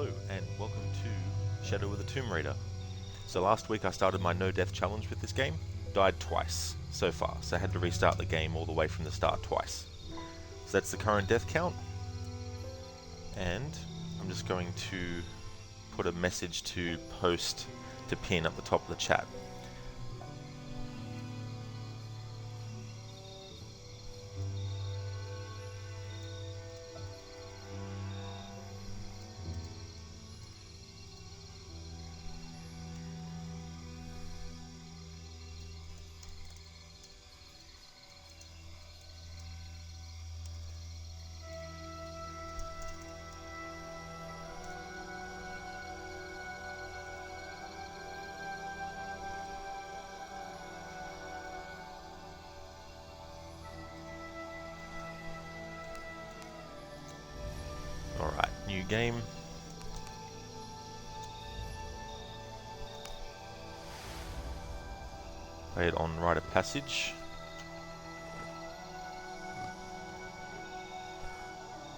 Hello and welcome to Shadow of the Tomb Raider. So last week I started my no death challenge with this game, died twice so far, so I had to restart the game all the way from the start twice. So that's the current death count, and I'm just going to put a message to post to pin at the top of the chat. Alright, new game. Wait on Rite of Passage.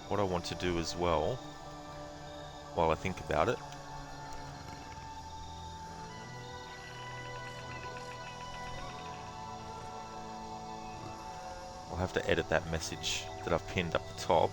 What I want to do as well, while I think about it, I'll have to edit that message that I've pinned up the top.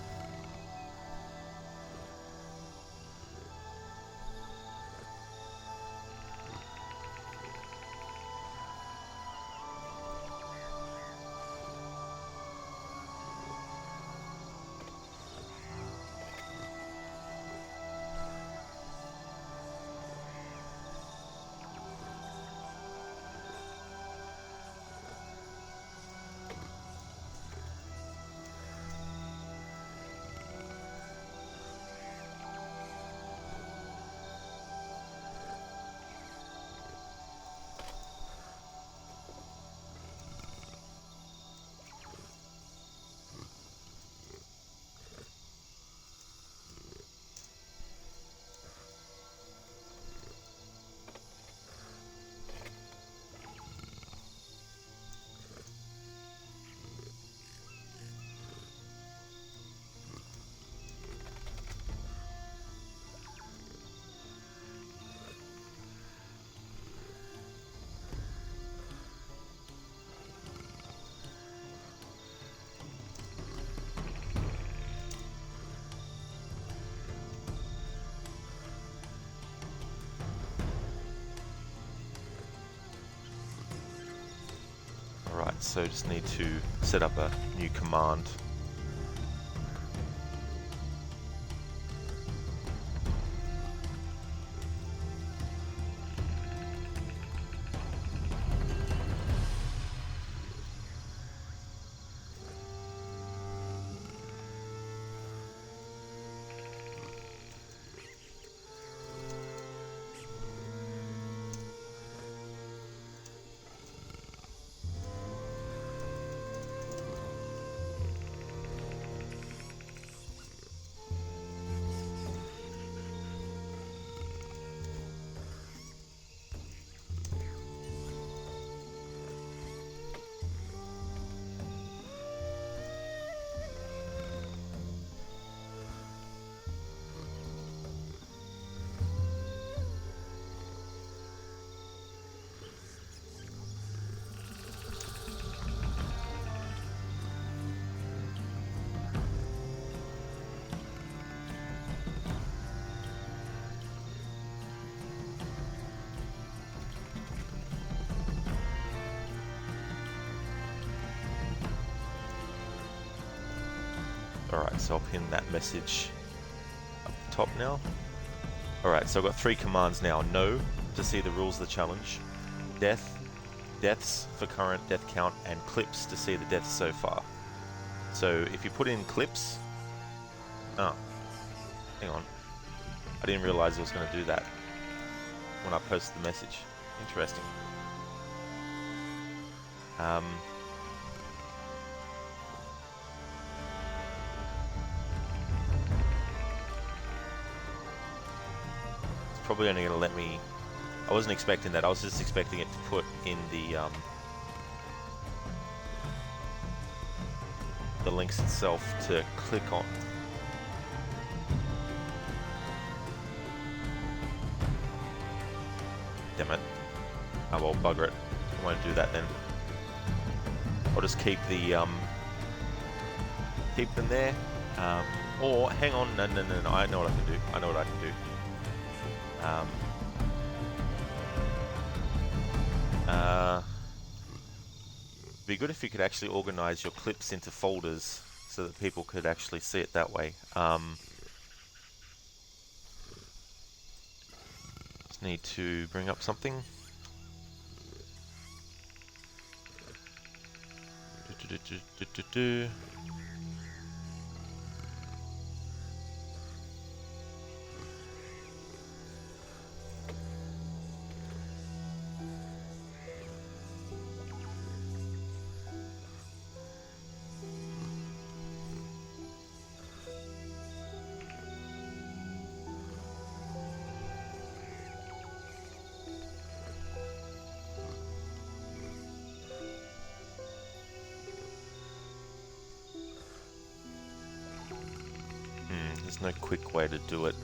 Alright, so just need to set up a new command. Alright, so I'll pin that message up the top now. Alright, so I've got 3 commands now. No, to see the rules of the challenge. Deaths for current death count, and clips to see the deaths so far. So if you put in clips... Oh, hang on. I didn't realize it was going to do that when I posted the message. Interesting. Probably only going to let me... I wasn't expecting that. I was just expecting it to put in the links itself to click on. damn it. Oh well, bugger it. I won't do that then. I'll just keep the keep them there. Or hang on, no. I know what I can do. Be good if you could actually organize your clips into folders so that people could actually see it that way. Just need to bring up something. There's no quick way to do it.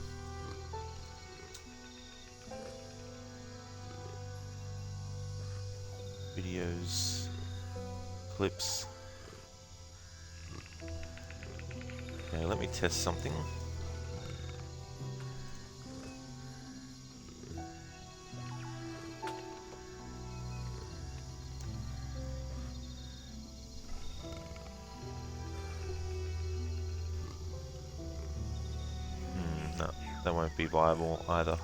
Videos, clips. Okay, let me test something. No, that won't be viable either.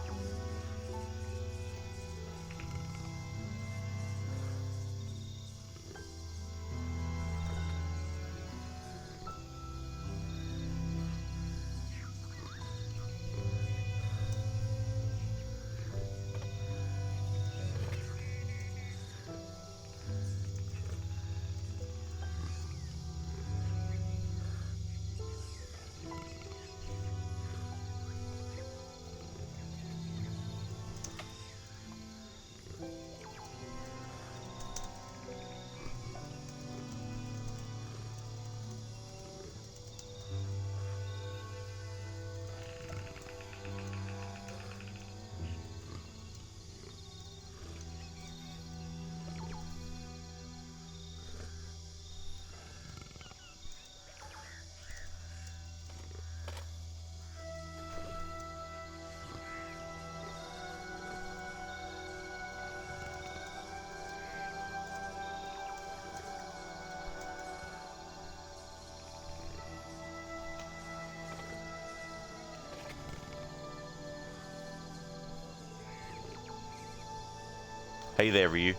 Hey there, Ryu.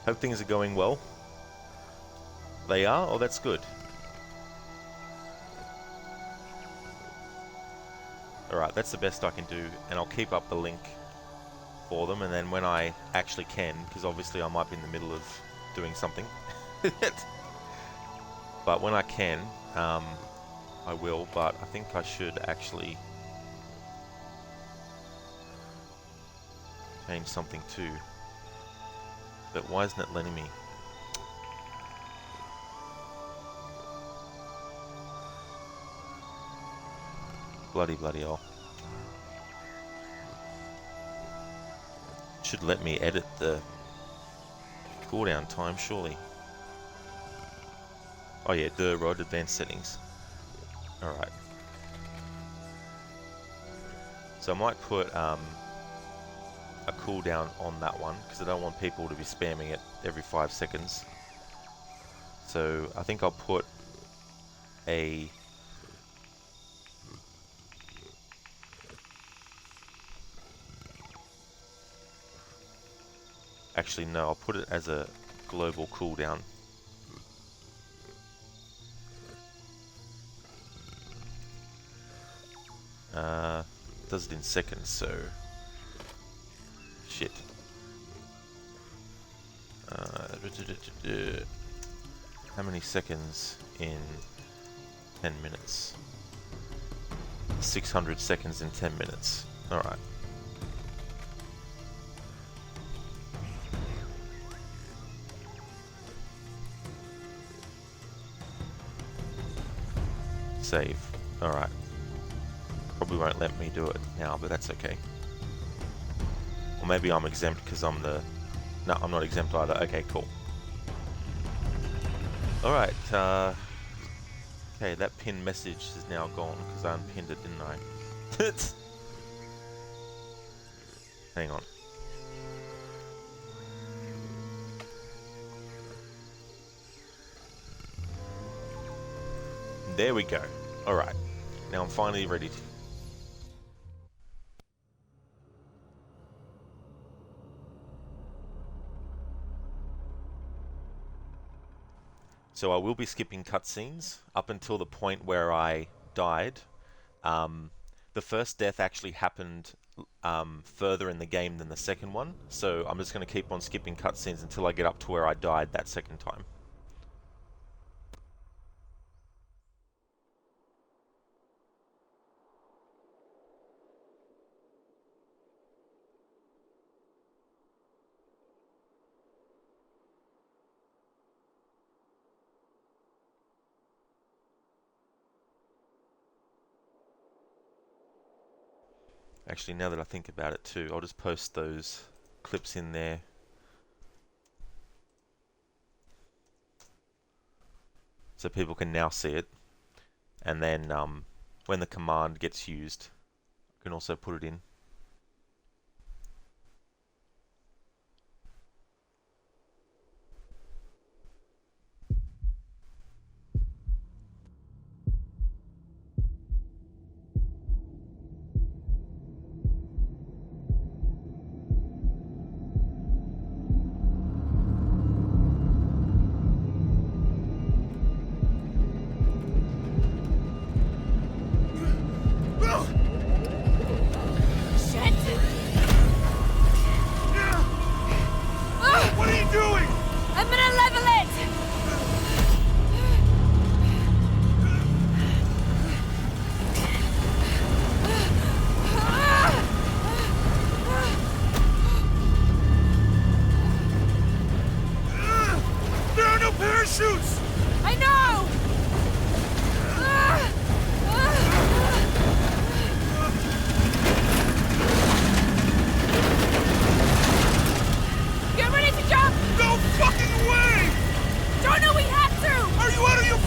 Hope things are going well. They are? Oh, that's good. Alright, that's the best I can do, and I'll keep up the link for them, and then when I actually can, because obviously I might be in the middle of doing something, but when I can, I will, but I think I should actually change something too. But why isn't it letting me? Bloody hell. Should let me edit the cooldown time, surely. Oh yeah, Rod, advanced settings. Alright. So I might put a cooldown on that one, because I don't want people to be spamming it every 5 seconds. So I think I'll put a actually no, I'll put it as a global cooldown. Does it in seconds, so shit. How many seconds in 10 minutes? 600 seconds in 10 minutes. Alright. Save. Alright. Probably won't let me do it now, but that's okay. Or maybe I'm exempt because I'm the... No, I'm not exempt either. Okay, cool. Alright, okay, that pinned message is now gone because I unpinned it, didn't I? Hang on. There we go. Alright, now I'm finally ready to... So I will be skipping cutscenes up until the point where I died. The first death actually happened further in the game than the second one, so I'm just going to keep on skipping cutscenes until I get up to where I died that second time. Actually, now that I think about it too, I'll just post those clips in there. So people can now see it. And then when the command gets used, I can also put it in.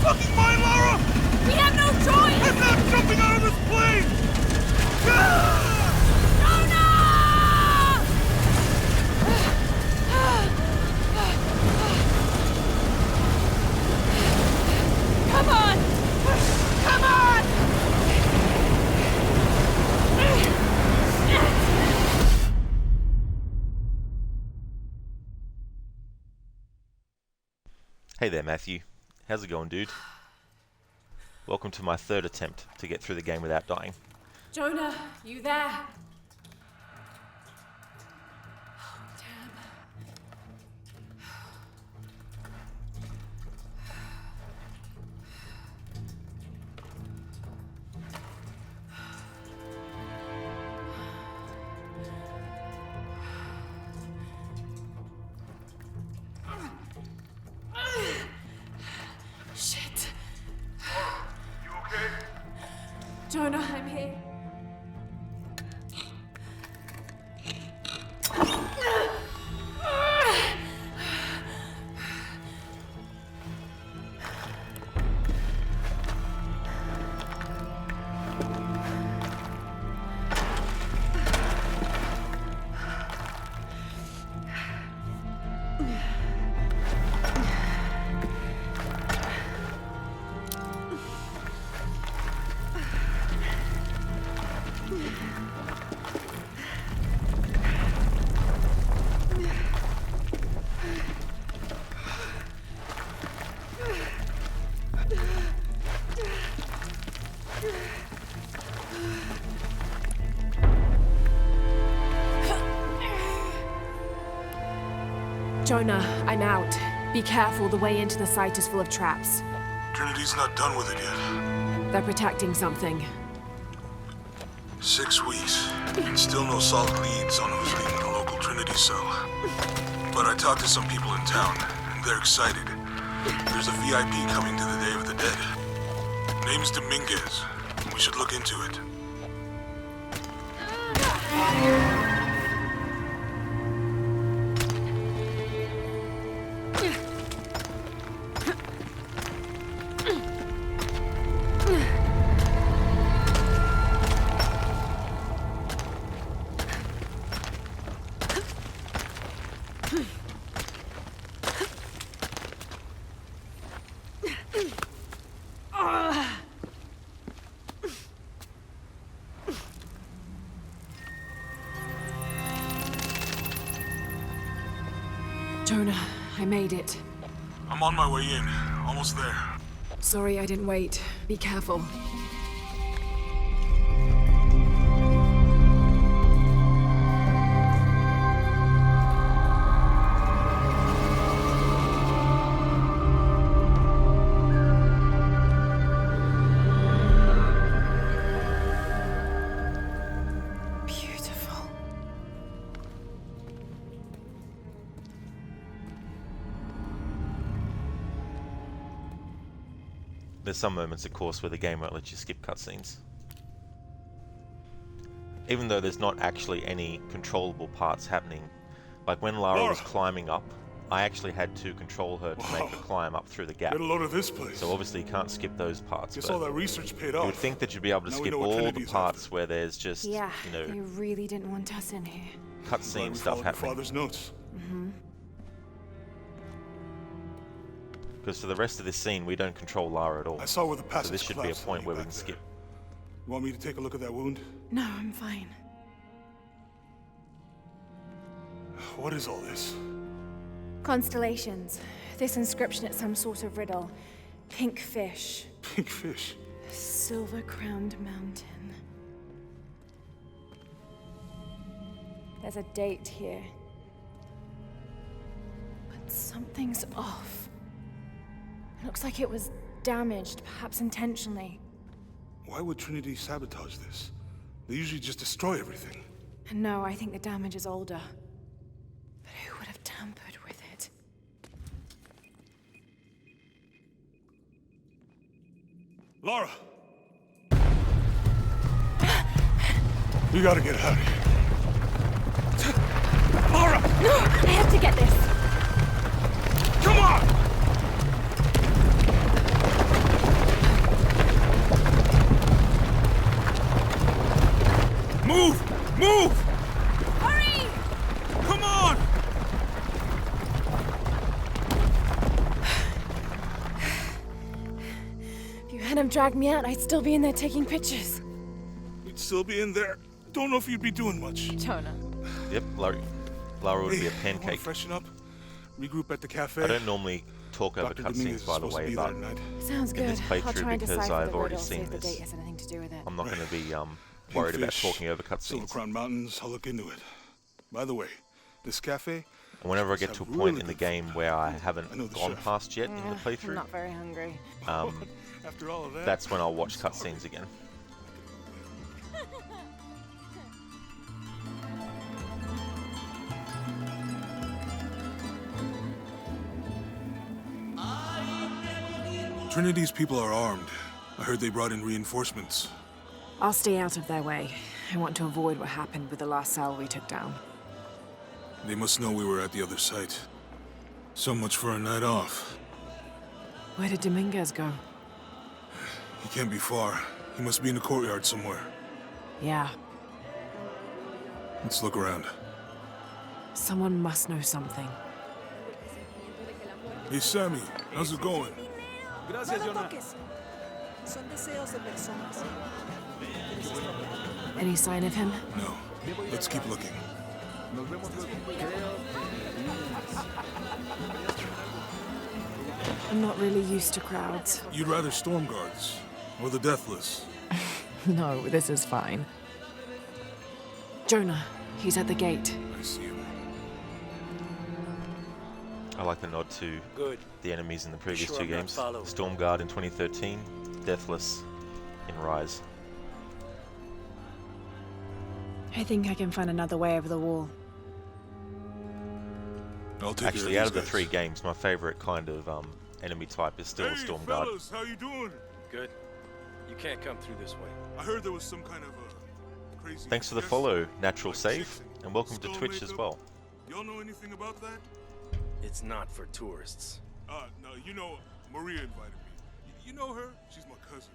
fucking mind, Lara? We have no choice! I'm not jumping out of this plane! Come on! Come on! Hey there, Matthew. How's it going, dude? Welcome to my third attempt to get through the game without dying. Jonah, you there? Oh, damn. Shit. You okay? Jonah, I'm here. Jonah, I'm out. Be careful, the way into the site is full of traps. Trinity's not done with it yet. They're protecting something. 6 weeks, and still no solid leads on who's leading the local Trinity cell. But I talked to some people in town, and they're excited. There's a VIP coming to the Day of the Dead. Name's Dominguez. We should look into it. Jonah, I made it. I'm on my way in. Almost there. Sorry I didn't wait. Be careful. Beautiful. There's some moments, of course, where the game won't let you skip cutscenes. Even though there's not actually any controllable parts happening. Like when Lara was climbing up, I actually had to control her to make her climb up through the gap. Get a load of this place. So obviously you can't skip those parts. Guess But all that research paid you off. would think that you'd be able to Now we skip know what all the Trinity's parts after. where there's just, Yeah, you know, they really didn't want us in here. Glad cutscene we stuff followed your happening. father's notes. Because for the rest of this scene, we don't control Lara at all. I saw where the So passage this should be a collapsed point where we back can there. skip. You want me to take a look at that wound? No, I'm fine. What is all this? Constellations. This inscription is some sort of riddle. Pink fish. Pink fish. Silver-crowned mountain. There's a date here. But something's off. It looks like it was damaged, perhaps intentionally. Why would Trinity sabotage this? They usually just destroy everything. And no, I think the damage is older. But who would have tampered with it? Lara! We gotta get out of here. Lara! No! I have to get this! Come on! Move! Move! Hurry! Come on! If you hadn't dragged me out, I'd still be in there taking pictures. You'd still be in there. Don't know if you'd be doing much. Jonah. Yep, Lara would be a Wanna pancake. freshen up? Regroup at the cafe? I don't normally talk over Dr. Dominguez cutscenes, is by the supposed to way, be but there tonight. Sounds in good. this I'll playthrough, try and because decipher I've the already riddle, see seen if the this, date has anything to do with it. I'm not going to be Pink worried about fish, talking over Silver cutscenes. Crown Mountains, I'll look into it. By the way, this cafe... And whenever I must get have to a point really in the good game food. where I I haven't know the gone chef. past yet in the I'm playthrough, not very hungry. After all of that... that's when I'll watch cutscenes again. Trinity's people are armed. I heard they brought in reinforcements. I'll stay out of their way. I want to avoid what happened with the last cell we took down. They must know we were at the other site. So much for a night off. Where did Dominguez go? He can't be far. He must be in the courtyard somewhere. Yeah, Let's look around. someone must know something. Hey, Sammy. How's it going? Gracias, Jonah. Son deseos de personas. Any sign of him? No. Let's keep looking. I'm not really used to crowds. You'd rather storm guards or the deathless? No, this is fine. Jonah, he's at the gate. I see him. I like the nod to Good. the enemies in the previous Sure two I'm not games. followed. Stormguard in 2013, Deathless in Rise. I think I can find another way over the wall. I'll take Actually, care out of of the these three guys. games, my favorite kind of enemy type is still the Hey, Stormguard. fellas, how you doing? Good. You can't come through this way. I heard there was some kind of a crazy... Thanks for the fiesta, follow, Natural like Save, chicks and welcome to skull Twitch as makeup. well. Y'all know anything about that? It's not for tourists. No, you know, Maria invited me. You know her? She's my cousin.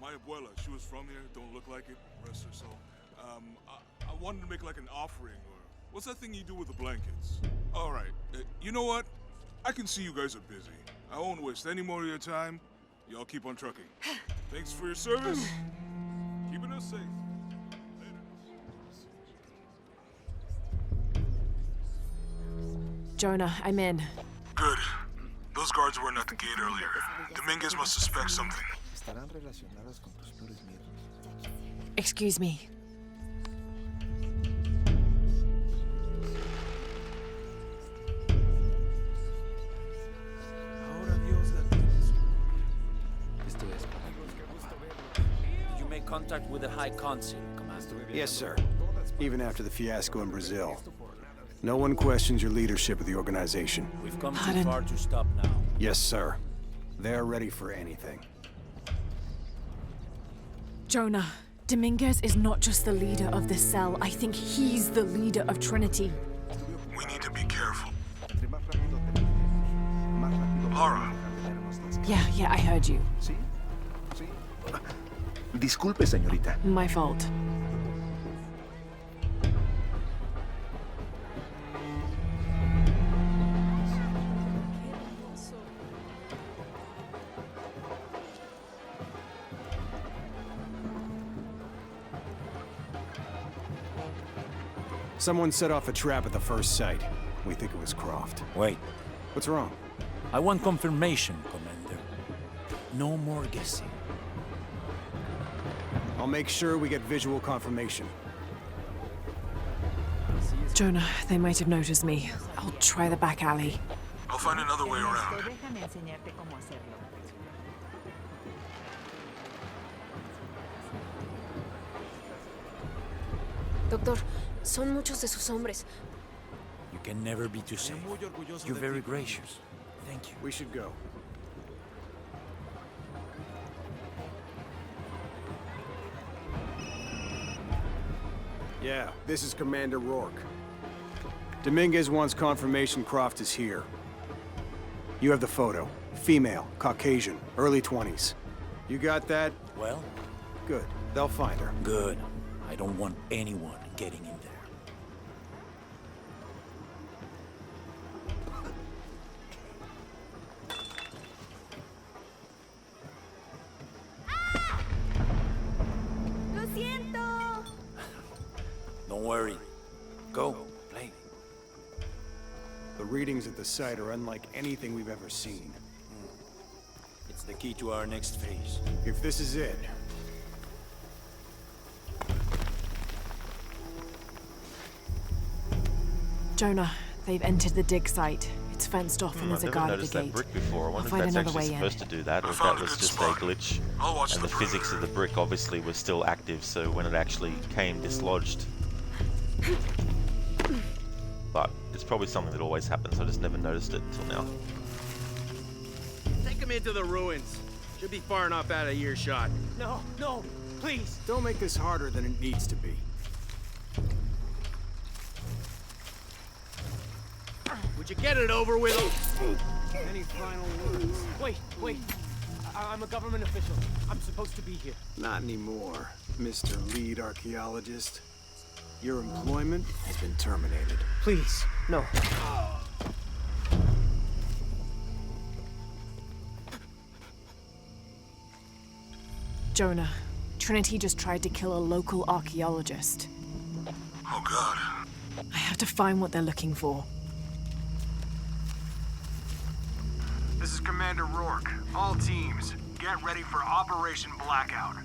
My abuela, she was from here, don't look like it, rest her soul. I wanted to make like an offering, or what's that thing you do with the blankets? All right, you know what? I can see you guys are busy. I won't waste any more of your time. Y'all keep on trucking. Thanks for your service. Keeping us safe. Later. Jonah, I'm in. Good. Those guards weren't at the gate earlier. Dominguez must suspect something. Estarán relacionadas con tus peores miedos. Excuse me. Ahora Dios la tiene en su gloria. Esto es. Did you make contact with the High Consul, Commander? Yes, sir. Even after the fiasco in Brazil. No one questions your leadership of the organization. We've come Pardon? too far to stop now. Yes, sir. They're ready for anything. Jonah, Dominguez is not just the leader of this cell. I think he's the leader of Trinity. We need to be careful. Entre más rápido terminemos, más rápido Lara. podremos las Yeah, I heard you. ¿Sí? ¿Sí? Disculpe, señorita. My fault. Someone set off a trap at the first site. We think it was Croft. Wait, What's wrong? I want confirmation, Commander. No more guessing. I'll make sure we get visual confirmation. Jonah, they might have noticed me. I'll try the back alley. I'll find another way around. Déjame enseñarte cómo hacerlo. Doctor, son muchos de sus hombres. You can never be too safe. Muy orgulloso You're de very ti. gracious. Thank you. We should go. Yeah, this is Commander Rourke. Dominguez wants confirmation Croft is here. You have the photo. Female, Caucasian, early 20s. You got that? Well, Good. They'll find her. good. I don't want anyone getting in there. ¡Lo siento! Don't worry. Go, play. The readings at the site are unlike anything we've ever seen. It's the key to our next phase. If this is it, Jonah, they've entered the dig site. It's fenced off and I've there's a never guard at noticed the that gate. brick before. I I'll wonder if find that's another actually way in. supposed to do that, or I if found that a was good just spot. a glitch. I'll watch And the the physics of the brick obviously was still active, so when it actually came dislodged. But it's probably something that always happens, I just never noticed it until now. Take him into the ruins. Should be far enough out of earshot. No, no, please. don't make this harder than it needs to be. Would you get it over with? Any final words? Wait. I'm a government official. I'm supposed to be here. Not anymore, Mr. Lead Archaeologist. Your employment has been terminated. Please, no. Jonah, Trinity just tried to kill a local archaeologist. Oh God. I have to find what they're looking for. This is Commander Rourke. All teams, get ready for Operation Blackout.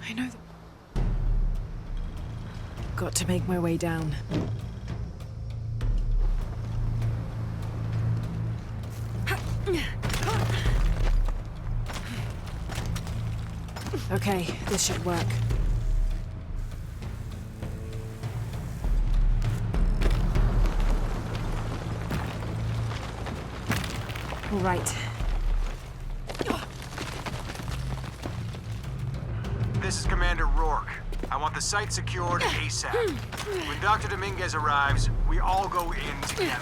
I know that. Got to make my way down. Okay, this should work. All right. This is Commander Rourke. I want the site secured ASAP. When Dr. Dominguez arrives, we all go in together.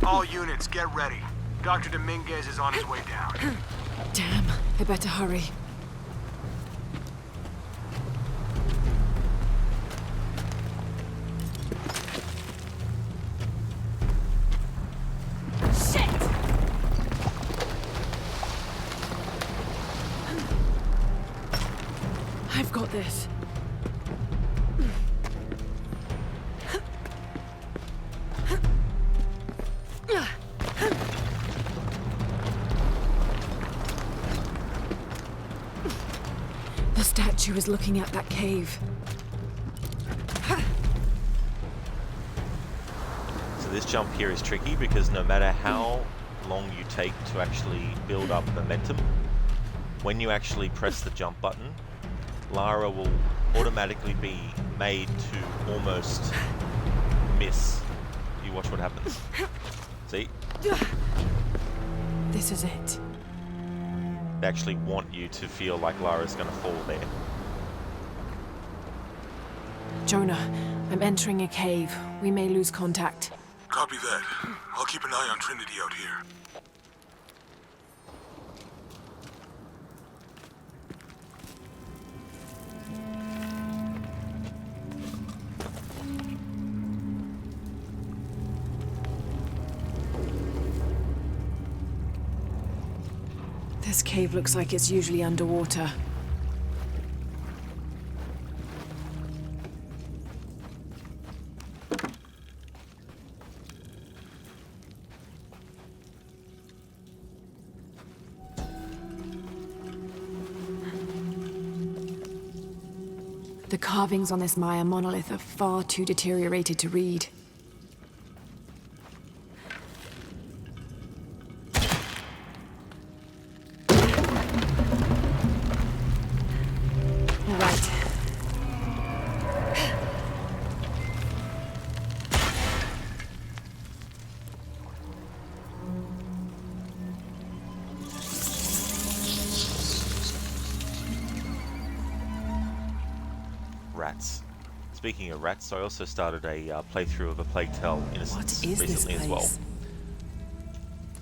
All units, get ready. Dr. Dominguez is on his way down. Damn, I better hurry. Shit! I've got this. The statue is looking at that cave. So this jump here is tricky because no matter how long you take to actually build up momentum, when you actually press the jump button, Lara will automatically be made to almost miss. You watch what happens. See? This is it. They actually want you to feel like Lara's gonna fall there. Jonah, I'm entering a cave. We may lose contact. Copy that. I'll keep an eye on Trinity out here. This cave looks like it's usually underwater. The carvings on this Maya monolith are far too deteriorated to read. All right. Rats. Speaking of rats, I also started a playthrough of A Plague Tale: Innocence What is this recently as well. place?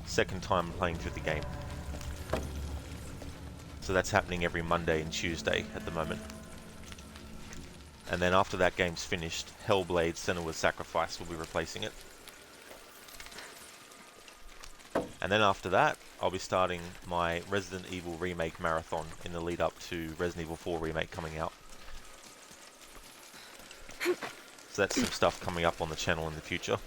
Second time playing through the game. So that's happening every Monday and Tuesday at the moment. And then after that game's finished, Hellblade: Senua's Sacrifice will be replacing it. And then after that, I'll be starting my Resident Evil Remake marathon in the lead up to Resident Evil 4 Remake coming out. So that's some stuff coming up on the channel in the future.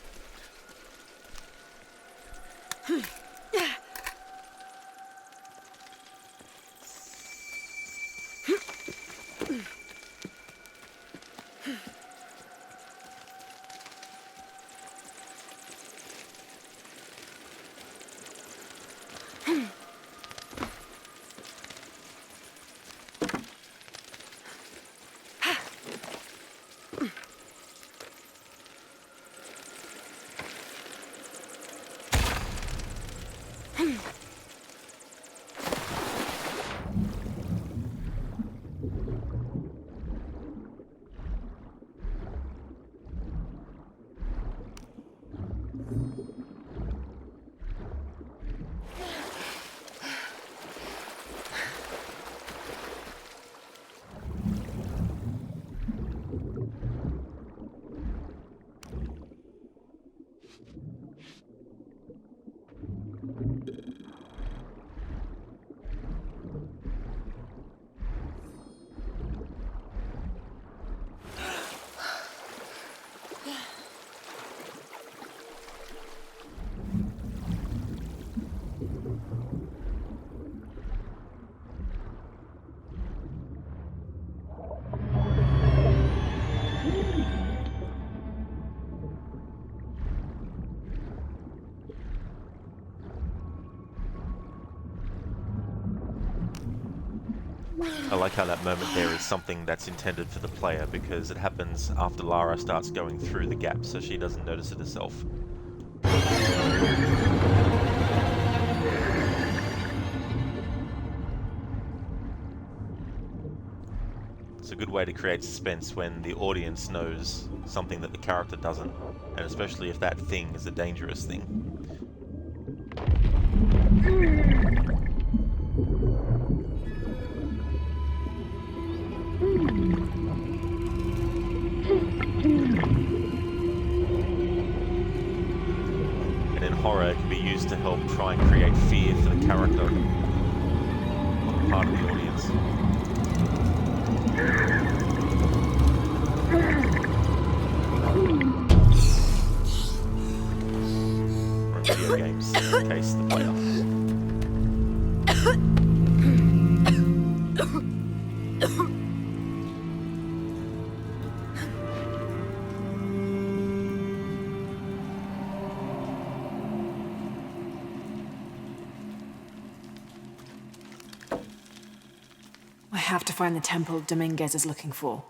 I like how that moment there is something that's intended for the player because it happens after Lara starts going through the gap, so she doesn't notice it herself. It's a good way to create suspense when the audience knows something that the character doesn't, and especially if that thing is a dangerous thing. And in horror, it can be used to help try and create fear for the character on the part of the audience. Or in video games, in the case of the player. I have to find the temple Dominguez is looking for.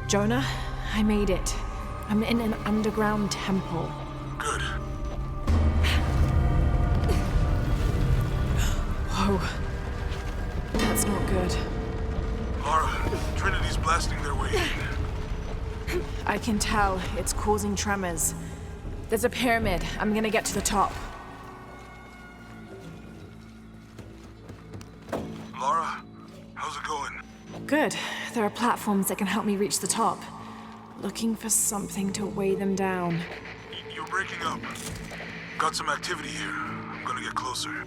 Jonah, I made it. I'm in an underground temple. Good. Whoa. That's not good. Lara, Trinity's blasting their way in. I can tell. It's causing tremors. There's a pyramid. I'm gonna get to the top. Lara, how's it going? Good. There are platforms that can help me reach the top. Looking for something to weigh them down. You're breaking up. Got some activity here. I'm gonna get closer.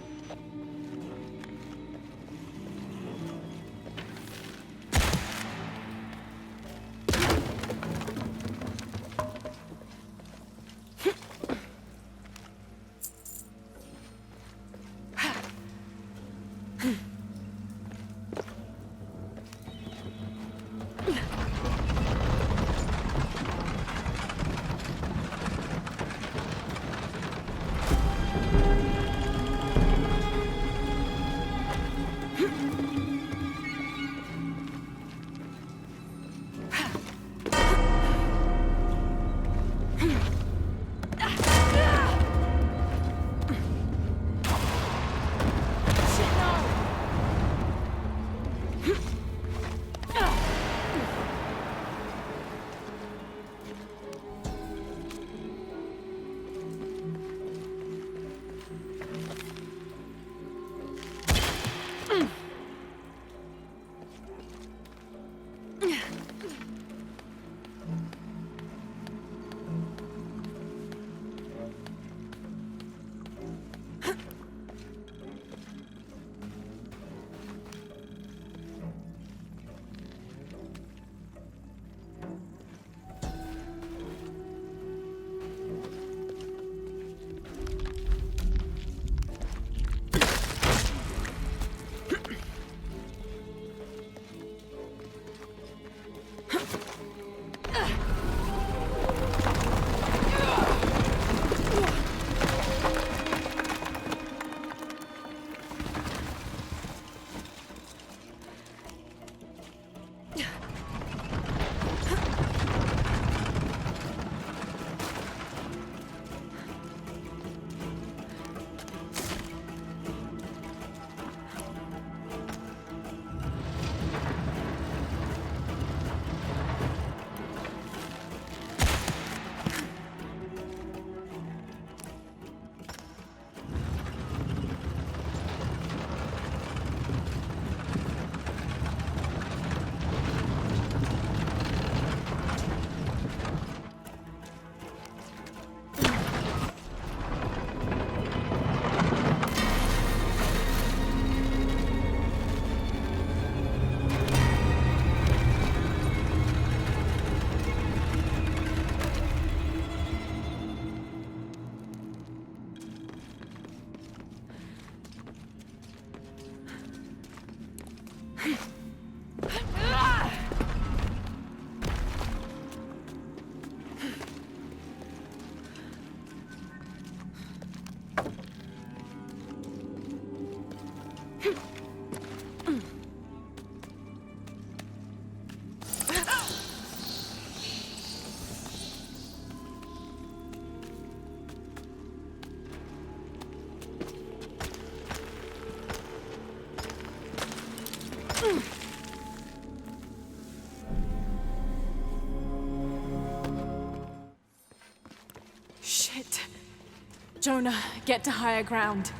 Jonah, get to higher ground.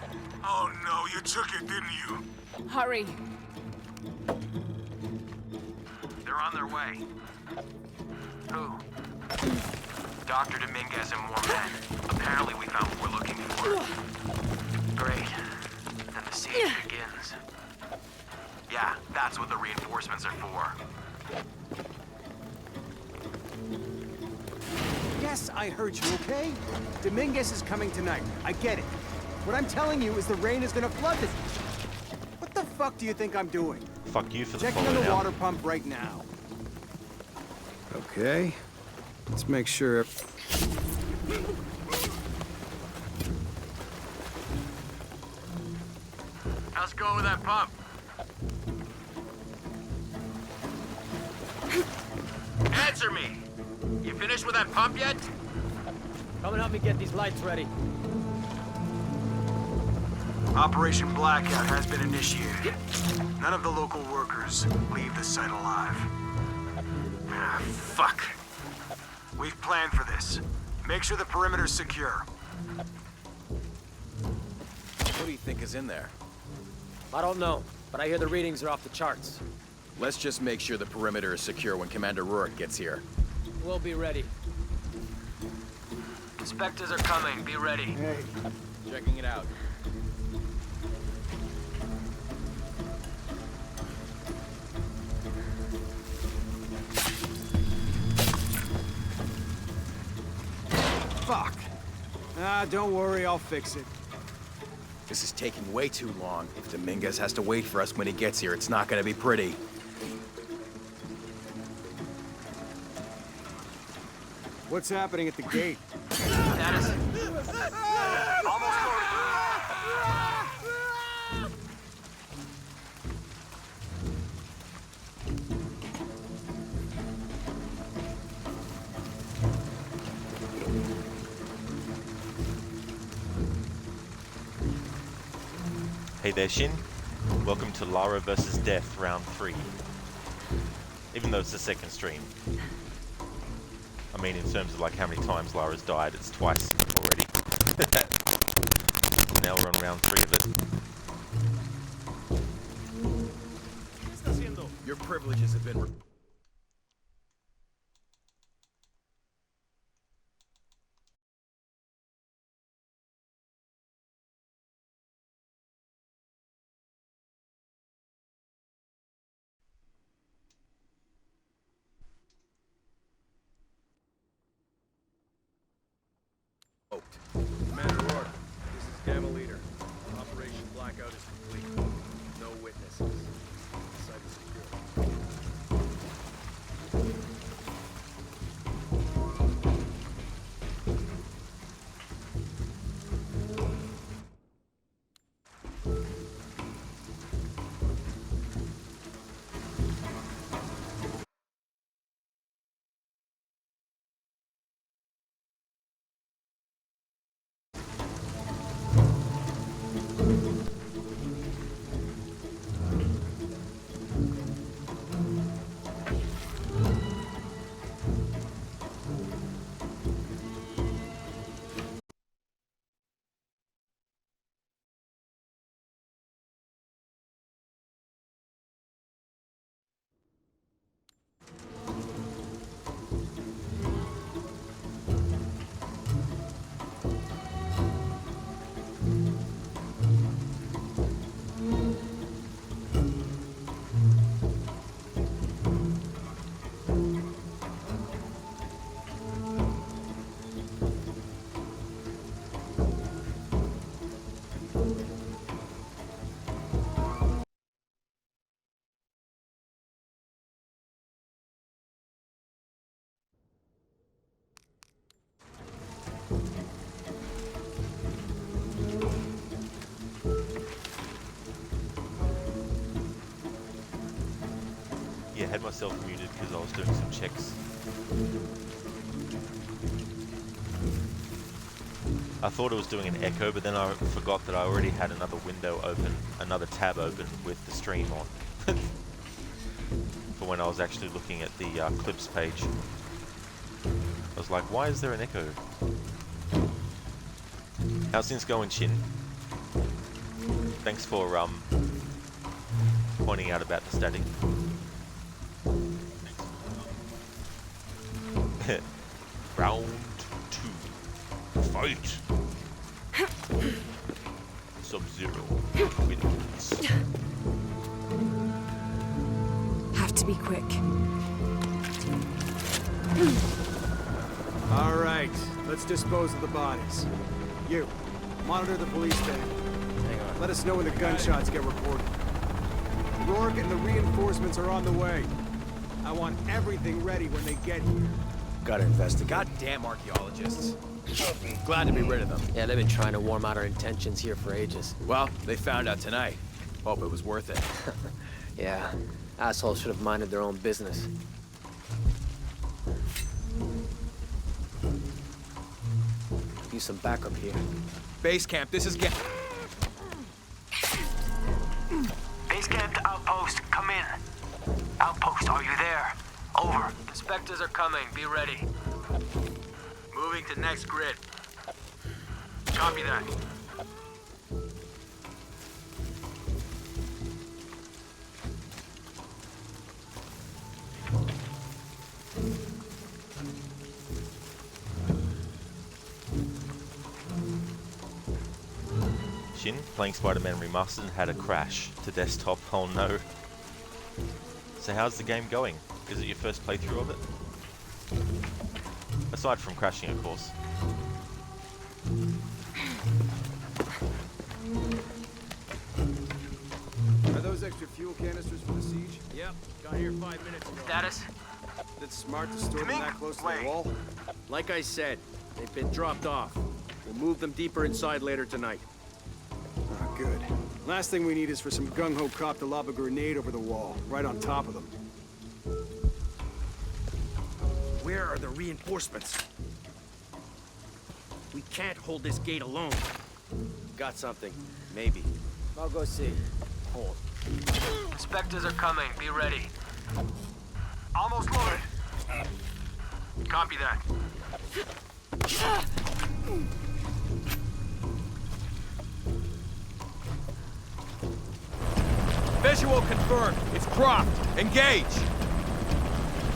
Oh no, you took it, didn't you? Hurry. They're on their way. Who? Dr. Dominguez and more men. Apparently we found what we're looking for. Great. Then the siege begins. Yeah, that's what the reinforcements are for. Yes, I heard you, okay? Dominguez is coming tonight. I get it. What I'm telling you is the rain is gonna flood this... What the fuck do you think I'm doing? Fuck you for the Checking follow on the now. water pump right now. Okay. Let's make sure... How's it going with that pump? Answer me! You finished with that pump yet? Come and help me get these lights ready. Operation Blackout has been initiated. None of the local workers leave the site alive. Ah, fuck. We've planned for this. Make sure the perimeter's secure. What do you think is in there? I don't know, but I hear the readings are off the charts. Let's just make sure the perimeter is secure when Commander Rourke gets here. We'll be ready. Inspectors are coming. Be ready. Hey. Checking it out. Fuck. Ah, don't worry, I'll fix it. This is taking way too long. If Dominguez has to wait for us when he gets here, it's not gonna be pretty. What's happening at the gate? Status. Almost over. Hey there, Shin. Welcome to Lara vs. Death, round 3. Even though it's the second stream. I mean, in terms of like how many times Lara's died, it's twice already. Now we're on round 3 of it. Your privileges have been... Commander Rourke, this is Gamma Leader. Operation Blackout is complete. No witnesses. The site is secure. Yeah, had myself muted because I was doing some checks. I thought it was doing an echo, but then I forgot that I already had another window open, another tab open with the stream on. For when I was actually looking at the clips page. I was like, why is there an echo? How's things going, Chin? Thanks for pointing out about the static. Round 2. Fight! Sub-Zero wins. Have to be quick. All right, let's dispose of the bodies. You, monitor the police van. Hang on. Let us know when the gunshots get reported. Rourke and the reinforcements are on the way. I want everything ready when they get here. Gotta investigate. Goddamn archaeologists. Glad to be rid of them. Yeah, they've been trying to warm out our intentions here for ages. Well, they found out tonight. Hope it was worth it. Yeah, assholes should have minded their own business. Use some backup here. Base camp, this is Base camp to outpost. Come in. Outpost, are you there? Over. Inspectors are coming. Be ready. Moving to next grid. Copy that. Shin, playing Spider-Man Remastered, had a crash to desktop. Oh no. So how's the game going? Is it your first playthrough of it? Aside from crashing, of course. Are those extra fuel canisters for the siege? Yep, got here 5 minutes ago. Status? That's smart to store them that close to the wall. Like I said, they've been dropped off. We'll move them deeper inside later tonight. Oh, good. Last thing we need is for some gung-ho cop to lob a grenade over the wall, right on top of them. Where are the reinforcements? We can't hold this gate alone. Got something. Maybe. I'll go see. Hold. Inspectors are coming. Be ready. Almost loaded. Copy that. Visual confirmed. It's Croft. Engage.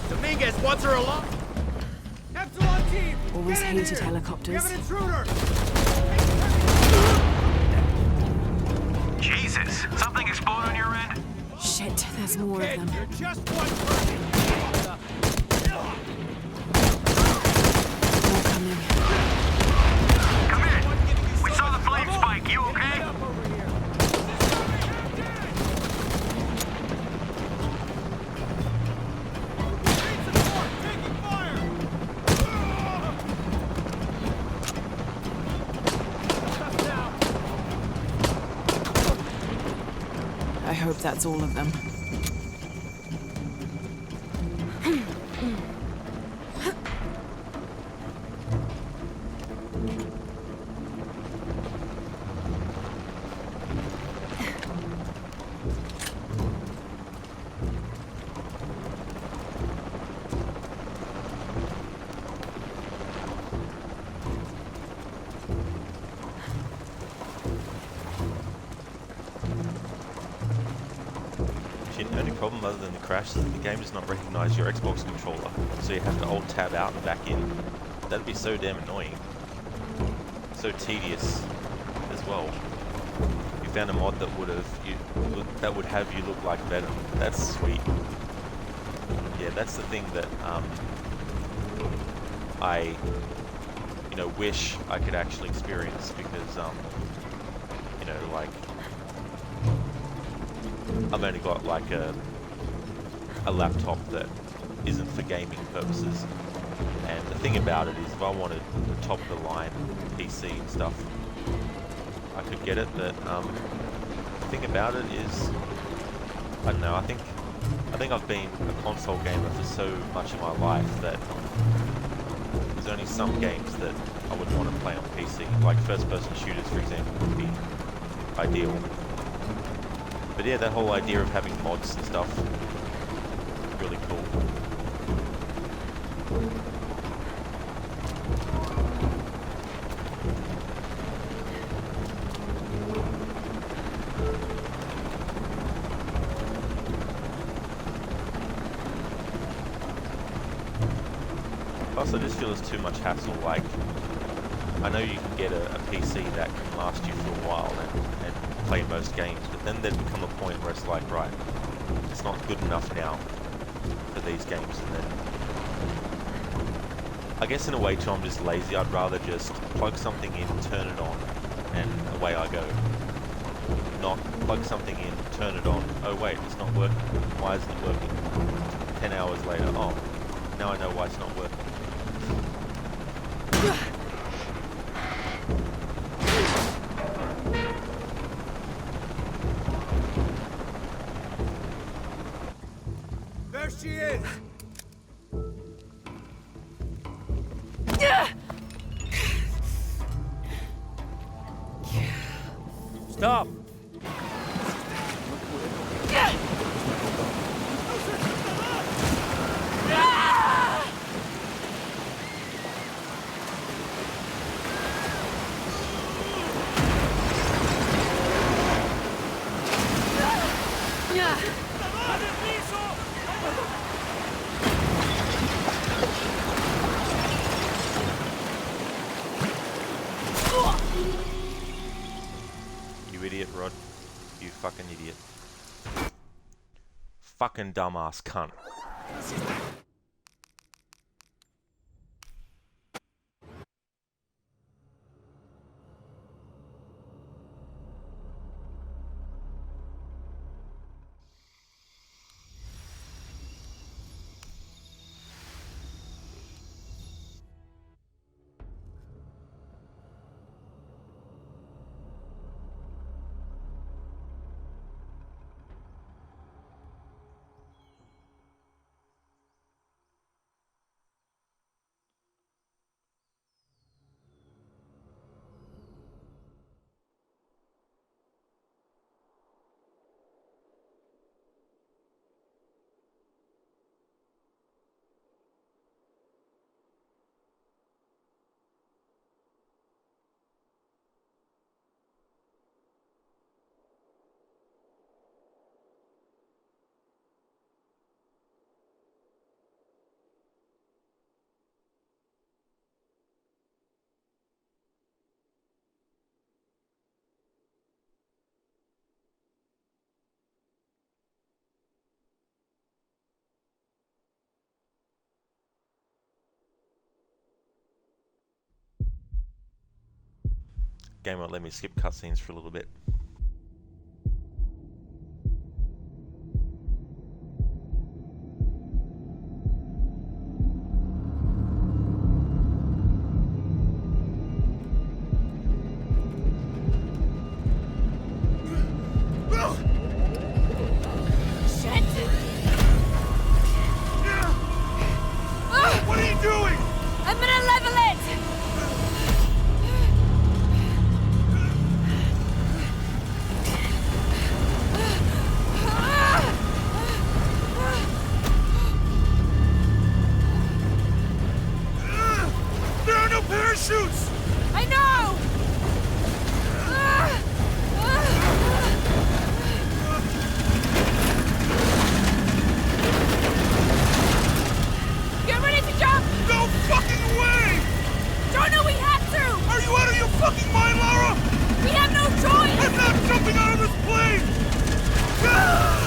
Dominguez wants her along. Epsilon team! Always hated helicopters. We have an intruder! Jesus, something explode on your end? Shit, there's more of them. You're just one person! More coming. Come in. We saw the flame spike. You okay? I hope that's all of them. The only problem other than the crash is that the game does not recognize your Xbox controller, so you have to Alt-Tab out and back in. That'd be so damn annoying. So tedious as well. You found a mod that would have you look like Venom. That's sweet. Yeah, that's the thing that I wish I could actually experience, because like I've only got like a laptop that isn't for gaming purposes, and the thing about it is if I wanted the top of the line PC and stuff, I could get it, but the thing about it is, I don't know, I think I've been a console gamer for so much of my life that there's only some games that I would want to play on PC, like first-person shooters, for example, would be ideal. But yeah, that whole idea of having mods and stuff, really cool. Plus, I just feel it's too much hassle. Like, I know you can get a PC that can last you for a while and play most games, but then there'd become a point where it's like, right, it's not good enough now for these games, and then I guess in a way too I'm just lazy. I'd rather just plug something in, turn it on, and away I go. Not plug something in, turn it on, oh wait, it's not working. Why isn't it working? 10 hours later, oh, now I know why it's not working. There she is! Stop! You idiot, Rod. You fucking idiot. Fucking dumbass cunt. Game won't let me skip cutscenes for a little bit. What are you doing? I'm gonna level it! There are no parachutes! I know! Get ready to jump! No fucking way! Don't know we have to! Are you out of your fucking mind, Lara? We have no choice! I'm not jumping out of this plane! Ah!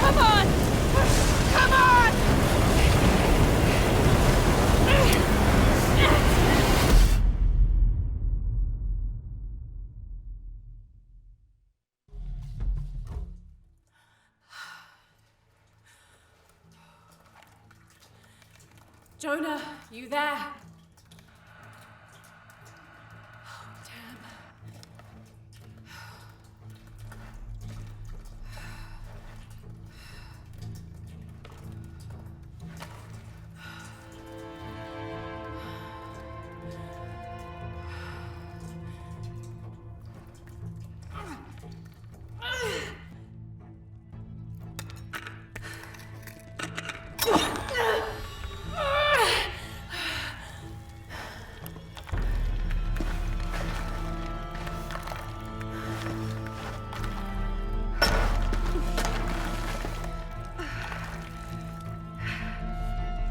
Come on! Come on! Jonah, you there?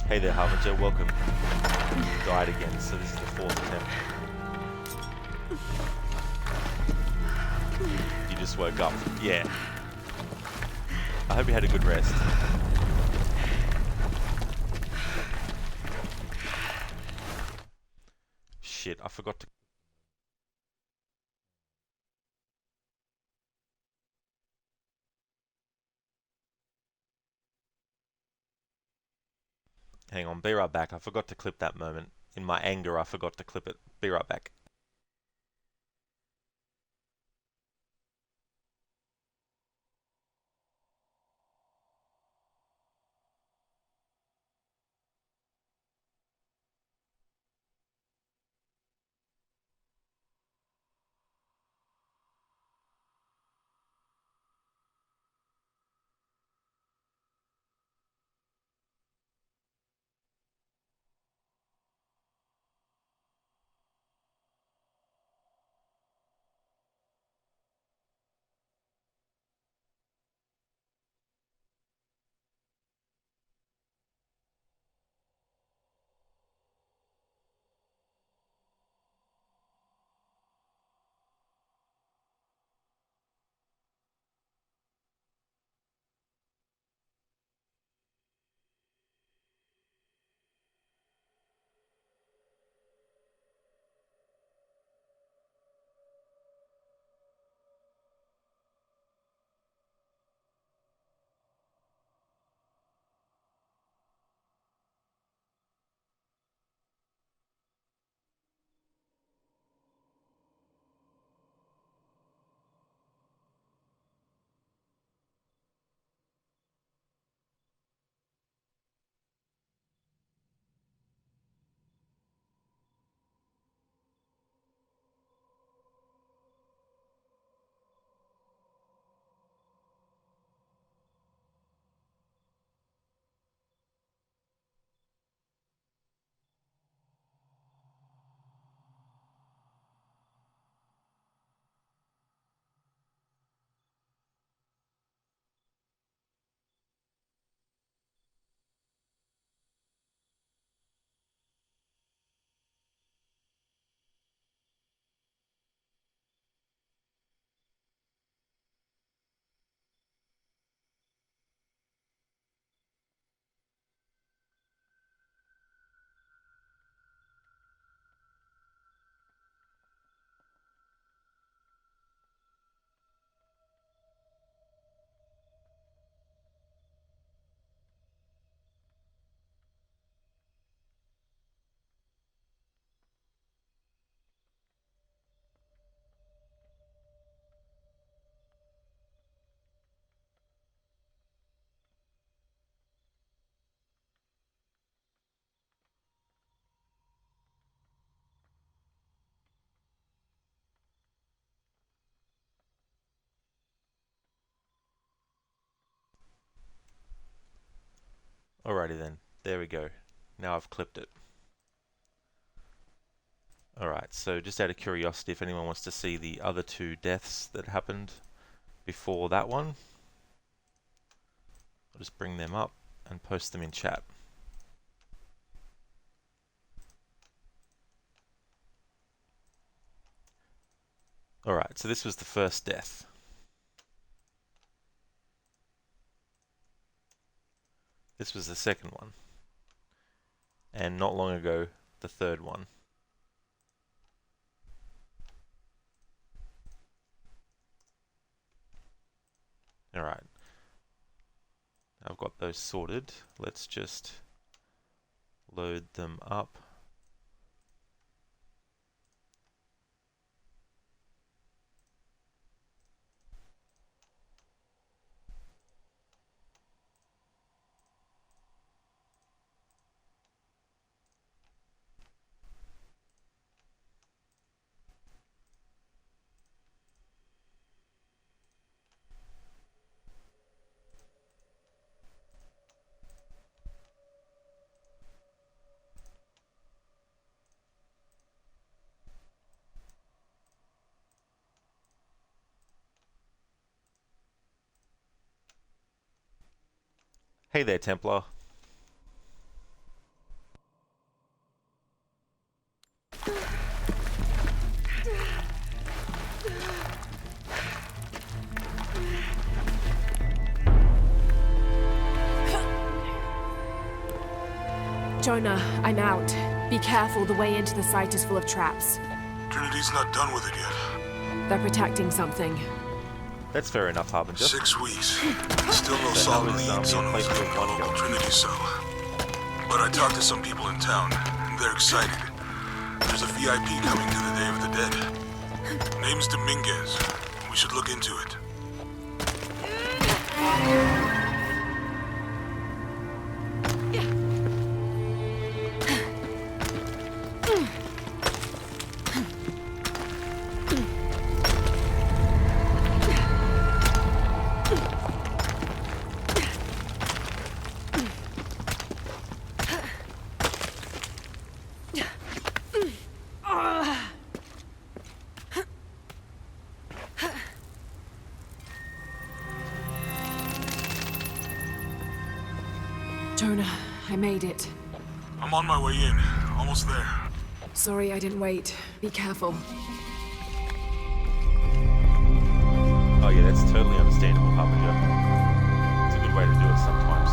Hey there, Harbinger, welcome. Died again, so this is the 4th attempt. You just woke up. Yeah. I hope you had a good rest. Shit, I forgot to... Hang on, be right back. I forgot to clip that moment. In my anger, I forgot to clip it. Be right back. Alrighty then. There we go. Now I've clipped it. Alright, so just out of curiosity, if anyone wants to see the other 2 deaths that happened before that one, I'll just bring them up and post them in chat. Alright, so this was the first death. This was the second one. And not long ago, the third one. Alright. I've got those sorted. Let's just load them up. Hey there, Templar. Jonah, I'm out. Be careful, the way into the site is full of traps. Trinity's not done with it yet. They're protecting something. That's fair enough, Harbinger. 6 weeks. Still no So solid how is, leads on your who's place leading the one local going? Trinity cell. But I talked to some people in town, and they're excited. There's a VIP coming to the Day of the Dead. Name's Dominguez. We should look into it. Jonah, I made it. I'm on my way in. Almost there. Sorry I didn't wait. Be careful. Oh yeah, that's totally understandable, Harbinger. It's a good way to do it sometimes.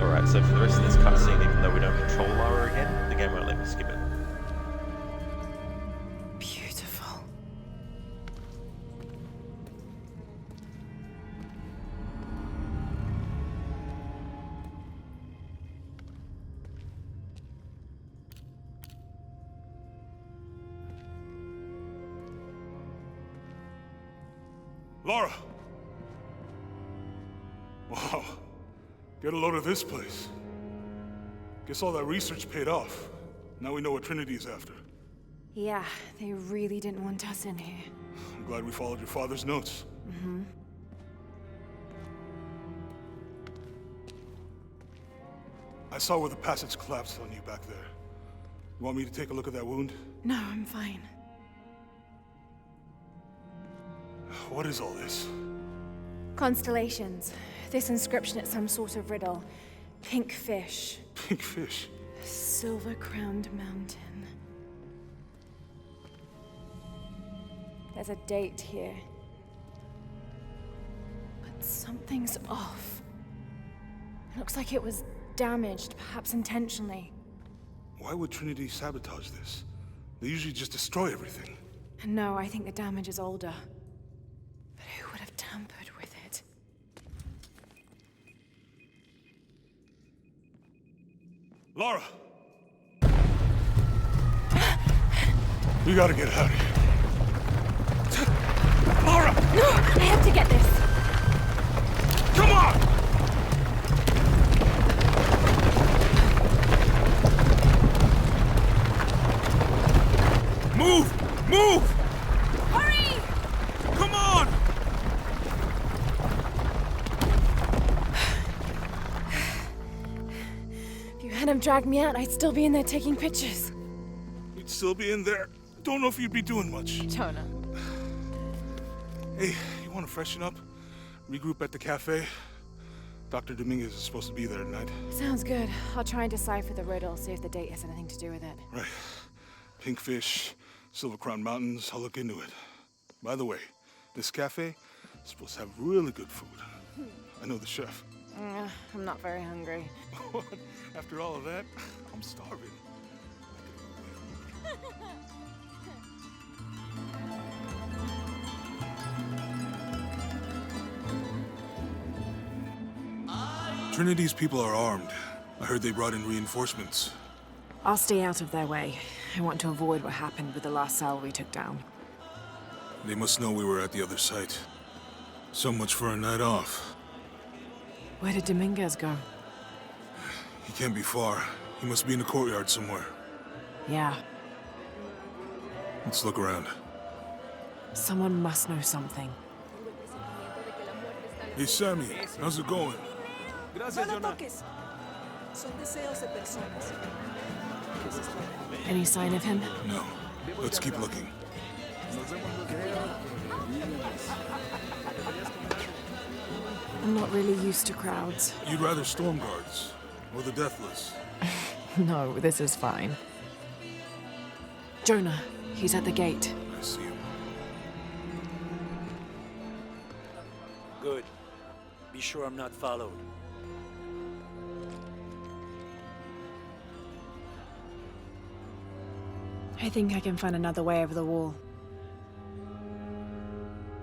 Alright, so for the rest of this cutscene, even though we don't control Lara again, the game won't let me skip it. Beautiful. Lara! Wow. Get a load of this place. Guess all that research paid off. Now we know what Trinity's after. Yeah, they really didn't want us in here. I'm glad we followed your father's notes. Mm-hmm. I saw where the passage collapsed on you back there. You want me to take a look at that wound? No, I'm fine. What is all this? Constellations. This inscription is some sort of riddle. Pink fish. Pink fish? Silver-crowned mountain. There's a date here. But something's off. It looks like it was damaged, perhaps intentionally. Why would Trinity sabotage this? They usually just destroy everything. No, I think the damage is older. But who would have tampered with it? Lara! We gotta get out of here. Lara! No! I have to get this! Come on! Move! Move! Hurry! Come on! If you hadn't dragged me out, I'd still be in there taking pictures. You'd still be in there. Don't know if you'd be doing much. Jonah. Hey, you want to freshen up? Regroup at the cafe? Dr. Dominguez is supposed to be there tonight. Sounds good. I'll try and decipher the riddle, see if the date has anything to do with it. Right. Pink fish, Silver Crown Mountains, I'll look into it. By the way, this cafe is supposed to have really good food. I know the chef. I'm not very hungry. What? After all of that, I'm starving. Trinity's people are armed. I heard they brought in reinforcements. I'll stay out of their way. I want to avoid what happened with the last cell we took down. They must know we were at the other site. So much for a night off. Where did Dominguez go? He can't be far. He must be in the courtyard somewhere. Yeah. Let's look around. Someone must know something. Hey, Sammy, how's it going? No lo toques. Son deseos de personas. Any sign of him? No. Let's keep looking. I'm not really used to crowds. You'd rather storm guards or the deathless? No, this is fine. Jonah, he's at the gate. I see him. Good. Be sure I'm not followed. I think I can find another way over the wall.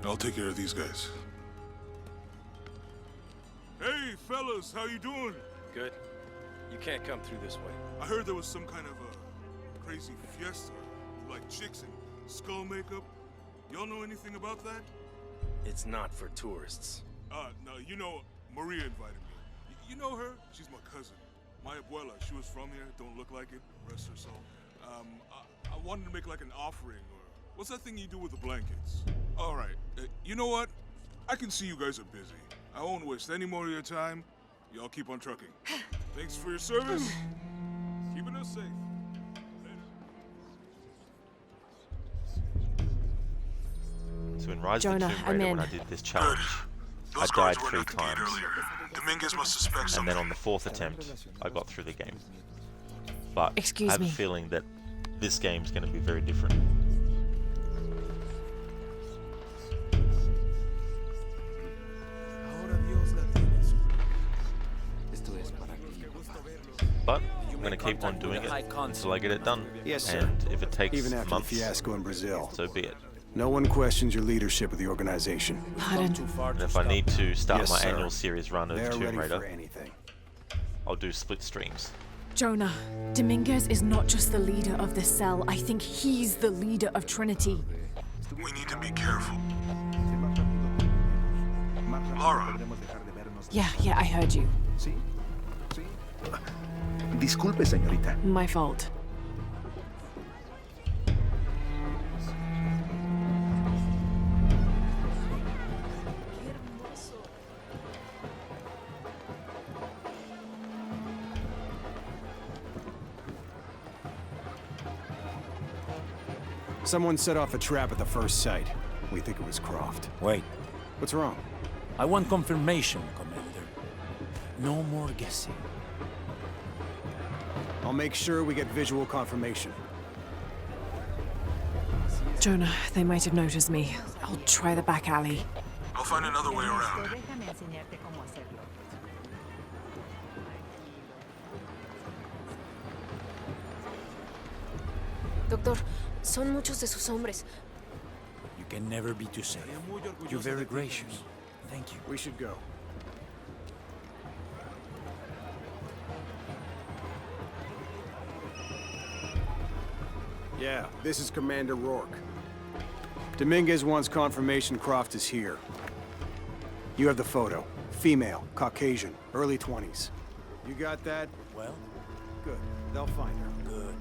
I'll take care of these guys. Hey, fellas, how you doing? Good. You can't come through this way. I heard there was some kind of a crazy fiesta, like chicks and skull makeup. Y'all know anything about that? It's not for tourists. No, you know, Maria invited me. You know her? She's my cousin. My abuela, she was from here, don't look like it, rest her soul. I wanted to make like an offering, or what's that thing you do with the blankets? All right, you know what? I can see you guys are busy. I won't waste any more of your time. Y'all keep on trucking. Thanks for your service. Keeping us safe. So in Rise Jonah, of the Tomb I'm Raider, in. when I did this challenge, I Those died guards weren't 3 at the gate times. earlier. Dominguez must suspect And something. then on the 4th attempt, I got through the game. But Excuse I have me. a feeling that this game's going to be very different. But I'm going to keep on doing it until I get it done. Yes, sir. And if it takes Even after months, the fiasco in Brazil. so be it. No one questions your leadership of the organization. And if I need to start Yes, my sir. annual series run of They're Tomb ready Raider, for anything. I'll do split streams. Jonah, Dominguez is not just the leader of the cell. I think he's the leader of Trinity. We need to be careful. Lara. Yeah, I heard you. Disculpe, señorita. My fault. Someone set off a trap at the first site. We think it was Croft. Wait. What's wrong? I want confirmation, Commander. No more guessing. I'll make sure we get visual confirmation. Jonah, they might have noticed me. I'll try the back alley. I'll find another way around. Déjame enseñarte cómo hacerlo. Doctor, son muchos de sus hombres. You can never be too safe. You're very gracious. Thank you. We should go. Yeah, this is Commander Rourke. Dominguez wants confirmation Croft is here. You have the photo. Female, Caucasian, early 20s. You got that? Well? Good. They'll find her. Good.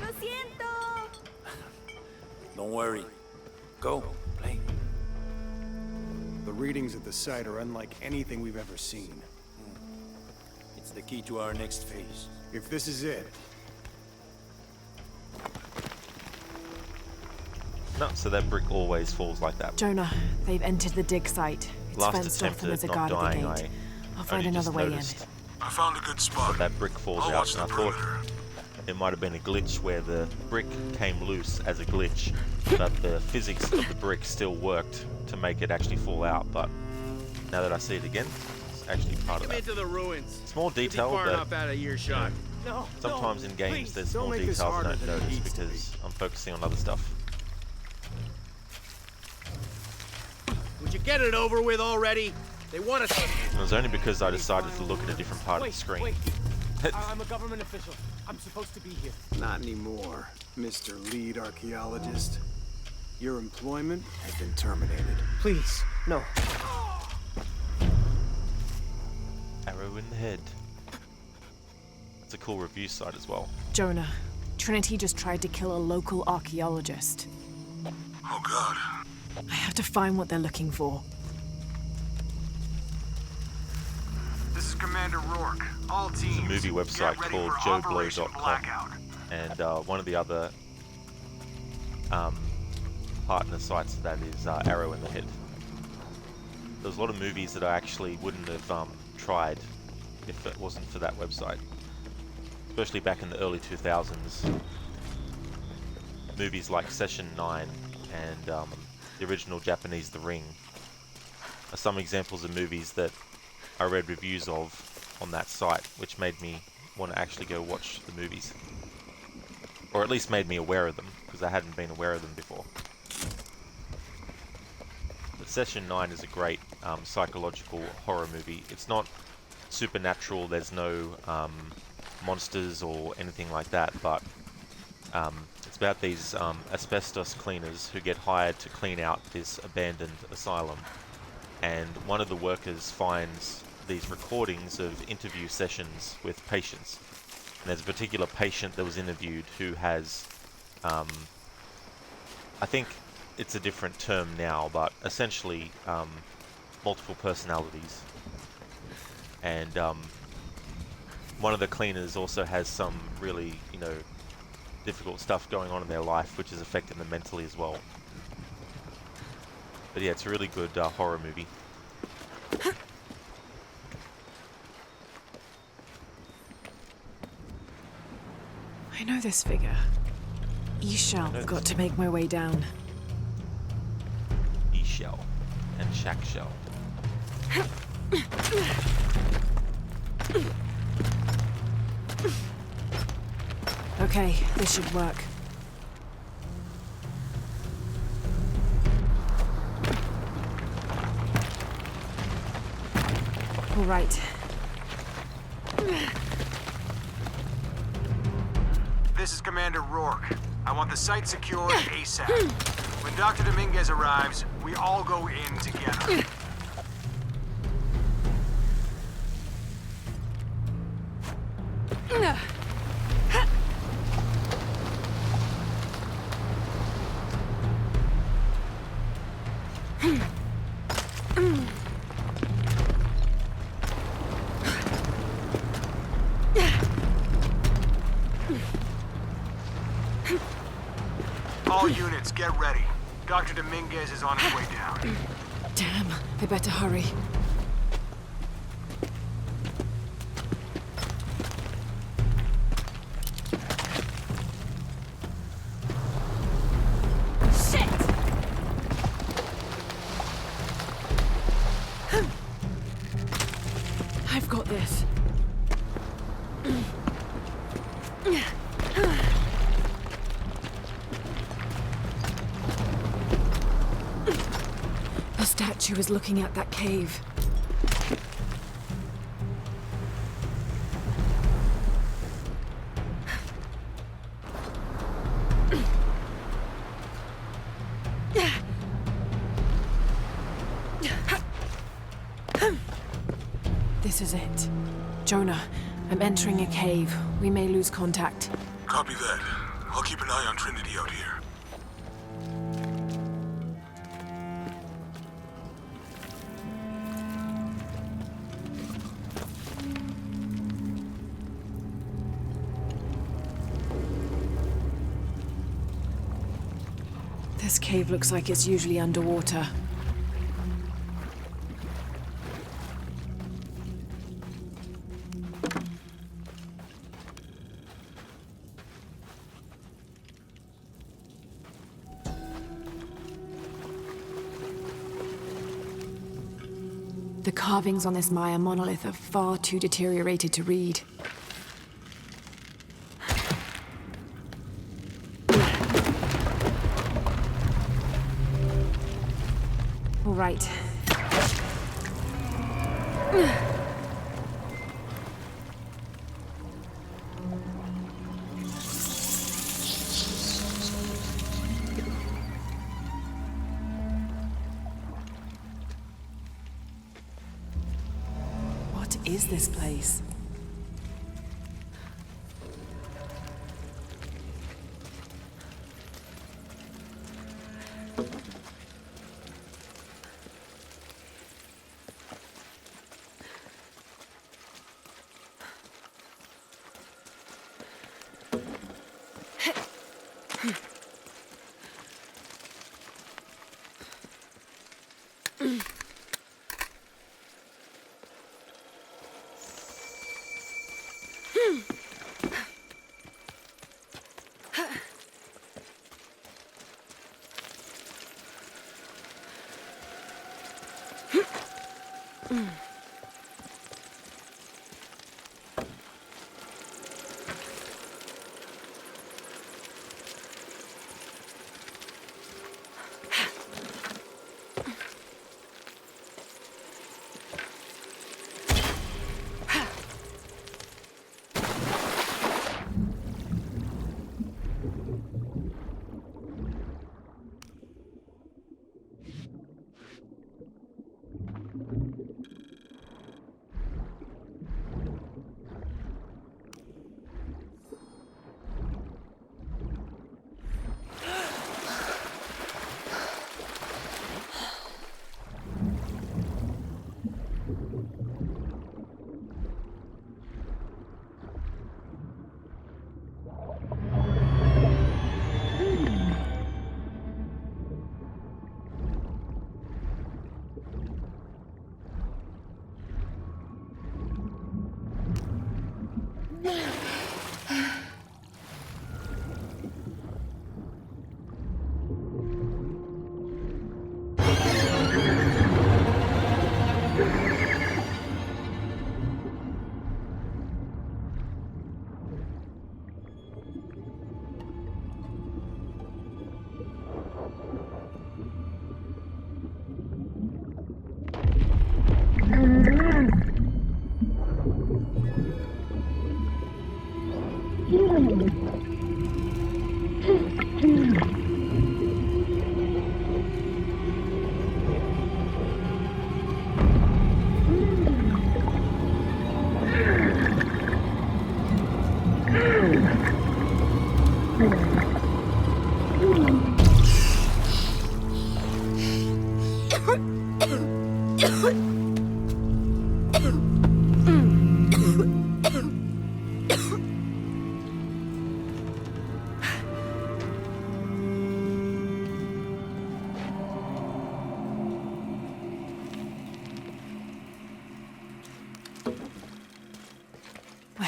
¡Lo siento! Don't worry. Go, play. The readings at the site are unlike anything we've ever seen. It's the key to our next phase. If this is it, No, so that brick always falls like that. Jonah, they've entered the dig site. It's Last fenced off attempt and there's at a not guard at the dying, gate. I I'll find only another just way noticed I found a good spot. that brick falls I'll out, watch and the I thought perimeter. it might have been a glitch where the brick came loose as a glitch, but the physics of the brick still worked to make it actually fall out. But now that I see it again, it's actually part of that. Into the ruins. Small detail, far but enough out of earshot. No, sometimes no, in games please, there's don't small make this details I harder don't than it notice needs to because I'm focusing on other stuff. Would you get it over with already? They want us. It was only because I decided to look at a different part of the screen. I'm a government official. I'm supposed to be here. not anymore, Mr. Lead Archaeologist. Your employment has been terminated. Please, no. Arrow in the head. That's a cool review site as well. Jonah, Trinity just tried to kill a local archaeologist. Oh God. I have to find what they're looking for. This is Commander Rourke. All teams. There's a movie website get ready called for Operation JoeBlow.com, Blackout. and one of the other partner sites of that is Arrow in the Head. There's a lot of movies that I actually wouldn't have tried if it wasn't for that website, especially back in the early 2000s. movies like Session 9 and the original Japanese The Ring are some examples of movies that I read reviews of on that site, which made me want to actually go watch the movies. Or at least made me aware of them, because I hadn't been aware of them before. But Session 9 is a great psychological horror movie. It's not supernatural, there's no monsters or anything like that, but it's about these asbestos cleaners who get hired to clean out this abandoned asylum. And one of the workers finds these recordings of interview sessions with patients. And there's a particular patient that was interviewed who has, I think it's a different term now, but essentially multiple personalities. And one of the cleaners also has some really, difficult stuff going on in their life, which is affecting them mentally as well. But yeah, it's a really good horror movie. I know this figure. E-shell. Got to make my way down. E-shell and shack shell. Okay, this should work. All right. This is Commander Rourke. I want the site secured ASAP. When Dr. Dominguez arrives, we all go in together. All units, get ready. Dr. Dominguez is on his way down. Damn, I better hurry. Shit! I've got this. The statue is looking at that cave. This is it. Jonah, I'm entering a cave. We may lose contact. Copy that. I'll keep an eye on Trinity out here. This cave looks like it's usually underwater. The carvings on this Maya monolith are far too deteriorated to read. All right. What is this place? I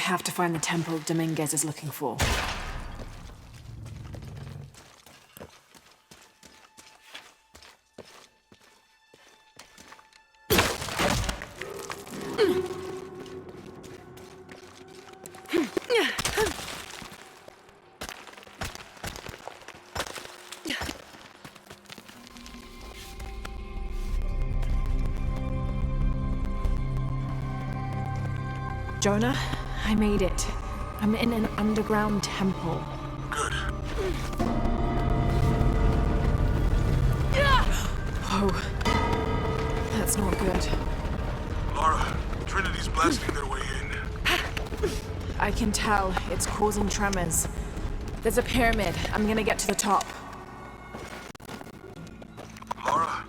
have to find the temple Dominguez is looking for. Jonah, I made it. I'm in an underground temple. Good. Oh, that's not good. Lara, Trinity's blasting their way in. I can tell. It's causing tremors. There's a pyramid. I'm gonna get to the top. Lara,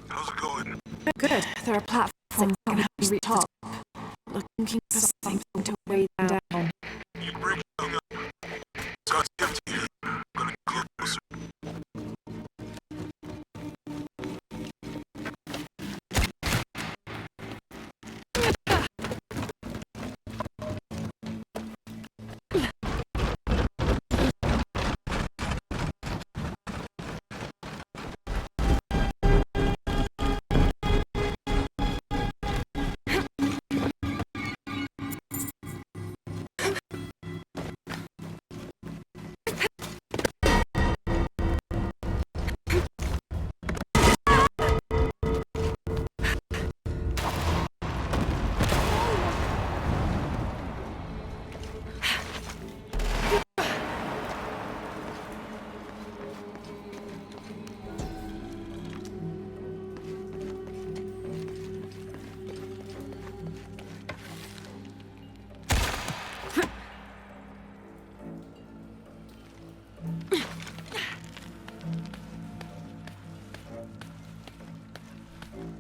how's it going? Good. There are platforms that can help you reach the top. Looking for something to weigh them down. You break it up. Scott's empty. I'm gonna get closer.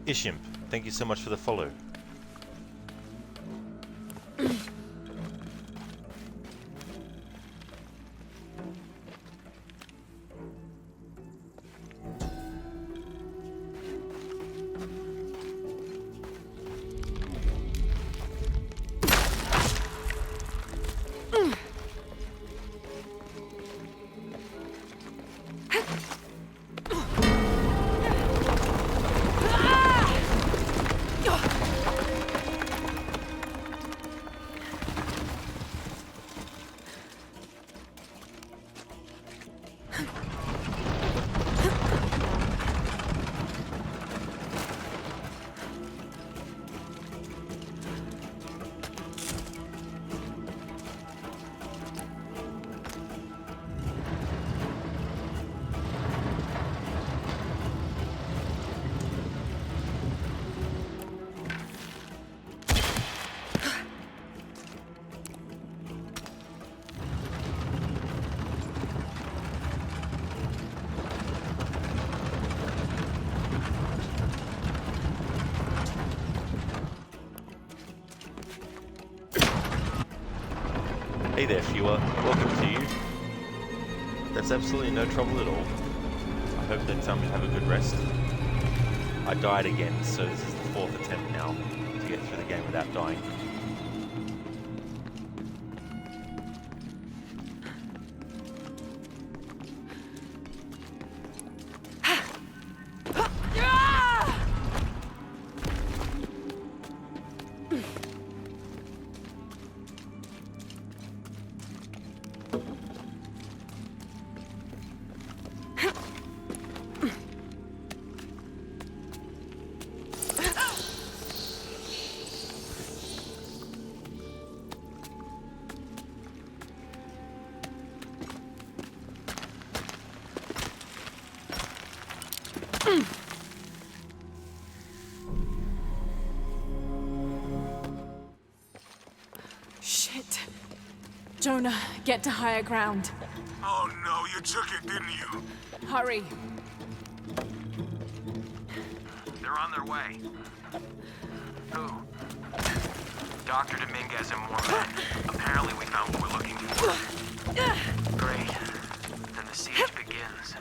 Ishimp, thank you so much for the follow. Hey there, Fewer. Welcome to you. That's absolutely no trouble at all. I hope that you have a good rest. I died again, so this is the 4th attempt now to get through the game without dying. Jonah, get to higher ground. Oh no, you took it, didn't you? Hurry. They're on their way. Who? Dr. Dominguez and more men. Apparently we found what we're looking for. Great. Then the siege begins.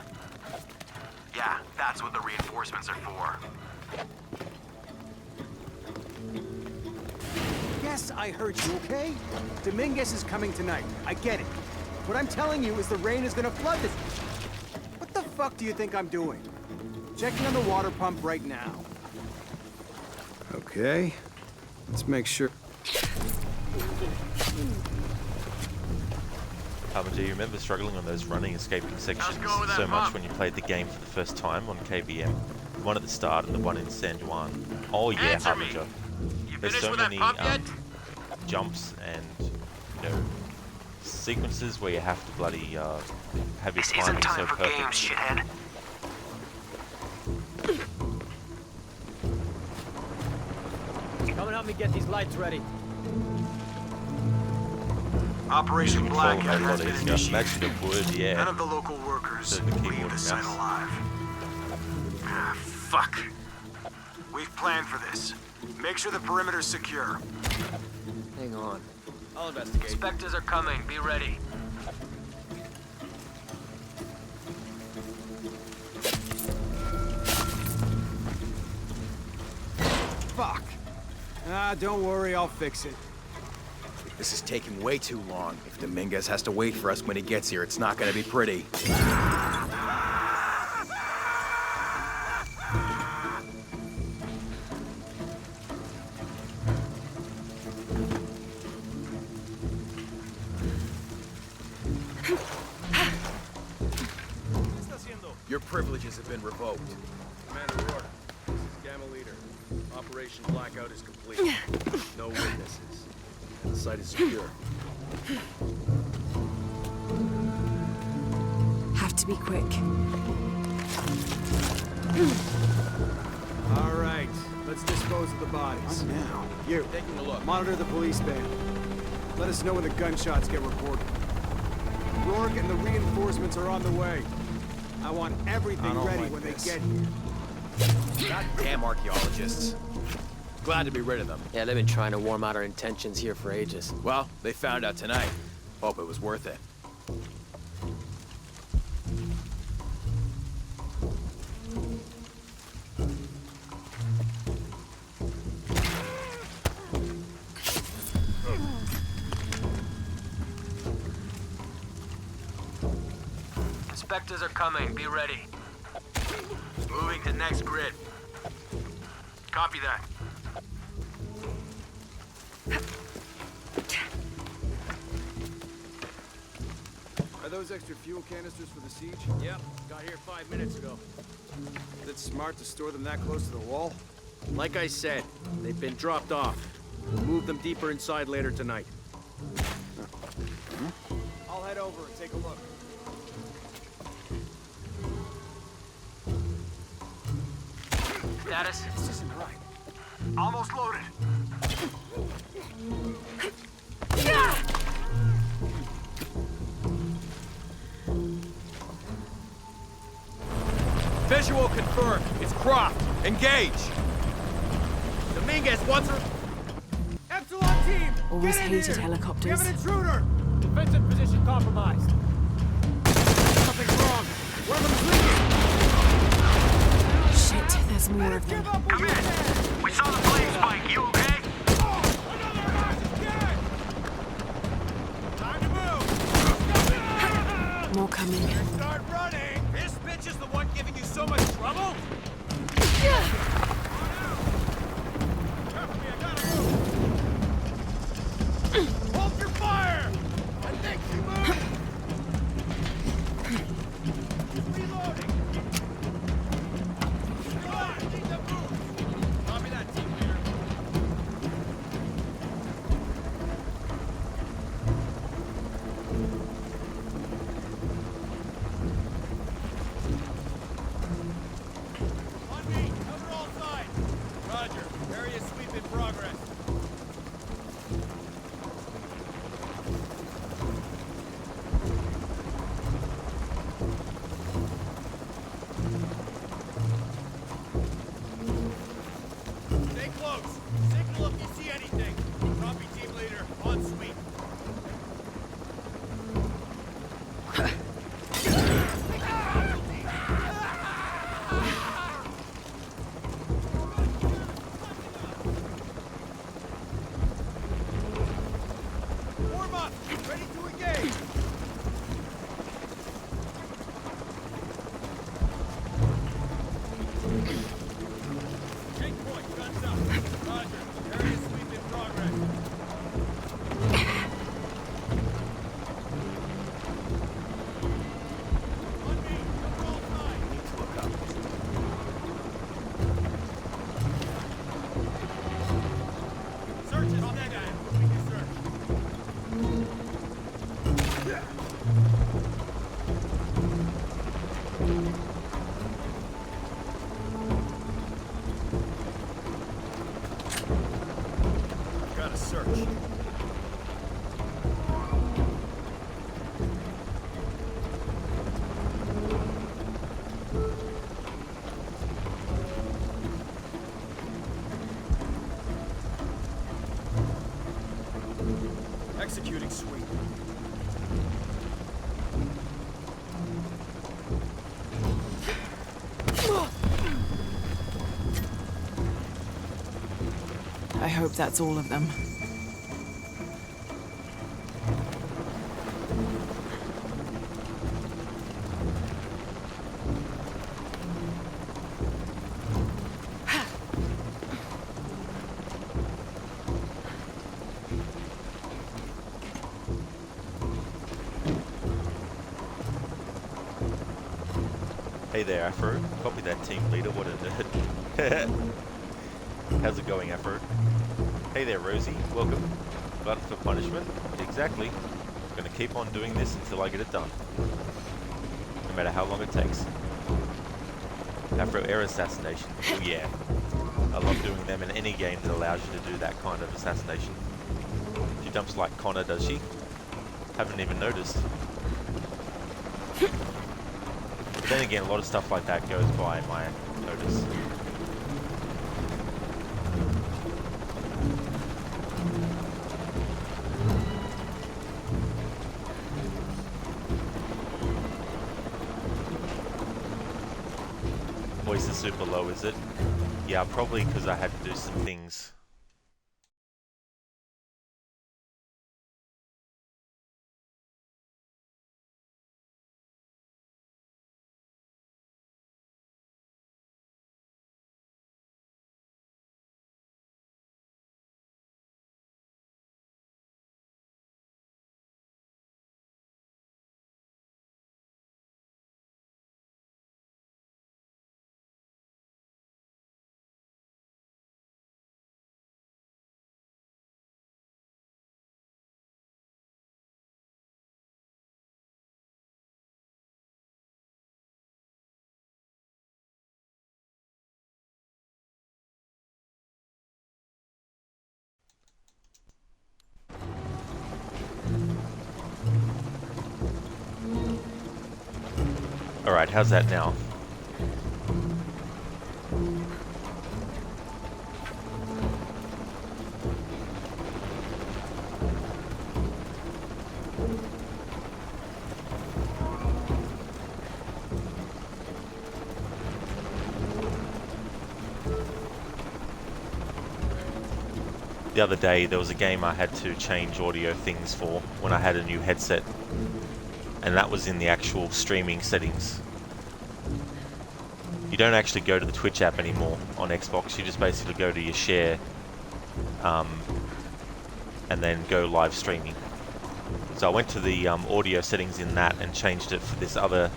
Yeah, that's what the reinforcements are for. Yes, I heard you, okay? Dominguez is coming tonight. I get it. What I'm telling you is the rain is gonna flood this... What the fuck do you think I'm doing? Checking on the water pump right now. Okay. Let's make sure... Do you remember struggling on those running, escaping sections so much when you played the game for the first time on KBM? The one at the start and the one in San Juan. Oh yeah, Harbinger. There's so many jumps and, you know, sequences where you have to bloody have your timing so perfect. Games, shithead. Come and help me get these lights ready. Operation Blackout has been initiated. Imagine it would, yeah. None of the local workers leave the site alive. Ah, fuck. We've planned for this. Make sure the perimeter's secure. Hang on. I'll investigate. Inspectors are coming. Be ready. Fuck. Ah, don't worry, I'll fix it. This is taking way too long. If Dominguez has to wait for us when he gets here, it's not gonna be pretty. Your privileges have been revoked. Commander Rourke, this is Gamma Leader. Operation Blackout is complete. No witnesses. And the site is secure. Have to be quick. All right, let's dispose of the bodies. Now, you. Taking a look. Monitor the police van. Let us know when the gunshots get reported. Rourke and the reinforcements are on the way. I want everything ready when they get here. Goddamn archaeologists. Glad to be rid of them. Yeah, they've been trying to warm out our intentions here for ages. Well, they found out tonight. Hope it was worth it. Inspectors are coming. Be ready. Moving to next grid. Copy that. Are those extra fuel canisters for the siege? Yep, got here 5 minutes ago. Is it smart to store them that close to the wall? Like I said, they've been dropped off. We'll move them deeper inside later tonight. I'll head over and take a look. Status? This isn't right. Almost loaded. Visual confirmed. It's Croft. Engage. Dominguez wants her. Epsilon team! Always get in hated here. helicopters. We have an intruder! Defensive position compromised. Something's wrong. One of them's leaking! Shit, there's more of them. Come in. We saw the flame spike. You okay? Time to move! More coming. Start running! This bitch is the one giving you so much trouble? Hold your fire! I think she moved! Reloading! Come on, need to move! Copy that, team leader. Warm up! Ready to engage! Checkpoint, guns up. Roger. Area sweep in progress. On me, cover all sides. Need to look up. Search is on that end. We can search. Got a search. Executing sweep. I hope that's all of them. Hey there, Afro. Copy that, team leader. What a nerd. How's it going, Afro? Hey there, Rosie. Welcome. Glutton for punishment? Exactly. Gonna keep on doing this until I get it done. No matter how long it takes. Afro air assassination. Oh yeah. I love doing them in any game that allows you to do that kind of assassination. She dumps like Connor, does she? Haven't even noticed. But then again, a lot of stuff like that goes by my notice. Voice is super low, is it? Yeah, probably because I had to do some things. Alright, how's that now? The other day there was a game I had to change audio things for when I had a new headset. And that was in the actual streaming settings. You don't actually go to the Twitch app anymore on Xbox, you just basically go to your share and then go live streaming. So I went to the audio settings in that and changed it for this other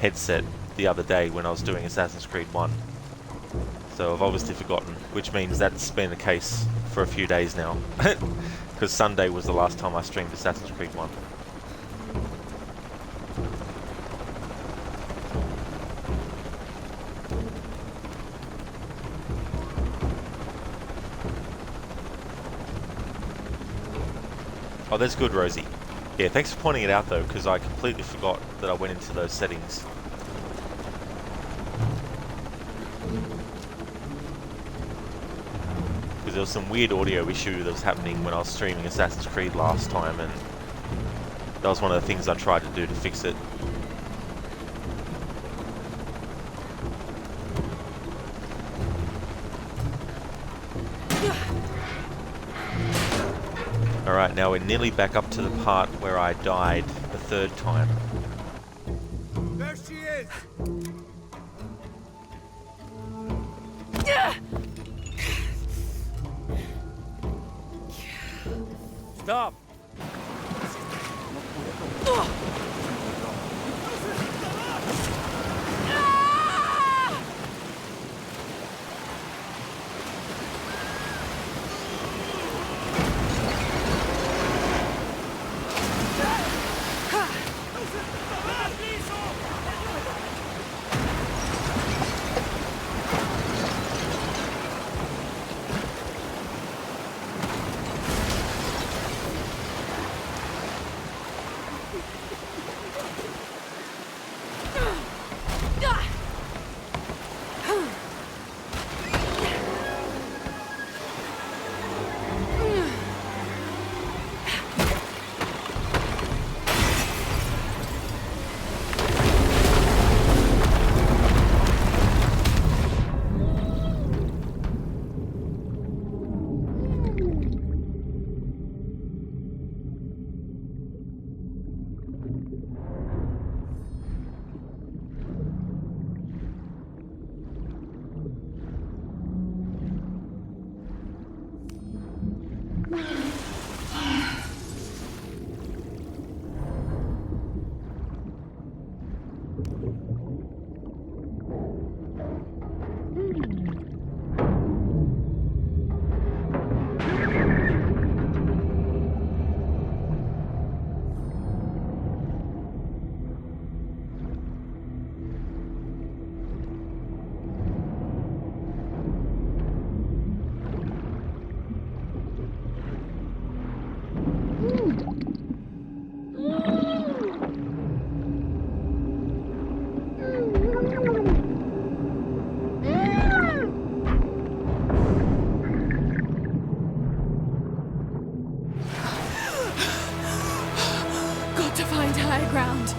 headset the other day when I was doing Assassin's Creed 1. So I've obviously forgotten, which means that's been the case for a few days now. Because Sunday was the last time I streamed Assassin's Creed 1. Oh, that's good, Rosie. Yeah, thanks for pointing it out though, because I completely forgot that I went into those settings. Because there was some weird audio issue that was happening when I was streaming Assassin's Creed last time, and that was one of the things I tried to do to fix it. Alright, now we're nearly back up to the part where I died the third time. There she is! Stop! Got to find high ground.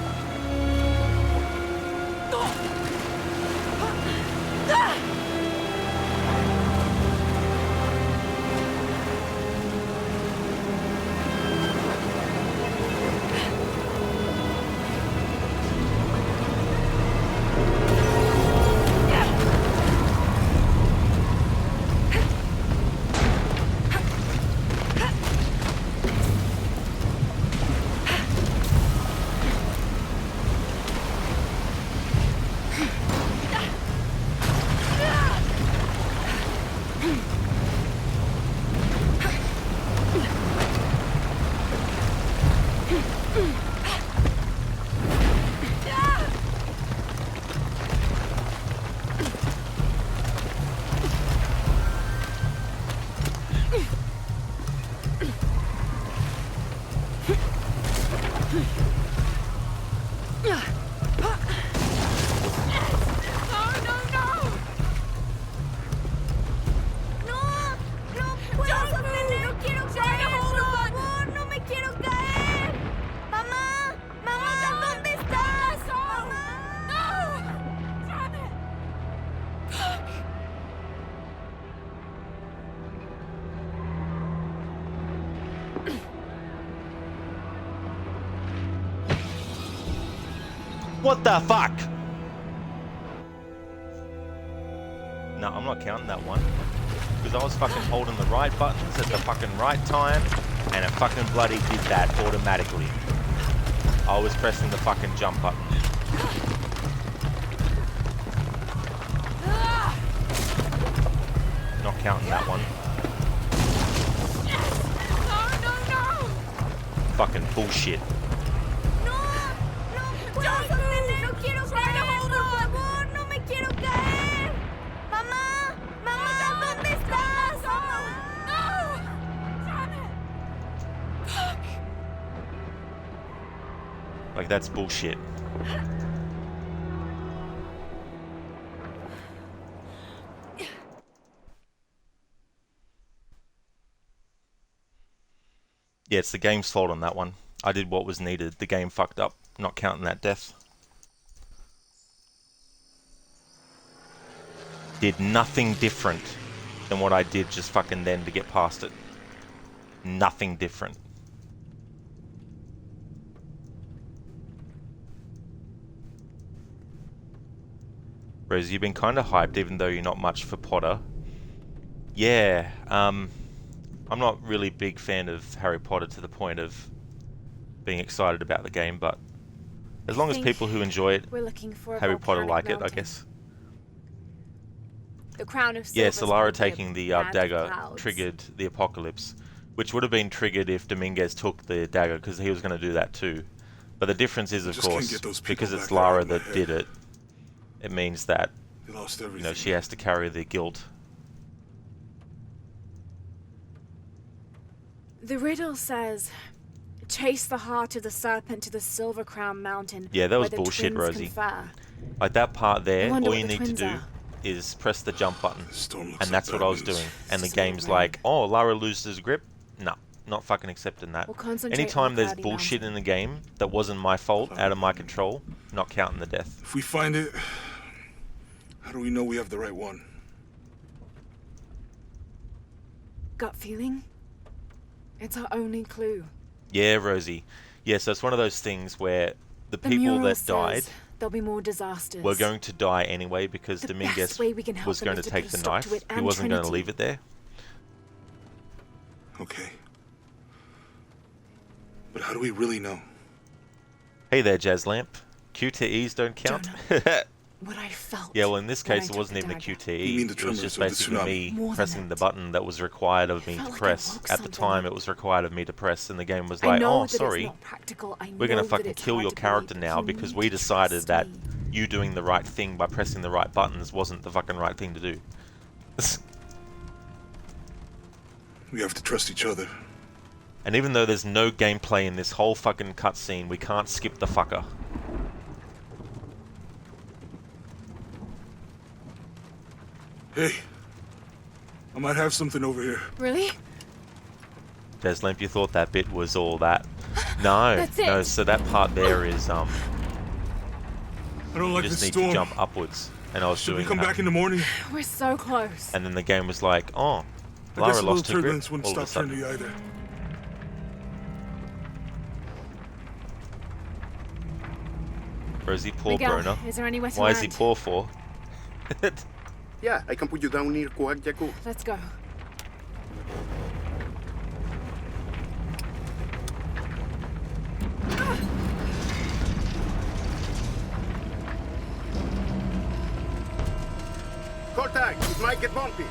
What the fuck? No, I'm not counting that one. Because I was fucking holding the right buttons at the fucking right time, and it fucking bloody did that automatically. I was pressing the fucking jump button. Not counting that one. Fucking bullshit. Like, that's bullshit. Yeah, it's the game's fault on that one. I did what was needed. The game fucked up, not counting that death. Did nothing different than what I did just fucking then to get past it. Nothing different. Rose, you've been kind of hyped, even though you're not much for Potter. Yeah, I'm not really a big fan of Harry Potter to the point of being excited about the game, but as long as people who enjoy it, we're looking for a Harry Potter like volcanic it, I guess. The crown of Yeah, silver's so Lara probably a taking the band of dagger clouds. triggered the apocalypse, which would have been triggered if Dominguez took the dagger, because he was going to do that too. But the difference is, of course, because it's Lara that did it, it means that, you know, she has to carry the guilt. The riddle says, chase the heart of the serpent to the Silver Crown Mountain. Yeah, that was where the bullshit, twins Rosie. confer. Like that part there, wonder all what you the need to twins do are. is press the jump button, and that's like what I was bad news. doing. And the Just a little game's rain. like, oh, Lara loses grip? No, not fucking accepting that. We'll concentrate Anytime on the there's cloudy bullshit mountain. in the game that wasn't my fault, out of my control, not counting the death. If we find it, how do we know we have the right one? Gut feeling? It's our only clue. Yeah, Rosie. Yeah, so it's one of those things where the The people mural that died says there'll be more disasters. were going to die anyway, because The Dominguez best way we can help was them going is to to put take a the stop to knife. it He and wasn't going to Trinity. leave it there. Okay. But how do we really know? Hey there, Jazz Lamp. QTEs don't count. What I felt. Yeah, well, in this when I case, it took wasn't the even a dagger. QTE. You mean the It was just tremors of the basically tsunami? me More than pressing the that. button that was required of me to felt like I press. woke At the something. time, it was required of me to press, and the game was I like, know oh, that it's sorry, not practical. I we're going know to that fucking it's kill hard your to character believe, now but you because need we to decided trust that me. you doing the right thing by pressing the right buttons wasn't the fucking right thing to do. We have to trust each other. And even though there's no gameplay in this whole fucking cutscene, we can't skip the fucker. Hey, I might have something over here. Really? Deslamp, you thought that bit was all that? No, That's no. it. So that part there is I don't you like just this need storm. to jump upwards, and I was Should we doing come that. back in the morning? We're so close. And then the game was like, oh, I Lara guess a little lost her grip turbulence wouldn't all of a stop sudden. Trinity either. Rosie, poor Miguel, Brona. is there anywhere to Why is he land? poor for? Yeah, I can put you down near Kuak Yaku. Let's go. Contact! It might get bumpy.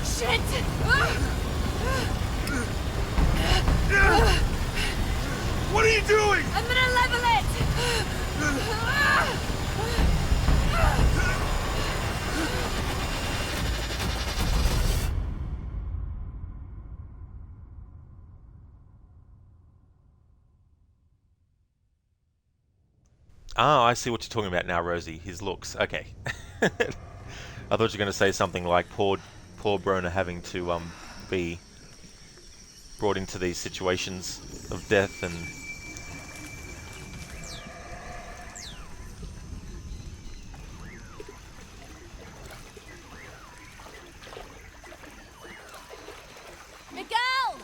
Shit! What are you doing? I'm gonna level it! Ah, I see what you're talking about now, Rosie. His looks. Okay. I thought you were going to say something like poor Brona having to be brought into these situations of death and. Miguel!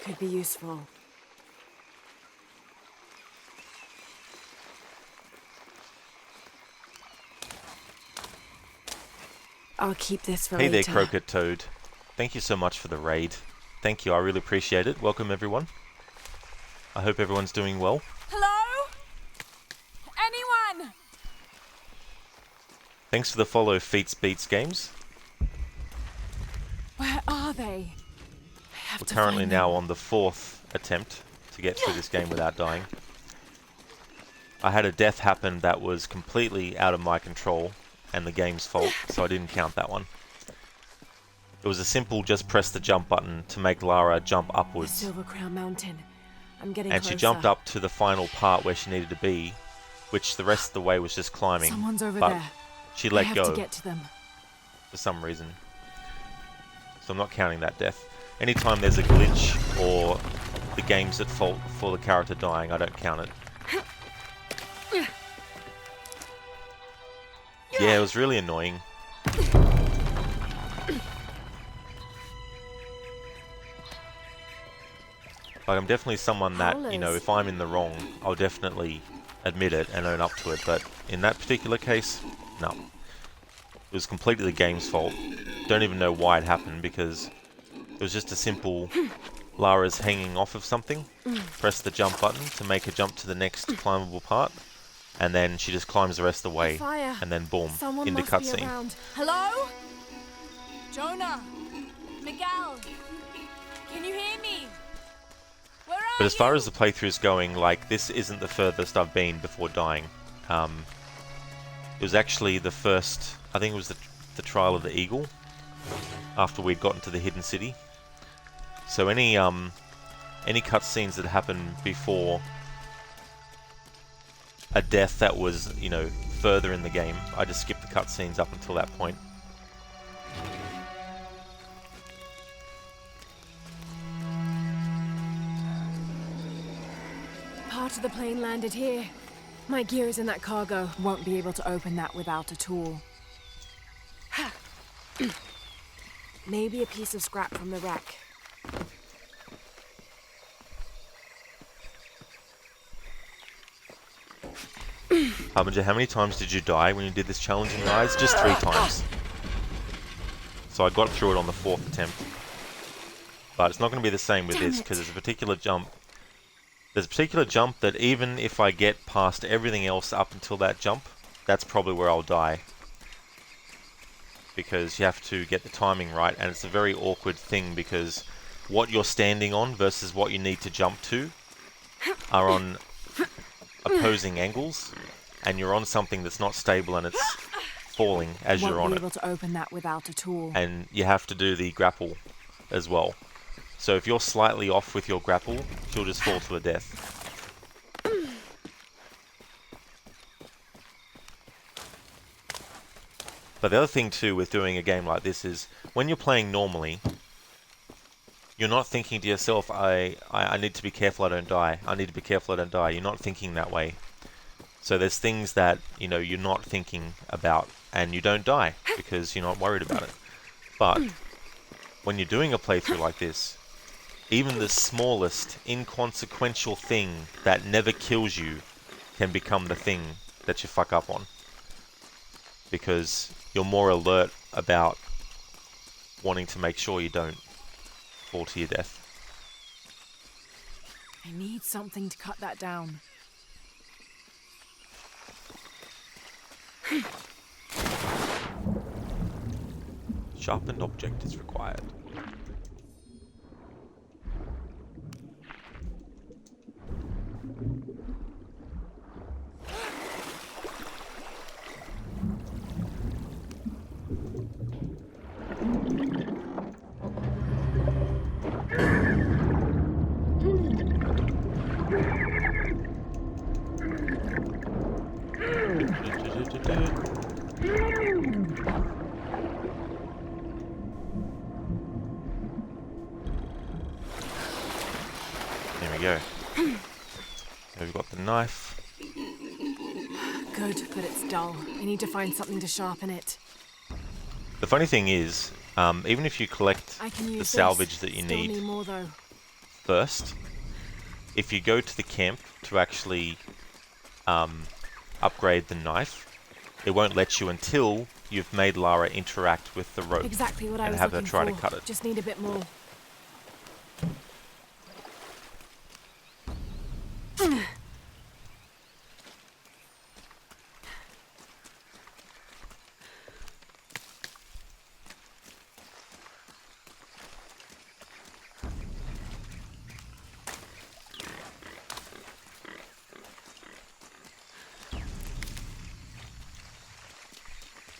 Could be useful. I'll keep this for Hey there, later. Croquet Toad. Thank you so much for the raid. Thank you, I really appreciate it. Welcome, everyone. I hope everyone's doing well. Hello? Anyone? Thanks for the follow, Feats Beats Games. Where are they? We're currently now on the 4th attempt to get through this game without dying. I had a death happen that was completely out of my control and the game's fault, so I didn't count that one. It was a simple just press the jump button to make Lara jump The upwards. Silver Crown Mountain. I'm getting And closer. she jumped up to the final part where she needed to be, which the rest of the way was just climbing. Someone's over but there. she I let have go to get to them. for some reason. So I'm not counting that death. anytime there's a glitch or the game's at fault for the character dying, I don't count it. Yeah, it was really annoying. Like, I'm definitely someone that, you know, if I'm in the wrong, I'll definitely admit it and own up to it, but in that particular case, no. It was completely the game's fault. Don't even know why it happened, because it was just a simple Lara's hanging off of something, press the jump button to make a jump to the next climbable part, and then she just climbs the rest of the way, and then boom, into cutscene. Hello? Jonah? Miguel? Can you hear me? But as far as the playthrough's going, like, this isn't the furthest I've been before dying. It was actually the first, I think it was the Trial of the Eagle, after we'd gotten to the hidden city. So any cutscenes that happened before a death that was, you know, further in the game, I just skipped the cutscenes up until that point. Part of the plane landed here. My gear is in that cargo. Won't be able to open that without a tool. Maybe a piece of scrap from the wreck. Harbinger, how many times did you die when you did this challenge in Rise? Just 3 times. So I got through it on the 4th attempt. But it's not going to be the same with this, because there's a particular jump. There's a particular jump that even if I get past everything else up until that jump, that's probably where I'll die. Because you have to get the timing right, and it's a very awkward thing, because what you're standing on versus what you need to jump to are on opposing angles, and you're on something that's not stable and it's falling as you're on it. Won't be able to open that without a tool. And you have to do the grapple as well. So if you're slightly off with your grapple, you'll just fall to the death. But the other thing too with doing a game like this is, when you're playing normally, you're not thinking to yourself, I need to be careful I don't die. I need to be careful I don't die. You're not thinking that way. So there's things that, you know, you're not thinking about, and you don't die because you're not worried about it. But when you're doing a playthrough like this, even the smallest inconsequential thing that never kills you can become the thing that you fuck up on. Because you're more alert about wanting to make sure you don't fall to your death. I need something to cut that down. Sharpened object is required. There we go. So we've got the knife. Good, but it's dull. I need to find something to sharpen it. The funny thing is, even if you collect the salvage that you need more, though. first, if you go to the camp to actually upgrade the knife, it won't let you until you've made Lara interact with the rope. Exactly what I was and have her looking try for. to cut it. Just need a bit more.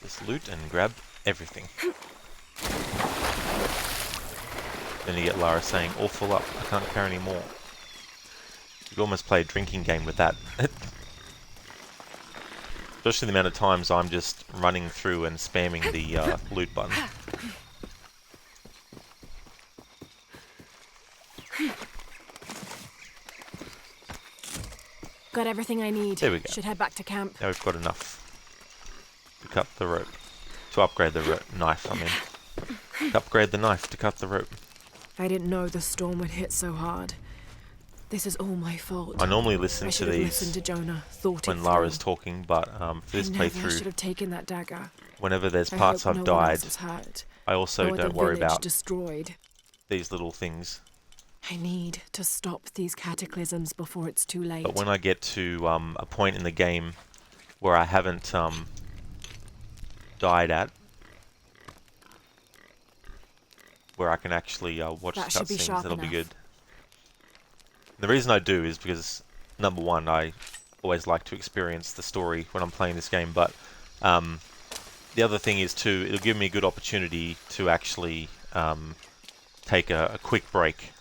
Just loot and grab everything. Then you get Lara saying, all full up, I can't carry any more. You could almost play a drinking game with that. Especially the amount of times I'm just running through and spamming the loot button. got everything I need. There we go. Should head back to camp. Now we've got enough to cut the rope. To upgrade the knife, I mean. To upgrade the knife to cut the rope. I didn't know the storm would hit so hard. This is all my fault. I normally listen I to should have these listened to Jonah, thought when it Lara's through. talking, but for this I should playthrough, have taken that dagger. whenever there's I parts hope I've no one died, else is hurt. I also No other don't worry village about destroyed. these little things. I need to stop these cataclysms before it's too late. But when I get to a point in the game where I haven't died at, where I can actually watch the That should be cutscenes, sharp that'll be enough. good. The reason I do is because, number one, I always like to experience the story when I'm playing this game, but the other thing is too, it'll give me a good opportunity to actually take a quick break.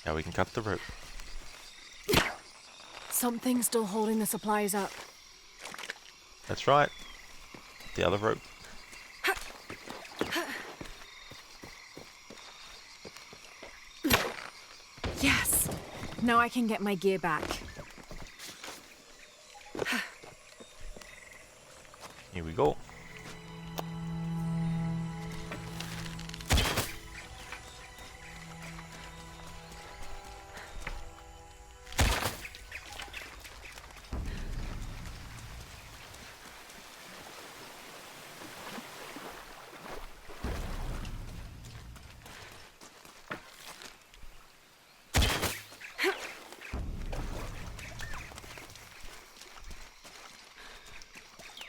Now we can cut the rope. Something's still holding the supplies up. That's right. The other rope. Yes! Now I can get my gear back. Here we go.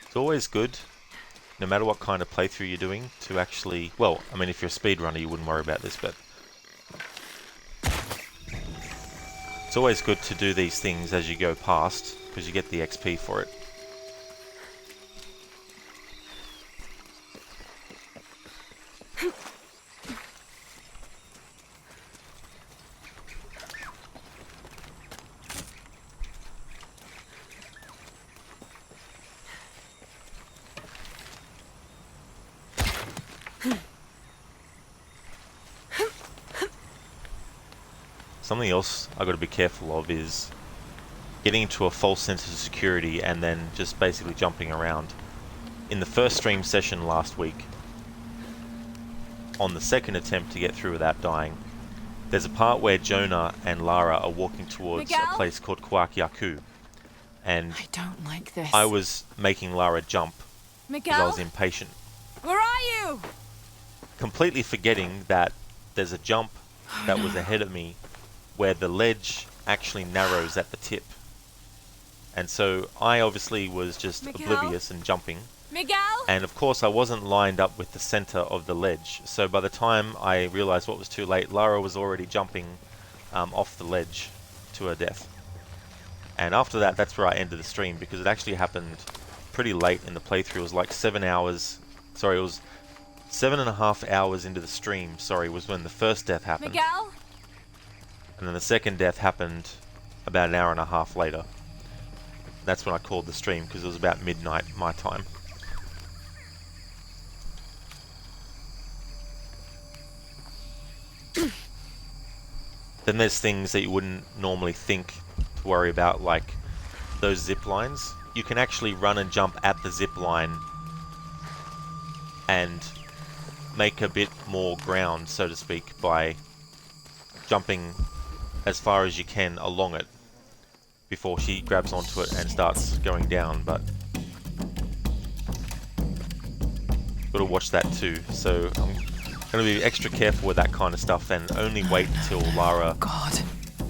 It's always good, no matter what kind of playthrough you're doing, to actually, well, I mean, if you're a speedrunner, you wouldn't worry about this, but it's always good to do these things as you go past, because you get the XP for it. Something else I got to be careful of is getting into a false sense of security and then just basically jumping around. In the first stream session last week, on the second attempt to get through without dying, there's a part where Jonah and Lara are walking towards Miguel? a place called Yaku, and I don't like this. I was making Lara jump because I was Miguel? impatient, Where are you? completely forgetting that there's a jump that was ahead of me where the ledge actually narrows at the tip. And so I obviously was just Miguel? oblivious and jumping. Miguel? And of course I wasn't lined up with the center of the ledge. So by the time I realized what was too late, Lara was already jumping off the ledge to her death. And after that, that's where I ended the stream, because it actually happened pretty late in the playthrough. It was like 7 hours, sorry, it was 7.5 hours into the stream, sorry, was when the first death happened. Miguel? And then the second death happened about an hour and a half later. That's when I called the stream, because it was about midnight my time. Then there's things that you wouldn't normally think to worry about, like those zip lines. You can actually run and jump at the zip line and make a bit more ground, so to speak, by jumping as far as you can along it before she grabs onto it and starts going down, but gotta watch that too. So I'm gonna be extra careful with that kind of stuff and only wait until Lara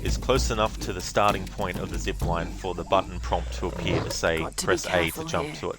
is close enough to the starting point of the zip line for the button prompt to appear to say press A to jump to it.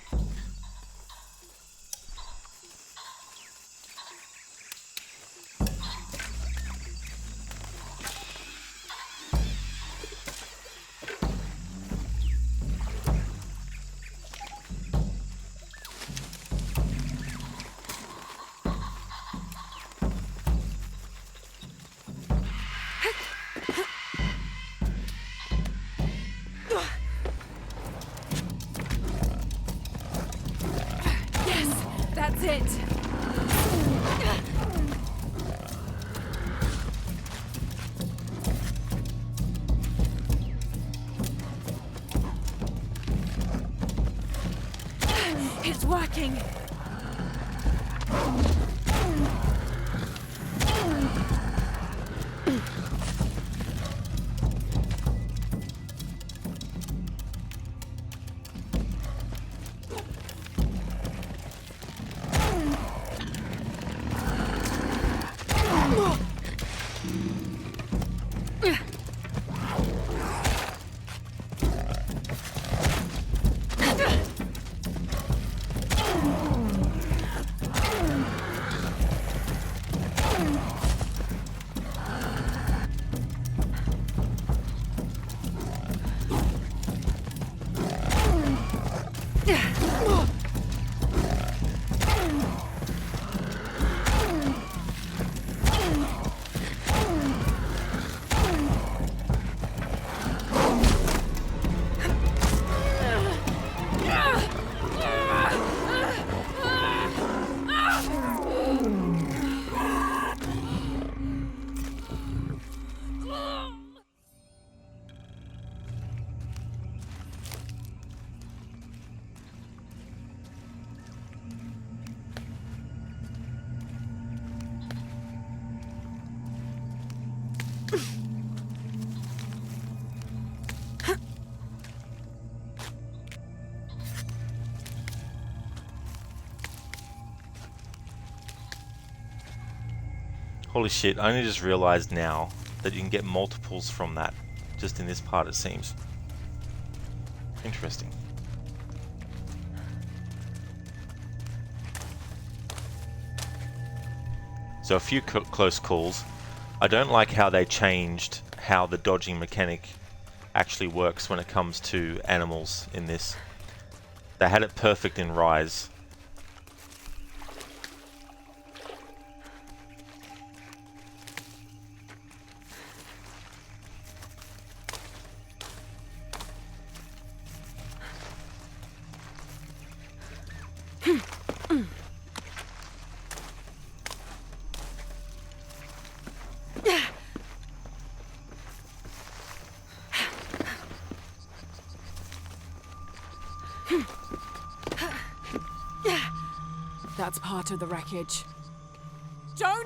That's it. It's working. Holy shit, I only just realized now that you can get multiples from that. Just in this part, it seems. Interesting. So a few close calls. I don't like how they changed how the dodging mechanic actually works when it comes to animals in this. They had it perfect in Rise. That's part of the wreckage. Jonah!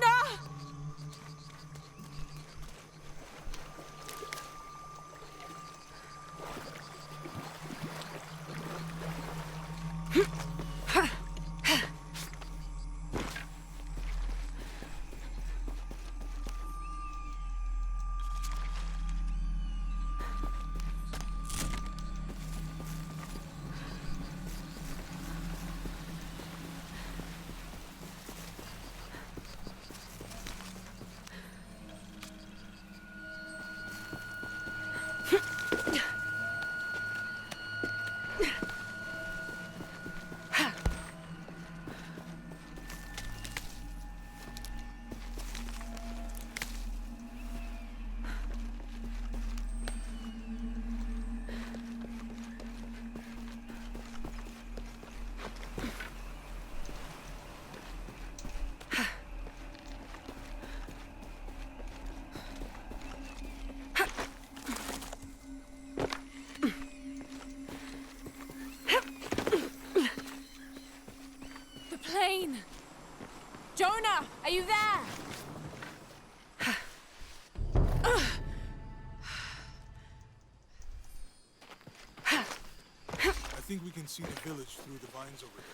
Plane! Jonah, are you there? I think we can see the village through the vines over there.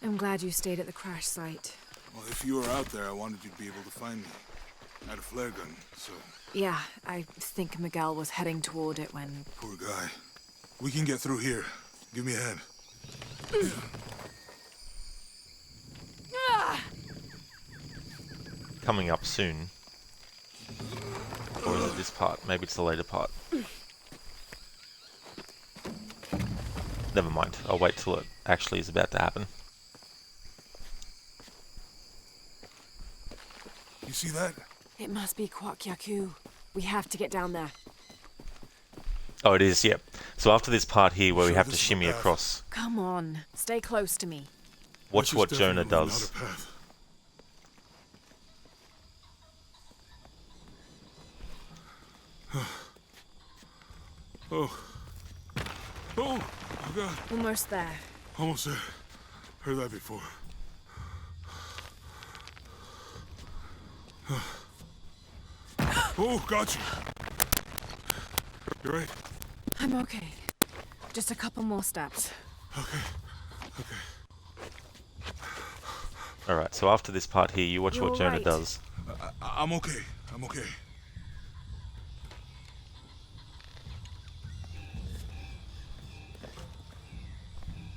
I'm glad you stayed at the crash site. Well, if you were out there, I wanted you to be able to find me. I had a flare gun, so... Yeah, I think Miguel was heading toward it when... Poor guy. We can get through here. Give me a hand. Coming up soon. Or is it this part? Maybe it's the later part. Never mind. I'll wait till it actually is about to happen. You see that? It must be Kwakyaku. We have to get down there. Oh, it is, yep. So after this part here where we have to shimmy across, Come on, stay close to me. watch what Jonah does. Oh, God. Almost there. Almost there. Heard that before. Oh, got you. You're right. I'm okay. Just a couple more steps. Okay. Alright, so after this part here, you watch what Jonah does. I'm okay. I'm okay.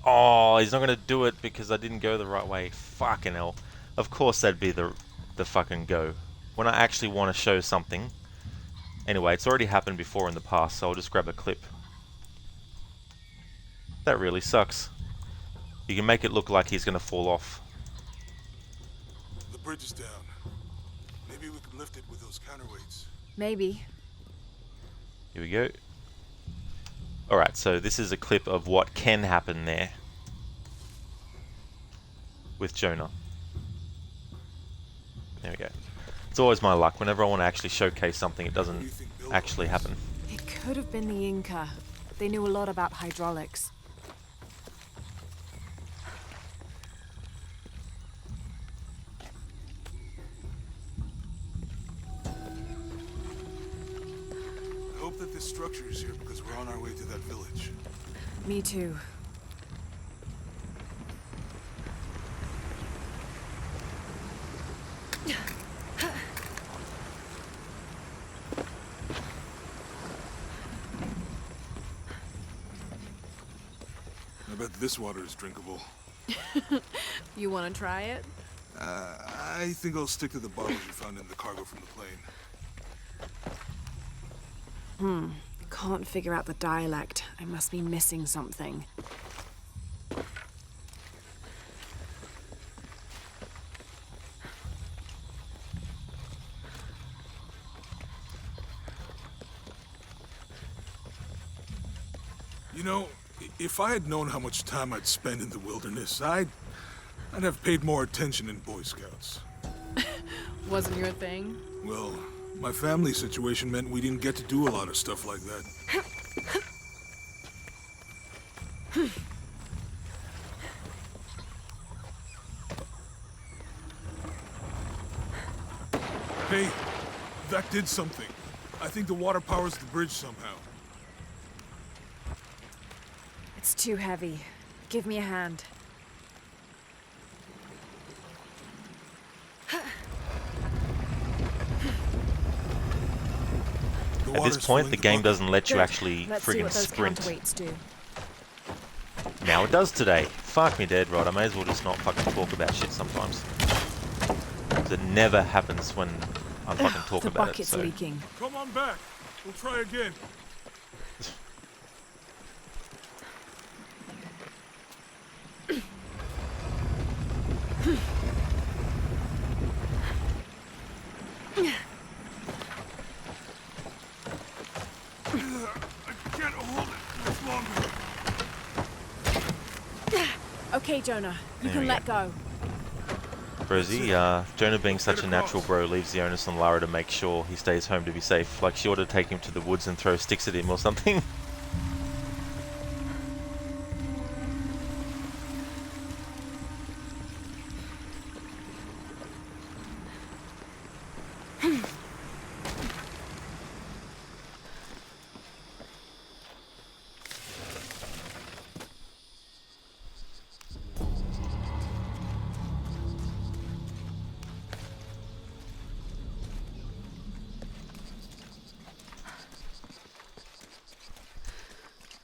Oh, he's not going to do it because I didn't go the right way. Fucking hell. Of course that'd be the fucking go. When I actually want to show something. Anyway, it's already happened before in the past, so I'll just grab a clip. That really sucks. You can make it look like he's going to fall off. The bridge is down. Maybe we could lift it with those counterweights. Maybe. Here we go. Alright, so this is a clip of what can happen there. With Jonah. There we go. It's always my luck. Whenever I want to actually showcase something, it doesn't actually happen. It could have been the Inca. They knew a lot about hydraulics. I hope that this structure is here because we're on our way to that village. Me too. I bet this water is drinkable. You want to try it? I think I'll stick to the bottles you found in the cargo from the plane. Can't figure out the dialect. I must be missing something. You know, if I had known how much time I'd spend in the wilderness, I'd have paid more attention in Boy Scouts. Wasn't your thing? Well, my family situation meant we didn't get to do a lot of stuff like that. Hey, that did something. I think the water powers the bridge somehow. It's too heavy. Give me a hand. At this point, the game doesn't let you actually friggin' sprint. Do. Now it does today. Fuck me dead, right? I may as well just not fucking talk about shit sometimes. It never happens when I fucking talk the about bucket's it. So. leaking. Come on back. We'll try again. I can't hold it much longer. Okay, Jonah. You There can we let go. Rosie, Jonah being such a natural bro leaves the onus on Lara to make sure he stays home to be safe. Like she ought to take him to the woods and throw sticks at him or something.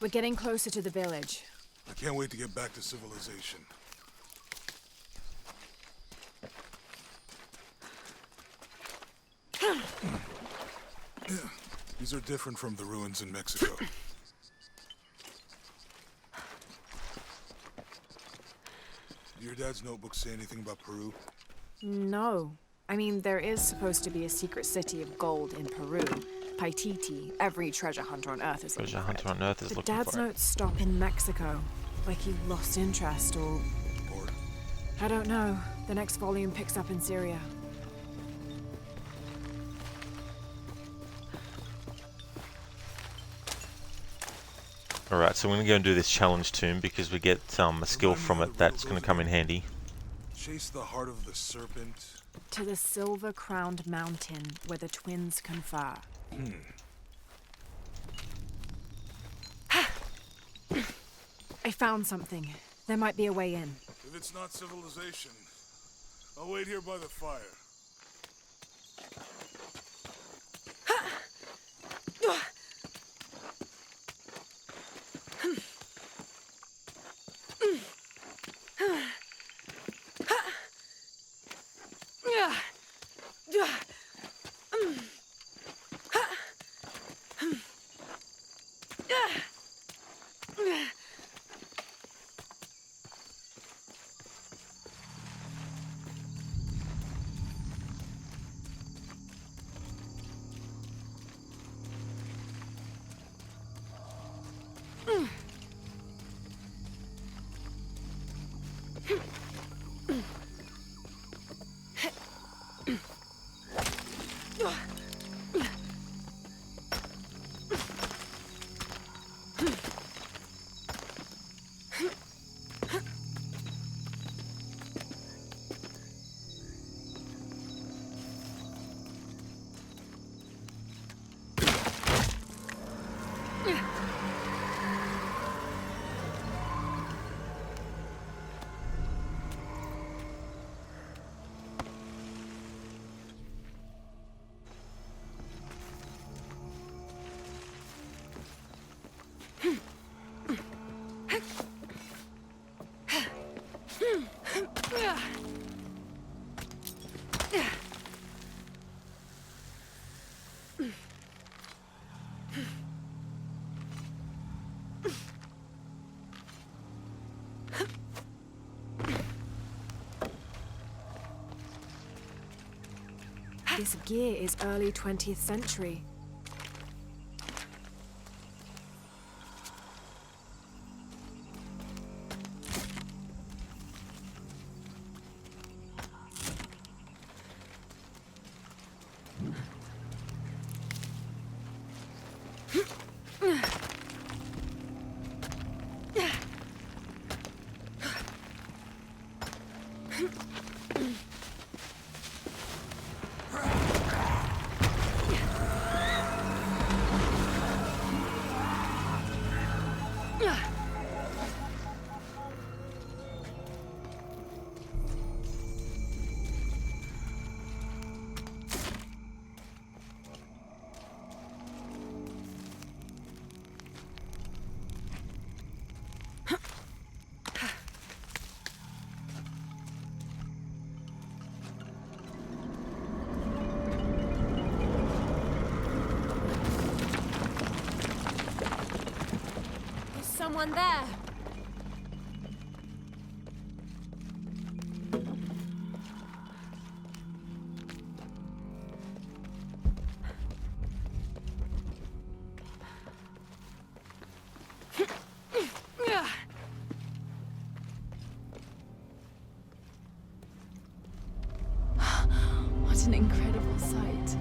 We're getting closer to the village. I can't wait to get back to civilization. These are different from the ruins in Mexico. Did your dad's notebook say anything about Peru? No. I mean, there is supposed to be a secret city of gold in Peru. Paititi. Every treasure hunter on Earth is looking Treasure for hunter it. on Earth is But looking Dad's for it. notes stop in Mexico. Like he lost interest or... I don't know. The next volume picks up in Syria. Alright, so we're going to go and do this challenge tomb because we get a skill from it that's going to come in handy. Chase the heart of the serpent. To the silver-crowned mountain where the twins confer. I found something. There might be a way in. If it's not civilization, I'll wait here by the fire. This gear is early 20th century. Someone there. What an incredible sight.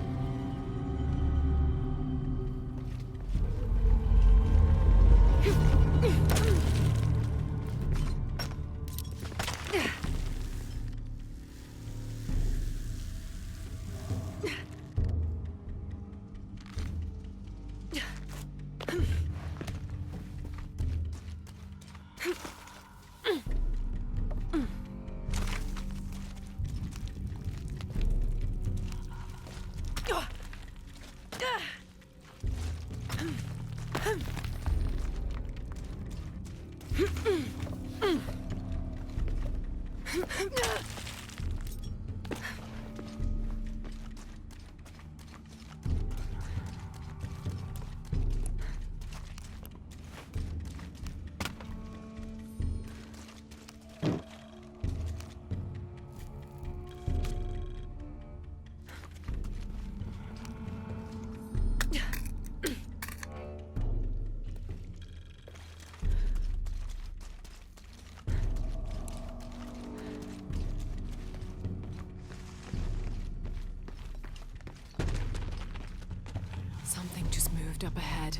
moved up ahead.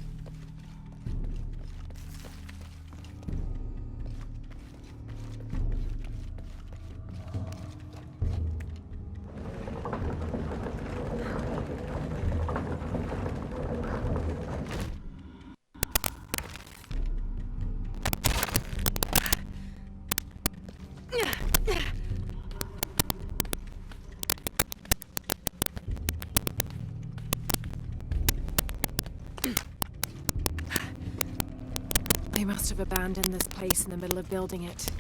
They must have abandoned this place in the middle of building it.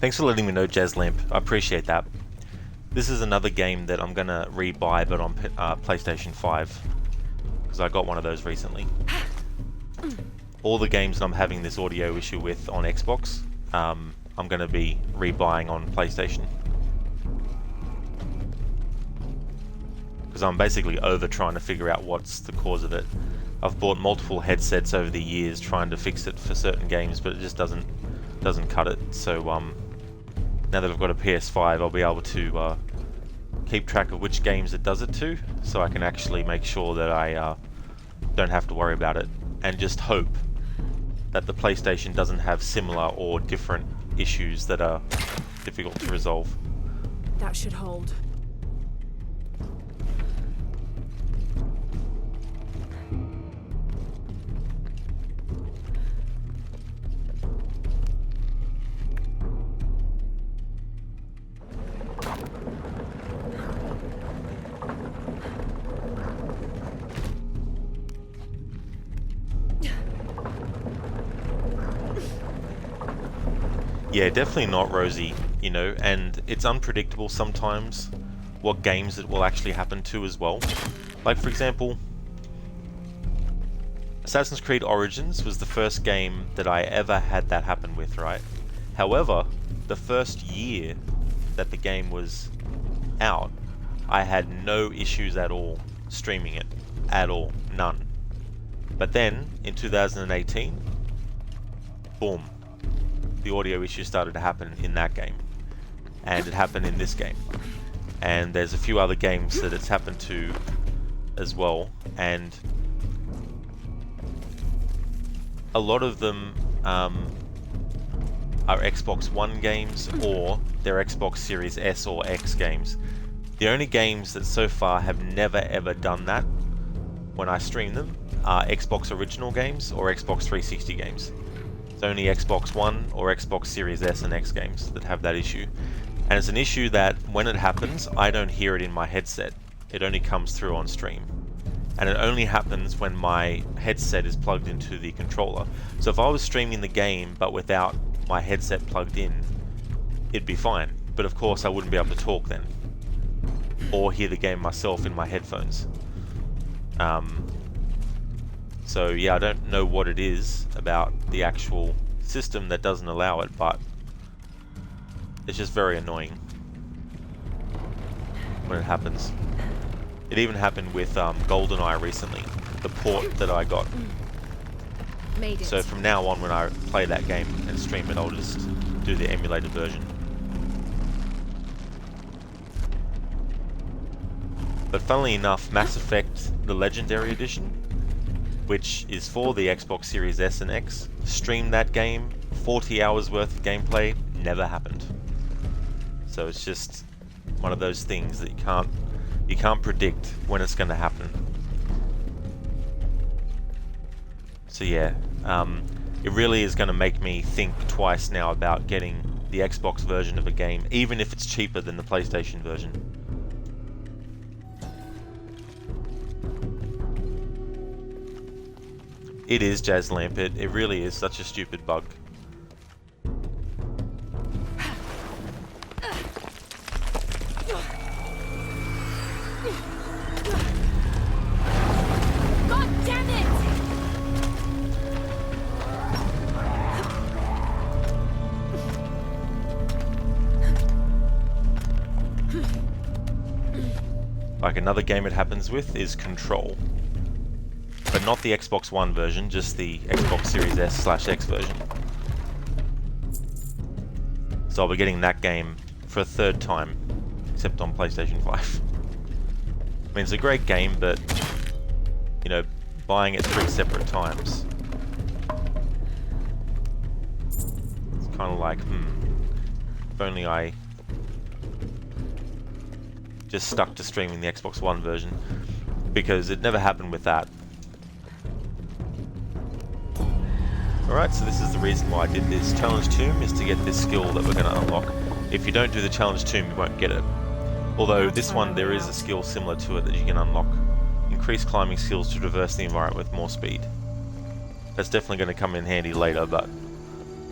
Thanks for letting me know, Jazzlamp. I appreciate that. This is another game that I'm gonna re-buy, but on PlayStation 5, because I got one of those recently. All the games that I'm having this audio issue with on Xbox, I'm gonna be re-buying on PlayStation. Because I'm basically over trying to figure out what's the cause of it. I've bought multiple headsets over the years trying to fix it for certain games, but it just doesn't cut it. So now that I've got a PS5, I'll be able to keep track of which games it does it to, so I can actually make sure that I don't have to worry about it, and just hope that the PlayStation doesn't have similar or different issues that are difficult to resolve. That should hold. Yeah, definitely not rosy, you know, and it's unpredictable sometimes what games it will actually happen to as well. Like, for example, Assassin's Creed Origins was the first game that I ever had that happen with, right? However, the first year that the game was out, I had no issues at all streaming it. At all. None. But then, in 2018, boom. The audio issues started to happen in that game, and it happened in this game, and there's a few other games that it's happened to as well, and a lot of them are Xbox One games or they're Xbox Series S or X games. The only games that so far have never ever done that when I stream them are Xbox original games or Xbox 360 games. It's only Xbox One or Xbox Series S and X games that have that issue. And it's an issue that, when it happens, I don't hear it in my headset. It only comes through on stream. And it only happens when my headset is plugged into the controller. So if I was streaming the game, but without my headset plugged in, it'd be fine. But of course I wouldn't be able to talk then. Or hear the game myself in my headphones. So yeah, I don't know what it is about the actual system that doesn't allow it, but it's just very annoying when it happens. It even happened with GoldenEye recently, the port that I got. Made it. So from now on, when I play that game and stream it, I'll just do the emulated version. But funnily enough, Mass Effect, the Legendary Edition, which is for the Xbox Series S and X, streamed that game, 40 hours worth of gameplay, never happened. So it's just one of those things that you can't predict when it's going to happen. So yeah, it really is going to make me think twice now about getting the Xbox version of a game, even if it's cheaper than the PlayStation version. It is, Jazz Lampet. It really is such a stupid bug. God damn it! Like, another game it happens with is Control. But not the Xbox One version, just the Xbox Series S/X version. So I'll be getting that game for a third time, except on PlayStation 5. I mean, it's a great game, but, you know, buying it 3 separate times. It's kind of like, if only I just stuck to streaming the Xbox One version, because it never happened with that. Alright, so this is the reason why I did this challenge tomb, is to get this skill that we're going to unlock. If you don't do the challenge tomb, you won't get it. Although this one, there is a skill similar to it that you can unlock. Increase climbing skills to traverse the environment with more speed. That's definitely going to come in handy later, but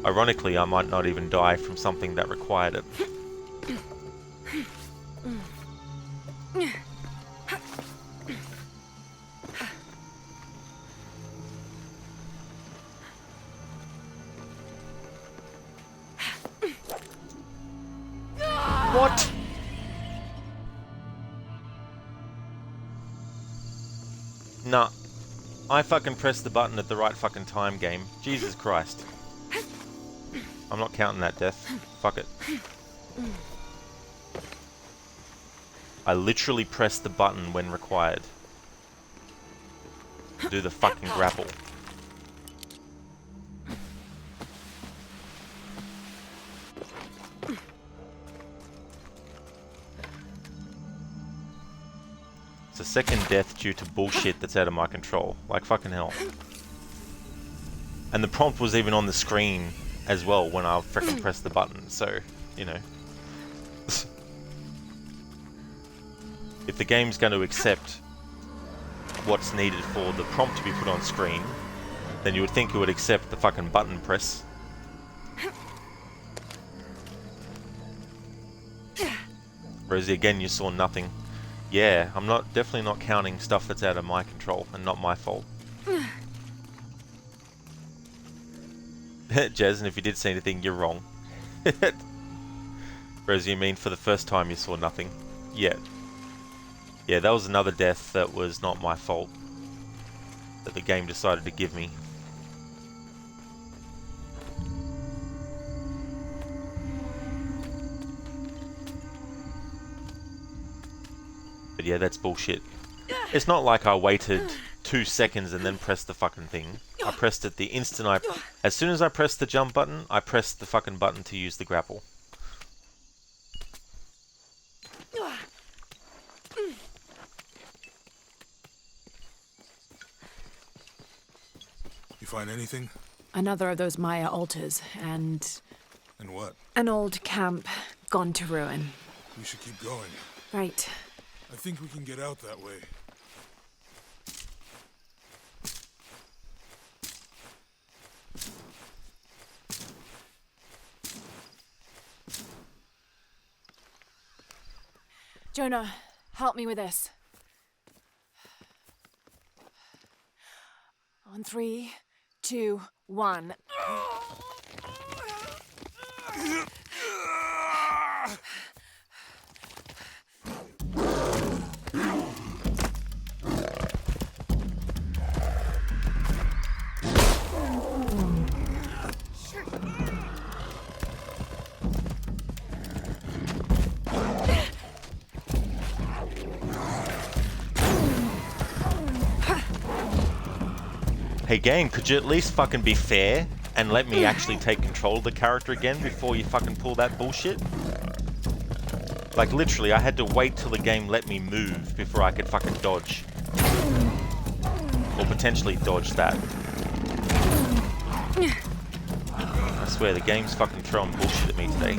ironically I might not even die from something that required it. What? Nah. I fucking pressed the button at the right fucking time, game. Jesus Christ. I'm not counting that death. Fuck it. I literally pressed the button when required. To do the fucking grapple. It's a second death due to bullshit that's out of my control. Like fucking hell. And the prompt was even on the screen as well when I frickin' pressed the button, so, you know. If the game's going to accept what's needed for the prompt to be put on screen, then you would think it would accept the fucking button press. Rosie, again, you saw nothing. Yeah, I'm definitely not counting stuff that's out of my control and not my fault. Jez, and if you did see anything, you're wrong. Rosie, you mean for the first time you saw nothing? Yeah. Yeah, that was another death that was not my fault. That the game decided to give me. But yeah, that's bullshit. It's not like I waited 2 seconds and then pressed the fucking thing. I pressed it the instant as soon as I pressed the jump button, I pressed the fucking button to use the grapple. You find anything? Another of those Maya altars, and... And what? an old camp gone to ruin. We should keep going. Right. I think we can get out that way. Jonah, help me with this. On 3, 2, 1. Hey game, could you at least fucking be fair and let me actually take control of the character again before you fucking pull that bullshit? Like literally, I had to wait till the game let me move before I could fucking dodge. Or potentially dodge that. I swear, the game's fucking throwing bullshit at me today.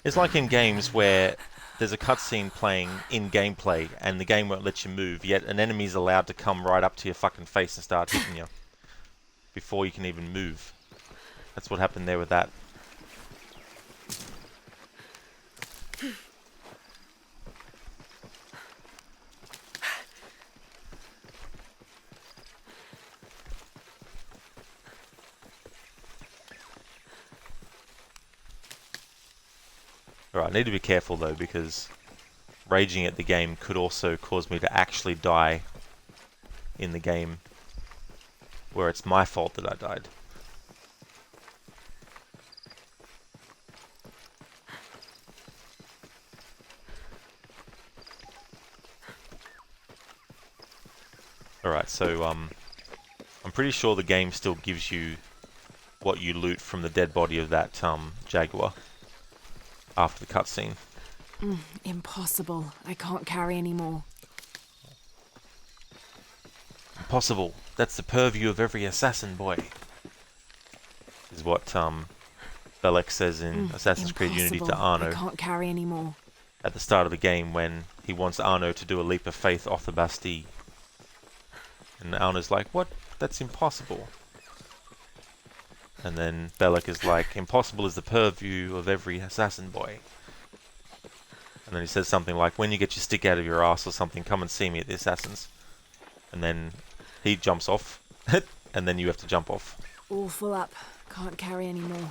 It's like in games where there's a cutscene playing in gameplay and the game won't let you move, yet an enemy's allowed to come right up to your fucking face and start hitting you before you can even move. That's what happened there with that. Alright, I need to be careful though, because raging at the game could also cause me to actually die in the game where it's my fault that I died. Alright, so I'm pretty sure the game still gives you what you loot from the dead body of that jaguar after the cutscene. Impossible. I can't carry anymore. Impossible. That's the purview of every assassin, boy. Is what Belek says in Assassin's Creed Unity to Arno. I can't carry anymore. At the start of the game when he wants Arno to do a leap of faith off the Bastille. And Arno's like, what? That's impossible. And then Belek is like, impossible is the purview of every assassin, boy. And then he says something like, when you get your stick out of your ass or something, come and see me at the assassins. And then he jumps off, and then you have to jump off. All full up. Can't carry anymore.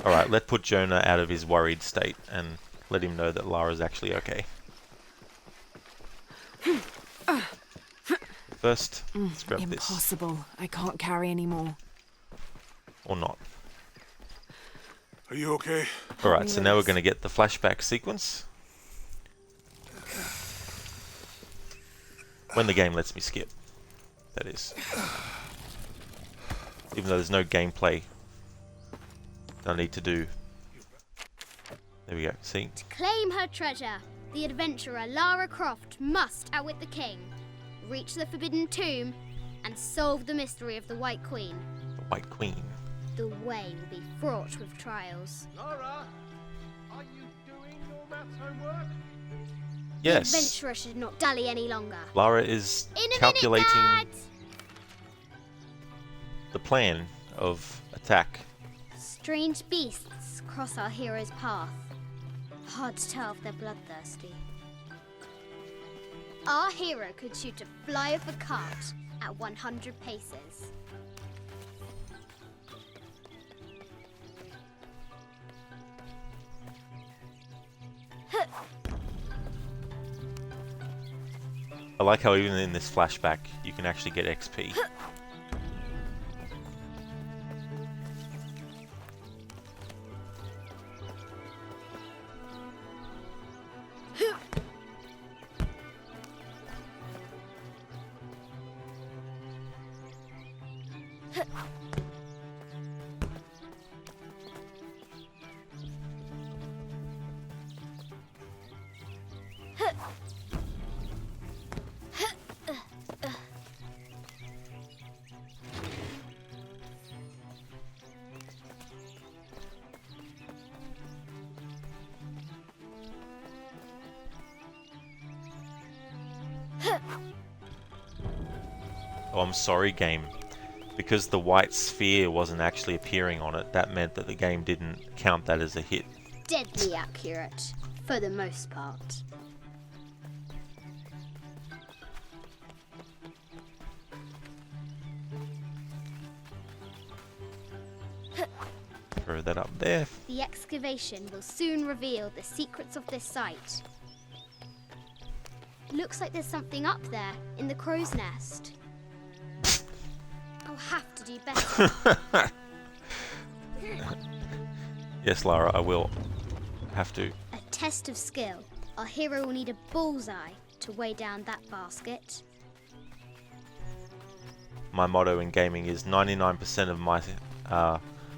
Alright, let's put Jonah out of his worried state and let him know that Lara's actually okay. First, let's grab this. Impossible. I can't carry anymore. Or not. Are you okay? Alright, so now we're going to get the flashback sequence. When the game lets me skip, that is. Even though there's no gameplay I need to do. There we go, see? To claim her treasure, the adventurer Lara Croft must outwit the king, reach the Forbidden Tomb, and solve the mystery of the White Queen. The White Queen. The way will be fraught with trials. Lara, are you doing your maths homework? Yes. The adventurer should not dally any longer. Lara is calculating the plan of attack. Strange beasts cross our hero's path. Hard to tell if they're bloodthirsty. Our hero could shoot a fly of a cart at 100 paces. I like how even in this flashback you can actually get XP. Oh, I'm sorry, game. Because the white sphere wasn't actually appearing on it, that meant that the game didn't count that as a hit. Deadly accurate, for the most part. Throw that up there. The excavation will soon reveal the secrets of this site. Looks like there's something up there, in the crow's nest. I'll have to do better. Yes, Lara, I will have to. A test of skill. Our hero will need a bullseye to weigh down that basket. My motto in gaming is 99% of my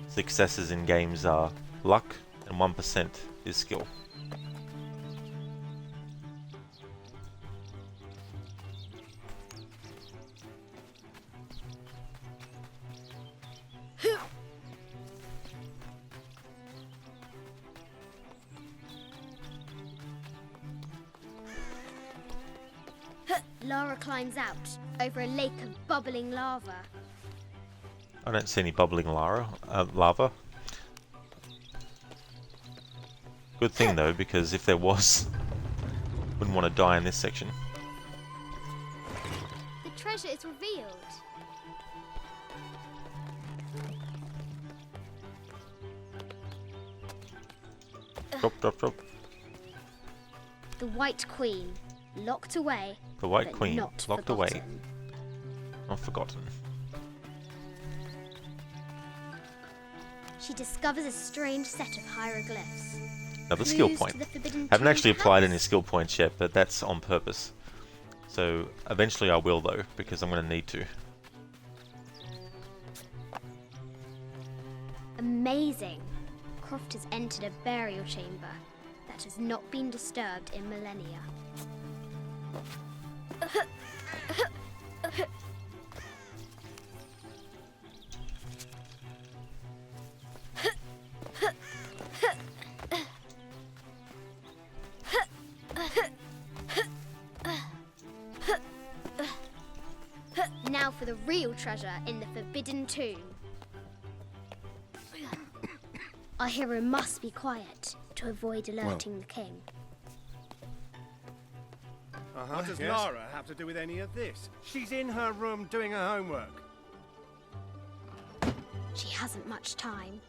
successes in games are luck and 1% is skill. Lara climbs out over a lake of bubbling lava. I don't see any bubbling lava. Good thing though, because if there was, wouldn't want to die in this section. The treasure is revealed. Drop. The White Queen, locked away. The White but Queen, not locked forgotten. away. Not forgotten. She discovers a strange set of hieroglyphs. Another skill Clues point. to the Forbidden Haven't Tomb, actually applied perhaps? any skill points yet, but that's on purpose. So eventually I will though, because I'm going to need to. Amazing! Croft has entered a burial chamber that has not been disturbed in millennia. Now for the real treasure in the Forbidden Tomb. Our hero must be quiet to avoid alerting the king. What does Lara have to do with any of this? She's in her room doing her homework. She hasn't much time.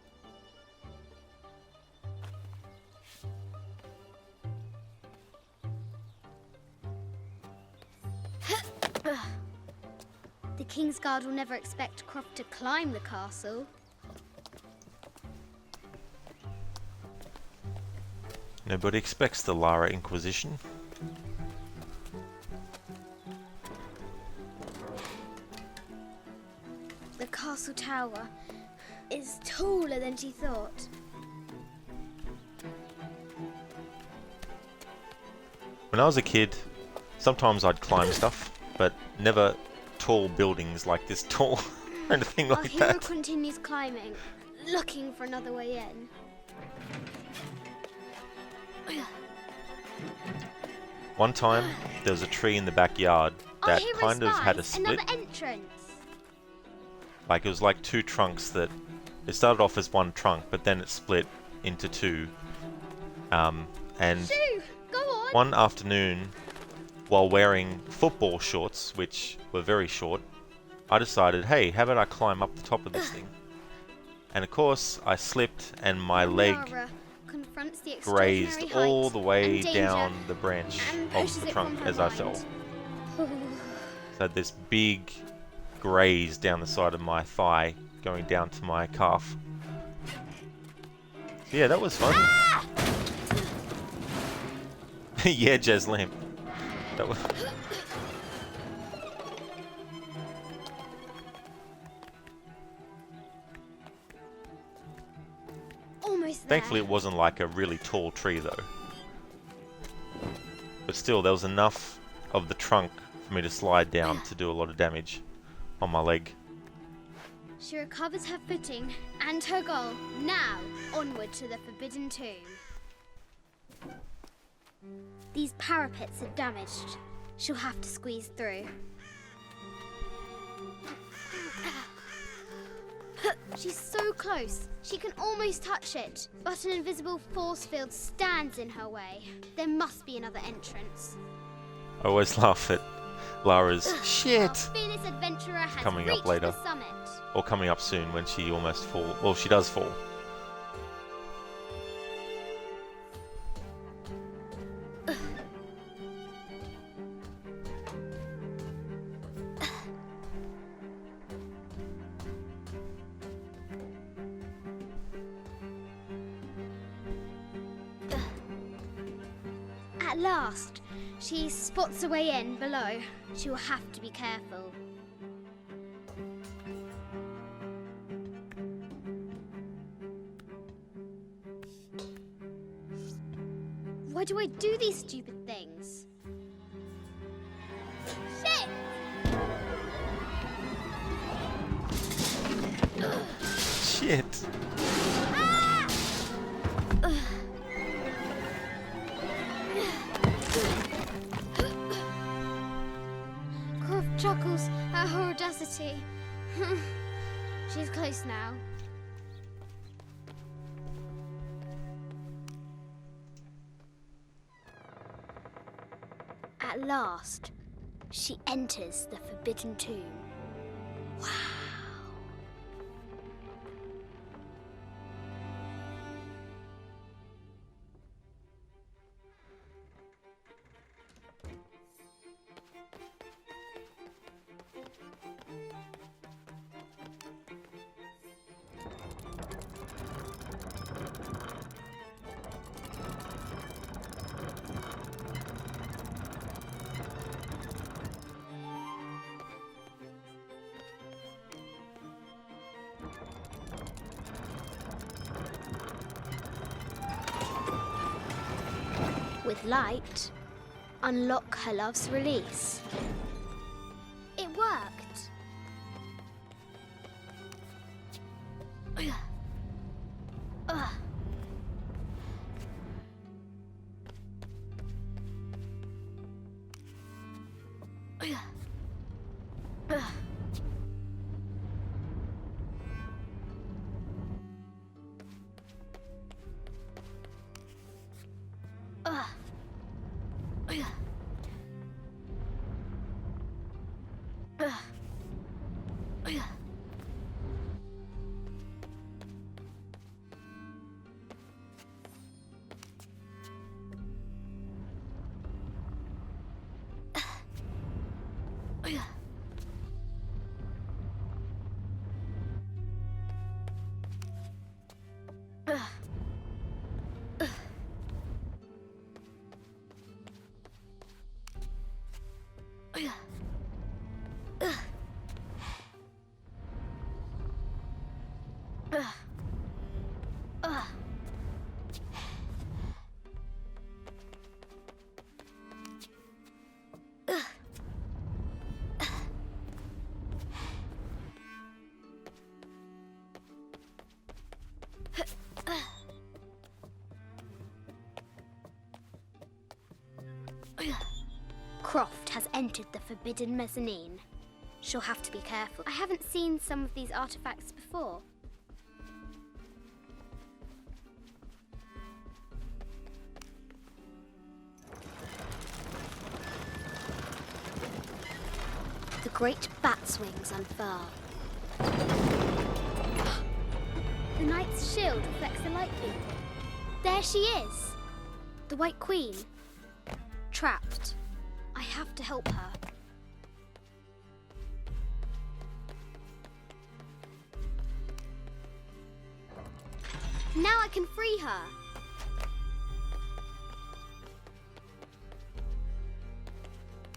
The King's Guard will never expect Croft to climb the castle. Nobody expects the Lara Inquisition. The castle tower is taller than she thought. When I was a kid, sometimes I'd climb stuff, but never tall buildings like this tall or anything Our like hero that. continues climbing, looking for another way in. One time, there was a tree in the backyard Our that hero kind of had a spies split. another entrance. Like it was like two trunks that it started off as one trunk, but then it split into two. And Shoo! Go on! one afternoon, while wearing football shorts, which were very short, I decided, hey, how about I climb up the top of this thing? And of course, I slipped and my leg Lara confronts the grazed extraordinary all height the way and danger down the branch and of pushes the it trunk from her as I fell. mind. So I had this big graze down the side of my thigh, going down to my calf. So yeah, that was fun. Ah! Yeah, Jez Lamp. That was. Almost there. Thankfully, it wasn't like a really tall tree, though. But still, there was enough of the trunk for me to slide down to do a lot of damage on my leg. She recovers her footing and her goal. Now, onward to the Forbidden Tomb. These parapets are damaged. She'll have to squeeze through. She's so close. She can almost touch it. But an invisible force field stands in her way. There must be another entrance. I always laugh at Lara's Our shit fearless adventurer has coming reached up later. the summit. Or coming up soon when she almost falls. Well, she does fall. At last, she spots a way in below. She will have to be careful. Why do I do these stupid things? Shit! Shit! Ah! Croft chuckles at her audacity. She's close now. At last, she enters the Forbidden Tomb. Wow. With light, unlock her love's release. It worked. Croft has entered the Forbidden Mezzanine. She'll have to be careful. I haven't seen some of these artifacts before. The great bat's wings unfurl. The knight's shield reflects the light beam. There she is! The White Queen. Trapped. I have to help her. Now I can free her.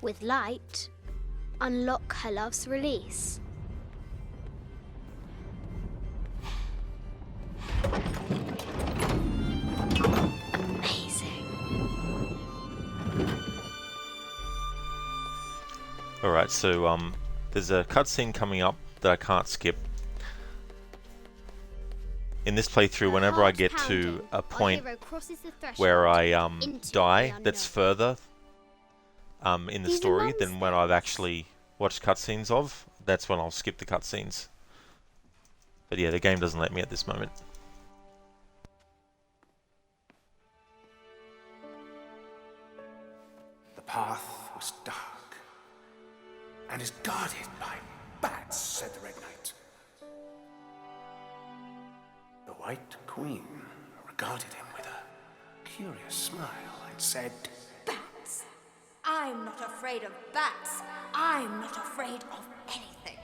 With light, unlock her love's release. Alright, so there's a cutscene coming up that I can't skip. In this playthrough, whenever I get to a point where I die that's further in the story than when I've actually watched cutscenes of, that's when I'll skip the cutscenes. But yeah, the game doesn't let me at this moment. The path was dark and is guarded by bats, said the Red Knight. The White Queen regarded him with a curious smile and said, Bats? I'm not afraid of bats. I'm not afraid of anything.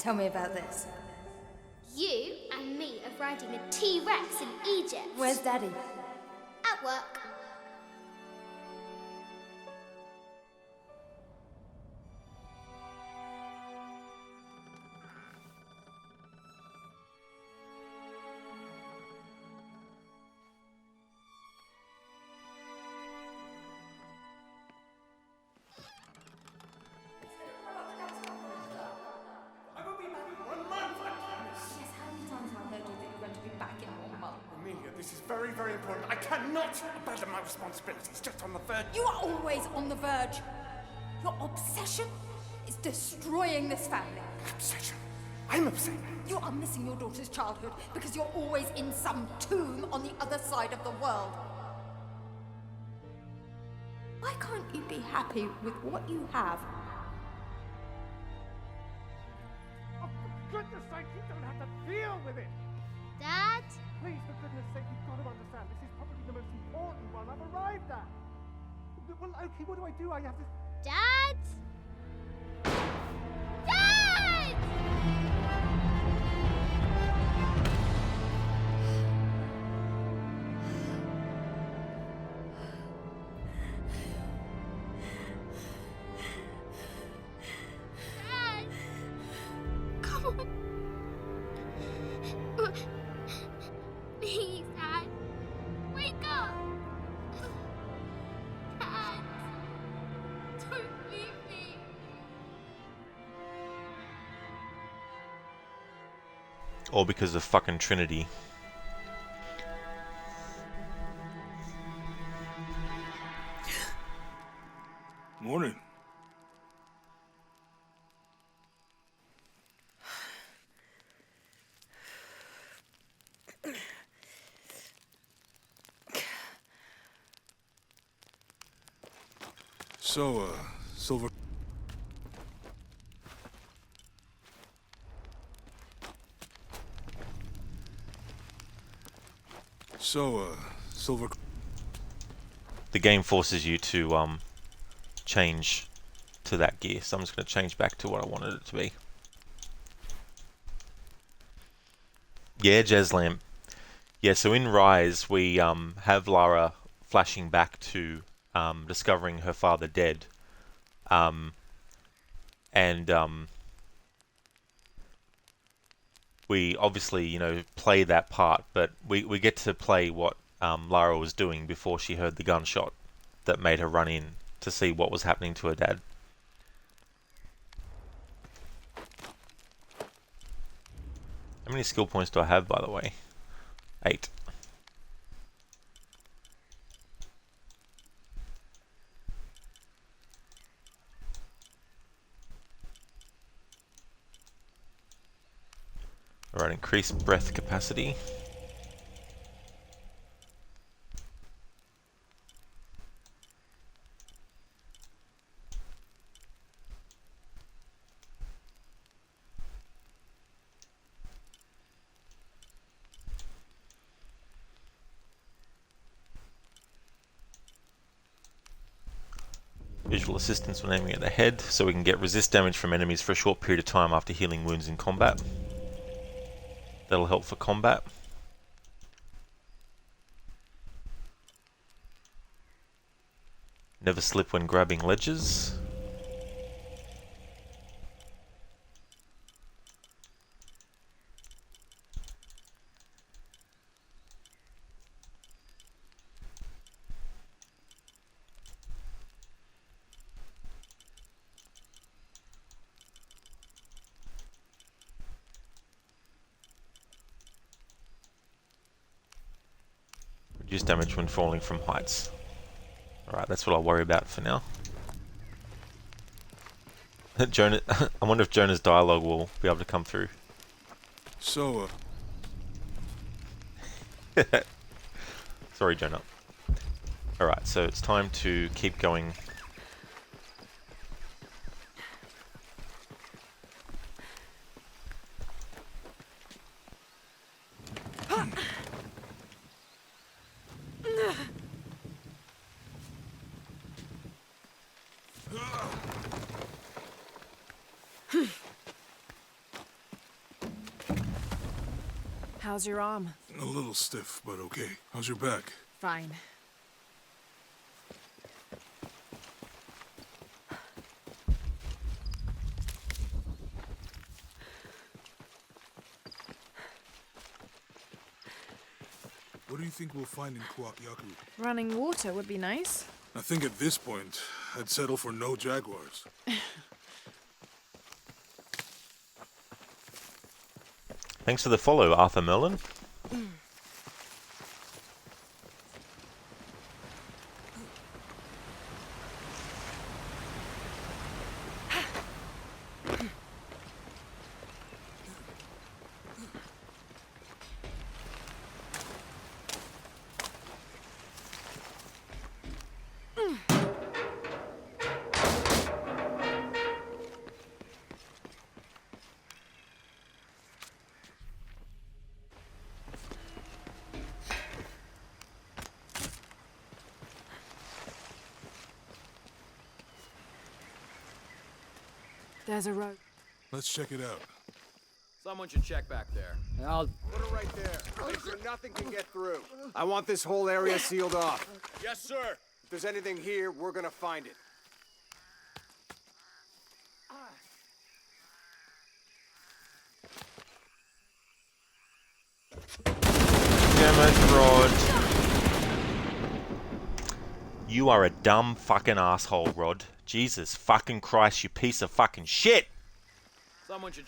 Tell me about this. You and me are riding a T-Rex in Egypt. Where's Daddy? At work. This is very, very important. I cannot abandon my responsibilities just on the verge. You are always on the verge. Your obsession is destroying this family. Obsession? I'm upset. You are missing your daughter's childhood because you're always in some tomb on the other side of the world. Why can't you be happy with what you have? Oh, for goodness sake, you don't have to deal with it. Dad? Please, for goodness sake, you've got to understand. This is probably the most important one I've arrived at. Well, okay, what do? I have to... Dad? Dad! Dad! Come on. Please, Dad. Wake up. Dad. Don't leave me. All because of fucking Trinity. Morning. So, Silver... Silver... The game forces you to change to that gear, so I'm just going to change back to what I wanted it to be. Yeah, Jezlam. Yeah, so in Rise, we have Lara flashing back to discovering her father dead. We obviously, you know, play that part, but we get to play what Lara was doing before she heard the gunshot that made her run in to see what was happening to her dad. How many skill points do I have, by the way? 8. Alright, increase breath capacity. Visual assistance when aiming at the head, so we can get resist damage from enemies for a short period of time after healing wounds in combat. That'll help for combat. Never slip when grabbing ledges. Reduce damage when falling from heights. Alright, that's what I'll worry about for now. Jonah, I wonder if Jonah's dialogue will be able to come through. So, Sorry, Jonah. Alright, so it's time to keep going. How's your arm? A little stiff, but okay. How's your back? Fine. What do you think we'll find in Kuakyaku? Running water would be nice. I think at this point, I'd settle for no jaguars. Thanks for the follow, Arthur Merlin. There's a rope. Let's check it out. Someone should check back there. I'll put it right there. Make sure nothing can get through. I want this whole area sealed off. Yes, sir. If there's anything here, we're gonna find it. Damn it, Rod. You are a dumb fucking asshole, Rod. Jesus fucking Christ, you piece of fucking shit! Someone should...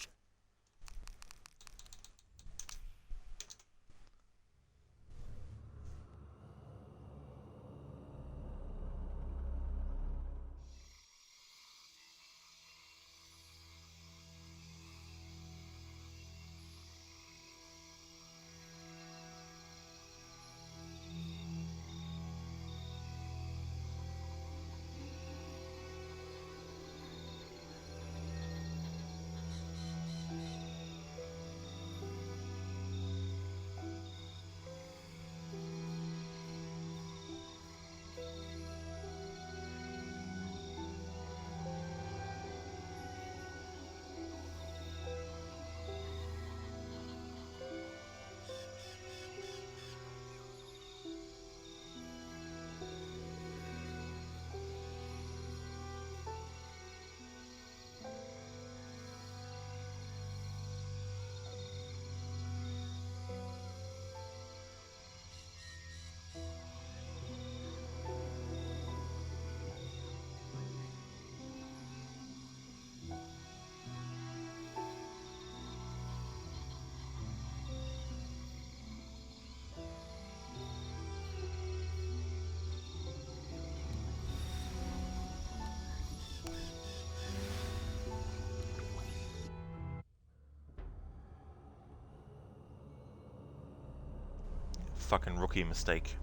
Fucking rookie mistake.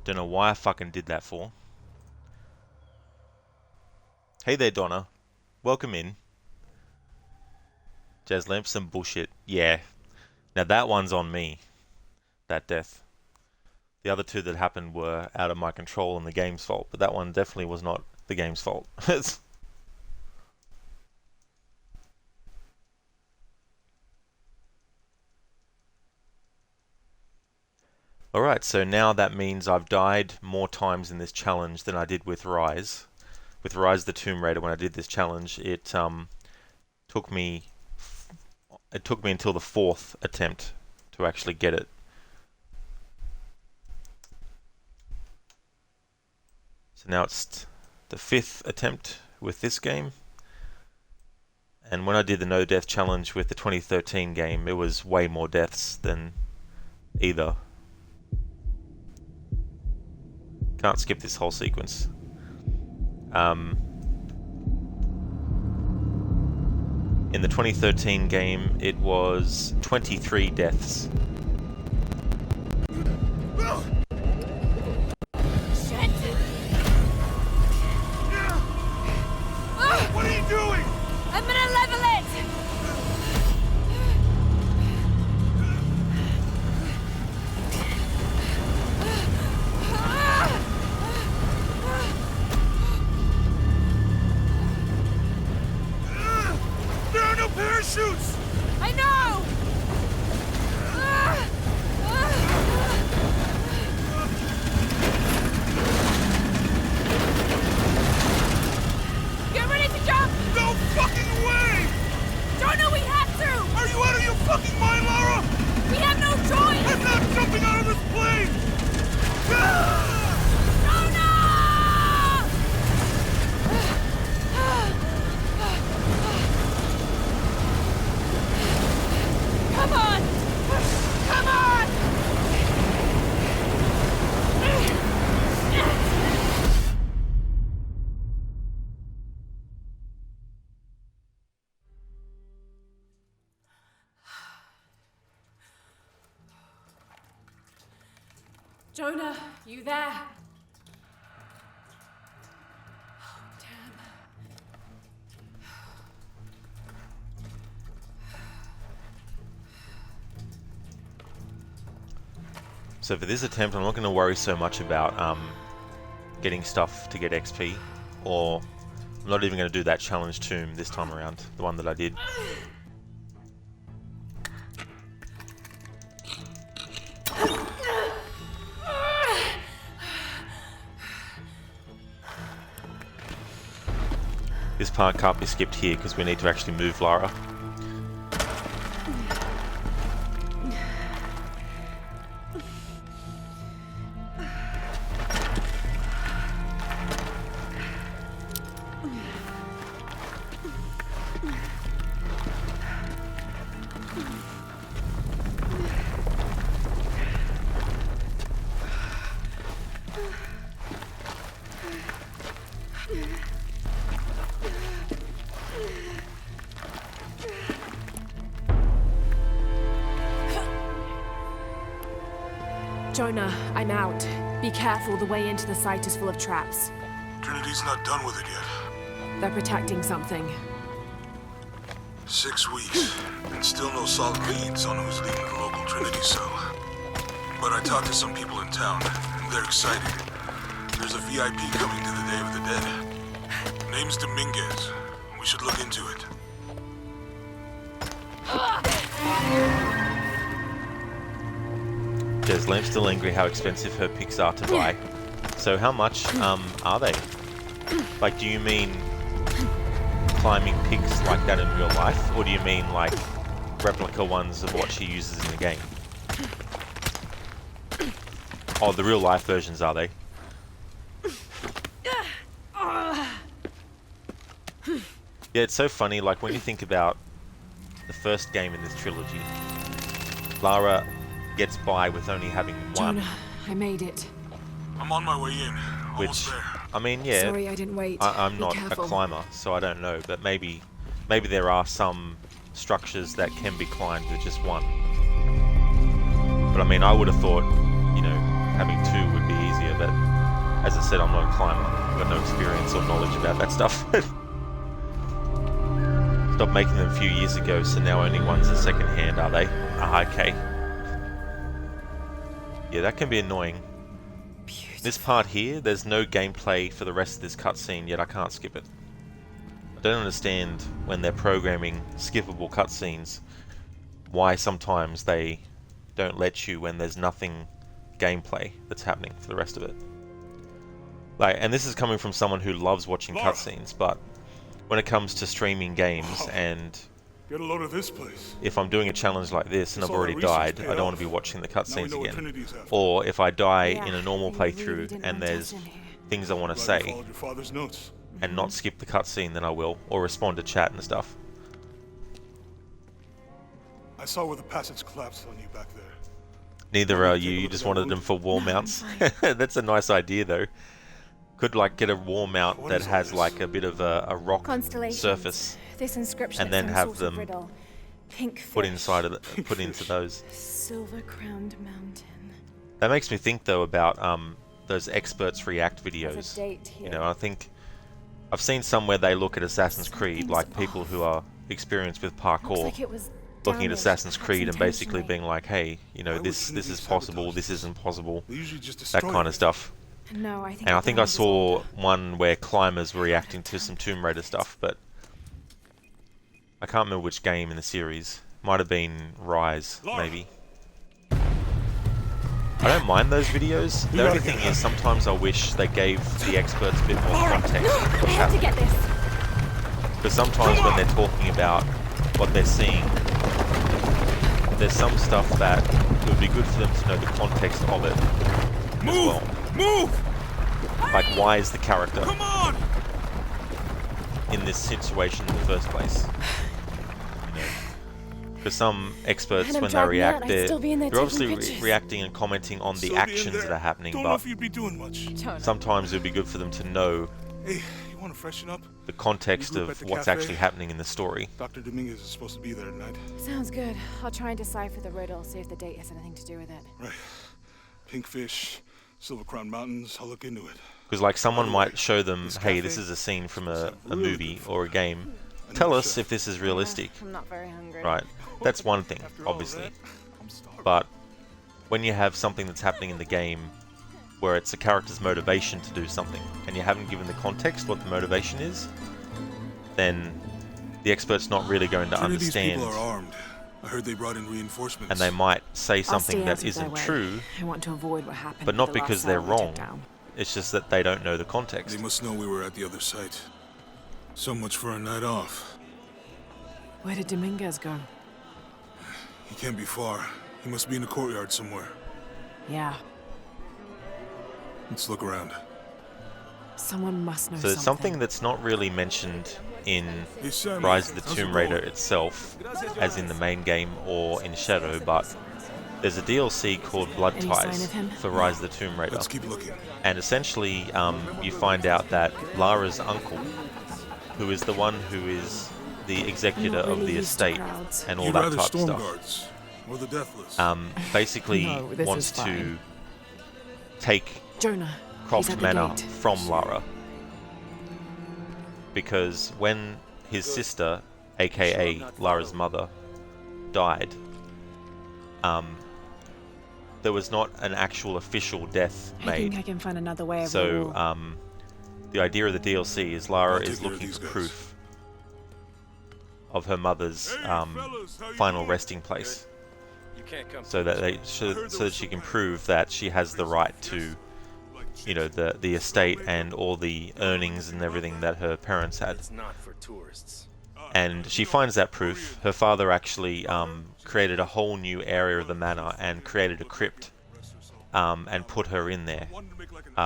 Don't know why I fucking did that for. Hey there, Donna. Welcome in. Jazz lamp, some bullshit. Yeah. Now that one's on me. That death. The other two that happened were out of my control and the game's fault, but that one definitely was not the game's fault. Alright, so now that means I've died more times in this challenge than I did with Rise. With Rise the Tomb Raider, when I did this challenge, it took me until the 4th attempt to actually get it. So now it's the 5th attempt with this game. And when I did the no death challenge with the 2013 game, it was way more deaths than either. Can't skip this whole sequence. In the 2013 game, it was 23 deaths. Shit! What are you doing? I'm gonna level it! There are no parachutes! I know! Jonah, you there? Oh, damn. So for this attempt, I'm not going to worry so much about getting stuff to get XP, or I'm not even going to do that challenge tomb this time around, the one that I did. This part can't be skipped here because we need to actually move Lara. Jonah, I'm out. Be careful, the way into the site is full of traps. Trinity's not done with it yet. They're protecting something. 6 weeks, and still no solid leads on who's leading the local Trinity cell. But I talked to some people in town, and they're excited. There's a VIP coming to the Day of the Dead. Name's Dominguez. We should look into it. There's Lamb still angry how expensive her picks are to buy. So how much are they? Like, do you mean climbing picks like that in real life, or do you mean like replica ones of what she uses in the game? Oh, the real life versions, are they? Yeah, it's so funny, like when you think about the first game in this trilogy, Lara gets by with only having one. Jonah, I made it. I'm on my way in. Which, I mean, yeah. Sorry, I didn't wait. I'm Be not careful. a climber, so I don't know. But maybe there are some structures that can be climbed with just one. But I mean, I would have thought, you know, having two would be easier. But as I said, I'm not a climber. I've got no experience or knowledge about that stuff. Stopped making them a few years ago, so now only one's a second hand, are they? Ah, okay. Yeah, that can be annoying. This part here, there's no gameplay for the rest of this cutscene, yet I can't skip it. I don't understand when they're programming skippable cutscenes, why sometimes they don't let you when there's nothing gameplay that's happening for the rest of it. Like, and this is coming from someone who loves watching cutscenes, but when it comes to streaming games and Get a load of this place. if I'm doing a challenge like this and I've already died, I don't want to be watching the cutscenes again. Or if I die in a normal playthrough and there's things I want to say and not skip the cutscene, then I will, or respond to chat and stuff. I saw where the passage collapsed on you back there. Neither are you, you just wanted them for wall mounts. That's a nice idea though. Could like get a wall mount that has like a bit of a rock surface, This inscription and then is some have sort of them riddle. Pink put fish. inside of put into those. Silver-crowned mountain. That makes me think though about those experts react videos. There's a date here. You know, I think I've seen some where they look at Assassin's Creed, like people who are experienced with parkour, like it was looking at damaged, Assassin's perhaps Creed and basically intentionally. being like, hey, you know, this is possible, this isn't possible, usually just that destroy kind of stuff. No, I think. And I the think I damage is saw older. one where climbers were reacting to some Tomb Raider stuff, but I can't remember which game in the series. Might have been Rise, maybe. I don't mind those videos. The only thing is sometimes I wish they gave the experts a bit more context. I have to get this. Because sometimes when they're talking about what they're seeing, there's some stuff that it would be good for them to know the context of it as well. Move! Like, why is the character in this situation in the first place? You know, because some experts, And I'm when they driving react, out, I'd still be in there they're taking obviously pictures. reacting and commenting on the Still be in actions there. that are happening, Don't know but if you'd be doing much. sometimes it would be good for them to know Hey, you want to freshen up? the context Regroup at of the what's cafe? actually happening in the story. Dr. Dominguez is supposed to be there tonight. Sounds good. I'll try and decipher the riddle, see if the date has anything to do with it. Right. Pinkfish, Silver Crown Mountains, I'll look into it. Because like someone might show them, hey, this is a scene from a movie or a game. Tell us if this is realistic. I'm not very hungry. Right? That's one thing, obviously. But when you have something that's happening in the game where it's a character's motivation to do something, and you haven't given the context what the motivation is, then the expert's not really going to understand. People are armed. I heard they brought in reinforcements. And they might say something that isn't true, I want to avoid what happened but not at the because last they're cell we took wrong. down. It's just that they don't know the context. They must know we were at the other site. So much for a night off. Where did Dominguez go? He can't be far. He must be in the courtyard somewhere. Yeah. Let's look around. Someone must know So it's something that's not really mentioned in Rise of the Tomb Raider itself, as in the main game or in Shadow, but there's a DLC called Blood Ties for Rise of the Tomb Raider. Let's keep looking. And essentially, you find out that Lara's uncle, who is the one who is the executor of the estate and all that type of stuff, or the Deathless. basically wants to take Croft Manor from Lara. Because when his sister, aka Lara's mother, died, there was not an actual official death made. I think I can find another way of So the idea of the DLC is Lara is looking for proof of her mother's final resting place, so that so that she can prove that she has the right to, you know, the estate and all the earnings and everything that her parents had. And she finds that proof. Her father actually created a whole new area of the manor and created a crypt and put her in there,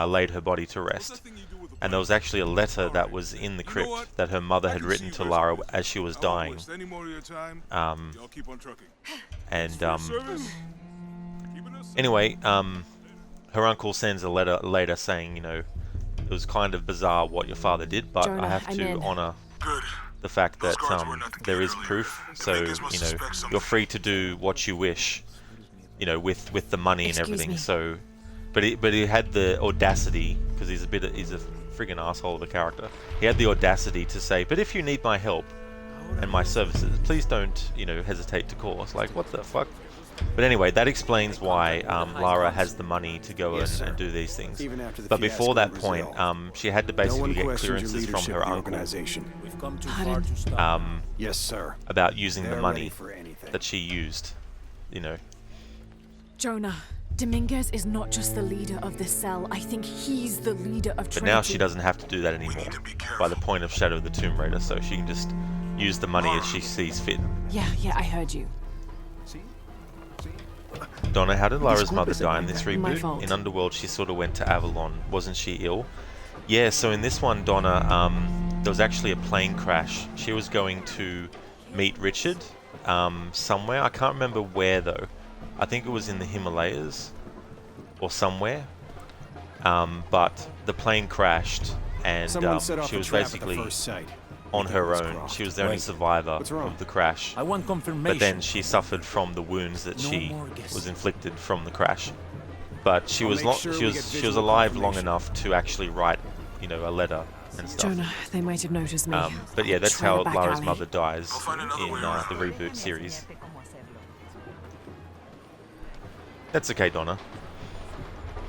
laid her body to rest. And there was actually a letter that was in the crypt that her mother had written to Lara as she was dying. Anyway, her uncle sends a letter later saying, you know, it was kind of bizarre what your father did, but I have to honor the fact that there is proof. So, you know, you're free to do what you wish, you know, with the money and everything. So, but he had the audacity, because he's a friggin' asshole of a character. He had the audacity to say, but if you need my help and my services, please don't, you know, hesitate to call. It's like, what the fuck? But anyway, that explains why Lara has the money to go and do these things. But before that point, she had to basically get clearances from her uncle yes, sir. about using the money that she used, you know. Jonah, Dominguez is not just the leader of this cell. I think he's the leader of Trinity. But now she doesn't have to do that anymore by the point of Shadow of the Tomb Raider, so she can just use the money as she sees fit. Yeah, I heard you. Donna, how did Lara's mother die in this reboot? In Underworld, she sort of went to Avalon. Wasn't she ill? Yeah, so in this one, Donna, there was actually a plane crash. She was going to meet Richard somewhere. I can't remember where, though. I think it was in the Himalayas or somewhere. But the plane crashed, and she was basically on her own. She was the only survivor of the crash. I want confirmation. But then she suffered from the wounds that she was inflicted from the crash. But she was alive long enough to actually write, you know, a letter and stuff. Jonah, they might have noticed me. But yeah, that's Try how the back Lara's alley. mother dies in the reboot series. That's okay, Donna.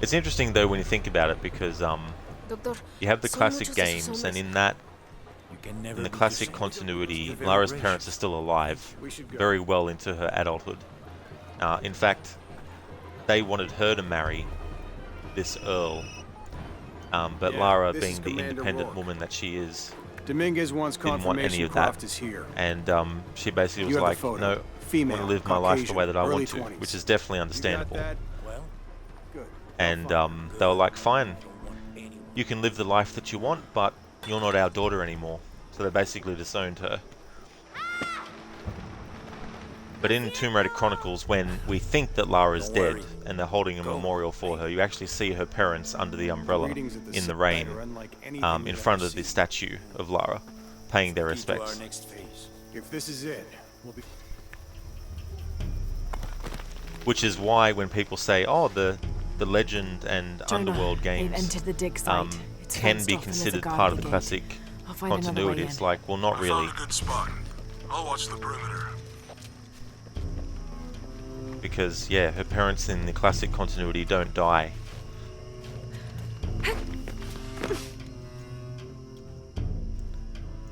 It's interesting though when you think about it, because you have the classic games, and in the classic continuity, Lara's parents are still alive, very well into her adulthood. In fact, they wanted her to marry this Earl, but Lara, being the independent woman that she is, Dominguez wants didn't want any of that, and she basically was like, no, I want to live my life the way that I want to, which is definitely understandable. And they were like, fine, you can live the life that you want, but you're not our daughter anymore. So they basically disowned her. But in Tomb Raider Chronicles, when we think that Lara's dead and they're holding a memorial for her, you actually see her parents under the umbrella in the rain, in front of the statue of Lara, paying their respects. If this is it, we'll be... Which is why when people say, oh, the the Legend and Jonah, Underworld they've games entered the dig site. It's can fenced be off and there's a considered guard part at of the gate. classic I'll find another way continuity. in. It's like, well, not I really, found a good spot. I'll watch the perimeter. because yeah, her parents in the classic continuity don't die.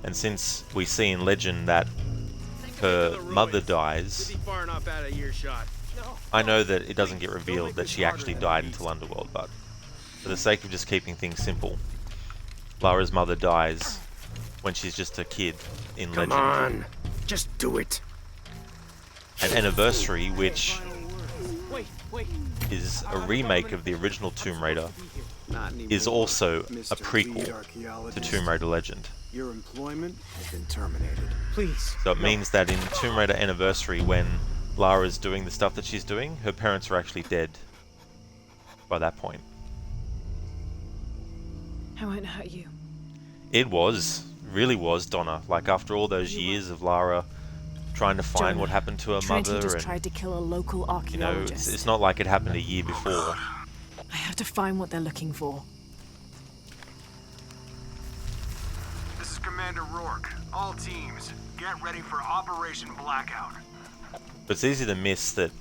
And since we see in Legend that her mother dies, Far enough out of earshot. I know that it doesn't get revealed that she actually died until Underworld, but for the sake of just keeping things simple, Lara's mother dies when she's just a kid in Legend. Come on, just do it. And Anniversary, which is a remake of the original Tomb Raider, is also a prequel to Tomb Raider Legend. Your employment has been terminated. Please. So it means that in Tomb Raider Anniversary, when Lara's doing the stuff that she's doing, her parents are actually dead by that point. I won't hurt you. It really was, Donna. Like, after all those years of Lara trying to find Jonah, what happened to her Trinity mother, just and tried to kill a local you know, archaeologist. it's not like it happened a year before. I have to find what they're looking for. This is Commander Rourke. All teams, get ready for Operation Blackout. But it's easy to miss that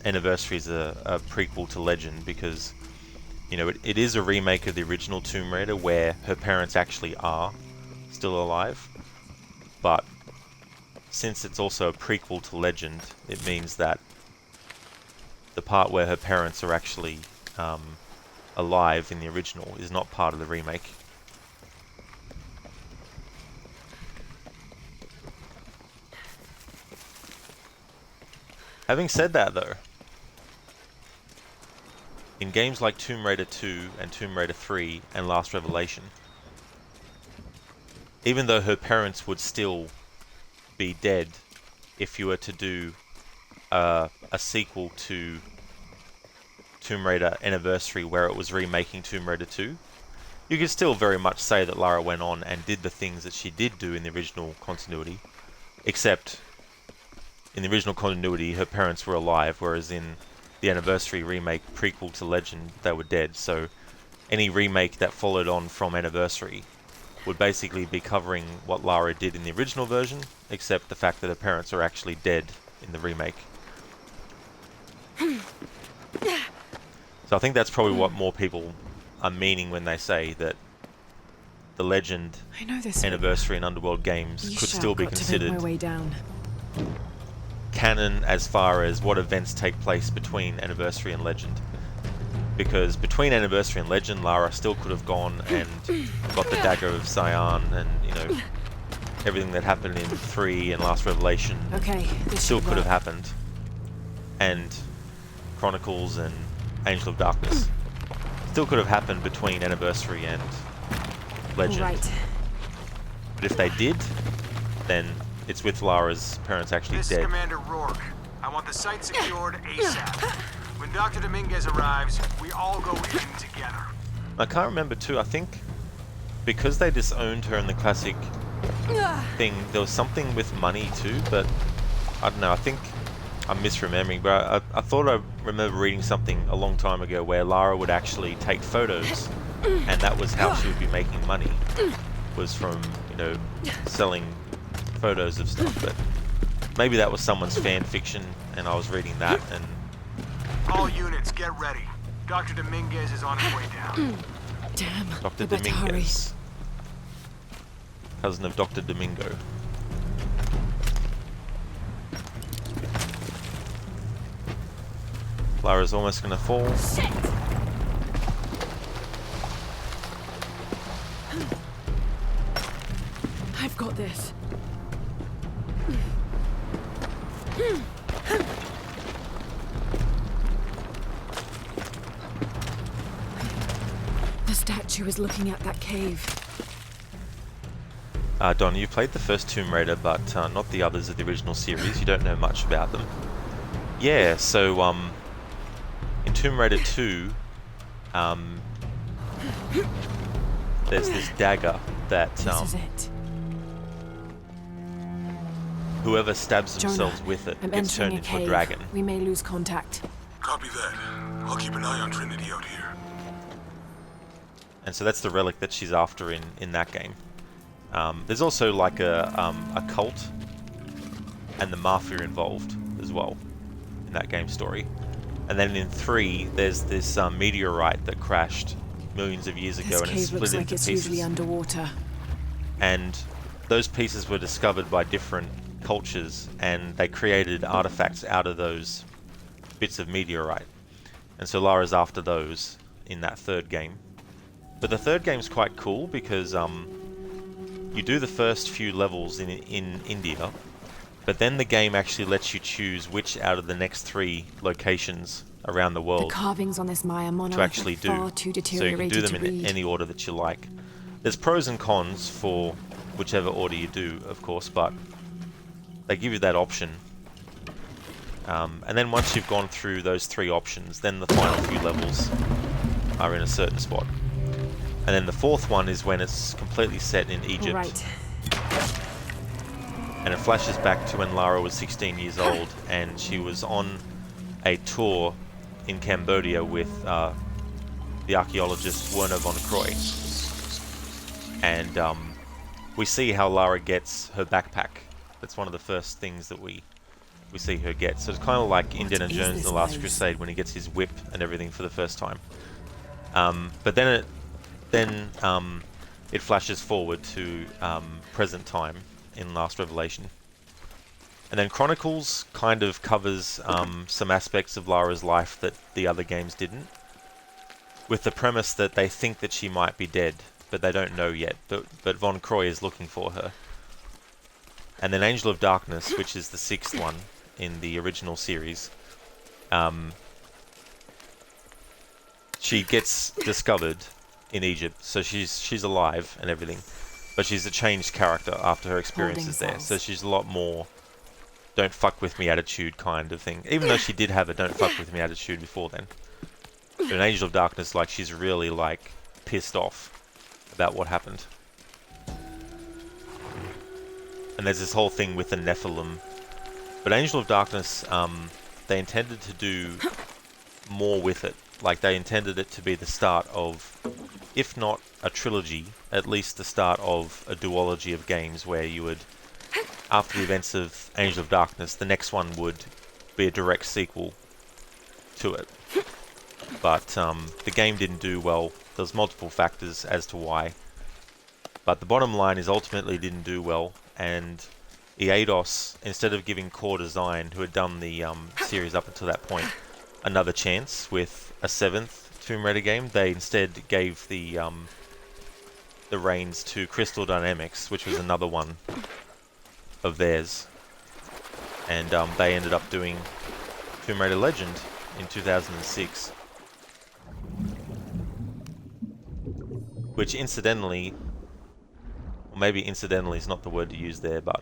Anniversary is a prequel to Legend, because you know it is a remake of the original Tomb Raider where her parents actually are still alive, but since it's also a prequel to Legend, it means that the part where her parents are actually alive in the original is not part of the remake. Having said that though, in games like Tomb Raider 2 and Tomb Raider 3 and Last Revelation, even though her parents would still be dead if you were to do a sequel to Tomb Raider Anniversary where it was remaking Tomb Raider 2, you could still very much say that Lara went on and did the things that she did do in the original continuity, except in the original continuity her parents were alive, whereas in the Anniversary remake prequel to Legend they were dead. So any remake that followed on from Anniversary would basically be covering what Lara did in the original version, except the fact that her parents are actually dead in the remake. So I think that's probably what more people are meaning when they say that the Legend, Anniversary and Underworld games could still be considered my way down. canon as far as what events take place between Anniversary and Legend. Because between Anniversary and Legend, Lara still could have gone and got the Dagger of Zion, and you know, everything that happened in 3 and Last Revelation still could have happened. And Chronicles and Angel of Darkness still could have happened between Anniversary and Legend. Right. But if they did, then it's with Lara's parents actually This dead. is Commander Rourke. I want the site secured ASAP. When Dr. Dominguez arrives, we all go in together. I can't remember too, I think because they disowned her in the classic thing, there was something with money too, but I don't know, I think I'm misremembering, but I thought I remember reading something a long time ago where Lara would actually take photos, and that was how she would be making money, was from, you know, selling photos of stuff. But maybe that was someone's fan fiction and I was reading that. And all units, get ready. Dr. Dominguez is on his way down. Damn. Dr. Dominguez, cousin of Dr. Domingo. Lara's almost gonna fall. Shit. I've got this. The statue is looking at that cave. Don, you played the first Tomb Raider, but not the others of the original series. You don't know much about them. Yeah, so in Tomb Raider 2, there's this dagger that This is it. whoever stabs Jonah, themselves with it I'm gets entering turned a into a cave. dragon. We may lose contact. Copy that. I'll keep an eye on Trinity out here. And so that's the relic that she's after in that game. There's also like a cult and the mafia involved as well in that game story. And then in 3, there's this meteorite that crashed millions of years ago and it's split looks like into it's pieces. usually underwater. And those pieces were discovered by different cultures, and they created artifacts out of those bits of meteorite. And so Lara's after those in that 3rd game. But the 3rd game's quite cool because you do the first few levels in India, but then the game actually lets you choose which out of the next 3 locations around the world The carvings on this Maya monolith to actually are do. far too So you can deteriorated do them to in read. any order that you like. There's pros and cons for whichever order you do, of course, but they give you that option. And then once you've gone through those 3 options, then the final few levels are in a certain spot. And then the 4th one is when it's completely set in Egypt. Right. And it flashes back to when Lara was 16 years old and she was on a tour in Cambodia with the archaeologist Werner von Croy. And we see how Lara gets her backpack. That's one of the first things that we see her get. So it's kind of like Indiana Jones in the Last Crusade when he gets his whip and everything for the first time. But then it flashes forward to present time in Last Revelation. And then Chronicles kind of covers some aspects of Lara's life that the other games didn't, with the premise that they think that she might be dead, but they don't know yet. But Von Croy is looking for her. And then Angel of Darkness, which is the 6th one in the original series, she gets discovered in Egypt, so she's alive and everything, but she's a changed character after her experiences there. So she's a lot more don't fuck with me attitude kind of thing, even though she did have a don't fuck with me attitude before then. But in Angel of Darkness, like, she's really like pissed off about what happened. And there's this whole thing with the Nephilim. But Angel of Darkness, they intended to do more with it. Like, they intended it to be the start of, if not a trilogy, at least the start of a duology of games where you would, after the events of Angel of Darkness, the next one would be a direct sequel to it. But the game didn't do well. There's multiple factors as to why. But the bottom line is ultimately didn't do well, and Eidos, instead of giving Core Design, who had done the series up until that point, another chance with a 7th Tomb Raider game, they instead gave the reins to Crystal Dynamics, which was another one of theirs. And they ended up doing Tomb Raider Legend in 2006. Which incidentally, or maybe incidentally is not the word to use there, but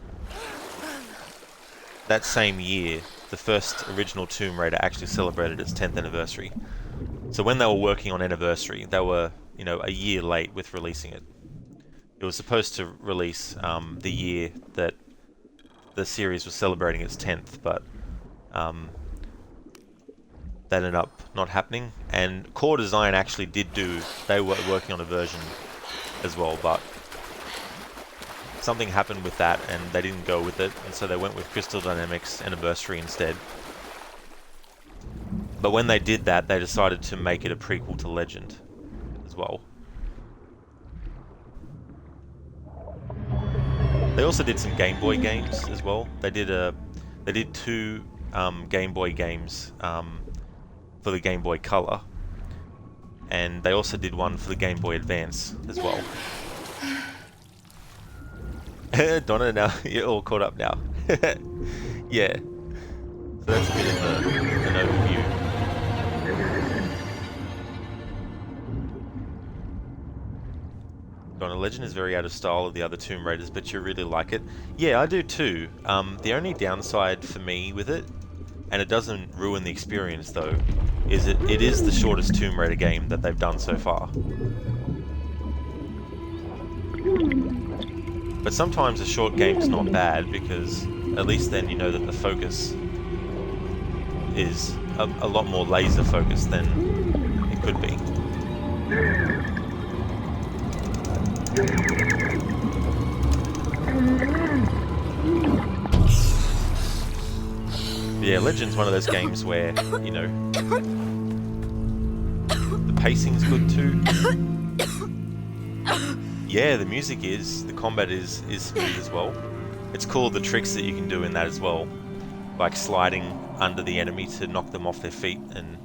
that same year, the first original Tomb Raider actually celebrated its 10th anniversary. So when they were working on Anniversary, they were, you know, a year late with releasing it. It was supposed to release the year that the series was celebrating its 10th, but that ended up not happening. And Core Design actually did they were working on a version as well, but something happened with that and they didn't go with it, and so they went with Crystal Dynamics Anniversary instead. But when they did that, they decided to make it a prequel to Legend as well. They also did some Game Boy games as well. They did 2 Game Boy games for the Game Boy Color, and they also did one for the Game Boy Advance as well. Donna, now you're all caught up now. Yeah, so that's a bit of an overview. Donna, Legend is very out of style of the other Tomb Raiders, but you really like it. Yeah, I do too. The only downside for me with it, and it doesn't ruin the experience though, is it is the shortest Tomb Raider game that they've done so far. But sometimes a short game's not bad, because at least then you know that the focus is a lot more laser focused than it could be. Yeah, Legend's one of those games where, you know, the pacing's good too. Yeah, the music is. The combat is smooth as well. It's cool the tricks that you can do in that as well. Like sliding under the enemy to knock them off their feet and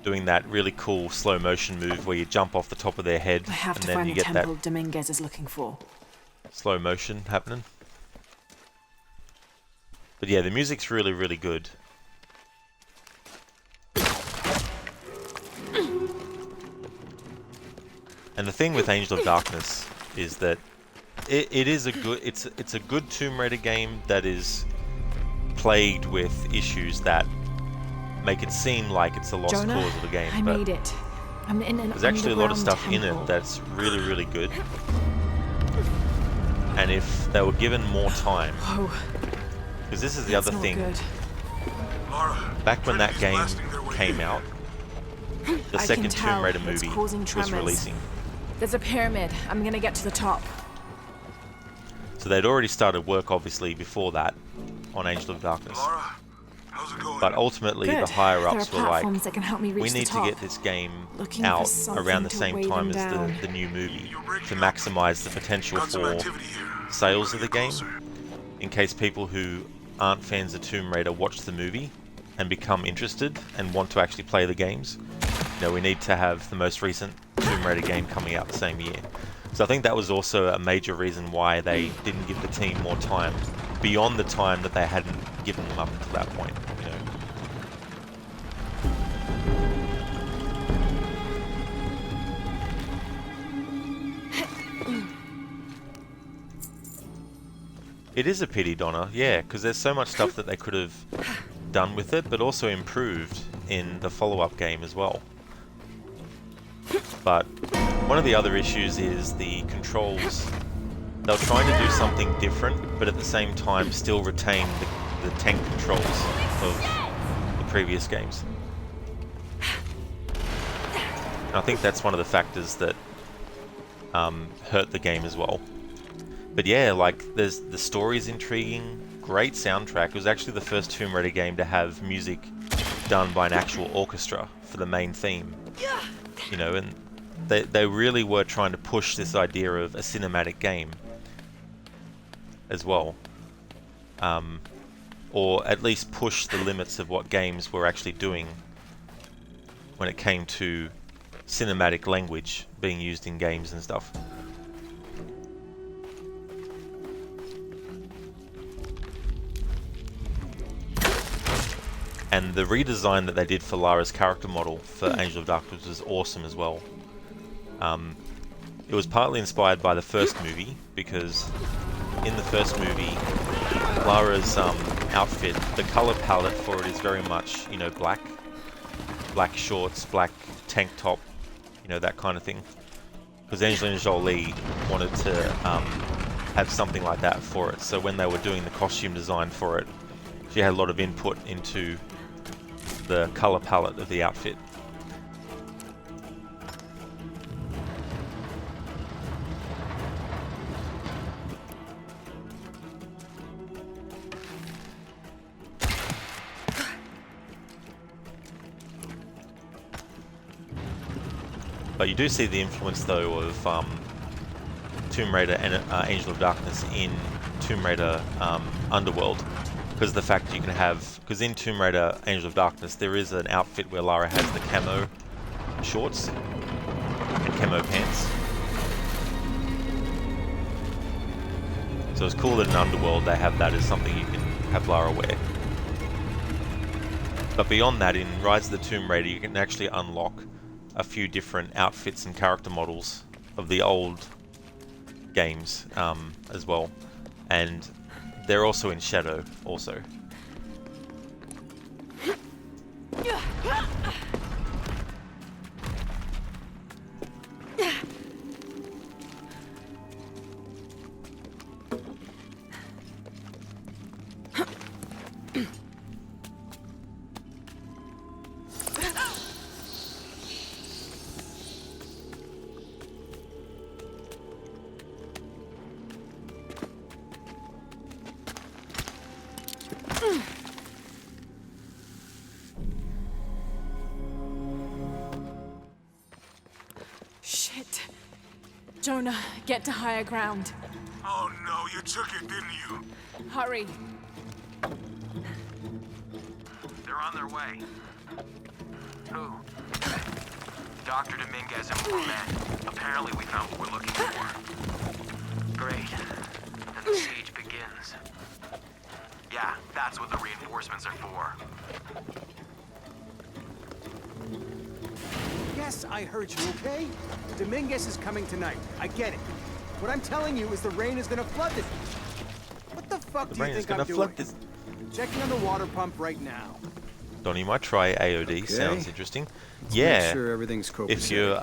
doing that really cool slow motion move where you jump off the top of their head I have and to then find you the get temple that Dominguez is looking for. slow motion happening. But yeah, the music's really, really good. And the thing with Angel of Darkness is that it is a good it's a good Tomb Raider game that is plagued with issues that make it seem like it's a lost Jonah, cause of a game. I but made it. I'm in an there's actually a lot of underground stuff in temple. it that's really, really good. And if they were given more time, because this is the That's other not thing. good. Back when that game came out, the I can second tell Tomb Raider it's movie causing was tremors. releasing. There's a pyramid. I'm gonna get to the top. So they'd already started work, obviously, before that on Angel of Darkness. Lara, how's it going? But ultimately, Good. the higher-ups There are were like, platforms that can help me reach we the need to top. get this game Looking for out something around the to same weigh time them as down. the new movie to maximize the potential Got some for activity here. sales of the game, in case people who aren't fans of Tomb Raider watch the movie and become interested and want to actually play the games. You know, we need to have the most recent Tomb Raider game coming out the same year. So I think that was also a major reason why they didn't give the team more time, beyond the time that they hadn't given them up until that point, you know. It is a pity, Donna, yeah, because there's so much stuff that they could have done with it, but also improved in the follow-up game as well. But one of the other issues is the controls. They're trying to do something different, but at the same time still retain the tank controls of the previous games. And I think that's one of the factors that hurt the game as well. But yeah, like, the story's intriguing, great soundtrack. It was actually the first Tomb Raider game to have music done by an actual orchestra for the main theme. You know, and they really were trying to push this idea of a cinematic game as well. Or at least push the limits of what games were actually doing when it came to cinematic language being used in games and stuff. And the redesign that they did for Lara's character model for Angel of Darkness was awesome as well. It was partly inspired by the first movie, because in the first movie, Lara's outfit, the color palette for it is very much, you know, black. Black shorts, black tank top, you know, that kind of thing. Because Angelina Jolie wanted to have something like that for it. So when they were doing the costume design for it, she had a lot of input into the color palette of the outfit. But you do see the influence, though, of Tomb Raider and Angel of Darkness in Tomb Raider Underworld. Because of the fact that you can have... Because in Tomb Raider Angel of Darkness, there is an outfit where Lara has the camo shorts and camo pants. So it's cool that in Underworld they have that as something you can have Lara wear. But beyond that, in Rise of the Tomb Raider, you can actually unlock a few different outfits and character models of the old games as well. And they're also in Shadow, also. Jonah, get to higher ground. Oh no, you took it, didn't you? Hurry. They're on their way. Who? Dr. Dominguez and more men. Apparently we found what we're looking for. Great. Then the siege begins. Yeah, that's what the reinforcements are for. Yes, I heard you, okay? Dominguez is coming tonight. I get it. What I'm telling you is the rain is gonna flood this. What the fuck do you think I'm doing? Checking on the water pump right now. Donnie, you might try AOD. Okay. Sounds interesting. Let's Yeah. make sure everything's If you're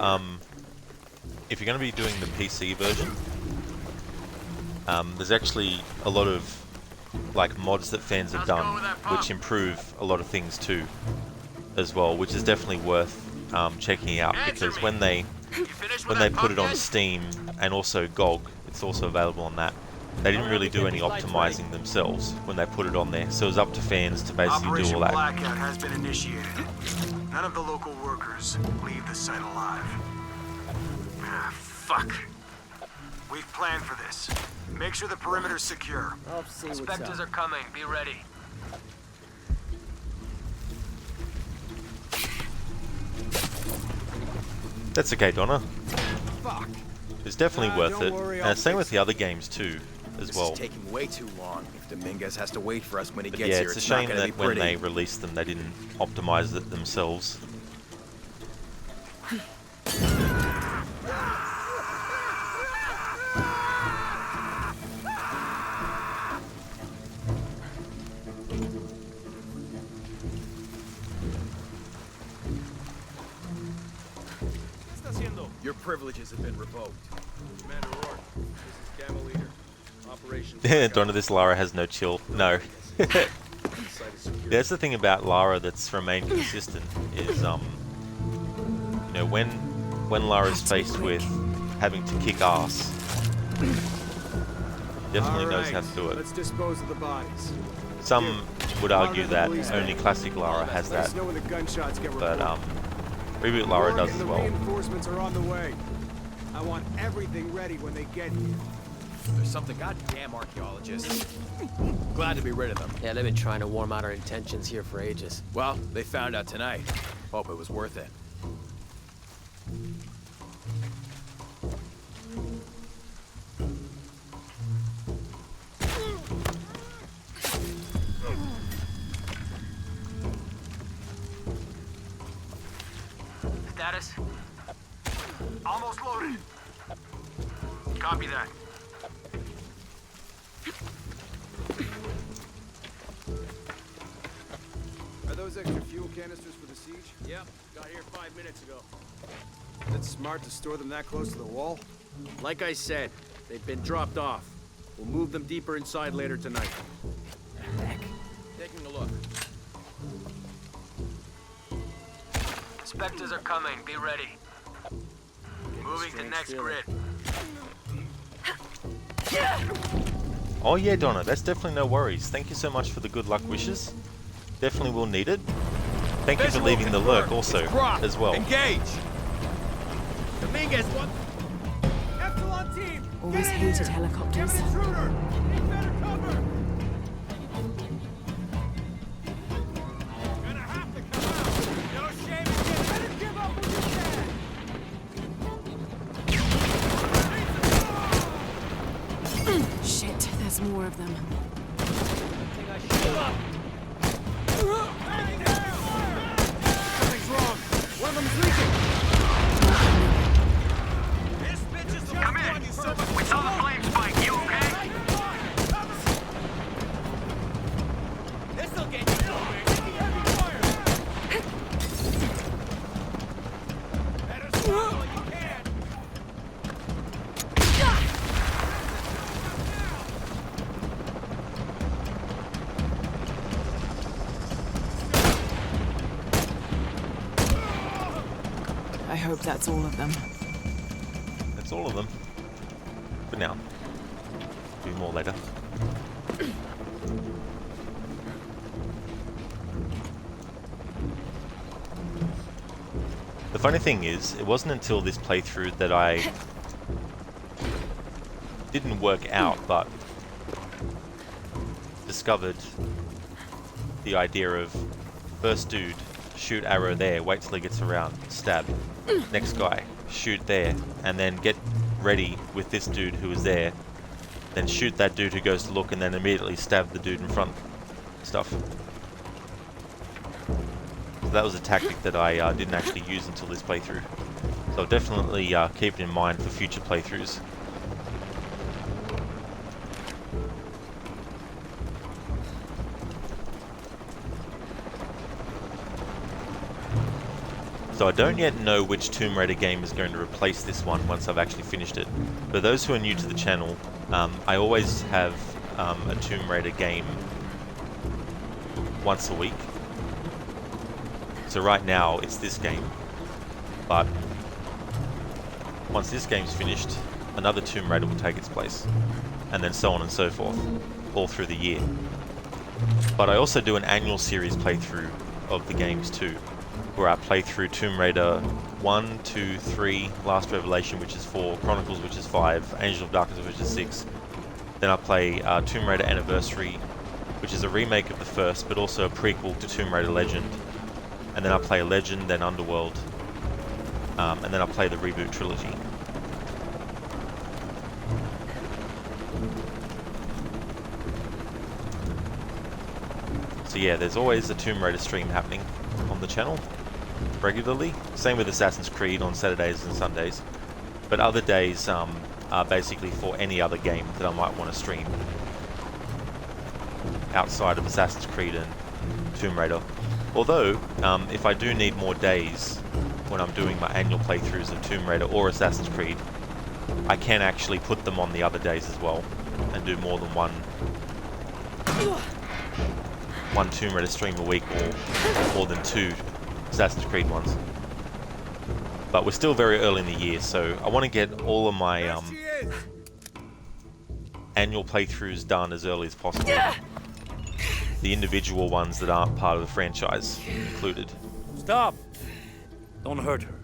if you're going to be doing the PC version, there's actually a lot of like mods that fans have done, which improve a lot of things too, as well, which is definitely worth checking out, because when they put it on Steam and also GOG, it's also available on that. They didn't really do any optimizing themselves when they put it on there, so it was up to fans to basically Operation do all that. Blackout has been initiated. None of the local workers leave the site alive. Ah, fuck. We've planned for this. Make sure the perimeter's secure. Spectres are coming. Be ready. That's okay, Donna. Fuck. It's definitely worth don't it. worry, And I'll same with the other games too, as This well. is taking way too long. If Dominguez has to wait for us when he But gets yeah, here, it's a it's not shame gonna be that when pretty. they released them, they didn't optimize it themselves. Your privileges have been revoked. Commander Rourke, this is Gamma Leader. Operation Donna, this Lara has no chill. No. That's the thing about Lara that's remained consistent is, you know, when Lara's faced with having to kick ass, definitely knows how to do it. Let's dispose of the bodies. Some would argue that only classic Lara has Let that, us know when the gunshots get but reported. Reboot Lara does And as the well. reinforcements are on the way. I want everything ready when they get here. There's something goddamn archaeologists. Glad to be rid of them. Yeah, they've been trying to warm out our intentions here for ages. Well, they found out tonight. Hope it was worth it. Status? Almost loaded. Copy that. Are those extra fuel canisters for the siege? Yep, got here 5 minutes ago. Is it smart to store them that close to the wall? Like I said, they've been dropped off. We'll move them deeper inside later tonight. Taking a look. Spectres are coming. Be ready. Moving to next grid. Oh yeah, Donna, that's definitely no worries. Thank you so much for the good luck wishes. Definitely will need it. Thank you for leaving the lurk also, as well. Engage! Dominguez, what? Epsilon team! Always hated helicopters. Intruder! Need better cover! Gonna have to come out! No shame in getting better give up when you can! Shit, there's more of them. Something's wrong. One of them's leaking. This bitch is Come in. We saw the flame spike. You okay? This'll get you moving. Taking heavy fire. Better stop while you can. I hope that's all of them. That's all of them. For now. Do more later. The funny thing is, it wasn't until this playthrough that I didn't work out, but discovered the idea of first dude, shoot arrow there, wait till he gets around, stab. Next guy, shoot there, and then get ready with this dude who is there. Then shoot that dude who goes to look, and then immediately stab the dude in front. Stuff. So that was a tactic that I didn't actually use until this playthrough. So I'll definitely keep it in mind for future playthroughs. So I don't yet know which Tomb Raider game is going to replace this one once I've actually finished it. For those who are new to the channel, I always have a Tomb Raider game once a week. So right now it's this game, but once this game's finished, another Tomb Raider will take its place, and then so on and so forth, all through the year. But I also do an annual series playthrough of the games too, where I play through Tomb Raider 1, 2, 3, Last Revelation, which is 4, Chronicles, which is 5, Angel of Darkness, which is 6. Then I play Tomb Raider Anniversary, which is a remake of the first, but also a prequel to Tomb Raider Legend. And then I play Legend, then Underworld, and then I play the reboot trilogy. So yeah, there's always a Tomb Raider stream happening on the channel regularly. Same with Assassin's Creed on Saturdays and Sundays. But other days are basically for any other game that I might want to stream outside of Assassin's Creed and Tomb Raider. Although, if I do need more days when I'm doing my annual playthroughs of Tomb Raider or Assassin's Creed, I can actually put them on the other days as well and do more than one Tomb Raider stream a week or more than 2 Assassin's Creed ones. But we're still very early in the year, so I want to get all of my annual playthroughs done as early as possible. The individual ones that aren't part of the franchise included. Stop! Don't hurt her.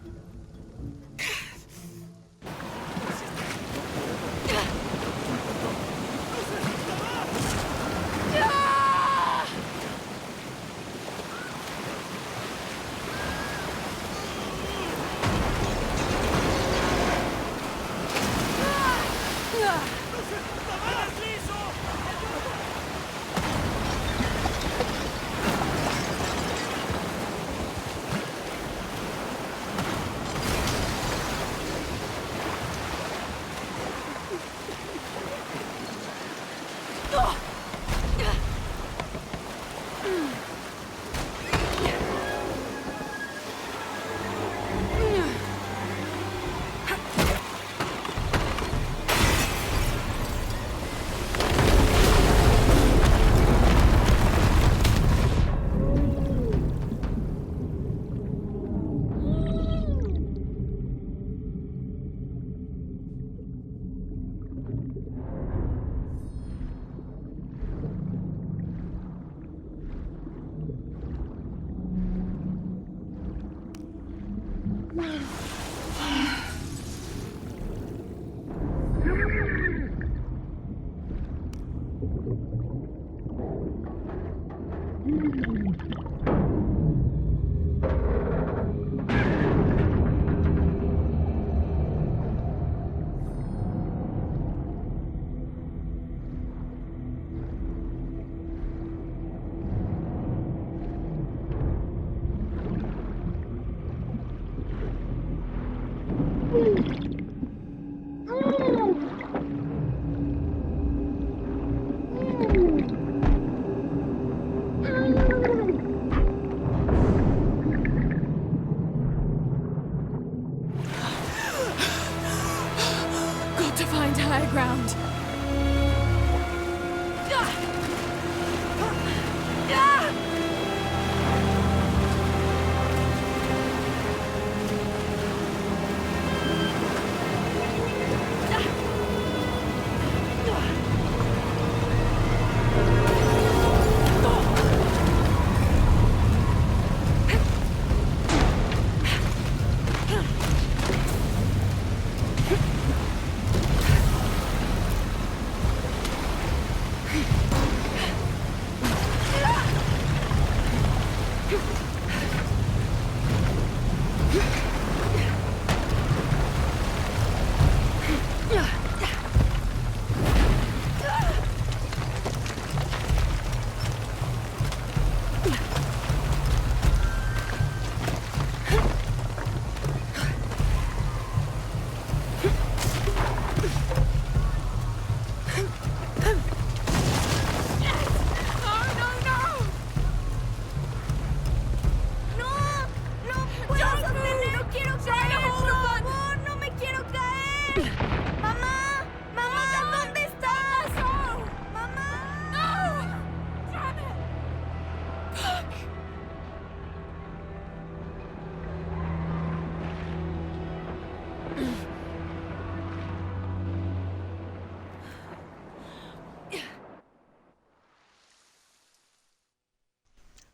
Got to find higher ground.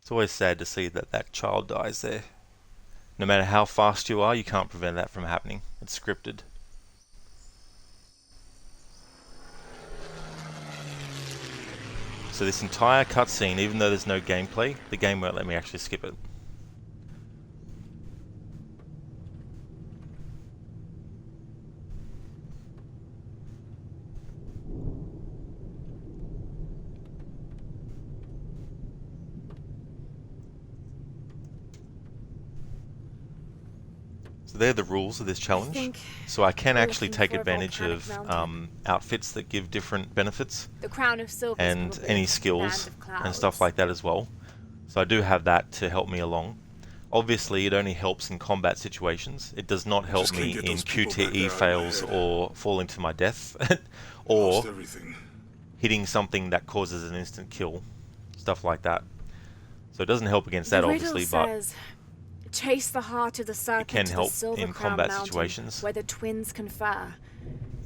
It's always sad to see that that child dies there. No matter how fast you are, you can't prevent that from happening. It's scripted. So this entire cutscene, even though there's no gameplay, the game won't let me actually skip it. So they're the rules of this challenge. So I can actually take advantage of outfits that give different benefits The crown of silver and any skills and stuff like that as well. So I do have that to help me along. Obviously it only helps in combat situations. It does not help me in QTE fails or falling to my death or hitting something that causes an instant kill. Stuff like that. So it doesn't help against that obviously, but chase the heart of the serpent can to help the Silver in Crown combat Mountain, situations. where the twins confer.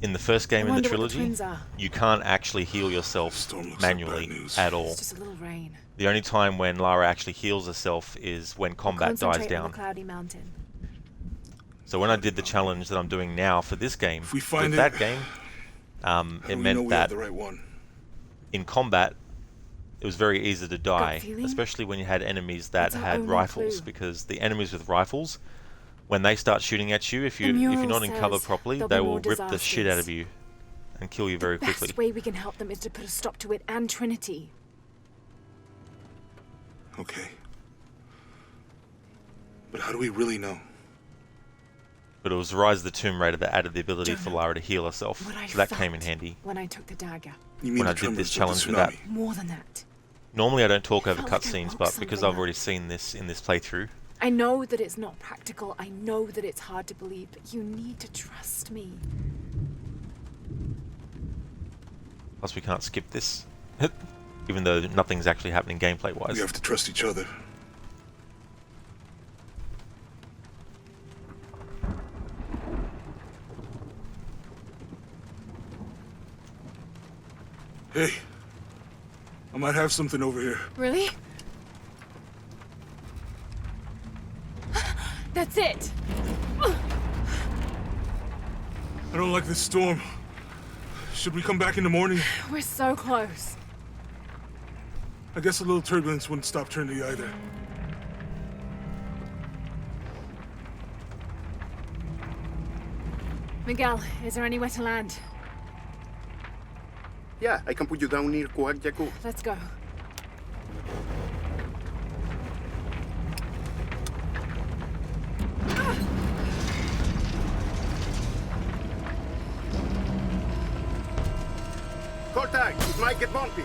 In the first game in the wonder what the trilogy, twins are. you can't actually heal yourself manually at all. It's just a little rain. The only time when Lara actually heals herself is when combat dies Concentrate on down. the cloudy mountain. So when I did the challenge that I'm doing now for this game, with find that game, it meant that in combat, it was very easy to die, especially when you had enemies that had rifles, because the enemies with rifles, when they start shooting at you, if you're not in cover properly, they will rip the shit out of you and kill you very quickly. The best way we can help them is to put a stop to it and Trinity. Okay. But how do we really know? But it was Rise of the Tomb Raider that added the ability for Lara to heal herself, so that came in handy. When I took the dagger. When I did this challenge with that. More than that. Normally I don't talk over felt like I cutscenes, woke but because something I've already seen this in this playthrough, I know that it's not practical. I know that it's hard to believe, but you need to trust me. plus we can't skip this, even though nothing's actually happening gameplay-wise. We have to trust each other. Hey, I might have something over here. Really? That's it! I don't like this storm. Should we come back in the morning? We're so close. I guess a little turbulence wouldn't stop Trinity either. Miguel, is there anywhere to land? Yeah, I can put you down near Kuak Yaku. Let's go. Contact! It might get bumpy.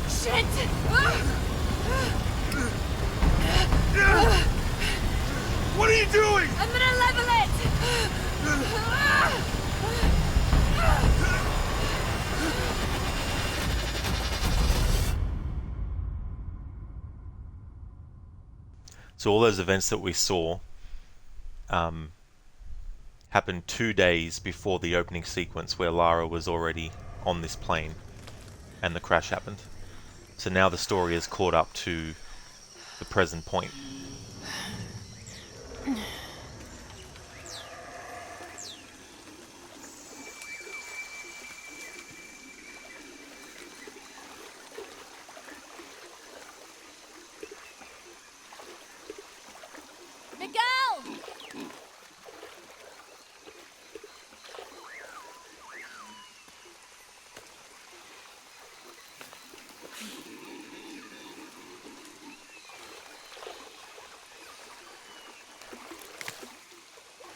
Shit! What are you doing? I'm gonna level it! So all those events that we saw happened 2 days before the opening sequence where Lara was already on this plane and the crash happened. So now the story is caught up to the present point.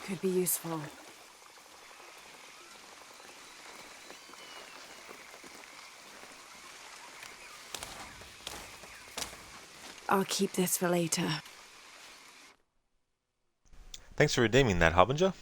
Could be useful. I'll keep this for later. Thanks for redeeming that, Harbinger.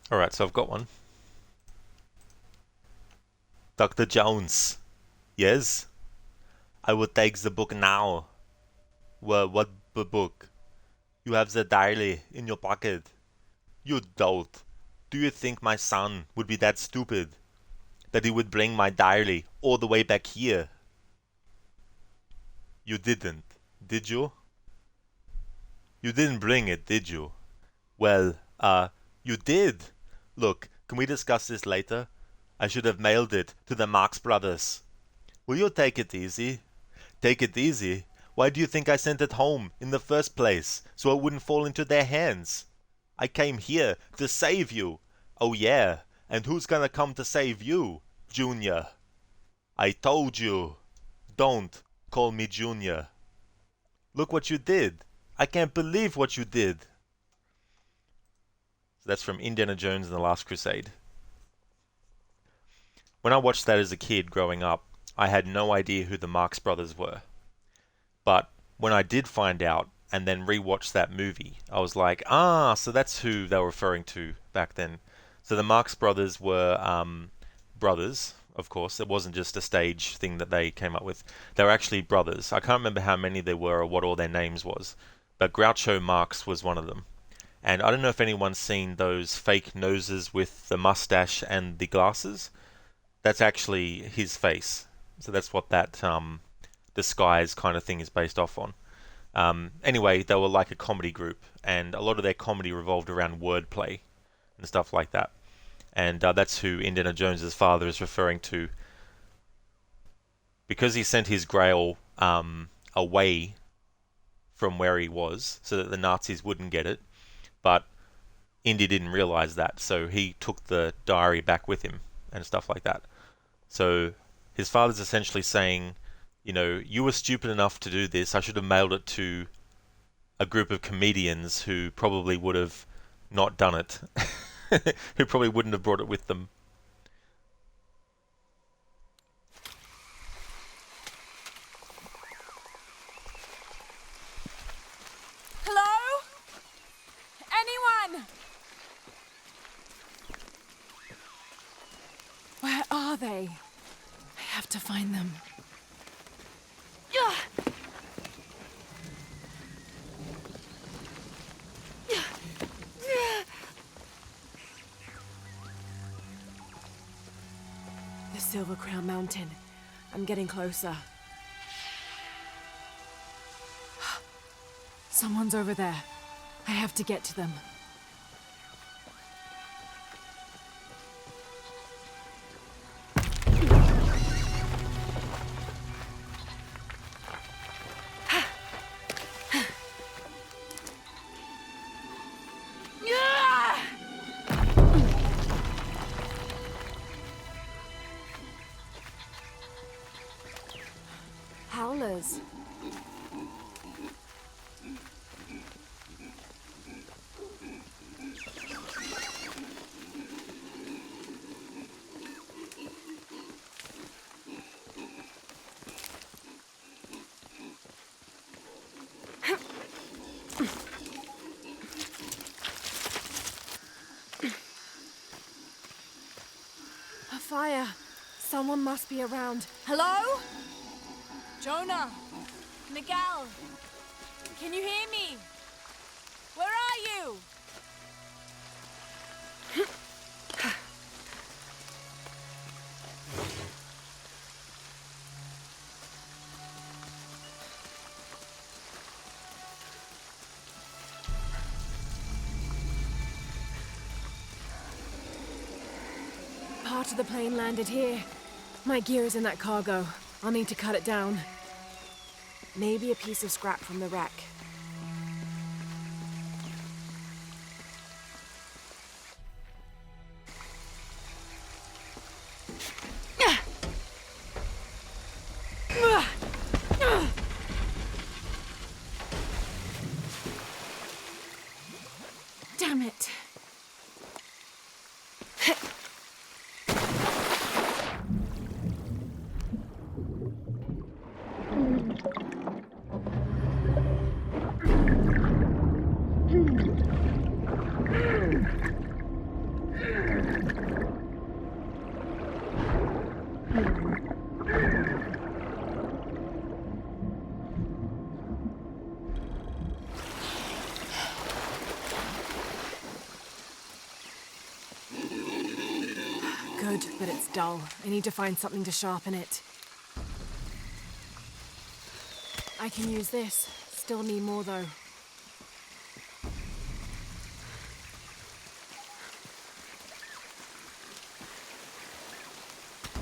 Alright, so I've got one. Dr. Jones. Yes? I will take the book now. Well, what book? You have the diary in your pocket. You dolt. Do you think my son would be that stupid? That he would bring my diary all the way back here? You didn't, did you? You didn't bring it, did you? Well, you did. Look, can we discuss this later? I should have mailed it to the Marx Brothers. Will you take it easy? Take it easy? Why do you think I sent it home in the first place? So it wouldn't fall into their hands. I came here to save you. Oh yeah, and who's gonna come to save you, Junior? I told you. Don't call me Junior. Look what you did. I can't believe what you did. So that's from Indiana Jones and the Last Crusade. When I watched that as a kid growing up, I had no idea who the Marx Brothers were. But when I did find out and then rewatched that movie, I was like, so that's who they were referring to back then. So the Marx Brothers were brothers, of course. It wasn't just a stage thing that they came up with. They were actually brothers. I can't remember how many there were or what all their names was. But Groucho Marx was one of them. And I don't know if anyone's seen those fake noses with the mustache and the glasses. That's actually his face. So that's what that disguise kind of thing is based off on. Anyway, they were like a comedy group, and a lot of their comedy revolved around wordplay and stuff like that. And that's who Indiana Jones's father is referring to, because he sent his grail away from where he was so that the Nazis wouldn't get it. But Indy didn't realize that, so he took the diary back with him and stuff like that. So his father's essentially saying, you know, you were stupid enough to do this. I should have mailed it to a group of comedians who probably would have not done it. Who probably wouldn't have brought it with them. Hello? Anyone? Where are they? I have to find them. The Silver Crown Mountain. I'm getting closer. Someone's over there. I have to get to them. Howlers. A fire. Someone must be around. Hello? Jonah! Miguel! Can you hear me? Where are you? Part of the plane landed here. My gear is in that cargo. I'll need to cut it down. Maybe a piece of scrap from the wreck. Damn it. Good, but it's dull. I need to find something to sharpen it. I can use this. Still need more, though.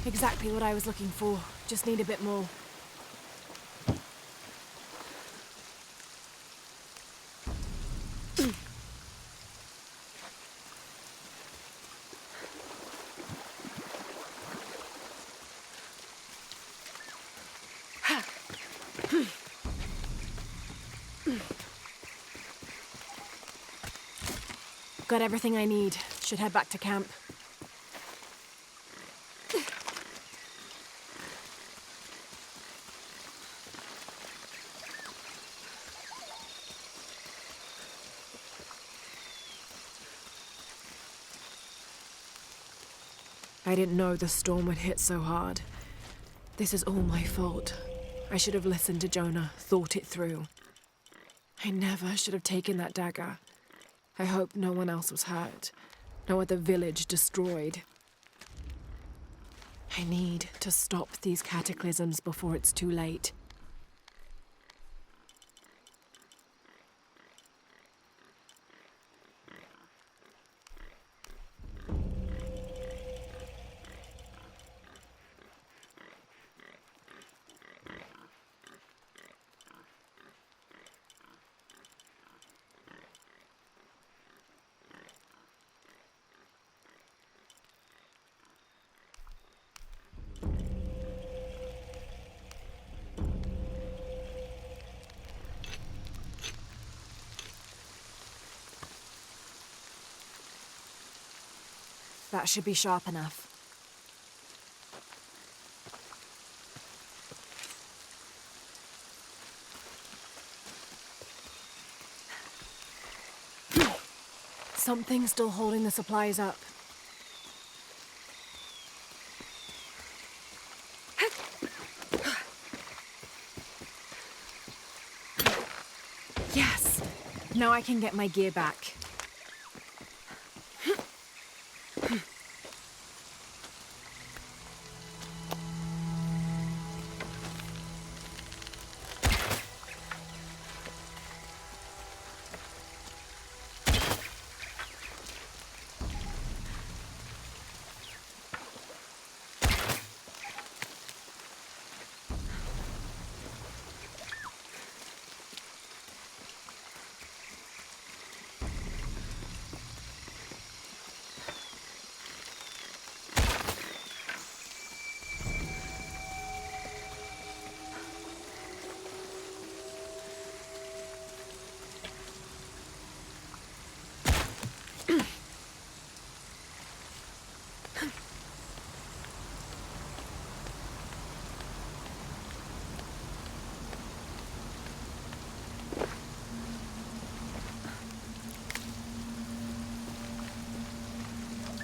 Exactly what I was looking for. Just need a bit more. Got everything I need. Should head back to camp. I didn't know the storm would hit so hard. This is all my fault. I should have listened to Jonah, thought it through. I never should have taken that dagger. I hope no one else was hurt. No other village destroyed. I need to stop these cataclysms before it's too late. That should be sharp enough. Something's still holding the supplies up. Yes! Now I can get my gear back.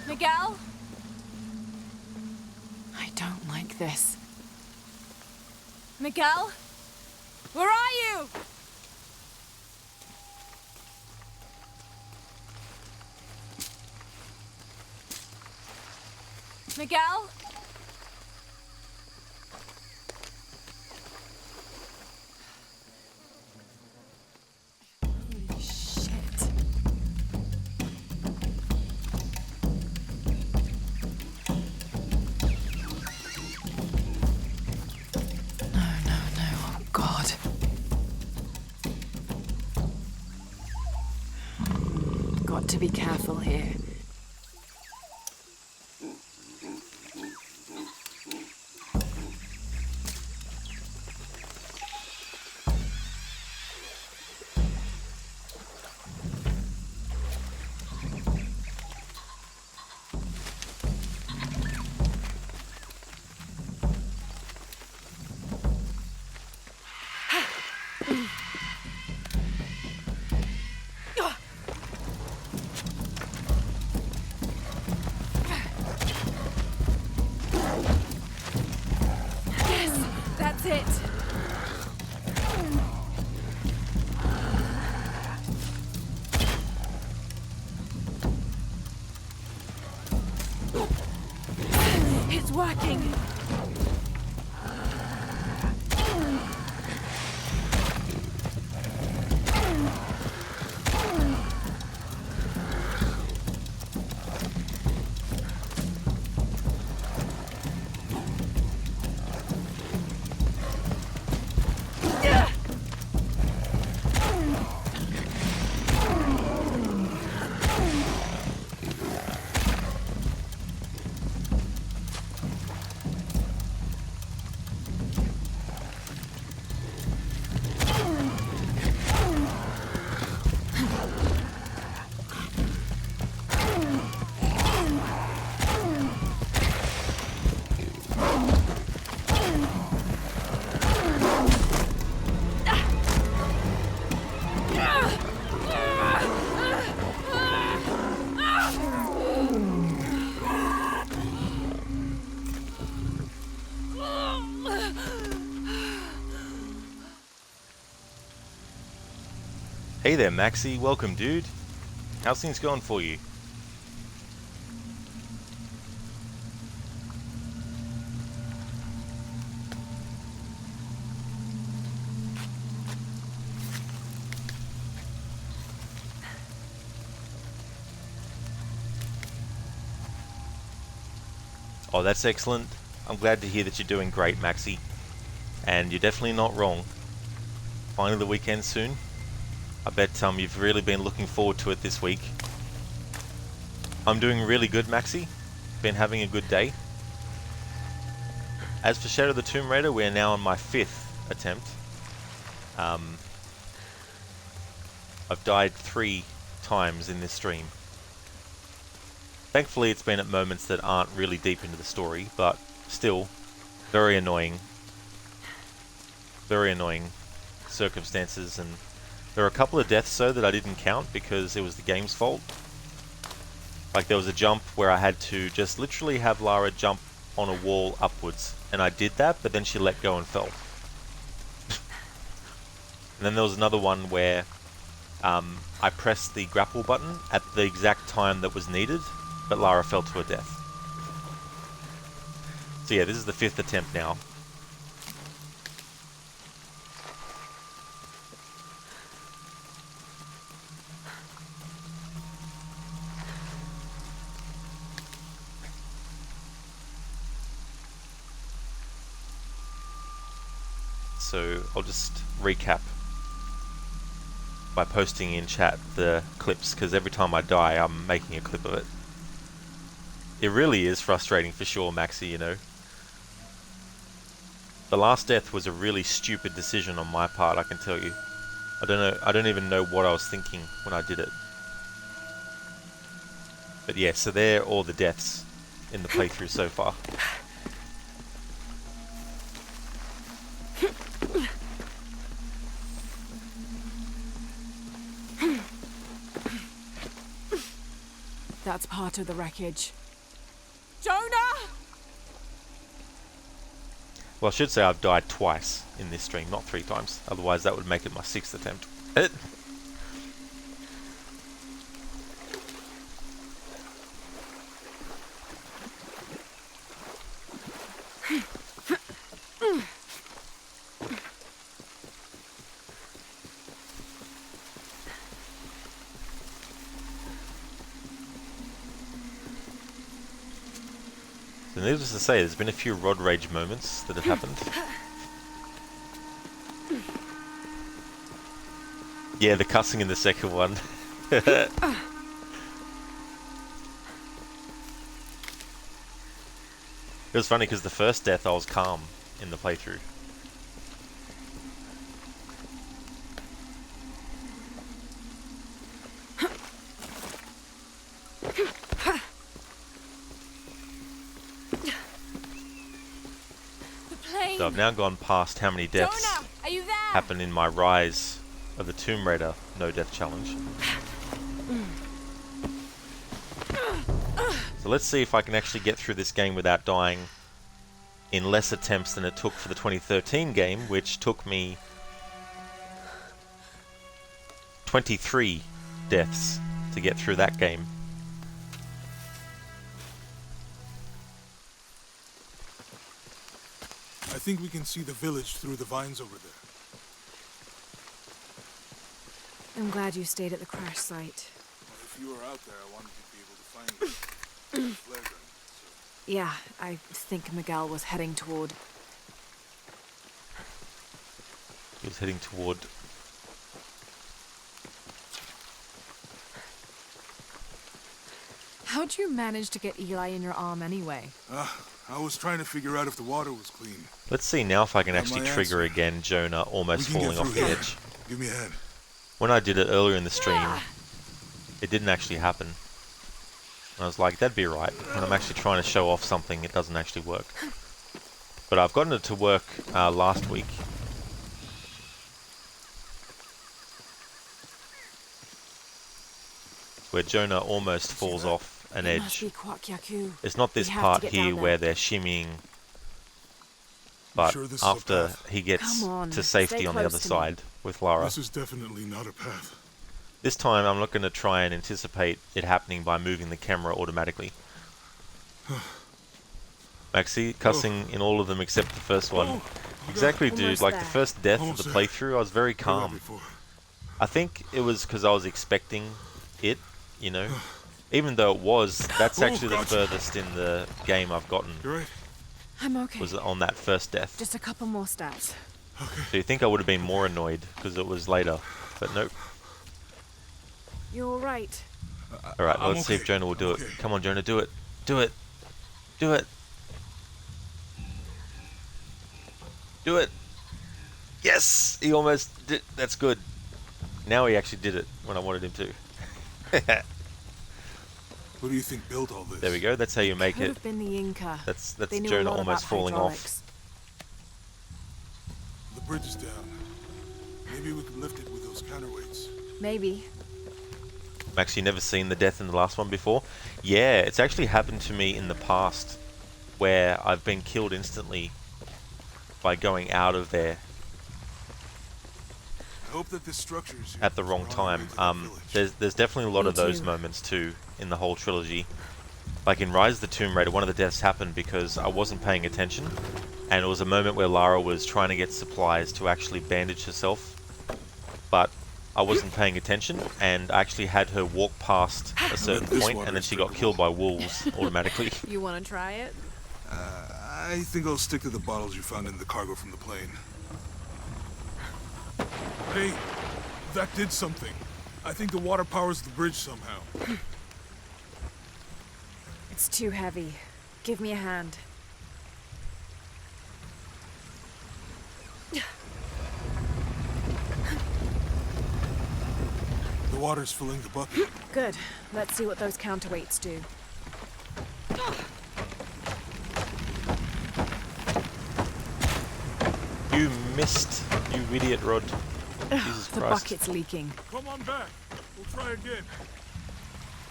Miguel? I don't like this. Miguel? Where are you? Miguel? Holy shit. God. Got to be careful here. That's it. It's working. Hey there, Maxie. Welcome, dude. How's things going for you? Oh, that's excellent. I'm glad to hear that you're doing great, Maxie. And you're definitely not wrong. Finally the weekend soon. I bet you've really been looking forward to it this week. I'm doing really good, Maxie. Been having a good day. As for Shadow of the Tomb Raider, we're now on my 5th attempt. I've died 3 times in this stream. Thankfully, it's been at moments that aren't really deep into the story, but still, very annoying. Very annoying circumstances, and there are a couple of deaths though that I didn't count because it was the game's fault. Like there was a jump where I had to just literally have Lara jump on a wall upwards, and I did that, but then she let go and fell. And then there was another one where I pressed the grapple button at the exact time that was needed, but Lara fell to her death. So yeah, this is the 5th attempt now. So I'll just recap by posting in chat the clips, because every time I die I'm making a clip of it. It really is frustrating for sure, Maxi, you know. The last death was a really stupid decision on my part, I can tell you. I don't even know what I was thinking when I did it. But yeah, so they're all the deaths in the playthrough so far. That's part of the wreckage. Jonah! Well, I should say I've died twice in this stream, not 3 times. Otherwise that would make it my 6th attempt. So needless to say, there's been a few rod rage moments that have happened. Yeah, the cussing in the second one. It was funny because the first death I was calm in the playthrough. So I've now gone past how many deaths happen in my Rise of the Tomb Raider no death challenge. So let's see if I can actually get through this game without dying in less attempts than it took for the 2013 game, which took me 23 deaths to get through that game. I think we can see the village through the vines over there. I'm glad you stayed at the crash site. Well, if you were out there, I wanted to be able to find the flare gun. So. Yeah, I think Miguel was heading toward... He was heading toward... How'd you manage to get Eli in your arm anyway? I was trying to figure out if the water was clean. Let's see now if I can actually trigger again Jonah almost falling off the edge. Give me a hand. When I did it earlier in the stream, it didn't actually happen. And I was like, that'd be right. When I'm actually trying to show off something, it doesn't actually work. But I've gotten it to work last week. Where Jonah almost falls off an edge. It's not this part here where they're shimmying, but after he gets to safety on the other side with Lara. This is definitely not a path. This time I'm not going to try and anticipate it happening by moving the camera automatically. Maxi, cussing in all of them except the first one. Exactly, dude, like the first death of the playthrough, I was very calm. I think it was because I was expecting it, you know. Even though it was, that's actually the furthest in the game I've gotten. I'm okay. Was on that first death. Just a couple more stats. So you think I would have been more annoyed because it was later, but nope. You're all right. Alright, let's see if Jonah will do it. Come on, Jonah, do it. Do it. Do it. Do it. Yes! He almost did. That's good. Now he actually did it when I wanted him to. What do you think built all this? There we go. That's how you make Could it. have been the Inca. That's They knew a Jonah lot almost about falling hydraulics. The bridge is down. Maybe we could lift it with those counterweights. Maybe. Max, you never seen the death in the last one before? Yeah, it's actually happened to me in the past where I've been killed instantly by going out of there I hope that this structure is at the wrong time. There's definitely a lot of those moments too in the whole trilogy. Like in Rise of the Tomb Raider, one of the deaths happened because I wasn't paying attention, and it was a moment where Lara was trying to get supplies to actually bandage herself, but I wasn't paying attention, and I actually had her walk past a certain point, and then she got killed by wolves automatically. You want to try it? I think I'll stick to the bottles you found in the cargo from the plane. Hey, that did something. I think the water powers the bridge somehow. It's too heavy. Give me a hand. The water's filling the bucket. Good. Let's see what those counterweights do. You missed, you idiot, Rod. Jesus The Christ. bucket's leaking. Come on back. We'll try again.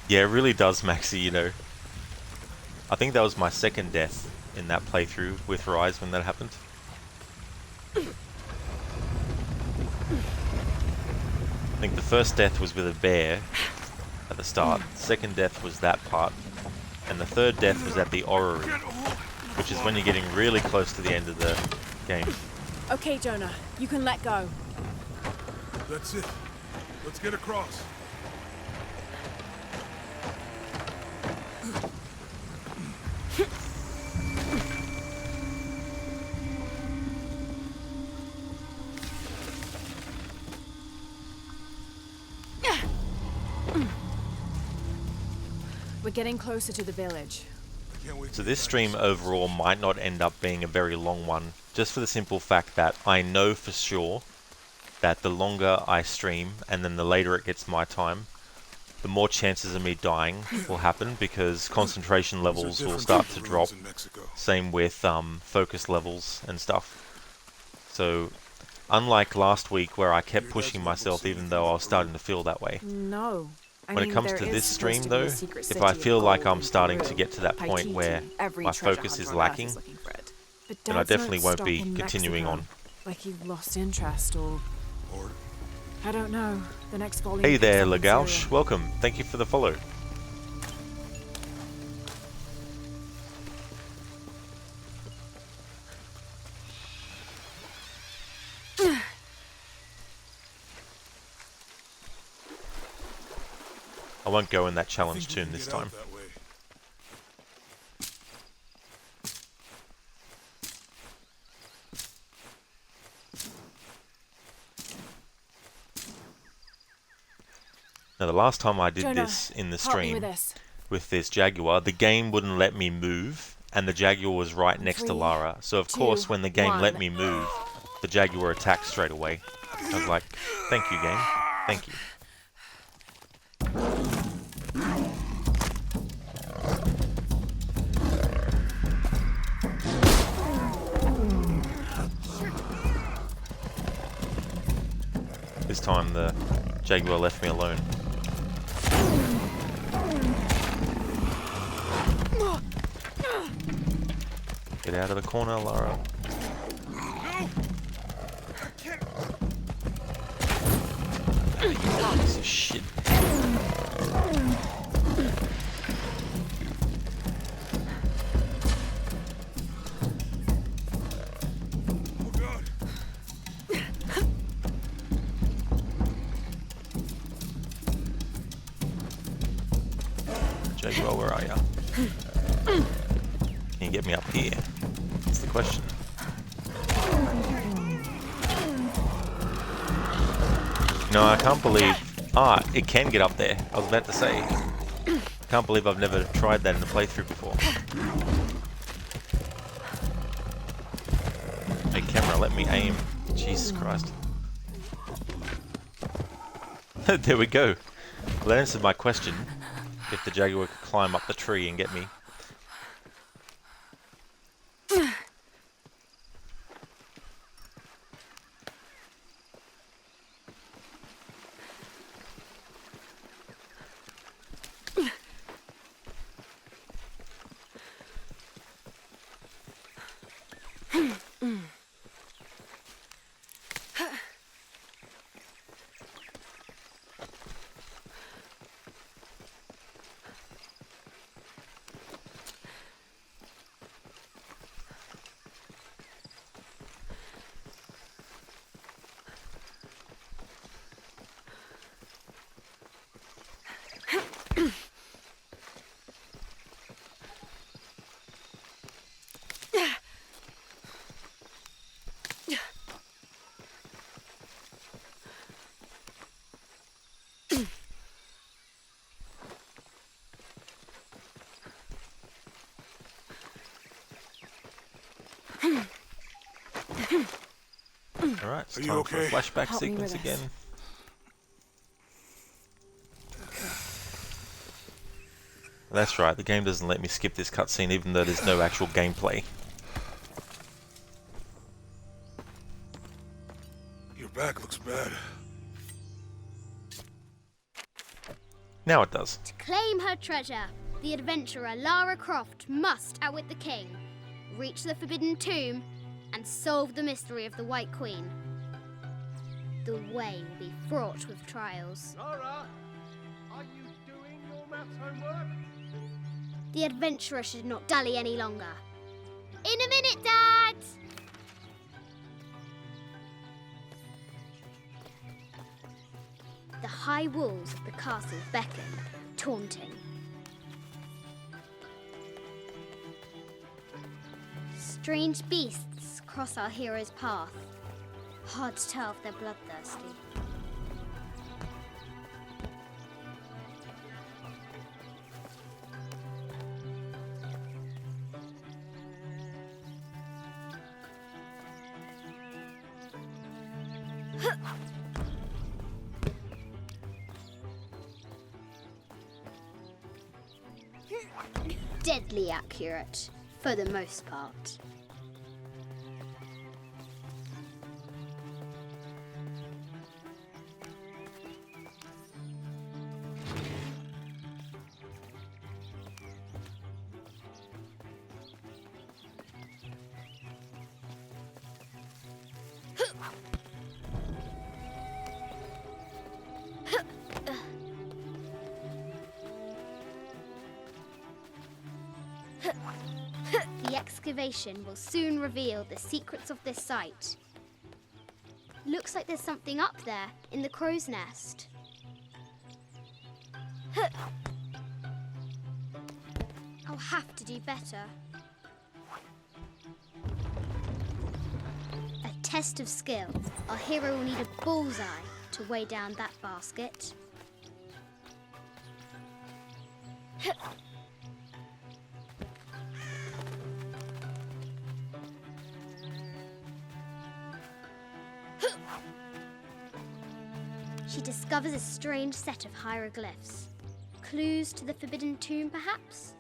Yeah, it really does, Maxie, you know. I think that was my second death in that playthrough with Rise when that happened. I think the first death was with a bear at the start, second death was that part, and the third death was at the orrery, which is when you're getting really close to the end of the game. Okay, Jonah. You can let go. That's it. Let's get across. We're getting closer to the village. So this stream overall might not end up being a very long one, just for the simple fact that I know for sure that the longer I stream and then the later it gets my time, the more chances of me dying will happen because concentration levels will start to drop. Same with focus levels and stuff. So unlike last week where I kept pushing myself even though I was starting to feel that way. No. When it comes to this stream though, if I feel like I'm starting to get to that point where my focus is lacking, then I definitely won't be continuing on. Like you lost interest or I don't know. The next volume. Hey there, Legauch. Welcome. Thank you for the follow. I won't go in that challenge tune this time. Now the last time I did Jonah, this in the help me stream with this Jaguar, the game wouldn't let me move and the Jaguar was right next to Lara. So of course when the game let me move, the Jaguar attacked straight away. I was like, thank you game, thank you. This time the Jaguar left me alone. Get out of the corner, Lara. Piece of shit. Jaguar, where are ya? Can you get me up here? That's the question. No, I can't believe... Ah, it can get up there. I was about to say. Can't believe I've never tried that in a playthrough before. Hey camera, let me aim. Jesus Christ. There we go. Well, that answered my question. If the Jaguar could climb up the tree and get me. Alright, it's time for a flashback sequence again. That's right, the game doesn't let me skip this cutscene even though there's no actual gameplay. Your back looks bad. Now it does. To claim her treasure, the adventurer Lara Croft must outwit the king, reach the Forbidden Tomb, and solve the mystery of the White Queen. The way will be fraught with trials. Lara, are you doing your maths homework? The adventurer should not dally any longer. In a minute, Dad! The high walls of the castle beckon, taunting. Strange beasts cross our hero's path. Hard to tell if they're bloodthirsty. Deadly accurate, for the most part. The excavation will soon reveal the secrets of this site. Looks like there's something up there in the crow's nest. I'll have to do better. A test of skill. Our hero will need a bullseye to weigh down that basket. She discovers a strange set of hieroglyphs. Clues to the Forbidden Tomb, perhaps?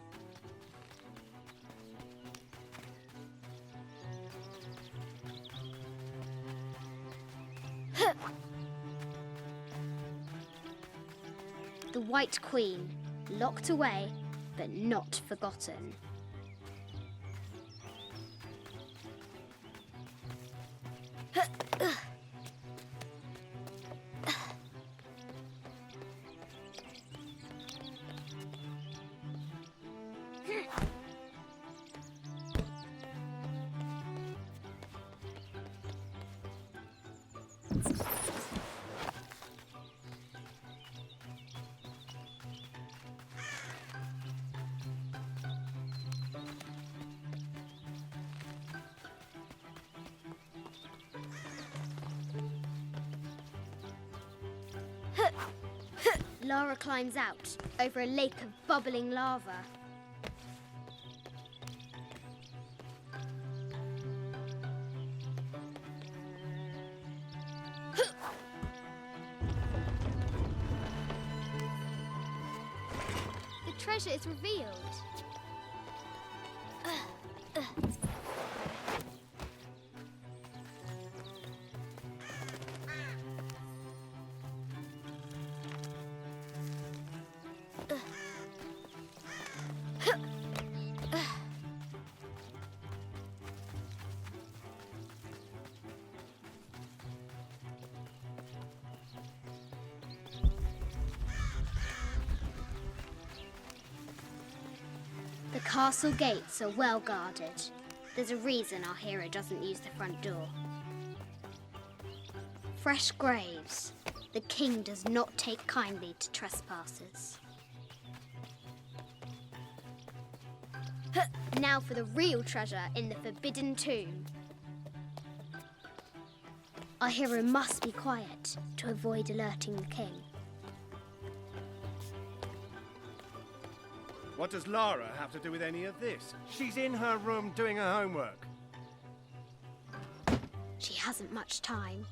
The White Queen, locked away, but not forgotten. Lara climbs out over a lake of bubbling lava. The treasure is revealed. The castle gates are well guarded. There's a reason our hero doesn't use the front door. Fresh graves. The king does not take kindly to trespassers. Now for the real treasure in the Forbidden Tomb. Our hero must be quiet to avoid alerting the king. What does Lara have to do with any of this? She's in her room doing her homework. She hasn't much time.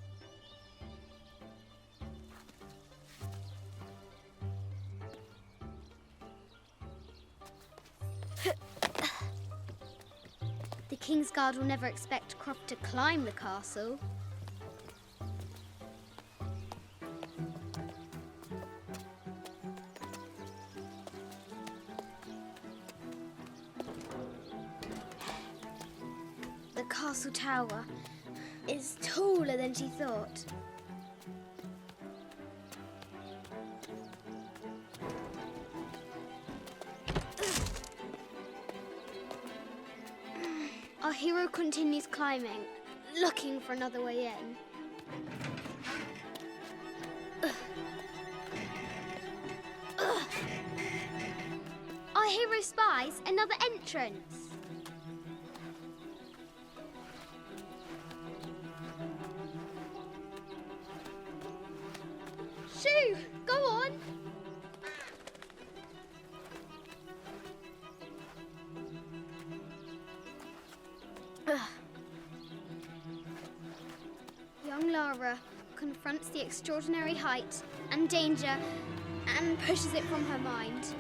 The King's Guard will never expect Croft to climb the castle. The castle tower is taller than she thought. Our hero continues climbing, looking for another way in. Our hero spies another entrance. Shoo! Go on! Young Lara confronts the extraordinary height and danger and pushes it from her mind.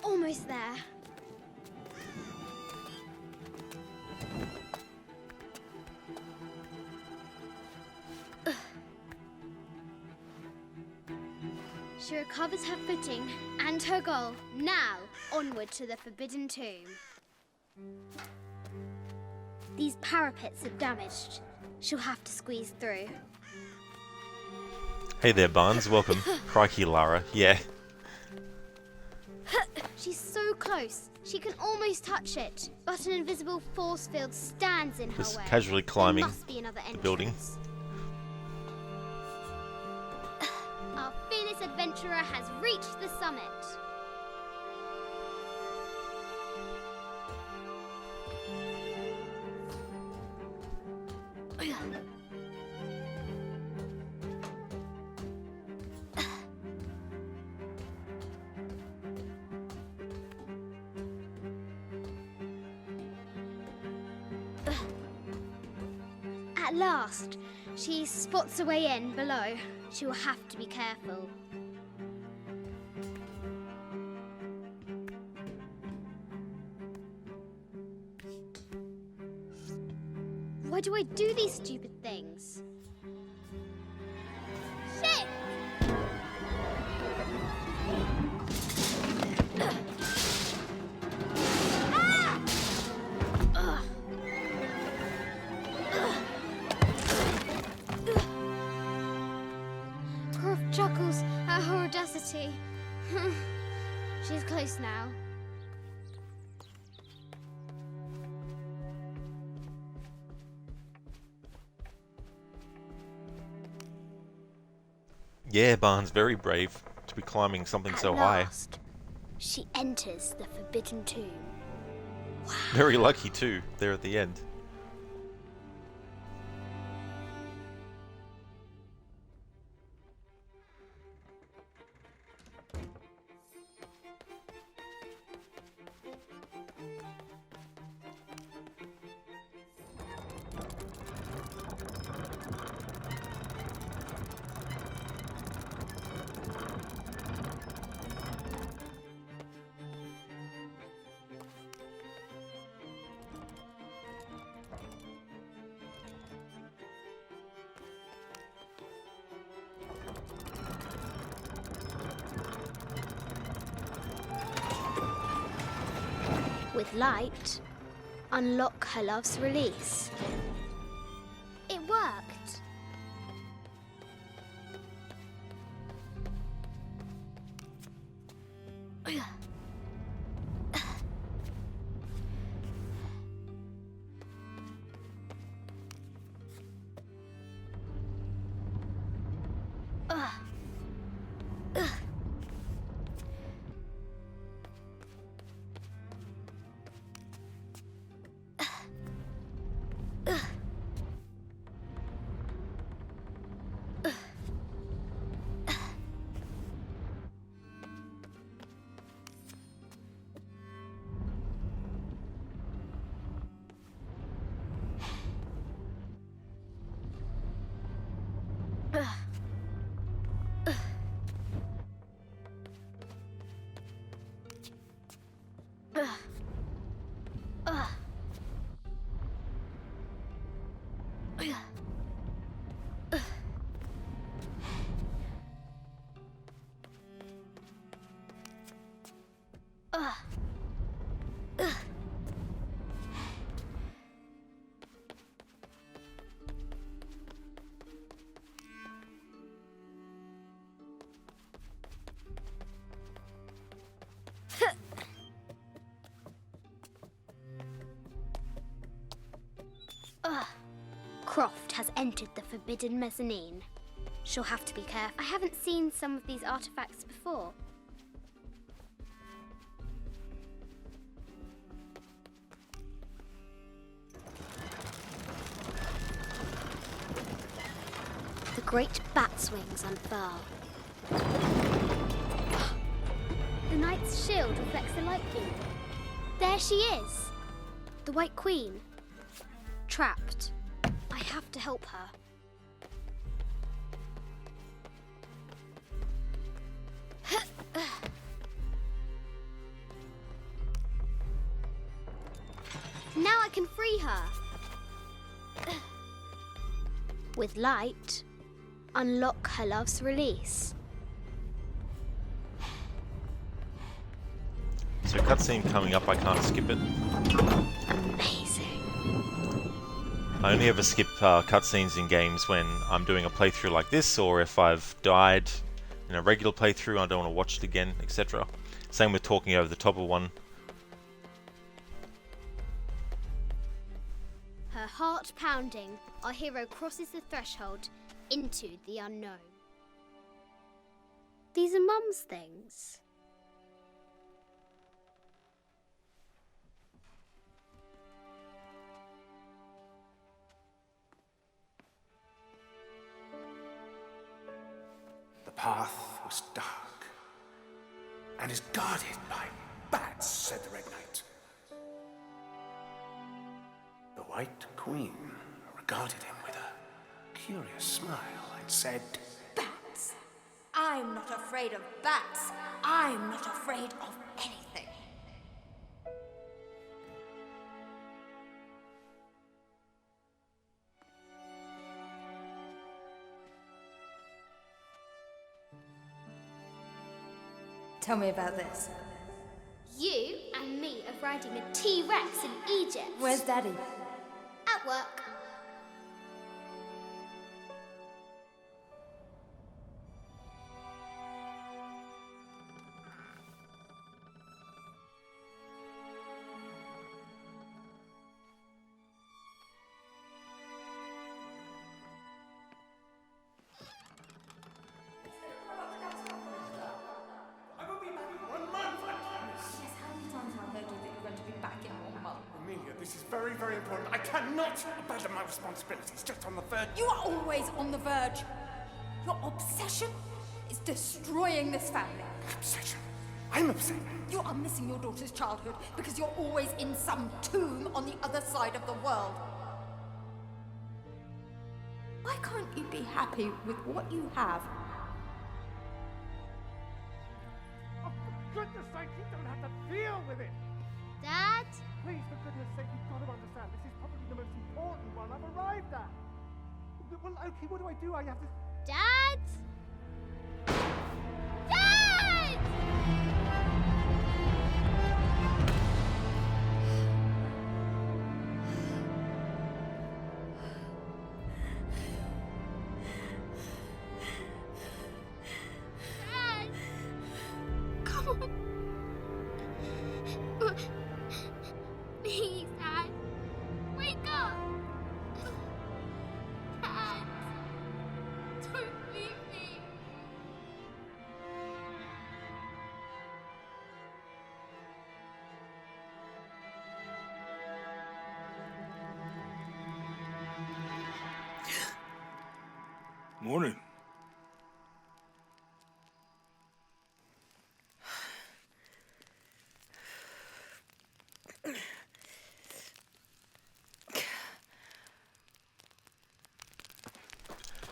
Almost there. She recovers her footing and her goal. Now, onward to the Forbidden Tomb. These parapets are damaged. She'll have to squeeze through. Hey there, Barnes. Welcome. Crikey, Lara. Yeah. She's so close. She can almost touch it. But an invisible force field stands in her Just way. casually climbing There must be another the building. entrance. Our fearless adventurer has reached the summit. At last, she spots a way in below. She will have to be careful. Why do I do these stupid things? Shit! Ah! Ugh. Croft chuckles at her audacity. She's close now. Yeah, Barnes, very brave to be climbing something At so high. last, she enters the Forbidden Tomb. Very lucky too, there at the end. With light, unlock her love's release. It worked. Croft has entered the forbidden mezzanine. She'll have to be careful. I haven't seen some of these artifacts before. The great bat's wings unfurl. The knight's shield reflects the light beam. There she is! The White Queen. Trapped. I have to help her. Now I can free her. With light, unlock her love's release. So cutscene coming up, I can't skip it. Amazing. I only ever skip cutscenes in games when I'm doing a playthrough like this, or if I've died in a regular playthrough, I don't want to watch it again, etc. Same with talking over the top of one. Her heart pounding, our hero crosses the threshold into the unknown. These are Mum's things. The path was dark and is guarded by bats, said the Red Knight. The White Queen regarded him with a curious smile and said, Bats! I'm not afraid of bats. I'm not afraid of anything. Tell me about this. You and me are riding a T-Rex in Egypt. Where's Daddy? At work. Very important. I cannot abandon my responsibilities just on the verge. You are always on the verge. Your obsession is destroying this family. Obsession? I'm upset. You are missing your daughter's childhood because you're always in some tomb on the other side of the world. Why can't you be happy with what you have? Oh, for goodness sake, you don't have to deal with it. Dad? Please, for goodness sake, you've got to understand. This is probably the most important one I've arrived at. Well, okay, what do I do? I have to... Dad? Dad! Morning.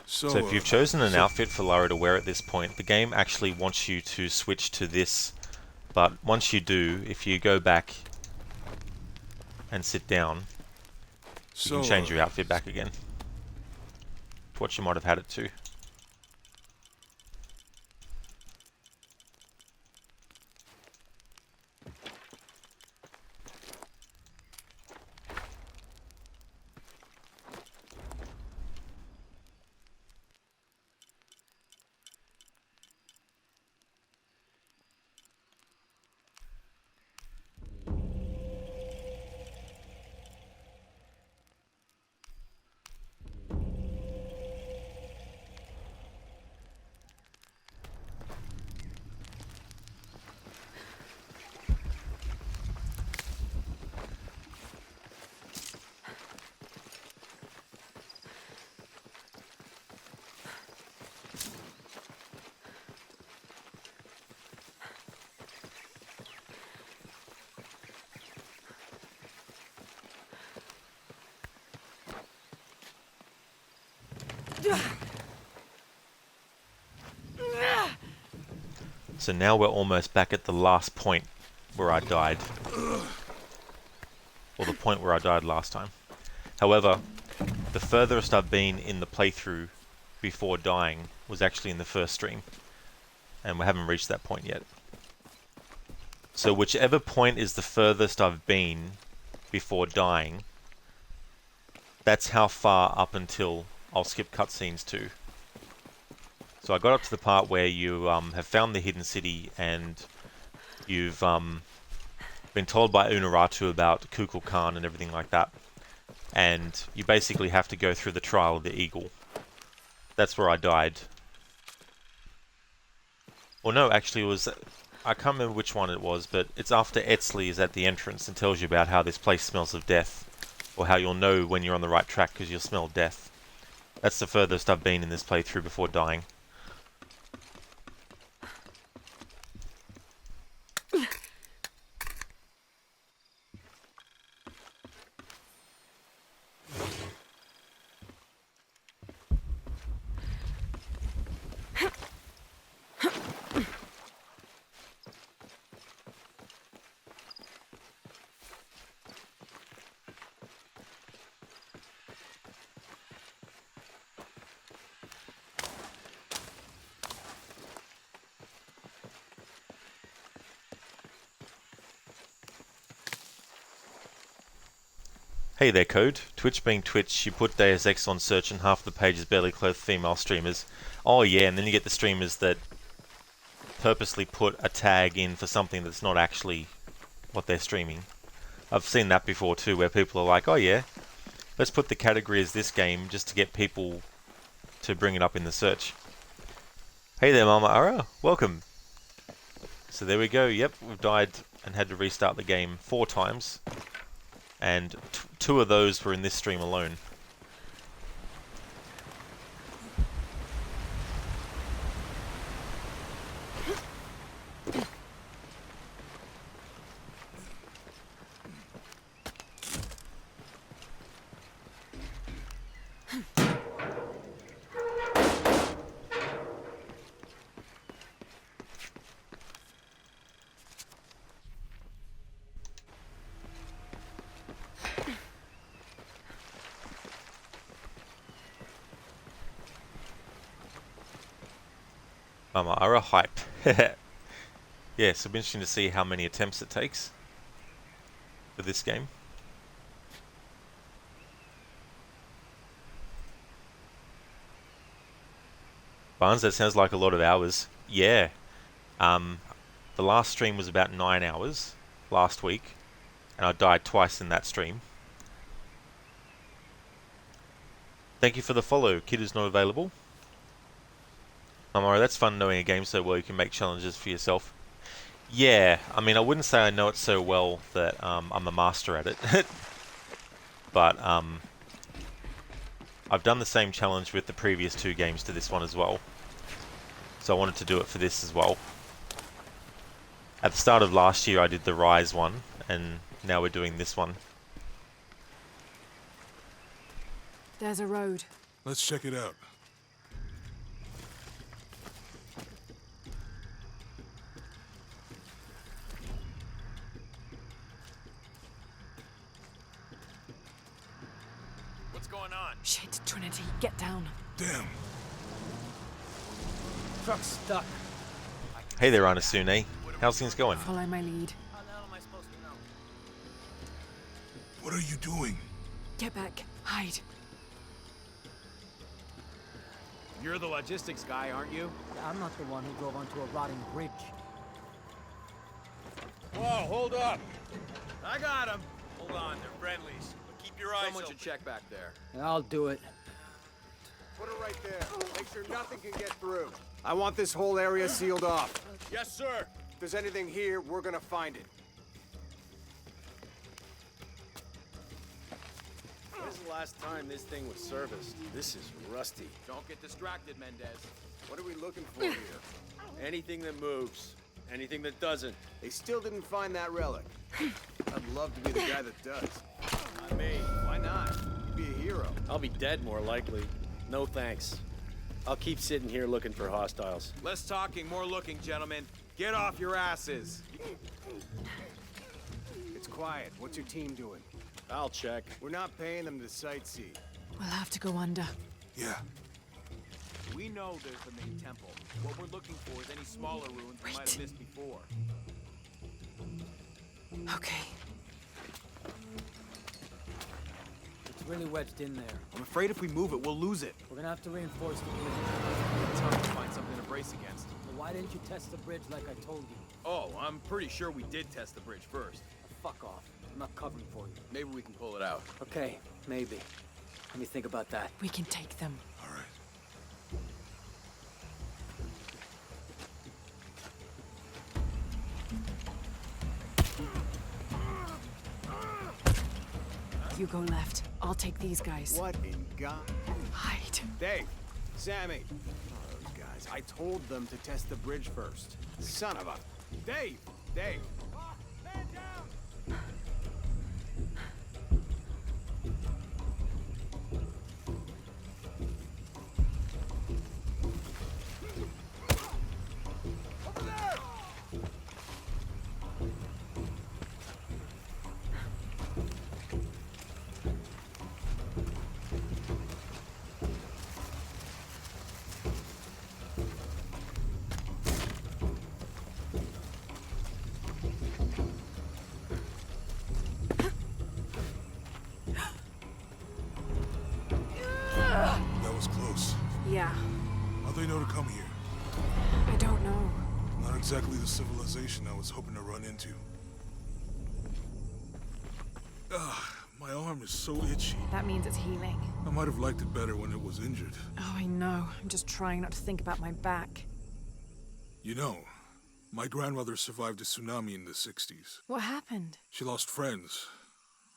So if you've chosen an outfit for Lara to wear at this point, the game actually wants you to switch to this. But once you do, if you go back and sit down, you can change your outfit back again to what you might have had it to. So now we're almost back at the last point where I died. Or the point where I died last time. However, the furthest I've been in the playthrough before dying was actually in the first stream. And we haven't reached that point yet. So whichever point is the furthest I've been before dying, that's how far up until I'll skip cutscenes to. So I got up to the part where you have found the hidden city and you've been told by Unuratu about Kukul Khan and everything like that. And you basically have to go through the trial of the eagle. That's where I died. Or no, actually it was... I can't remember which one it was, but it's after Etzli is at the entrance and tells you about how this place smells of death. Or how you'll know when you're on the right track because you'll smell death. That's the furthest I've been in this playthrough before dying. Hey there, Code. Twitch being Twitch, you put Deus Ex on search and half the page is barely clothed female streamers. Oh yeah, and then you get the streamers that purposely put a tag in for something that's not actually what they're streaming. I've seen that before too, where people are like, oh yeah, let's put the category as this game just to get people to bring it up in the search. Hey there, Mama Ara. Welcome. So there we go. Yep, we've died and had to restart the game 4 times. And 2 of those were in this stream alone. Ara hype. Yeah, so it'll be interesting to see how many attempts it takes for this game. Barnes, that sounds like a lot of hours. Yeah. The last stream was about 9 hours last week, and I died twice in that stream. Thank you for the follow. Kid is not available. Alright, that's fun knowing a game so well you can make challenges for yourself. Yeah, I mean, I wouldn't say I know it so well that I'm a master at it. But, I've done the same challenge with the previous 2 games to this one as well. So I wanted to do it for this as well. At the start of last year I did the Rise one, and now we're doing this one. There's a road. Let's check it out. What's going on? Shit, Trinity, get down. Damn. Truck's stuck. Hey there, Anasune. How's things going? Follow my lead. How the hell am I supposed to know? What are you doing? Get back. Hide. You're the logistics guy, aren't you? I'm not the one who drove onto a rotting bridge. Whoa, hold up. I got him. Hold on, they're friendlies. But keep your eyes Someone open. should check back there. I'll do it. Put it right there. Make sure nothing can get through. I want this whole area sealed off. Yes, sir. If there's anything here, we're gonna find it. When's the last time this thing was serviced? This is rusty. Don't get distracted, Mendez. What are we looking for here? Anything that moves. Anything that doesn't. They still didn't find that relic. I'd love to be the guy that does. Not me. Why not? You'd be a hero. I'll be dead more likely. No thanks. I'll keep sitting here looking for hostiles. Less talking, more looking, gentlemen. Get off your asses. It's quiet. What's your team doing? I'll check. We're not paying them to sightsee. We'll have to go under. Yeah. We know there's the main temple. What we're looking for is any smaller ruins we might have missed before. Okay. It's really wedged in there. I'm afraid if we move it, we'll lose it. We're gonna have to reinforce the bridge. It's hard to find something to brace against. Well, why didn't you test the bridge like I told you? Oh, I'm pretty sure we did test the bridge first. Fuck off. I'm not covering for you. Maybe we can pull it out. Okay, maybe. Let me think about that. We can take them. All right. You go left. I'll take these guys. What in God? Hide. Dave, Sammy. Oh, those guys. I told them to test the bridge first. Son of a... Dave! Dave! Man down! Over there! That was close. Yeah. How'd they know to come here? I don't know. Not exactly the civilization I was hoping to run into. Ugh, my arm is so itchy. That means it's healing. I might have liked it better when it was injured. Oh, I know. I'm just trying not to think about my back. You know, my grandmother survived a tsunami in the 60s. What happened? She lost friends.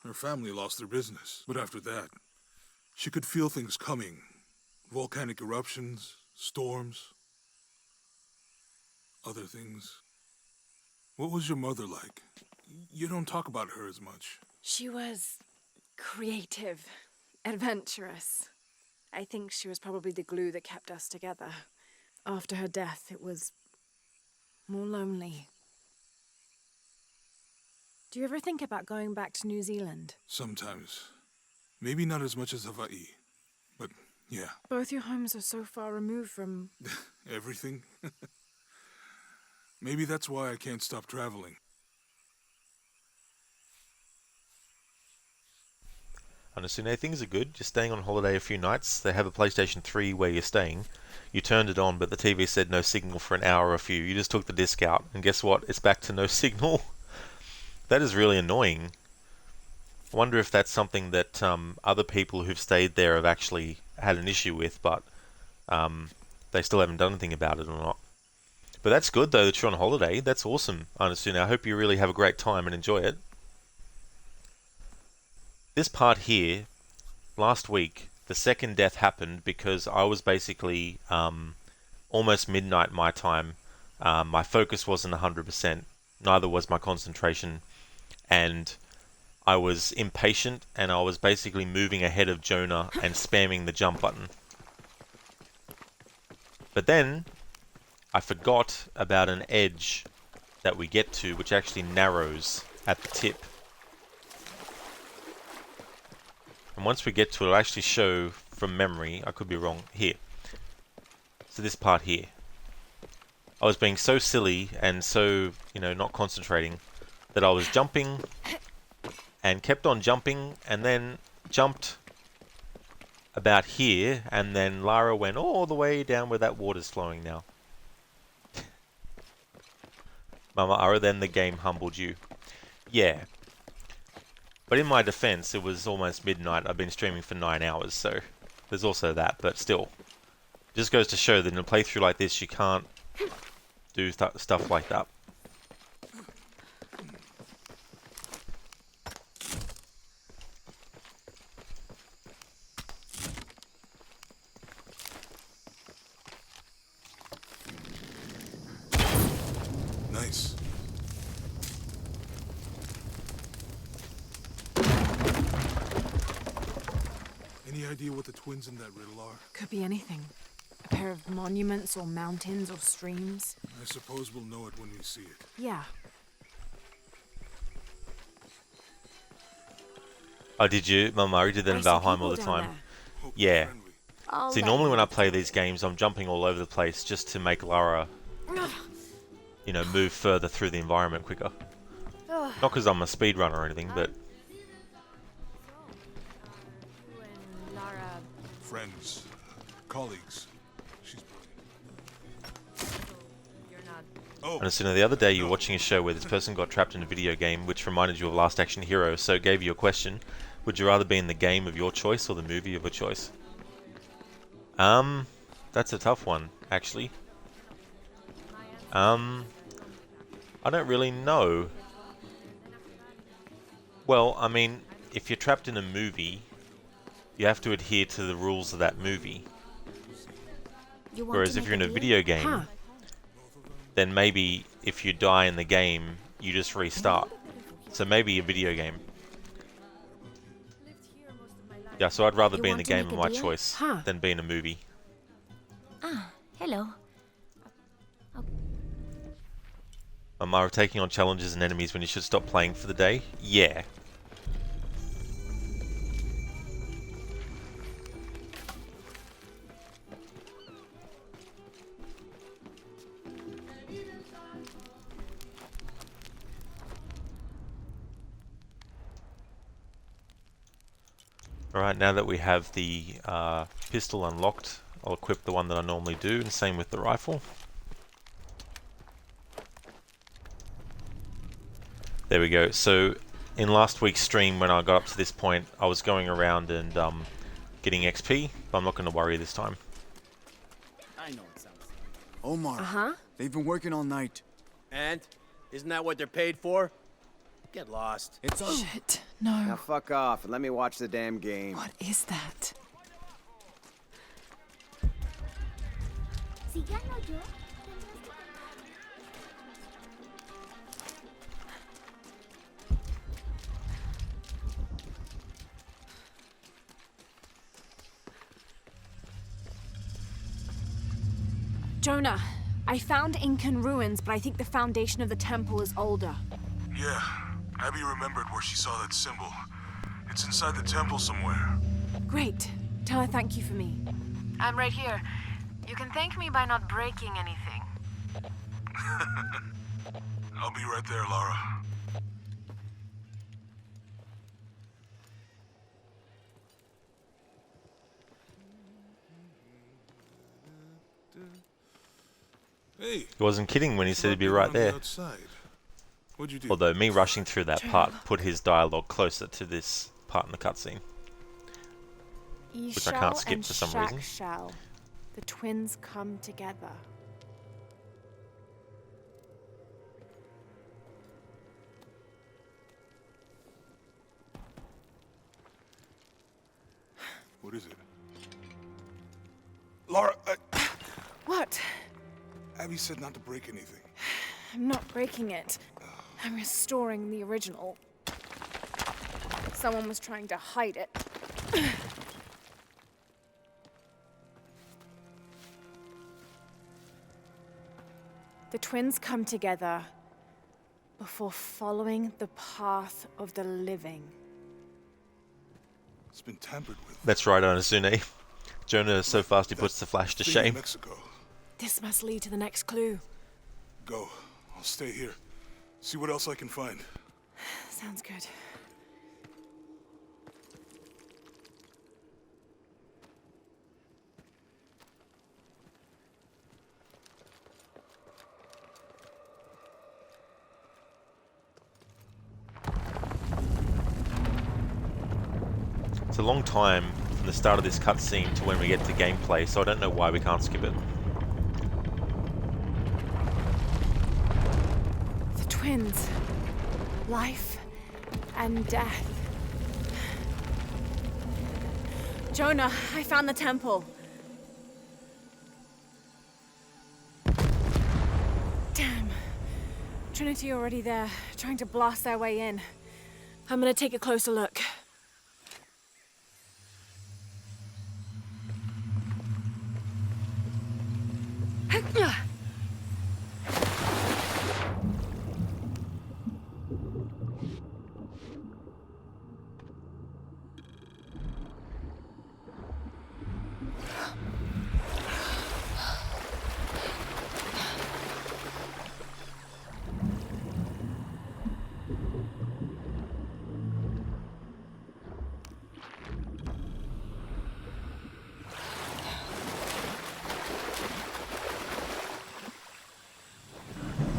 Her family lost their business. But after that, she could feel things coming. Volcanic eruptions, storms, other things. What was your mother like? You don't talk about her as much. She was creative, adventurous. I think she was probably the glue that kept us together. After her death, it was more lonely. Do you ever think about going back to New Zealand? Sometimes. Maybe not as much as Hawaii, but yeah. Both your homes are so far removed from... Everything? Maybe that's why I can't stop traveling. Anasune, things are good. You're staying on holiday a few nights. They have a PlayStation 3 where you're staying. You turned it on, but the TV said no signal for an hour or a few. You just took the disc out, and guess what? It's back to no signal. That is really annoying. I wonder if that's something that other people who've stayed there have actually had an issue with, but they still haven't done anything about it or not. But that's good, though, that you're on holiday. That's awesome, Anasune. I hope you really have a great time and enjoy it. This part here, last week, the second death happened because I was basically almost midnight my time. My focus wasn't 100%, neither was my concentration, and I was impatient, and I was basically moving ahead of Jonah and spamming the jump button. But then I forgot about an edge that we get to, which actually narrows at the tip. And once we get to it, it'll actually show from memory, I could be wrong, here. So this part here. I was being so silly and so, not concentrating that I was jumping and kept on jumping and then jumped about here, and then Lara went all the way down where that water's flowing now. Mama Ara, then the game humbled you. Yeah. But in my defense, it was almost midnight. I've been streaming for 9 hours, so there's also that, but still. It just goes to show that in a playthrough like this, you can't do stuff like that. Nice. Any idea what the twins in that riddle are? Could be anything. A pair of monuments or mountains or streams. I suppose we'll know it when we see it. Yeah. Oh, did you? Mama, you did that in Valheim all the time. Yeah. See, normally when I play these games, I'm jumping all over the place just to make Lara, move further through the environment quicker. Not because I'm a speedrunner or anything, but... Friends. Colleagues. She's brilliant. And so the other day you were watching a show where this person got trapped in a video game which reminded you of Last Action Hero, so it gave you a question. Would you rather be in the game of your choice or the movie of your choice? That's a tough one, actually. I don't really know. Well, I mean, if you're trapped in a movie, you have to adhere to the rules of that movie. Whereas if you're in a video game, then maybe if you die in the game, you just restart. So maybe a video game. Yeah, so I'd rather be in the game of my choice than be in a movie. Ah, hello. Amara taking on challenges and enemies when you should stop playing for the day? Yeah. Alright, now that we have the pistol unlocked, I'll equip the one that I normally do, and same with the rifle. There we go. So, in last week's stream, when I got up to this point, I was going around and getting XP, but I'm not going to worry this time. I know it sounds like Omar. They've been working all night. And? Isn't that what they're paid for? Get lost. It's on. Shit, no. Now fuck off and let me watch the damn game. What is that? Jonah, I found Incan ruins, but I think the foundation of the temple is older. Yeah, Abby remembered where she saw that symbol. It's inside the temple somewhere. Great. Tell her thank you for me. I'm right here. You can thank me by not breaking anything. I'll be right there, Lara. Hey, He wasn't kidding when he said he'd be right there. What'd you do? Although me rushing through that part put his dialogue closer to this part in the cutscene. Which I can't skip for some reason. Shell. The twins come together. What is it? Lara, What? Abby said not to break anything. I'm not breaking it. I'm restoring the original. Someone was trying to hide it. The twins come together before following the path of the living. It's been tampered with. That's right, Onasune. Jonah so fast he puts the Flash to Thing in shame. Mexico. This must lead to the next clue. Go. I'll stay here. See what else I can find. Sounds good. It's a long time from the start of this cutscene to when we get to gameplay, so I don't know why we can't skip it. The twins. Life and death. Jonah, I found the temple. Damn. Trinity already there, trying to blast their way in. I'm gonna take a closer look.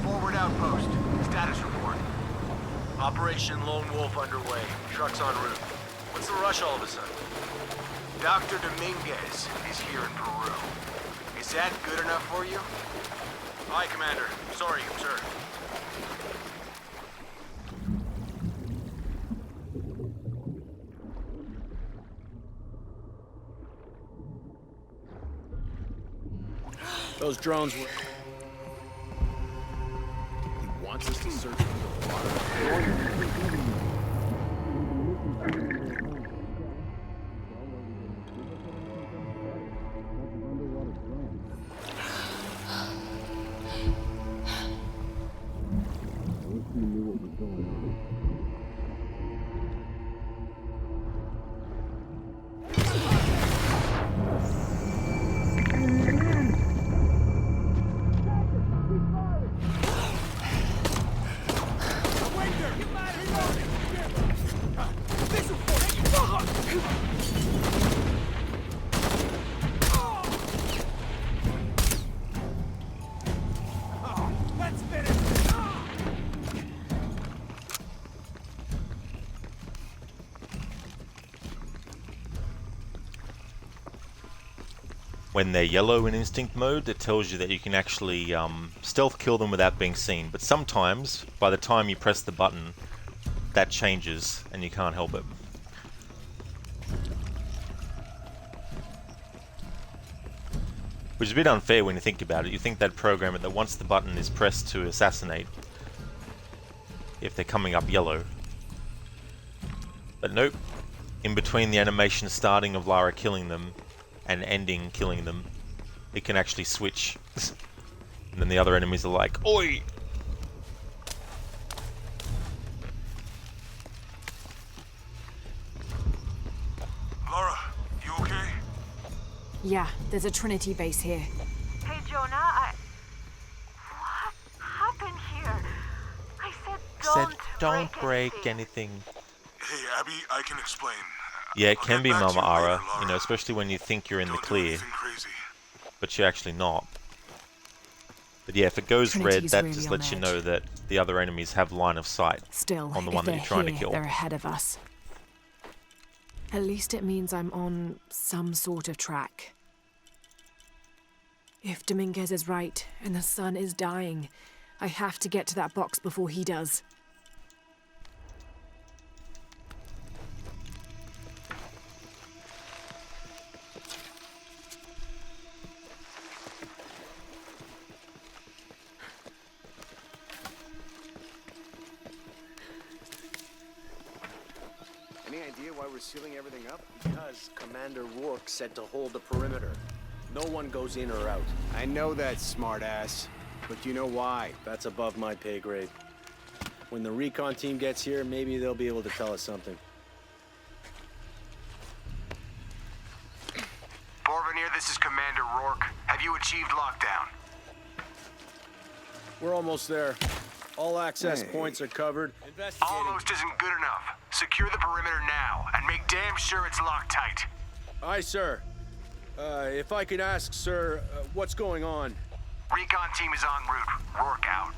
Forward outpost. Status report. Operation Lone Wolf underway. Trucks en route. What's the rush all of a sudden? Dr. Dominguez is here in Peru. Is that good enough for you? Aye, Commander. Sorry, sir. Those drones were... He wants us to search underwater. When they're yellow in instinct mode, it tells you that you can actually stealth kill them without being seen. But sometimes, by the time you press the button, that changes and you can't help it. Which is a bit unfair when you think about it. You think they'd program it that once the button is pressed to assassinate, if they're coming up yellow. But nope. In between the animation starting of Lara killing them and ending killing them, it can actually switch. And then the other enemies are like, "Oi!" Lara, you okay? Yeah, there's a Trinity base here. Hey, Jonah, What happened here? I said Don't break anything. Hey, Abby, I can explain. Yeah, it I'll can get be back to Mama you later, Ara, Lara. you know, especially when you think you're in the Don't do clear, anything crazy. but you're actually not. But yeah, if it goes red, Trinity's that really just on lets you edge. know that the other enemies have line of sight Still, on the if one that they're you're trying to here, kill. they're ahead of us. At least it means I'm on some sort of track. If Dominguez is right and the sun is dying, I have to get to that box before he does. we're sealing everything up? Because Commander Rourke said to hold the perimeter. No one goes in or out. I know that, smartass. But you know why? That's above my pay grade. When the recon team gets here, maybe they'll be able to tell us something. Porvenir, this is Commander Rourke. Have you achieved lockdown? We're almost there. All access points are covered. Almost isn't good enough. Secure the perimeter now, and make damn sure it's locked tight. Aye, sir. If I could ask, sir, what's going on? Recon team is en route. Rourke out.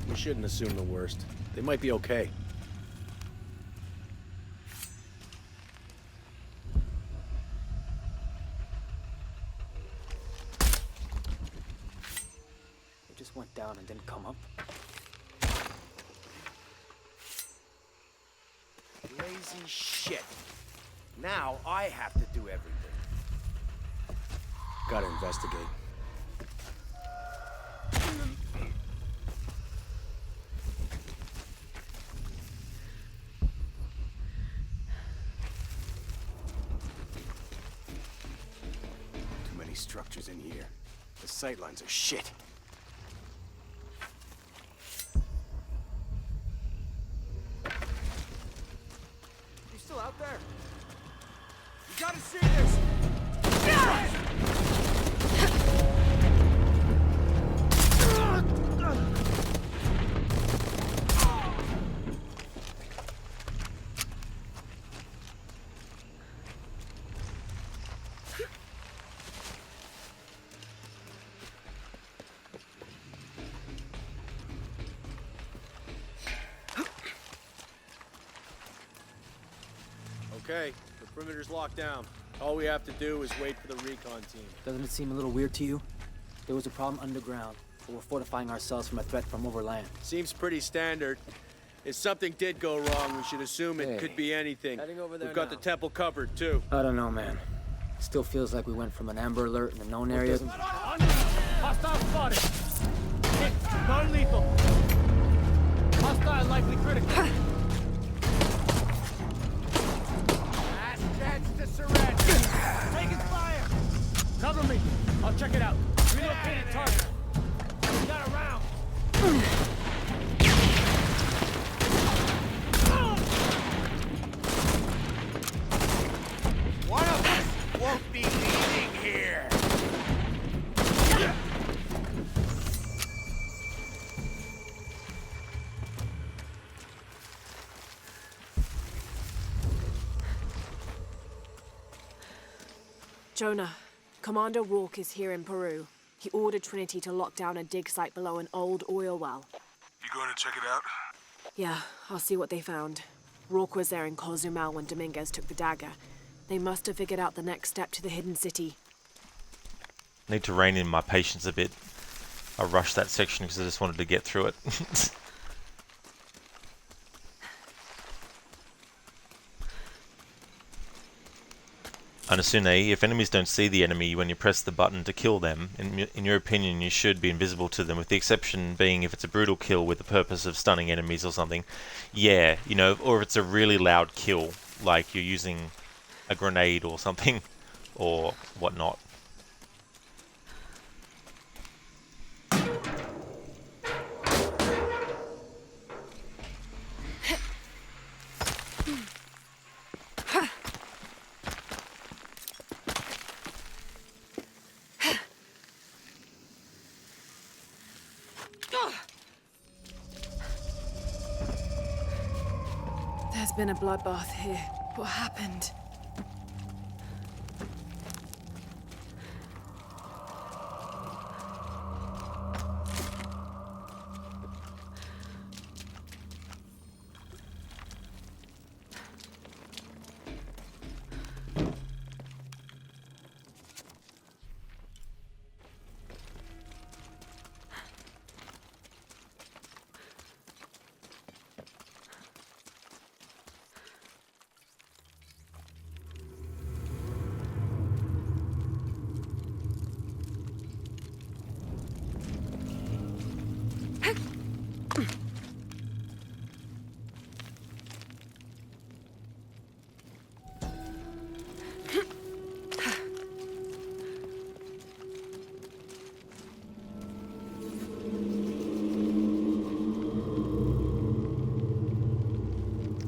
We shouldn't assume the worst. They might be okay. It just went down and didn't come up. Lazy shit. Now I have to do everything. Gotta investigate. Too many structures in here. The sightlines are shit. You still out there? You gotta see this! Okay, the perimeter's locked down. All we have to do is wait for the recon team. Doesn't it seem a little weird to you? There was a problem underground, but we're fortifying ourselves from a threat from overland. Seems pretty standard. If something did go wrong, we should assume it could be anything. Heading over there We've got now. the temple covered, too. I don't know, man. Still feels like we went from an Amber Alert in a known area. Hostile spotted. Hit. Non-lethal. Hostile likely critical. Last chance to surrender. Taking fire. Cover me. I'll check it out. Relocated target. We got a round. One of us won't be leaving here. Jonah, Commander Rourke is here in Peru. He ordered Trinity to lock down a dig site below an old oil well. You going to check it out? Yeah, I'll see what they found. Rourke was there in Cozumel when Dominguez took the dagger. They must have figured out the next step to the hidden city. Need to rein in my patience a bit. I rushed that section because I just wanted to get through it. Anasune, if enemies don't see the enemy when you press the button to kill them, in your opinion you should be invisible to them, with the exception being if it's a brutal kill with the purpose of stunning enemies or something. Yeah, you know, or if it's a really loud kill, like you're using a grenade or something, or whatnot. There's been a bloodbath here. What happened?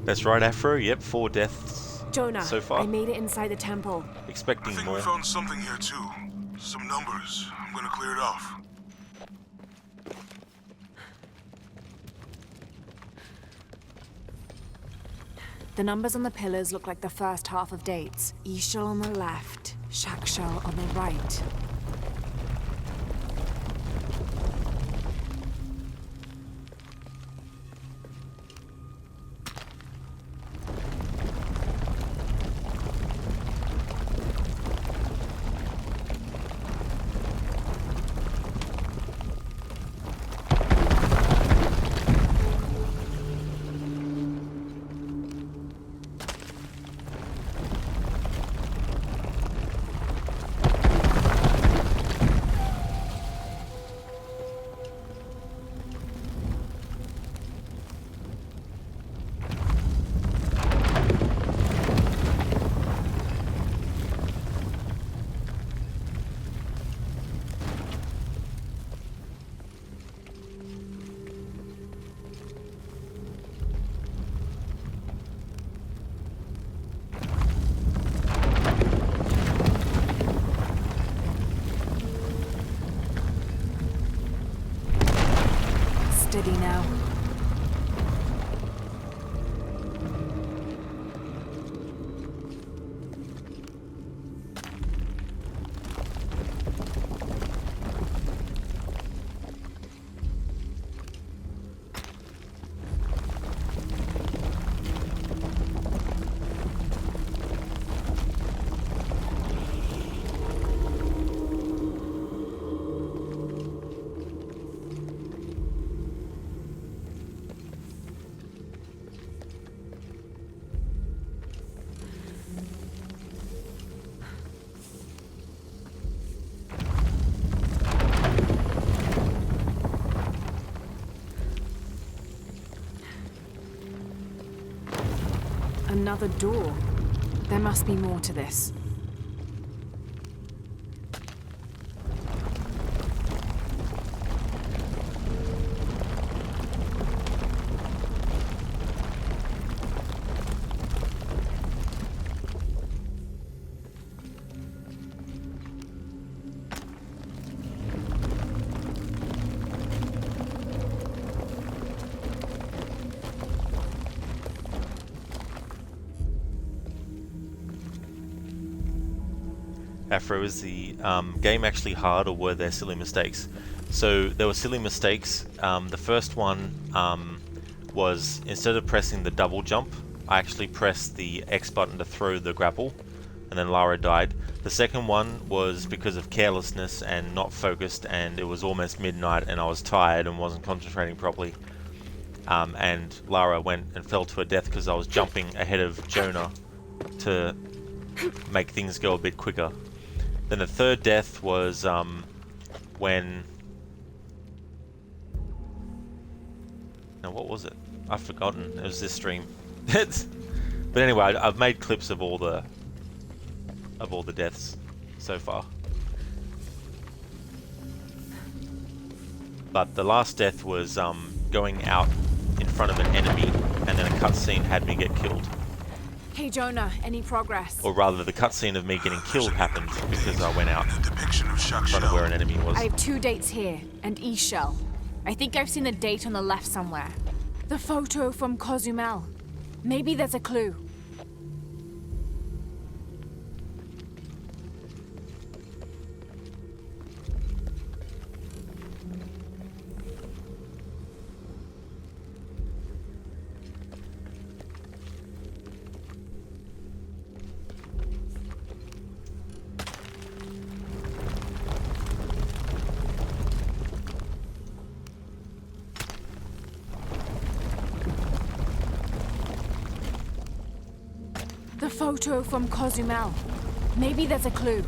That's right, Afro. Yep, 4 deaths Jonah, so far. I made it inside the temple. Expecting I think more. we found something here too. Some numbers. I'm gonna clear it off. The numbers on the pillars look like the first half of dates. Ishal on the left, Shakshal on the right. Steady now. Another door. There must be more to this. Afro, is the game actually hard, or were there silly mistakes? So there were silly mistakes. The first one was, instead of pressing the double jump, I actually pressed the X button to throw the grapple, and then Lara died. The second one was because of carelessness and not focused, and it was almost midnight and I was tired and wasn't concentrating properly. And Lara went and fell to her death because I was jumping ahead of Jonah to make things go a bit quicker. Then the third death was when... Now what was it? I've forgotten. It was this stream. But anyway, I've made clips of all the deaths so far. But the last death was going out in front of an enemy, and then a cutscene had me get killed. Hey Jonah, any progress? Or rather, the cutscene of me getting killed happened because I went out in front of where an enemy was. I have 2 dates here, and Ishal. I think I've seen the date on the left somewhere. The photo from Cozumel. Maybe there's a clue. The photo from Cozumel. Maybe there's a clue.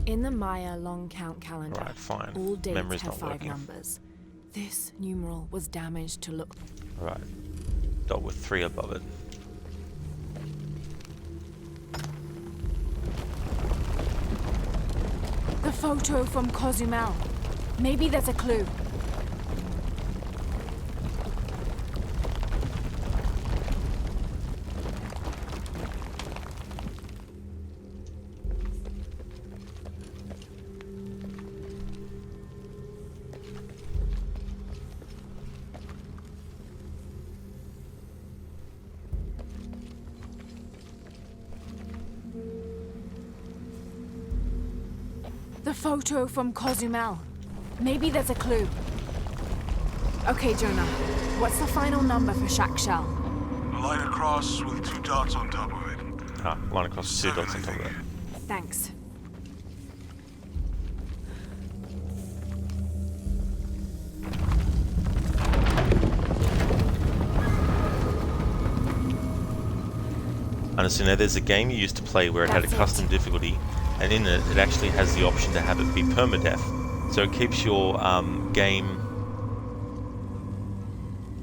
In the Maya long count calendar, Right, fine. all dates Memory's have not 5 working. numbers. This numeral was damaged to look. Alright. Dot with 3 above it. The photo from Cozumel. Maybe there's a clue. The photo from Cozumel. Maybe there's a clue. Okay, Jonah. What's the final number for Shack Shell? A line across with 2 dots on top of it. Ah, line across with 2 dots on top of it. Thanks. Honestly, now there's a game you used to play where it had a custom difficulty, and in it, it actually has the option to have it be permadeath. So it keeps your game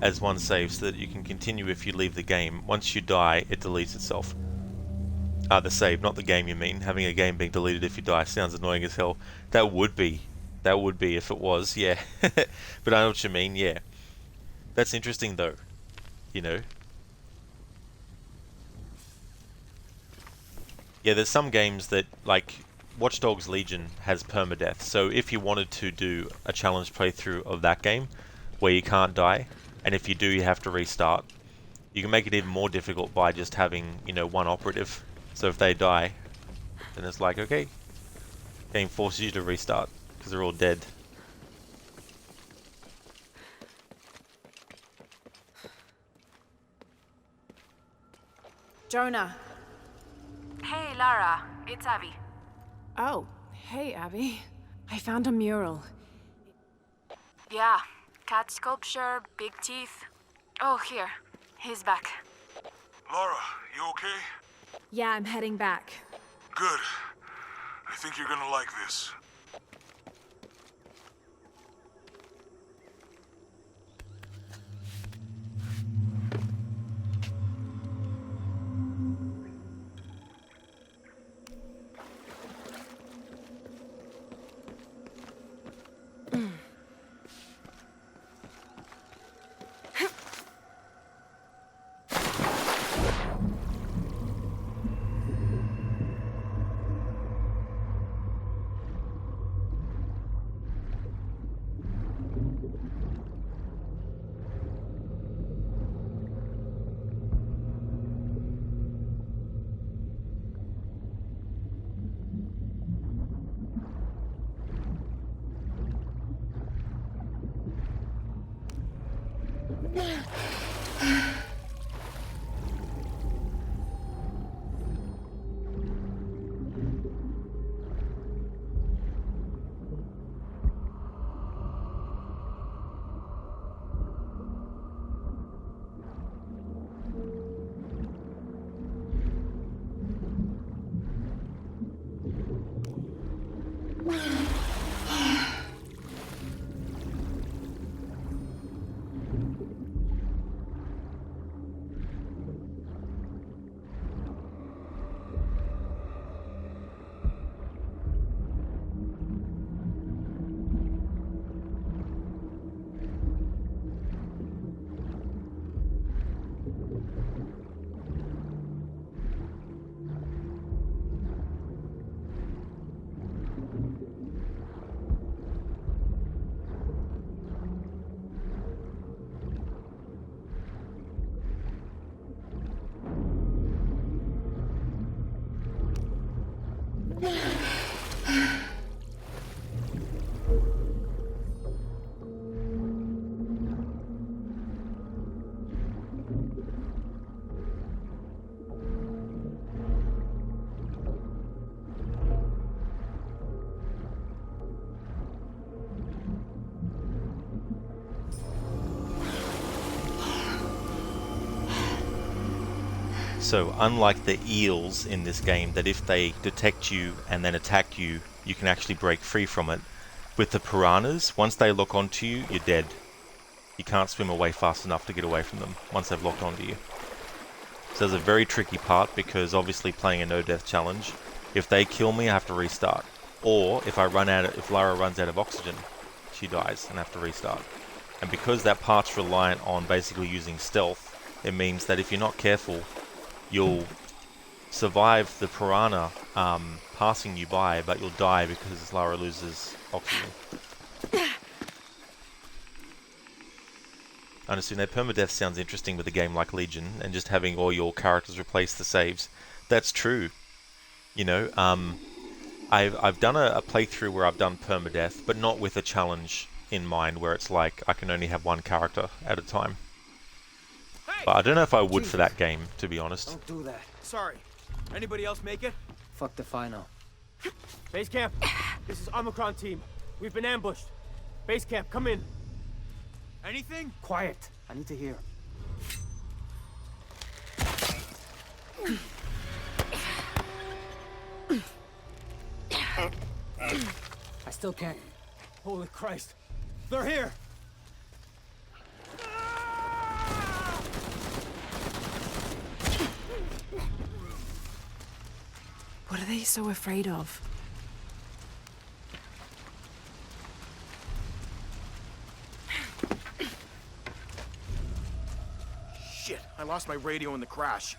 as one save so that you can continue if you leave the game. Once you die, it deletes itself. The save, not the game you mean. Having a game being deleted if you die sounds annoying as hell. That would be if it was, yeah. But I know what you mean, yeah. That's interesting though, you know. Yeah, there's some games that, like, Watch Dogs Legion has permadeath, so if you wanted to do a challenge playthrough of that game, where you can't die, and if you do you have to restart, you can make it even more difficult by just having, you know, one operative. So if they die, then it's like, okay, game forces you to restart, because they're all dead. Jonah. Hey, Lara. It's Abby. Oh, hey, Abby. I found a mural. Yeah. Cat sculpture, big teeth. Oh, here. He's back. Lara, you okay? Yeah, I'm heading back. Good. I think you're gonna like this. So unlike the eels in this game, that if they detect you and then attack you, you can actually break free from it, with the piranhas, once they lock onto you, you're dead. you can't swim away fast enough to get away from them once they've locked onto you. So there's a very tricky part, because obviously playing a no-death challenge, if they kill me, I have to restart. Or if Lara runs out of oxygen, she dies and I have to restart. And because that part's reliant on basically using stealth, it means that if you're not careful, you'll survive the piranha passing you by, but you'll die because Lara loses oxygen. Honestly, now permadeath sounds interesting with a game like Legion, and just having all your characters replace the saves. That's true. You know, I've done a playthrough where I've done permadeath, but not with a challenge in mind, where it's like I can only have one character at a time. But I don't know if I would for that game, to be honest. Don't do that. Sorry. Anybody else make it? Fuck the final. Base camp, this is Omicron team. We've been ambushed. Base camp, come in. Anything? Quiet. I need to hear. I still can't. Holy Christ. They're here. What are they so afraid of? Shit, I lost my radio in the crash.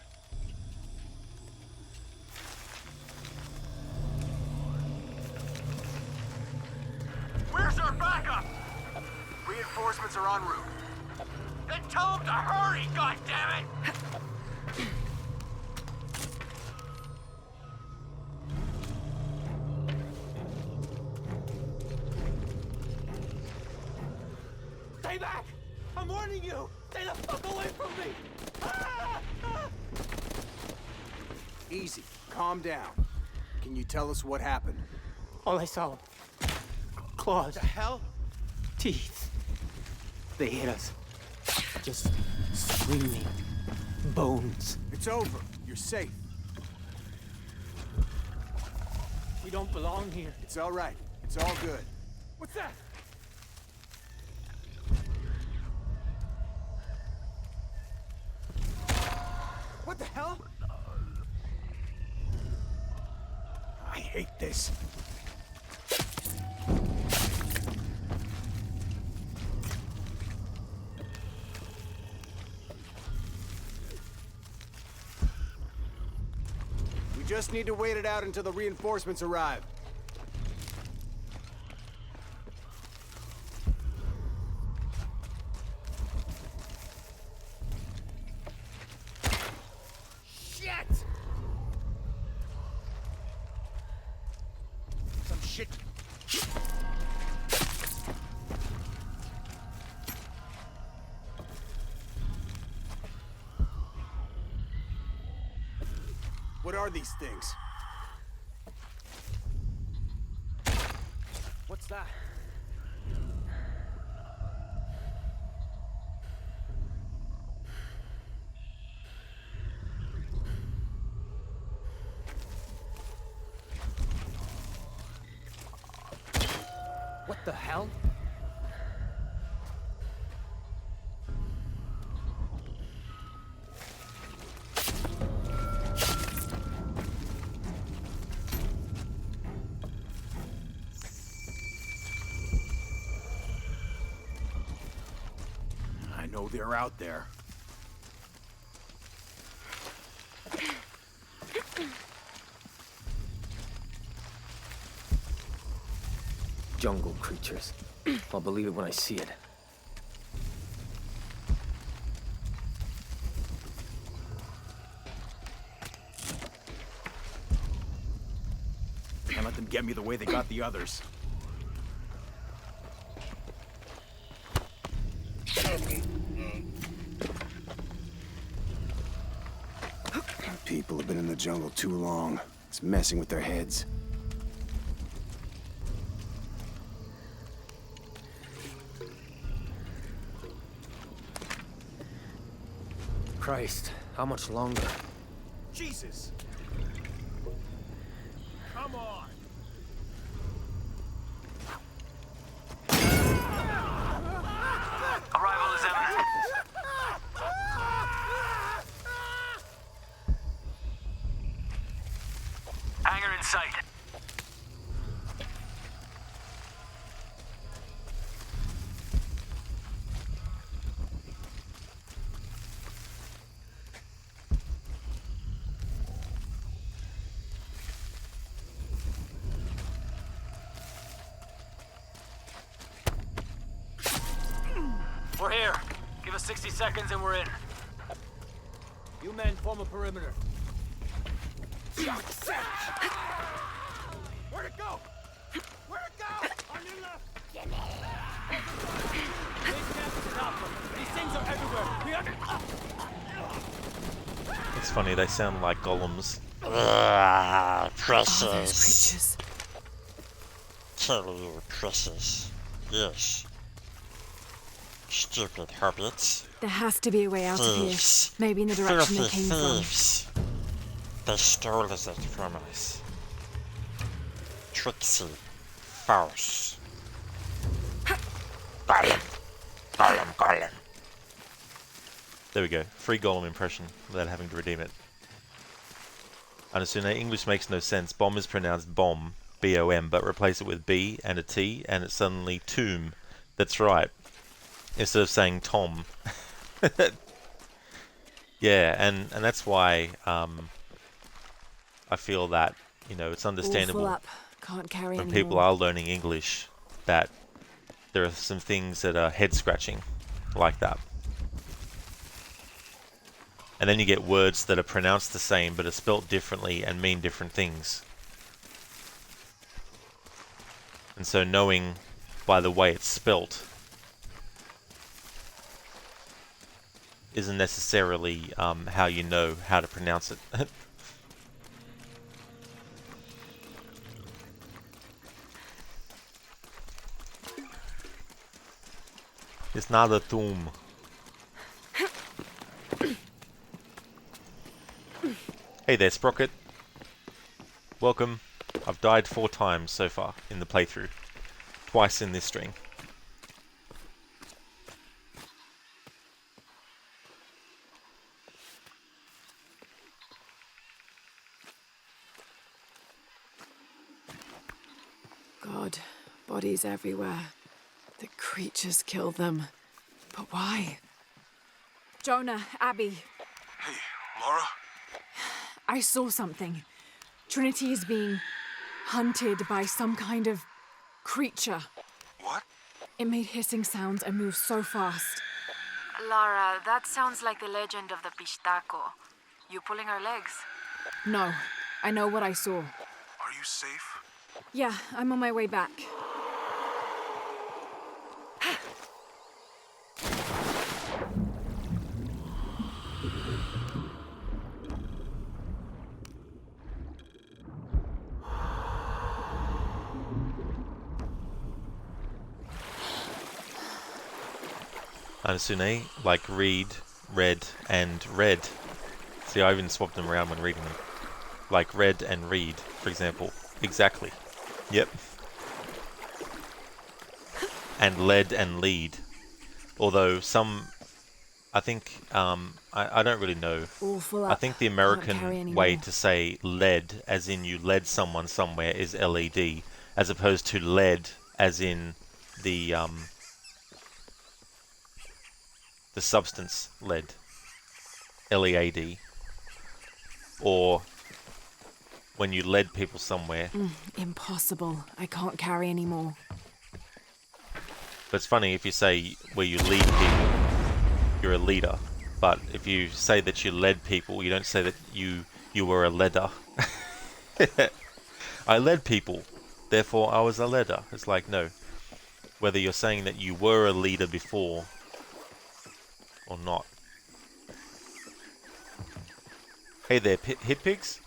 Where's our backup? Reinforcements are en route. Then tell them to hurry, goddammit! Stay back! I'm warning you! Stay the fuck away from me! Easy. Calm down. Can you tell us what happened? All I saw... claws. The hell? Teeth. They hit us. Just screaming. Bones. It's over. You're safe. We don't belong here. It's all right. It's all good. What's that? What the hell? I hate this. We just need to wait it out until the reinforcements arrive. Shit! Some shit. What are these things? What's that? What the hell? I know they're out there. Jungle creatures. I'll believe it when I see it. Can't let them get me the way they got the others. People have been in the jungle too long. It's messing with their heads. Christ, how much longer? Jesus! Come on! Arrival in sight. We're here. Give us 60 seconds and we're in. You men form a perimeter. Where'd it go? Where'd it go? On your left. Base camp is an alpha. These things are everywhere. We have to... It's funny, they sound like golems. Precious. Tell you, precious. Yes. Stupid hobbits. There has to be a way out of here. Maybe in the direction they came thieves. They stole it from us. Tricksy. False. Golem. There we go. Free golem impression without having to redeem it. Anasune, English makes no sense. Bomb is pronounced bomb, B-O-M, but replace it with B and a T, and it's suddenly tomb. That's right. Instead of saying Tom. Yeah, and that's why I feel that, you know, it's understandable up. Can't carry when anymore. people are learning English that there are some things that are head-scratching like that. And then you get words that are pronounced the same but are spelt differently and mean different things. And so knowing by the way it's spelt isn't necessarily how you know how to pronounce it. It's not a tomb. Hey there, Sprocket. Welcome. I've died 4 times so far in the playthrough. Twice in this string. God, bodies everywhere. The creatures kill them. But why? Jonah, Abby. Hey, Lara? I saw something. Trinity is being hunted by some kind of creature. What? It made hissing sounds and moved so fast. Lara, that sounds like the legend of the Pistaco. You pulling our legs? No, I know what I saw. Are you safe? Yeah, I'm on my way back. Anasune, like read, read, and read. See, I even swapped them around when reading them. Like read and read, for example. Exactly. Yep. And led and lead. Although some, I think, I don't really know. I think the American way to say led, as in you led someone somewhere, is L-E-D, as opposed to led, as in the substance lead, L-E-A-D, or when you led people somewhere. Impossible. I can't carry anymore. But it's funny, if you say where you lead people, you're a leader. But if you say that you led people, you don't say that you were a leader. I led people, therefore I was a leader. It's like, no. Whether you're saying that you were a leader before or not. Hey there, hit pigs?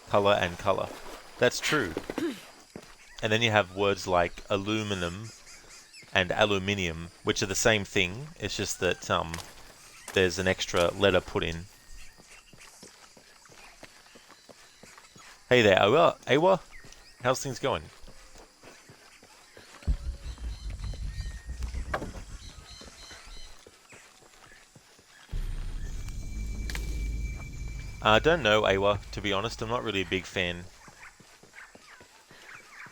Color and color. That's true. And then you have words like aluminum and aluminium, which are the same thing. It's just that there's an extra letter put in. Hey there, Awa. How's things going? I don't know, Awa, to be honest. I'm not really a big fan.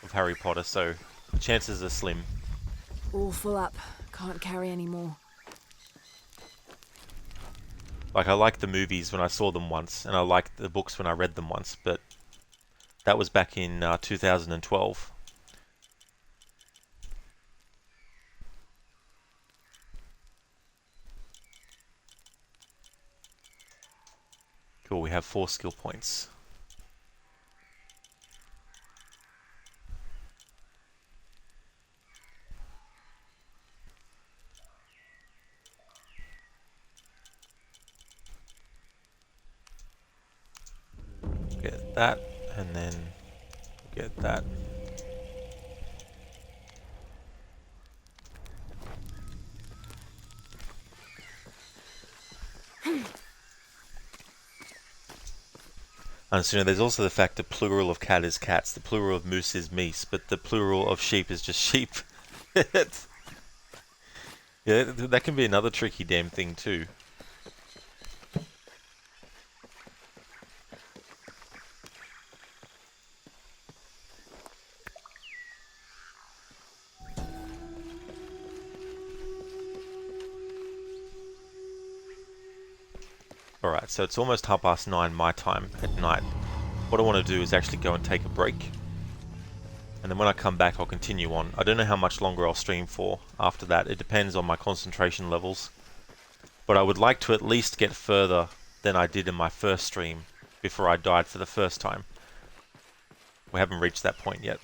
of Harry Potter, so the chances are slim. All full up. Can't carry any more. Like, I liked the movies when I saw them once, and I liked the books when I read them once, but that was back in 2012. Cool, we have 4 skill points. Get that, and then get that. And so, there's also the fact that plural of cat is cats, the plural of moose is meese, but the plural of sheep is just sheep. Yeah, that can be another tricky damn thing too. Alright, so it's almost 9:30 my time at night. What I want to do is actually go and take a break. And then when I come back, I'll continue on. I don't know how much longer I'll stream for after that. It depends on my concentration levels. But I would like to at least get further than I did in my first stream before I died for the first time. We haven't reached that point yet.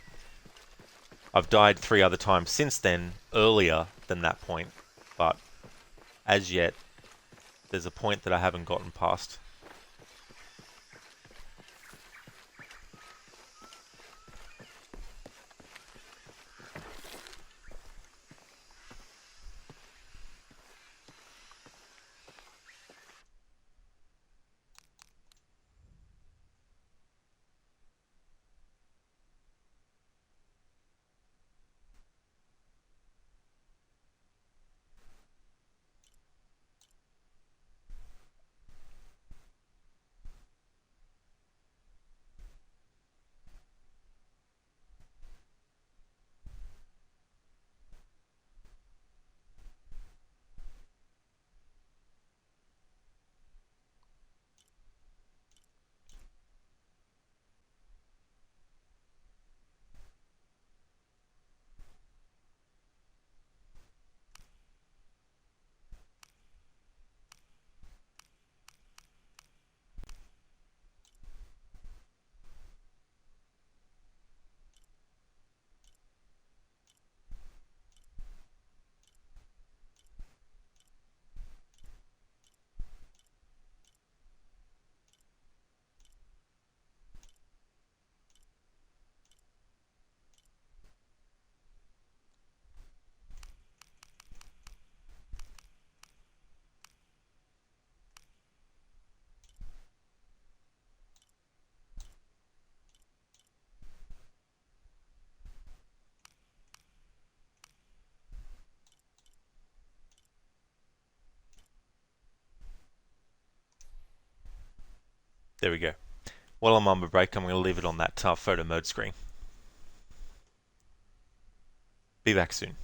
I've died 3 other times since then, earlier than that point. But as yet, there's a point that I haven't gotten past. There we go. While I'm on my break, I'm going to leave it on that photo mode screen. Be back soon.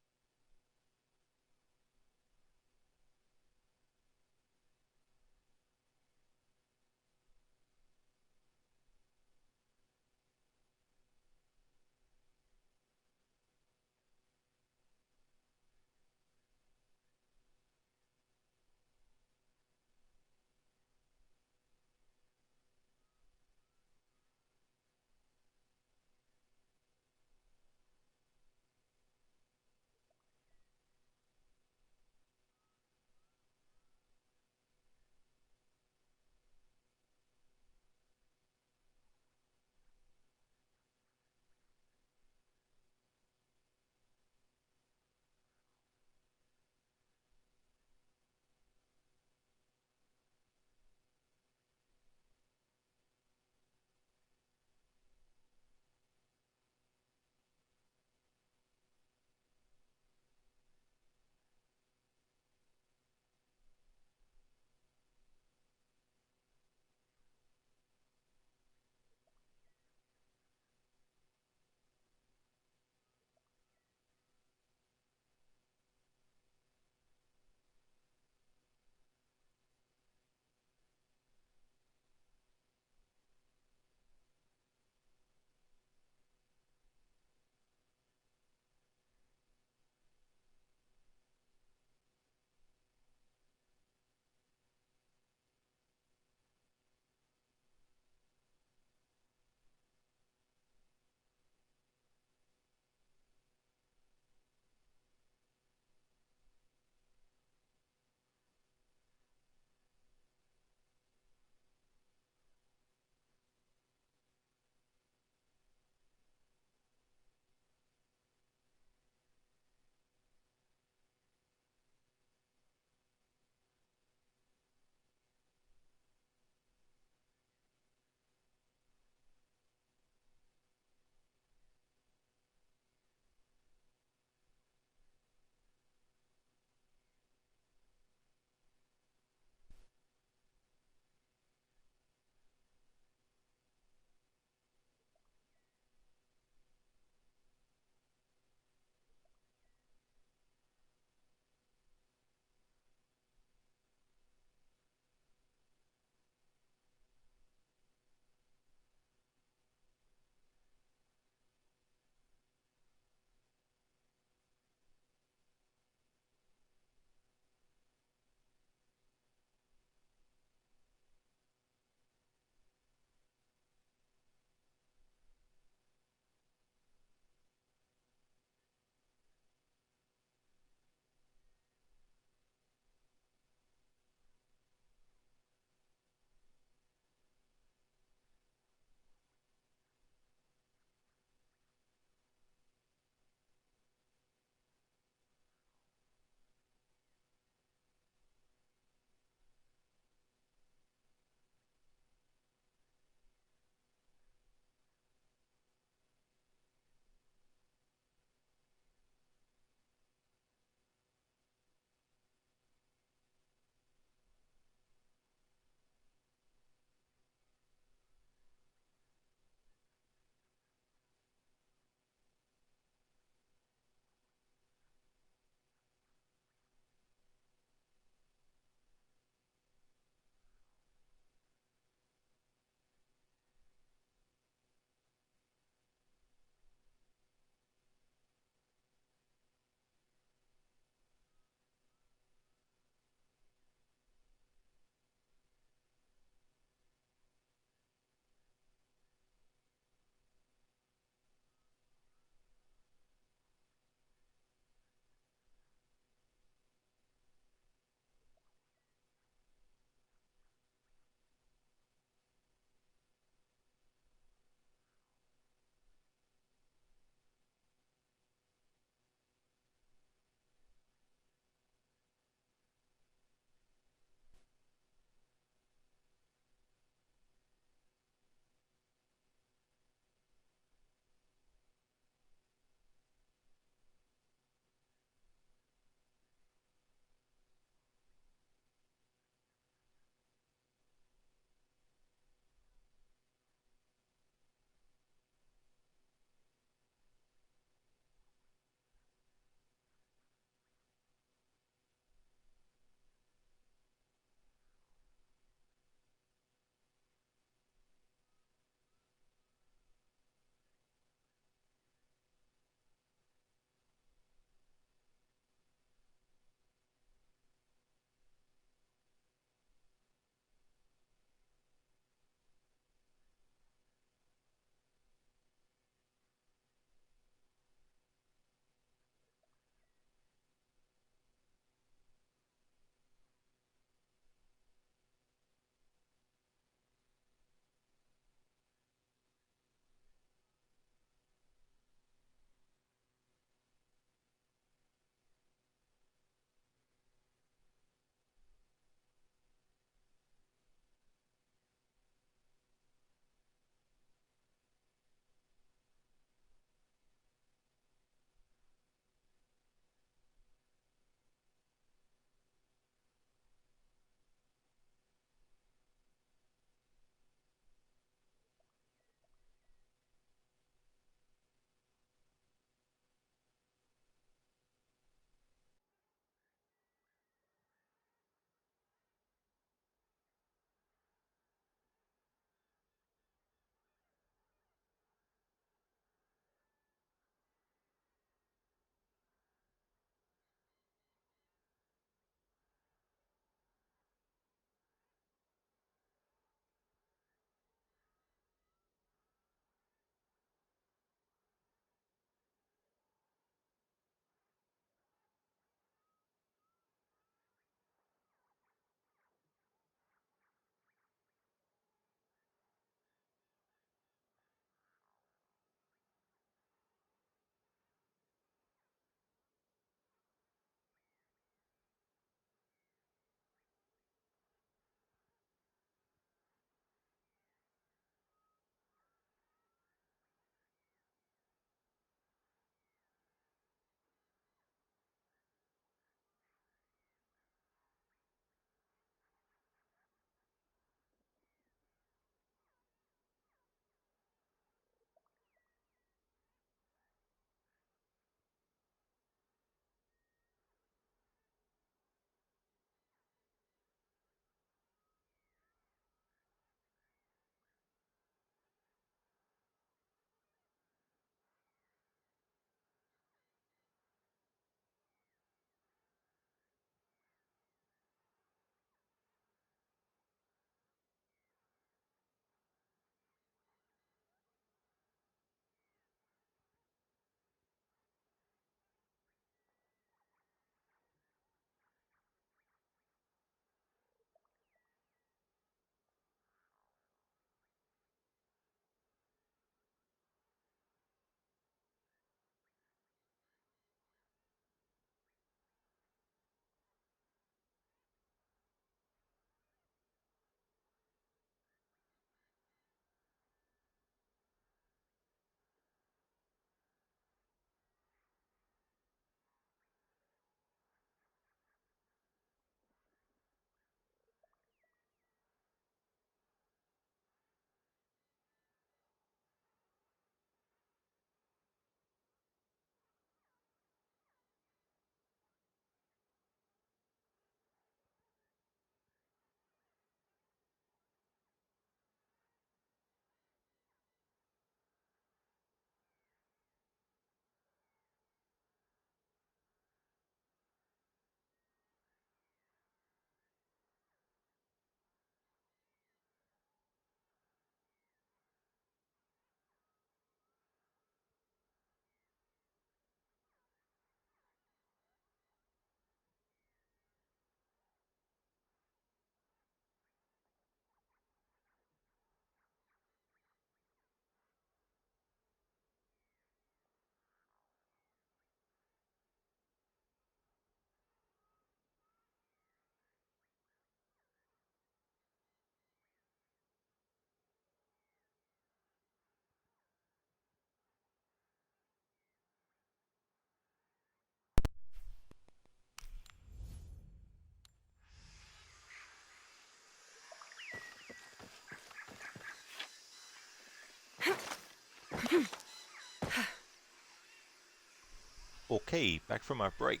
Okay, back from our break.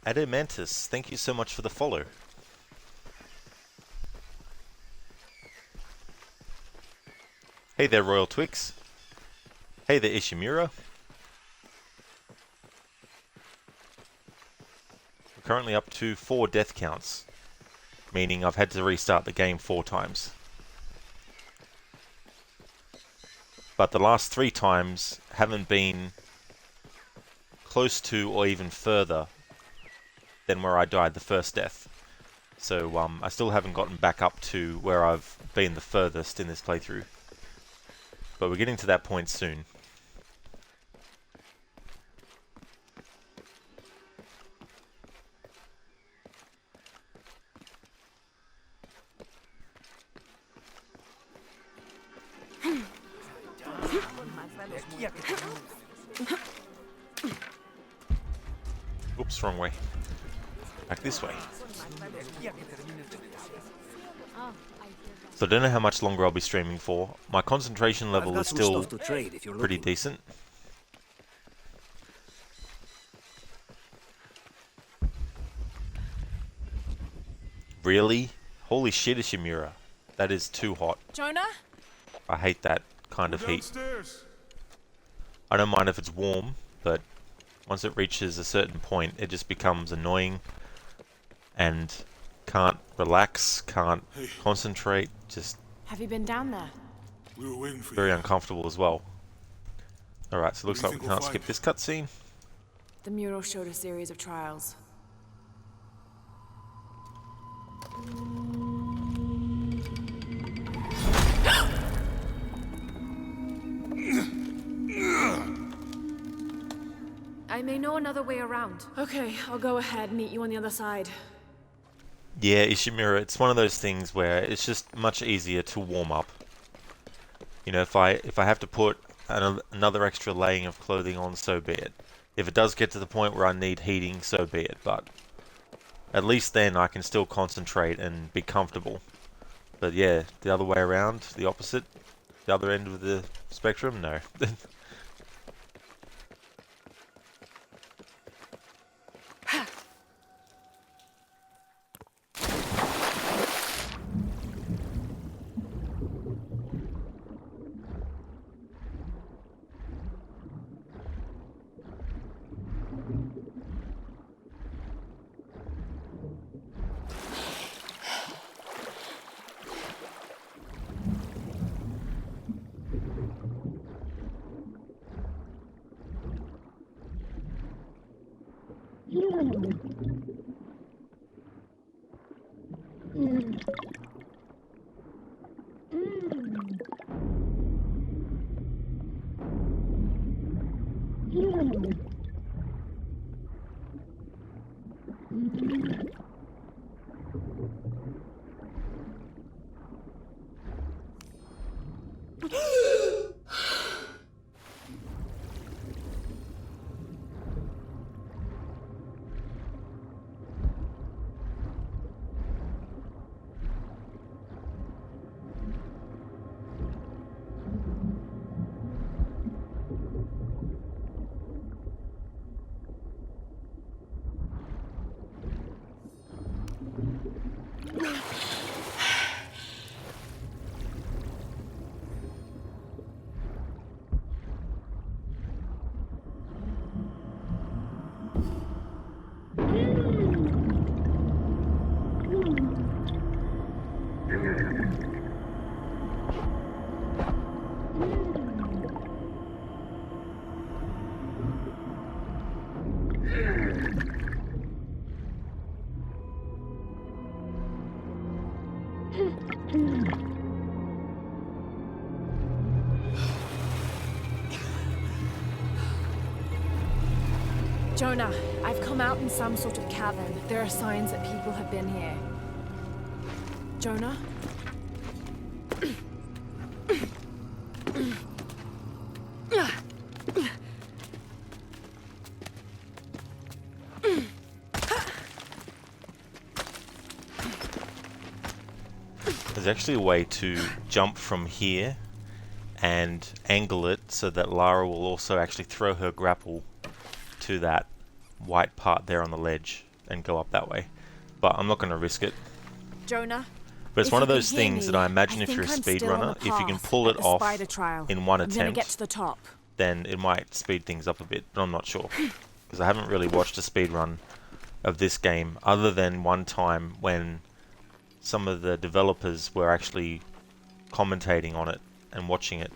Adamantis, thank you so much for the follow. Hey there, Royal Twix. Hey there, Ishimura. We're currently up to 4 death counts, meaning I've had to restart the game 4 times. But the last 3 times haven't been close to or even further than where I died the first death. So I still haven't gotten back up to where I've been the furthest in this playthrough. But we're getting to that point soon. Oops, wrong way. Back this way. So I don't know how much longer I'll be streaming for. My concentration level is still pretty decent. Really? Holy shit, Ishimura. That is too hot. Jonah? I hate that kind of heat. I don't mind if it's warm, but once it reaches a certain point, it just becomes annoying and can't relax, can't concentrate, just Have you been down there? We were waiting for very uncomfortable as well. Alright, so it looks like we can't skip this cutscene. The mural showed a series of trials. I may know another way around. Okay, I'll go ahead, meet you on the other side. Yeah, Ishimura, it's one of those things where it's just much easier to warm up. You know, if I have to put another extra laying of clothing on, so be it. If it does get to the point where I need heating, so be it. But at least then I can still concentrate and be comfortable. But yeah, the other way around, the opposite, the other end of the spectrum, no. Jonah, I've come out in some sort of cavern. There are signs that people have been here. Jonah? There's actually a way to jump from here and angle it so that Lara will also actually throw her grapple to that white part there on the ledge and go up that way. But I'm not going to risk it. Jonah? But it's If one you of those can hear things me, that I imagine I if you're a think I'm still on speedrunner, the if you can path pull at it the off spider trial. in one I'm gonna get attempt, to the top. then it might speed things up a bit, but I'm not sure. Because I haven't really watched a speedrun of this game, other than one time when some of the developers were actually commentating on it and watching it.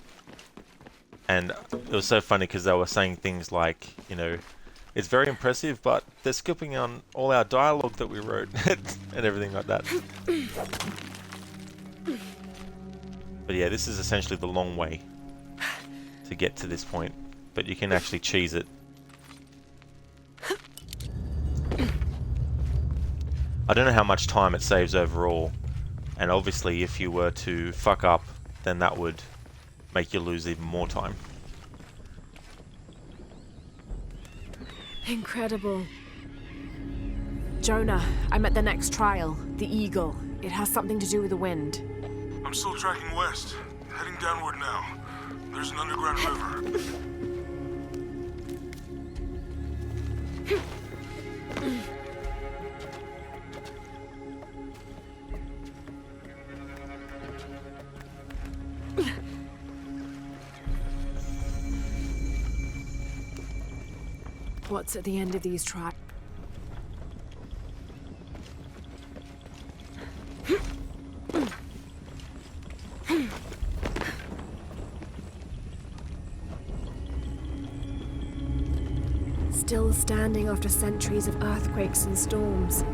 And it was so funny because they were saying things like, you know, it's very impressive, but they're skipping on all our dialogue that we wrote and everything like that. But yeah, this is essentially the long way to get to this point, but you can actually cheese it. I don't know how much time it saves overall, and obviously if you were to fuck up, then that would make you lose even more time. Incredible. Jonah, I'm at the next trial, the Eagle. It has something to do with the wind. I'm still tracking west, heading downward now. There's an underground river. What's at the end of these trials? Still standing after centuries of earthquakes and storms.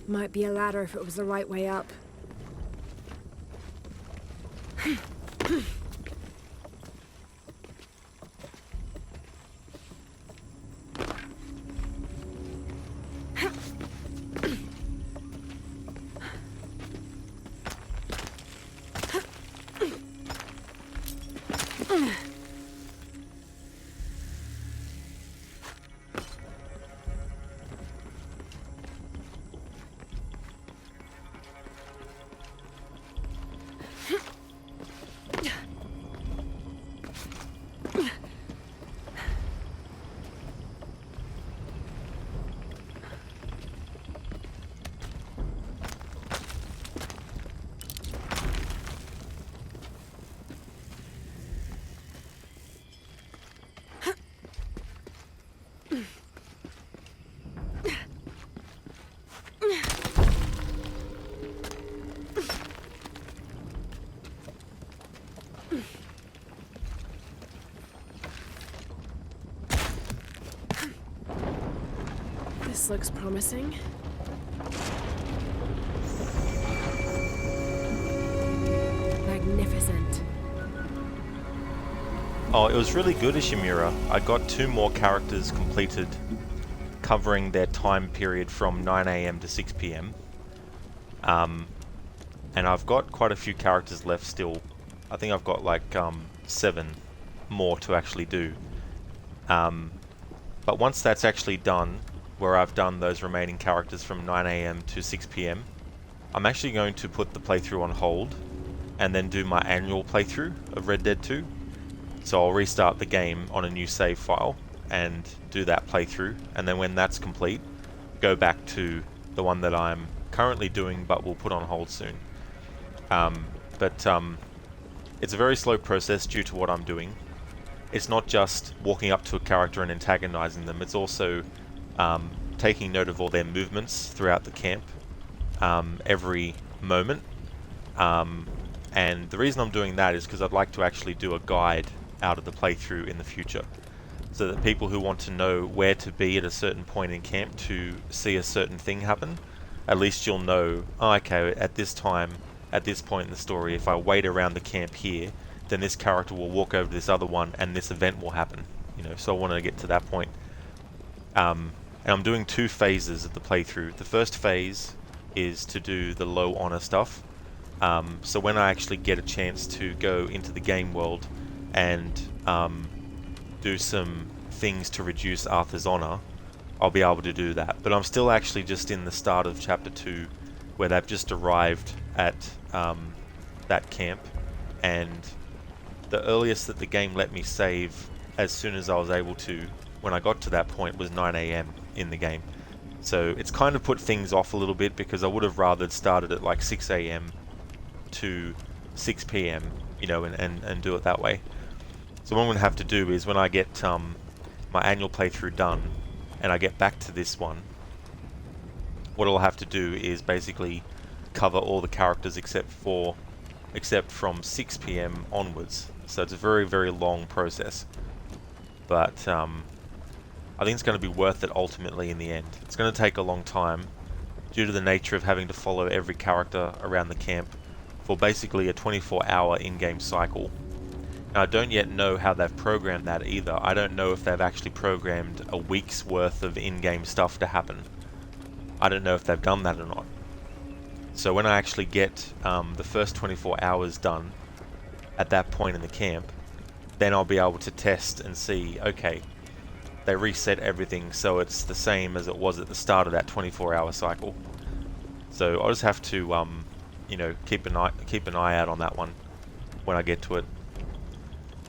Might be a ladder if it was the right way up. This looks promising. Magnificent. Oh, it was really good, Ishimura. I got 2 more characters completed, covering their time period from 9 AM to 6 PM. And I've got quite a few characters left still. I think I've got like 7 more to actually do. But once that's actually done, where I've done those remaining characters from 9 AM to 6 PM, I'm actually going to put the playthrough on hold and then do my annual playthrough of Red Dead 2. So I'll restart the game on a new save file and do that playthrough, and then when that's complete, go back to the one that I'm currently doing but will put on hold soon. It's a very slow process due to what I'm doing. It's not just walking up to a character and antagonizing them, it's also taking note of all their movements throughout the camp, every moment. And the reason I'm doing that is because I'd like to actually do a guide out of the playthrough in the future, so that people who want to know where to be at a certain point in camp to see a certain thing happen, at least you'll know, oh, okay, at this time, at this point in the story, if I wait around the camp here, then this character will walk over to this other one and this event will happen. You know, so I want to get to that point. And I'm doing 2 phases of the playthrough. The first phase is to do the low honor stuff, So when I actually get a chance to go into the game world and do some things to reduce Arthur's honor, I'll be able to do that. But I'm still actually just in the start of chapter 2, where they've just arrived at that camp, and the earliest that the game let me save as soon as I was able to, when I got to that point, was 9 AM in the game. So it's kind of put things off a little bit, because I would have rather started at like 6 AM to 6 PM, you know, and do it that way. So what I'm going to have to do is, when I get my annual playthrough done and I get back to this one, what I'll have to do is basically cover all the characters except from 6 PM onwards. So it's a very, very long process, but I think it's going to be worth it ultimately in the end. It's going to take a long time due to the nature of having to follow every character around the camp for basically a 24-hour in-game cycle. Now, I don't yet know how they've programmed that either. I don't know if they've actually programmed a week's worth of in-game stuff to happen. I don't know if they've done that or not. So when I actually get the first 24 hours done at that point in the camp, then I'll be able to test and see, okay, they reset everything so it's the same as it was at the start of that 24-hour cycle. So I'll just have to, you know, keep an eye out on that one when I get to it.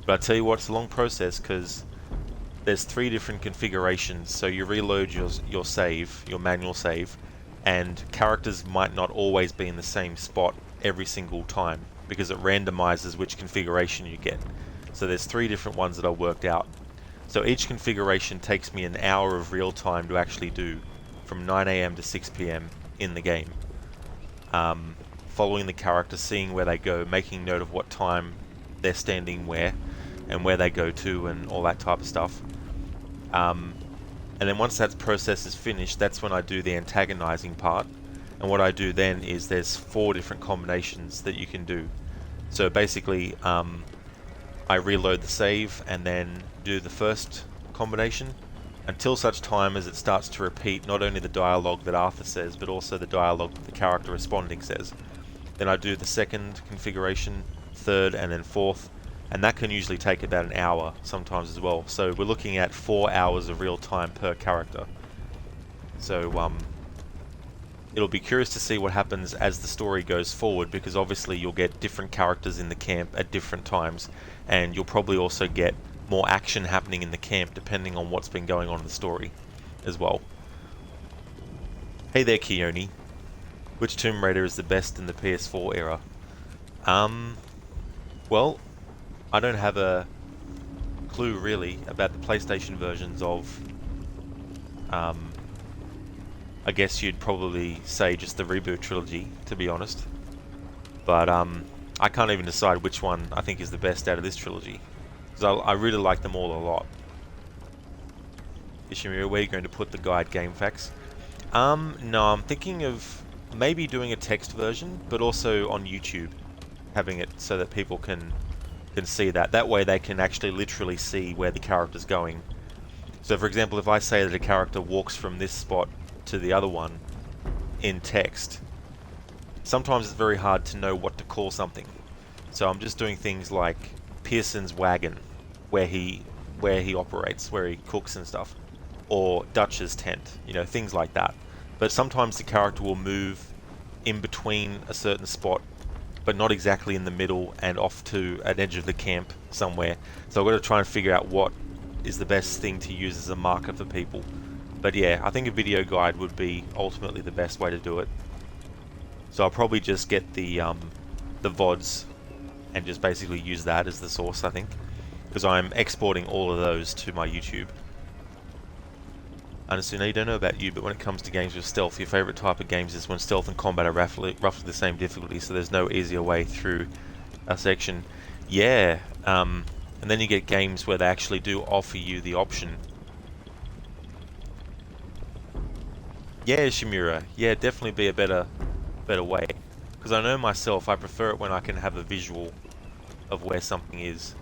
But I tell you what, it's a long process, because there's 3 different configurations. So you reload your save, your manual save, and characters might not always be in the same spot every single time, because it randomizes which configuration you get. So there's 3 different ones that I worked out. So each configuration takes me an hour of real time to actually do, from 9 AM to 6 PM in the game. Following the character, seeing where they go, making note of what time they're standing where, and where they go to, and all that type of stuff. And then once that process is finished, that's when I do the antagonizing part. And what I do then is there's 4 different combinations that you can do. So basically, I reload the save and then do the first combination until such time as it starts to repeat not only the dialogue that Arthur says, but also the dialogue that the character responding says. Then I do the second configuration, third, and then fourth, and that can usually take about an hour sometimes as well. So we're looking at 4 hours of real time per character. So it'll be curious to see what happens as the story goes forward, because obviously you'll get different characters in the camp at different times, and you'll probably also get more action happening in the camp depending on what's been going on in the story as well. Hey there, Keone. Which Tomb Raider is the best in the PS4 era? Well, I don't have a clue really about the PlayStation versions of, I guess you'd probably say just the reboot trilogy, to be honest. But I can't even decide which one I think is the best out of this trilogy, because I really like them all a lot. Ishimura, where are you going to put the guide game facts? No, I'm thinking of maybe doing a text version, but also on YouTube, having it so that people can see that. That way they can actually literally see where the character's going. So for example, if I say that a character walks from this spot to the other one in text, sometimes it's very hard to know what to call something. So I'm just doing things like Pearson's wagon, where he operates, where he cooks and stuff, or Dutch's tent, you know, things like that. But sometimes the character will move in between a certain spot, but not exactly in the middle and off to an edge of the camp somewhere. So I've got to try and figure out what is the best thing to use as a marker for people. But yeah, I think a video guide would be ultimately the best way to do it. So I'll probably just get the VODs and just basically use that as the source, I think, because I'm exporting all of those to my YouTube. Honestly, I don't know about you, but when it comes to games with stealth, your favourite type of games is when stealth and combat are roughly the same difficulty, so there's no easier way through a section. Yeah, and then you get games where they actually do offer you the option. Yeah, Shimura, yeah, definitely be a better way. Because I know myself, I prefer it when I can have a visual of where something is.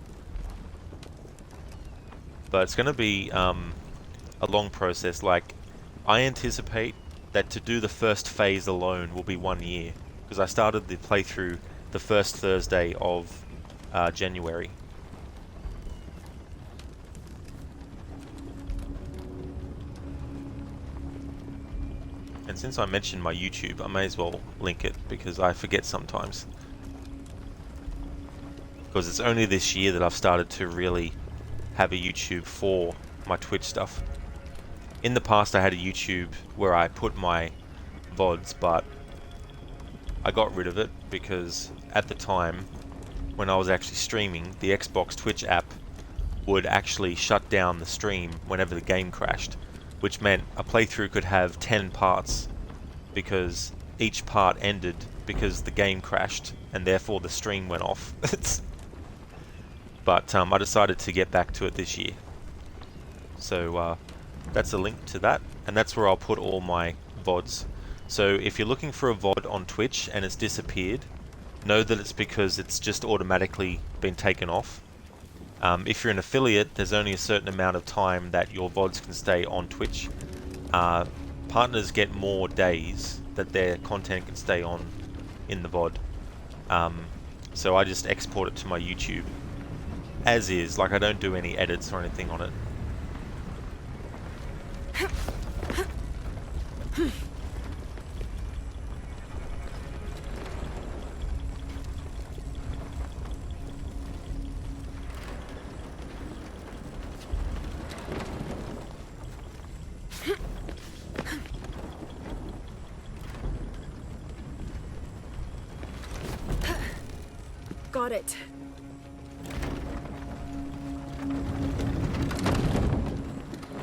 But it's going to be a long process. Like, I anticipate that to do the first phase alone will be 1 year. because I started the playthrough the first Thursday of January. And since I mentioned my YouTube, I may as well link it because I forget sometimes. Because it's only this year that I've started to really have a YouTube for my Twitch stuff. In the past I had a YouTube where I put my VODs, but I got rid of it because at the time when I was actually streaming, the Xbox Twitch app would actually shut down the stream whenever the game crashed, which meant a playthrough could have 10 parts because each part ended because the game crashed and therefore the stream went off. But I decided to get back to it this year. So that's a link to that, and that's where I'll put all my VODs. So if you're looking for a VOD on Twitch and it's disappeared, know that it's because it's just automatically been taken off. If you're an affiliate, there's only a certain amount of time that your VODs can stay on Twitch. Partners get more days that their content can stay on in the VOD. So I just export it to my YouTube as is, like I don't do any edits or anything on it. Got it.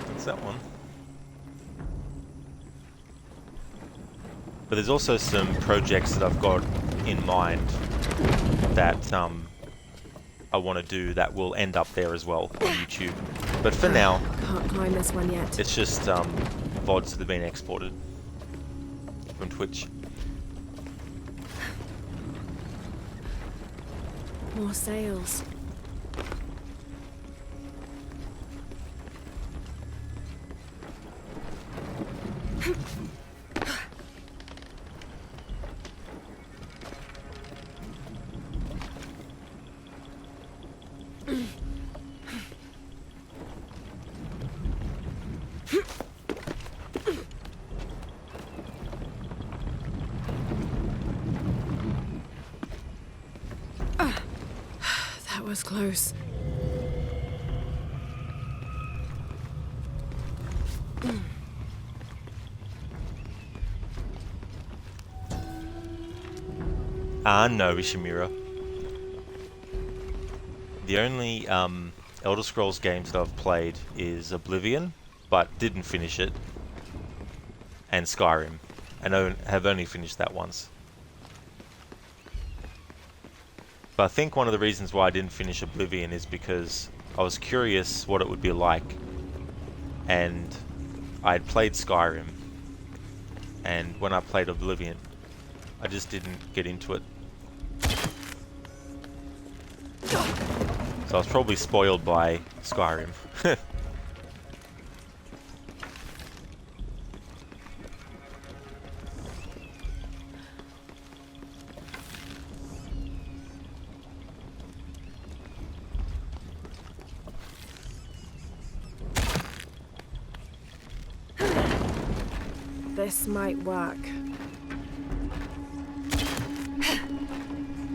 That's that one. But there's also some projects that I've got in mind that I want to do that will end up there as well on YouTube. But for now, Can't climb this one yet. it's just VODs that have been exported from Twitch. More sails. That was close. No, Ishimura. The only Elder Scrolls games that I've played is Oblivion, but didn't finish it, and Skyrim, and have only finished that once. But I think one of the reasons why I didn't finish Oblivion is because I was curious what it would be like, and I had played Skyrim, and when I played Oblivion, I just didn't get into it. So I was probably spoiled by Skyrim. This might work.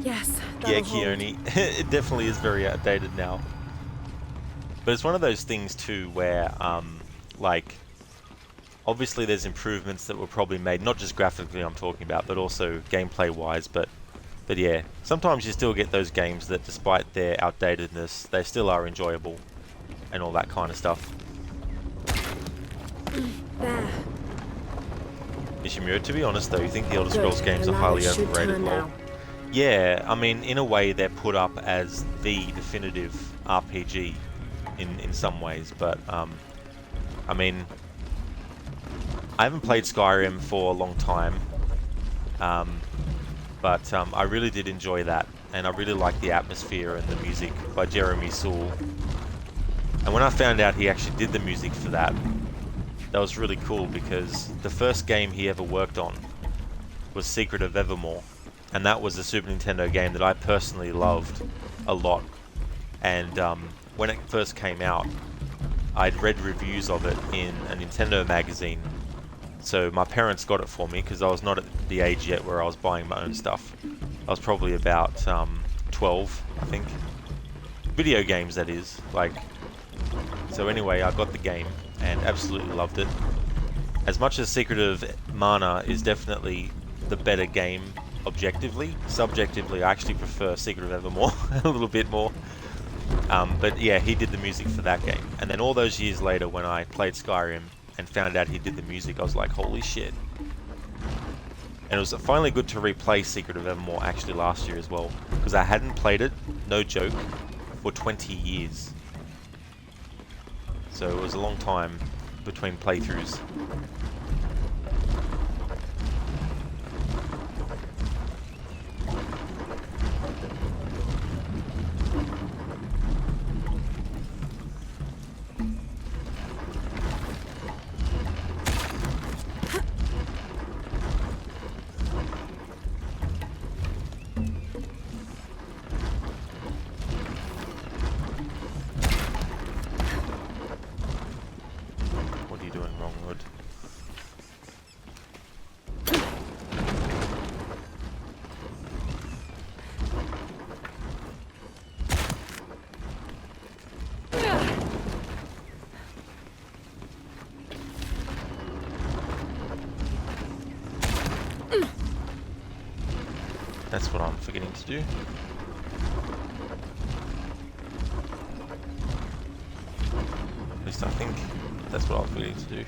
Yes, Yeah, that'll hold. Keone. It definitely is very outdated now. But it's one of those things too where, like, obviously there's improvements that were probably made, not just graphically I'm talking about, but also gameplay-wise, but yeah, sometimes you still get those games that despite their outdatedness, they still are enjoyable, and all that kind of stuff. There. Ishimura, to be honest though, you think the Elder Good. Scrolls games The are highly ladder should overrated? turn Well, now. yeah, I mean, in a way they're put up as the definitive RPG in some ways, but I mean, I haven't played Skyrim for a long time, but I really did enjoy that, and I really liked the atmosphere and the music by Jeremy Soule. And when I found out he actually did the music for that, that was really cool because the first game he ever worked on was Secret of Evermore, and that was a Super Nintendo game that I personally loved a lot. And when it first came out, I'd read reviews of it in a Nintendo magazine. So my parents got it for me because I was not at the age yet where I was buying my own stuff. I was probably about 12, I think. Video games, that is. Like, so anyway, I got the game and absolutely loved it. As much as Secret of Mana is definitely the better game objectively, subjectively I actually prefer Secret of Evermore a little bit more. But yeah, he did the music for that game. And then all those years later when I played Skyrim and found out he did the music, I was like, holy shit. And it was finally good to replay Secret of Evermore actually last year as well, because I hadn't played it, no joke, for 20 years. So it was a long time between playthroughs. That's what I'm forgetting to do. At least I think that's what I was forgetting to do.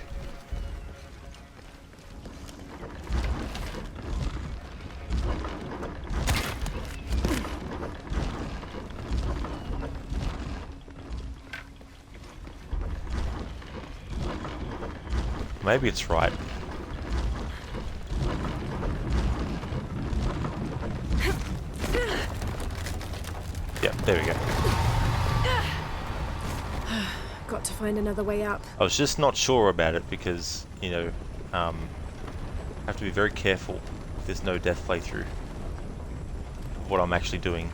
Maybe it's right. Yep, there we go. Got to find another way up. I was just not sure about it because, you know, I have to be very careful if there's no death playthrough of what I'm actually doing.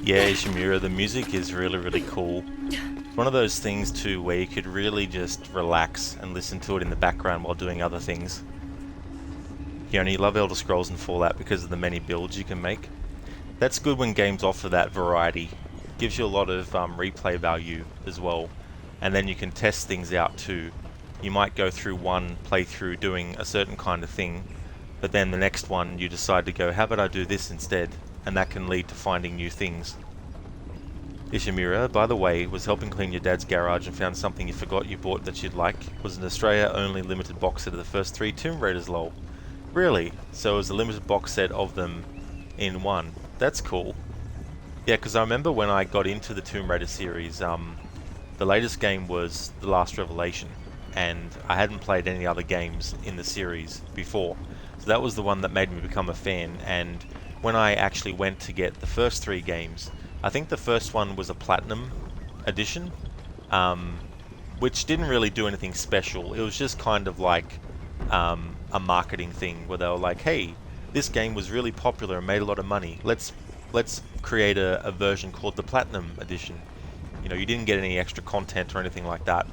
Yeah, Ishimura, the music is really, really cool. It's one of those things too where you could really just relax and listen to it in the background while doing other things. You only love Elder Scrolls and Fallout because of the many builds you can make. That's good when games offer that variety. It gives you a lot of replay value as well. And then you can test things out too. You might go through one playthrough doing a certain kind of thing, but then the next one you decide to go, how about I do this instead? And that can lead to finding new things. Ishimura, by the way, was helping clean your dad's garage and found something you forgot you bought that you'd like. It was an Australia-only limited box set of the first 3 Tomb Raiders, lol. Really? So it was a limited box set of them in one. That's cool. Yeah, because I remember when I got into the Tomb Raider series, the latest game was The Last Revelation, and I hadn't played any other games in the series before. So that was the one that made me become a fan, and when I actually went to get the first 3 games, I think the first one was a Platinum edition, which didn't really do anything special. It was just kind of like a marketing thing where they were like, hey, this game was really popular and made a lot of money. Let's create a version called the Platinum edition. You know, you didn't get any extra content or anything like that,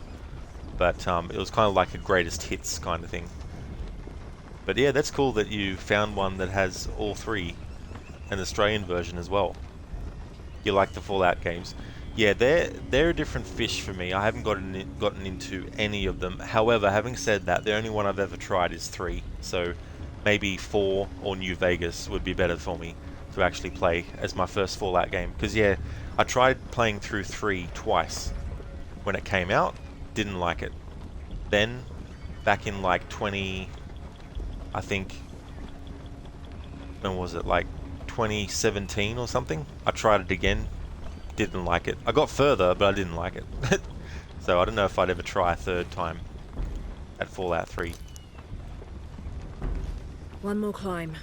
but it was kind of like a greatest hits kind of thing. But yeah, that's cool that you found one that has all 3. An Australian version as well. You like the Fallout games. Yeah, they're a different fish for me. I haven't gotten into any of them. However, having said that, the only one I've ever tried is 3. So maybe 4 or New Vegas would be better for me to actually play as my first Fallout game. Because yeah, I tried playing through 3 twice when it came out, didn't like it. Then, back in like 20, I think, when was it, like 2017 or something? I tried it again, didn't like it. I got further, but I didn't like it. So I don't know if I'd ever try a third time at Fallout 3. One more climb.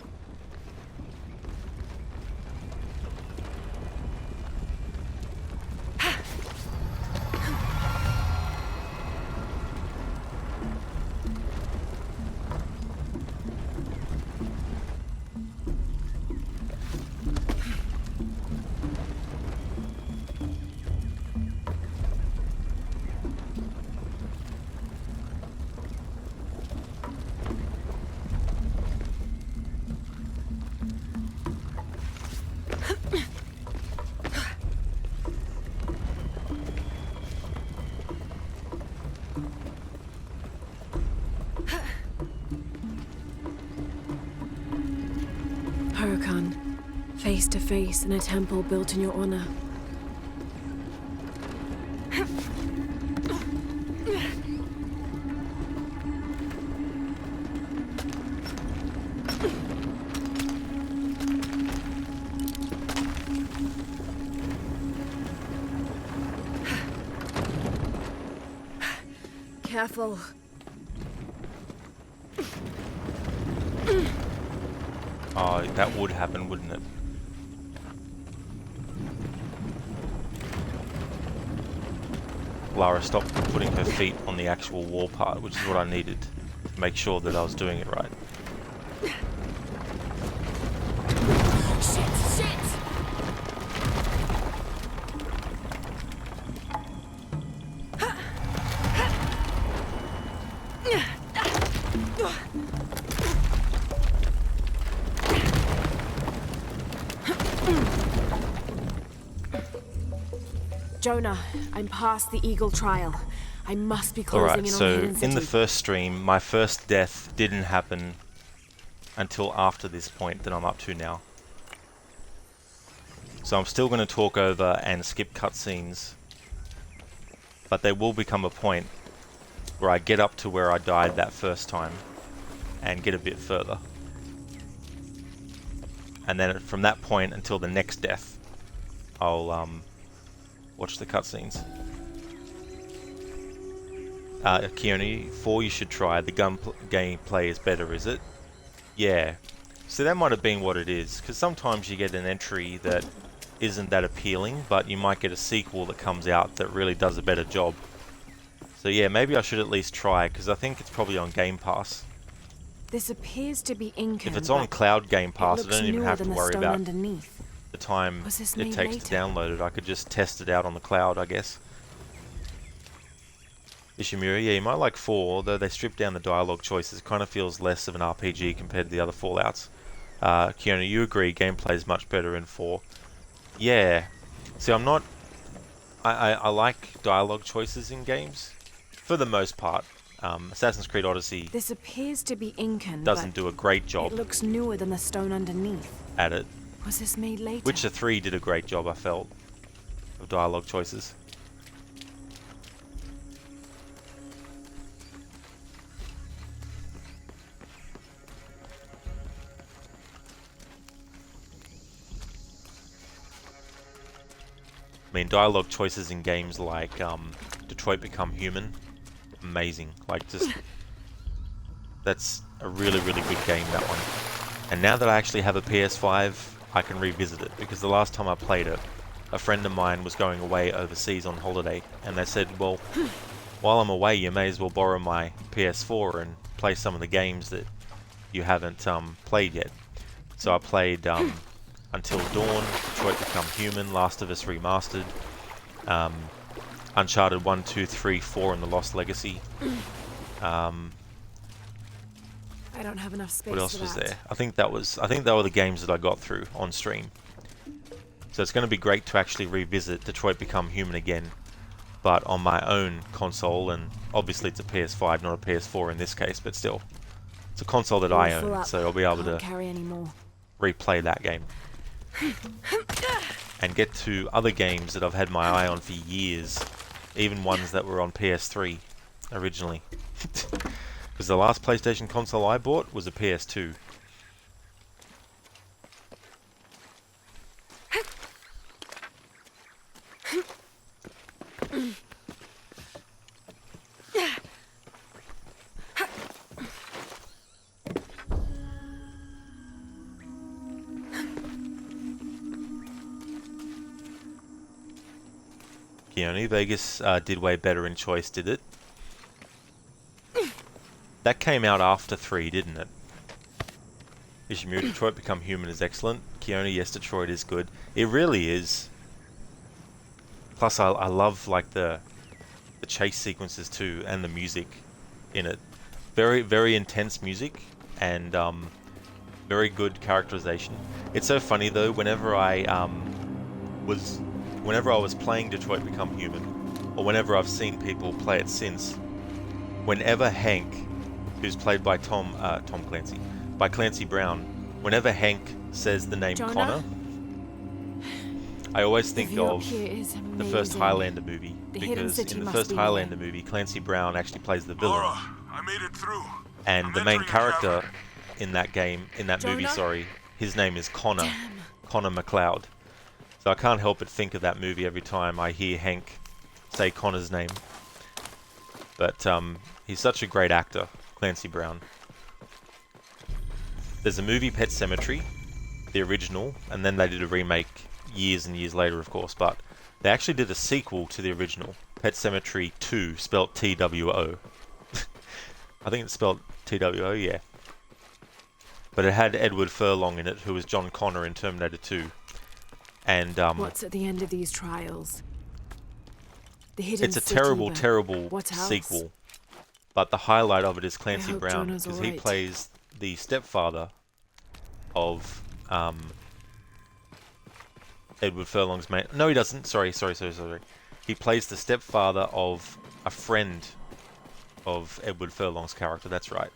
Huracan, face to face in a temple built in your honor. Careful. Oh, that would happen, wouldn't it? Lara stopped putting her feet on the actual wall part, which is what I needed to make sure that I was doing it right. Jonah, I'm past the Eagle trial. I must be closing Alright, in on so Hidden City. in the first stream, my first death didn't happen until after this point that I'm up to now. So I'm still going to talk over and skip cutscenes, but there will become a point where I get up to where I died that first time and get a bit further. And then from that point until the next death, I'll watch the cutscenes. Keone, 4 you should try. The gameplay is better, is it? Yeah. So that might have been what it is, because sometimes you get an entry that isn't that appealing, but you might get a sequel that comes out that really does a better job. So yeah, maybe I should at least try, because I think it's probably on Game Pass. This appears to be Incan. If it's on Cloud Game Pass, I don't even have to worry about underneath. the time Was this it made takes later? to download it. I could just test it out on the cloud, I guess. Ishimura, yeah, you might like 4, though they stripped down the dialogue choices. It kind of feels less of an RPG compared to the other Fallouts. Keone, you agree gameplay is much better in 4. Yeah. See, I'm not... I like dialogue choices in games, for the most part. Assassin's Creed Odyssey This appears to be Incan. doesn't but do a great job It looks newer than the stone underneath. at it. Was this made later? Witcher 3 did a great job, I felt, of dialogue choices. I mean, dialogue choices in games like Detroit Become Human, amazing. Like, just... that's a really, really good game, that one. And now that I actually have a PS5, I can revisit it, because the last time I played it, a friend of mine was going away overseas on holiday, and they said, well, while I'm away, you may as well borrow my PS4 and play some of the games that you haven't played yet. So I played Until Dawn, Detroit Become Human, Last of Us Remastered, Uncharted 1, 2, 3, 4, and The Lost Legacy. I don't have enough space. What else for was that. there? I think they were the games that I got through on stream. So it's going to be great to actually revisit Detroit Become Human again, but on my own console, and obviously it's a PS5, not a PS4 in this case, but still. It's a console that I own, so I'll be able to carry any more. replay that game. And get to other games that I've had my eye on for years, even ones that were on PS3 originally. Because the last PlayStation console I bought was a PS2. Keone, Vegas did way better in choice, did it? That came out after 3, didn't it? Ishimura, Detroit Become Human is excellent. Keone, yes, Detroit is good. It really is. Plus, I love like the chase sequences too, and the music in it. Very, very intense music, and very good characterization. It's so funny though. Whenever I was playing Detroit Become Human, or whenever I've seen people play it since, whenever Hank, who's played by Clancy Brown, whenever Hank says the name Jonah? Connor, I always think view up of here is the first amazing. Highlander movie, The hidden because city in the must first be Highlander movie, Clancy Brown actually plays the villain, Lara, I made it through. and the main character in that movie, Jonah? sorry, his name is Connor McLeod. So I can't help but think of that movie every time I hear Hank say Connor's name. But he's such a great actor, Clancy Brown. There's a movie, Pet Sematary, the original, and then they did a remake years and years later, of course, but they actually did a sequel to the original, Pet Sematary 2, spelt T-W-O. I think it's spelled T-W-O, yeah. But it had Edward Furlong in it, who was John Connor in Terminator 2. And What's at the end of these trials? The hidden it's a city, terrible, but terrible what else? sequel. But the highlight of it is Clancy hope Brown, Jonah's because all he right. plays the stepfather of Edward Furlong's mate. No, he doesn't. Sorry. He plays the stepfather of a friend of Edward Furlong's character. That's right.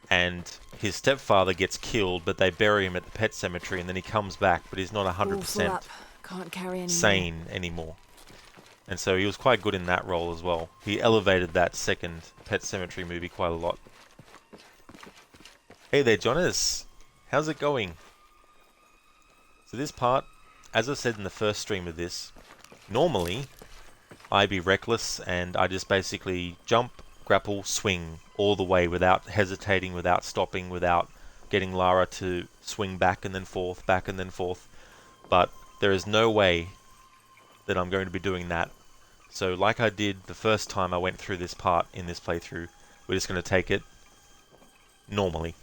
And his stepfather gets killed, but they bury him at the pet cemetery, and then he comes back, but he's not All full 100% up. Can't carry anymore. sane anymore. And so he was quite good in that role as well. He elevated that second Pet Sematary movie quite a lot. Hey there, Jonas. How's it going? So this part, as I said in the first stream of this, normally I be reckless and I just basically jump, grapple, swing all the way without hesitating, without stopping, without getting Lara to swing back and then forth, back and then forth. But there is no way that I'm going to be doing that. So like I did the first time I went through this part in this playthrough, we're just going to take it normally.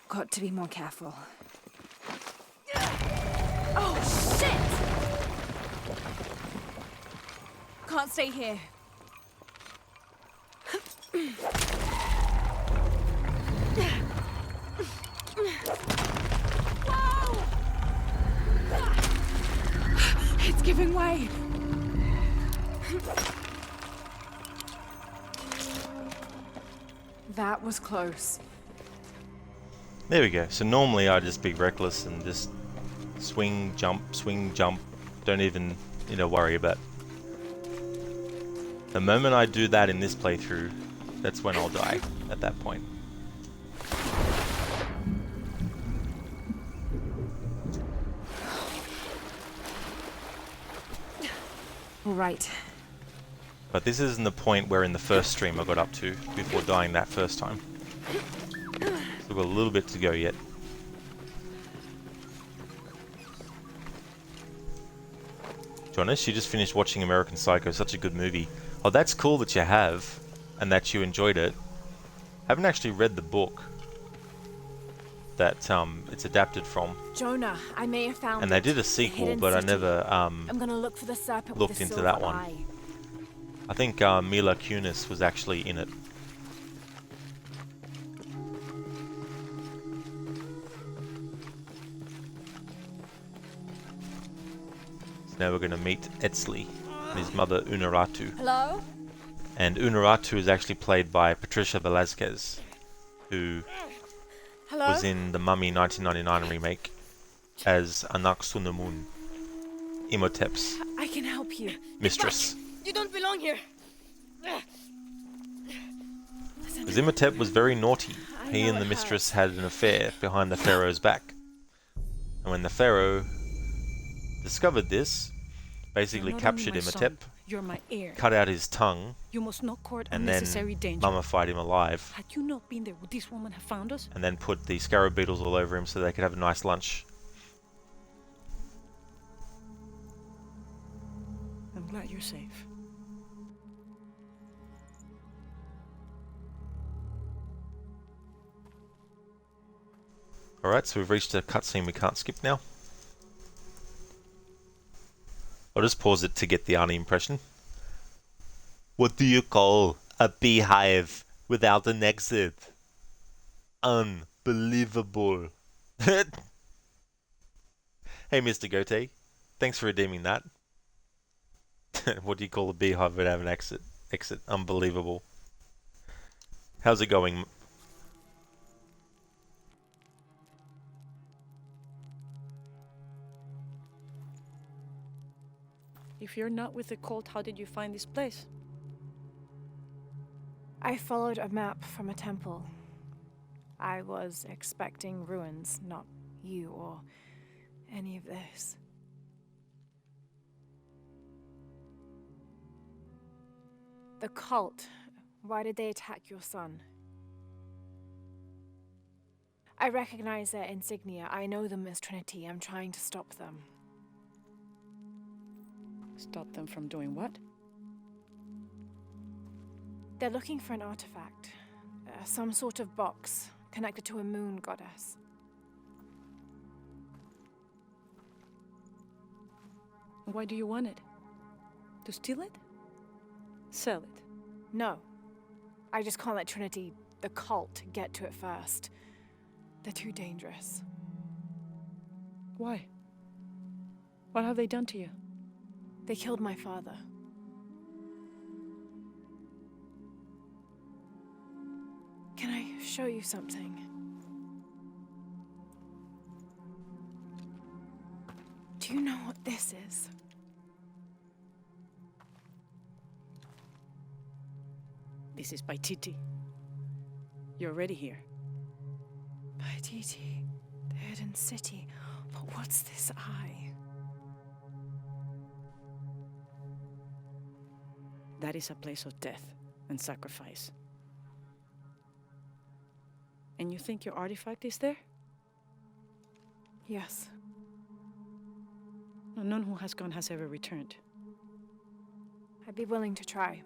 Got to be more careful. Oh, shit! Can't stay here. Whoa! It's giving way. That was close. There we go. So normally I'd just be reckless and just swing, jump, don't even, worry about. The moment I do that in this playthrough, that's when I'll die at that point. All right. But this isn't the point where in the first stream I got up to before dying that first time. We've got a little bit to go yet. Jonas, you just finished watching American Psycho, such a good movie. Oh, that's cool that you have, and that you enjoyed it. Haven't actually read the book that it's adapted from. Jonah, I may have found And they it. did a The sequel, hidden but I city. never I'm gonna look for the serpent looked with the into silver that one. eye. I think Mila Kunis was actually in it. So now we're going to meet Etzli and his mother Unuratu. Hello? And Unuratu is actually played by Patricia Velasquez, who was in the Mummy 1999 remake as Anak Sunamun, Imhotep's I can help you. mistress. You don't belong here. Because Imhotep was very naughty. He and the mistress had an affair behind the pharaoh's back. And when the pharaoh discovered this, basically captured Imhotep, You're my heir. cut out his tongue, You must not court and then unnecessary danger. mummified him alive, Had you not been there, would this woman have found us? and then put the scarab beetles all over him so they could have a nice lunch. I'm glad you're safe. Alright, so we've reached a cutscene we can't skip now. I'll just pause it to get the Arnie impression. What do you call a beehive without an exit? Unbelievable. Hey, Mr. Gote. Thanks for redeeming that. What do you call a beehive without an exit? Unbelievable. How's it going? If you're not with the cult, how did you find this place? I followed a map from a temple. I was expecting ruins, not you or any of this. The cult. Why did they attack your son? I recognize their insignia. I know them as Trinity. I'm trying to stop them. Stop them from doing what? They're looking for an artifact. Some sort of box connected to a moon goddess. Why do you want it? To steal it? Sell it? No. I just can't let Trinity, the cult, get to it first. They're too dangerous. Why? What have they done to you? They killed my father. Can I show you something? Do you know what this is? This is Paititi. You're already here. Paititi, the hidden city. But what's this eye? That is a place of death and sacrifice. And you think your artifact is there? Yes. No, none who has gone has ever returned. I'd be willing to try.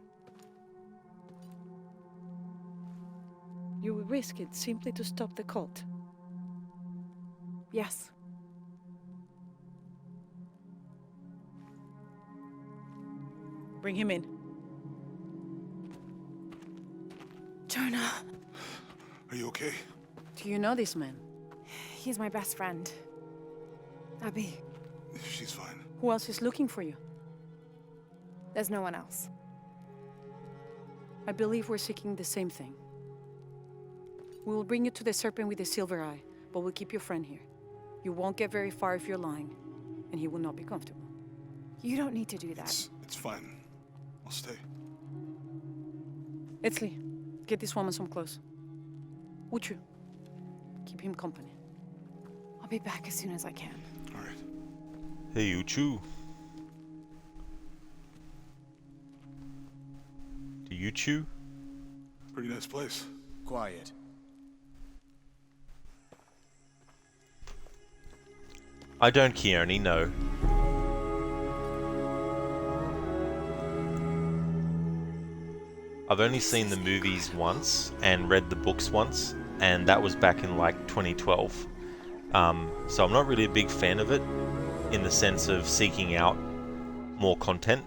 You would risk it simply to stop the cult? Yes. Bring him in. Jonah. Are you okay? Do you know this man? He's my best friend. Abby. She's fine. Who else is looking for you? There's no one else. I believe we're seeking the same thing. We will bring you to the serpent with the silver eye, but we'll keep your friend here. You won't get very far if you're lying, and he will not be comfortable. You don't need to do that. It's fine. I'll stay. Etzli, get this woman some clothes. Uchu, keep him company. I'll be back as soon as I can. All right. Hey, Uchu. Do you chew? Pretty nice place. Quiet. I don't, Keone, no. I've only seen the movies once and read the books once, and that was back in like 2012. So I'm not really a big fan of it in the sense of seeking out more content.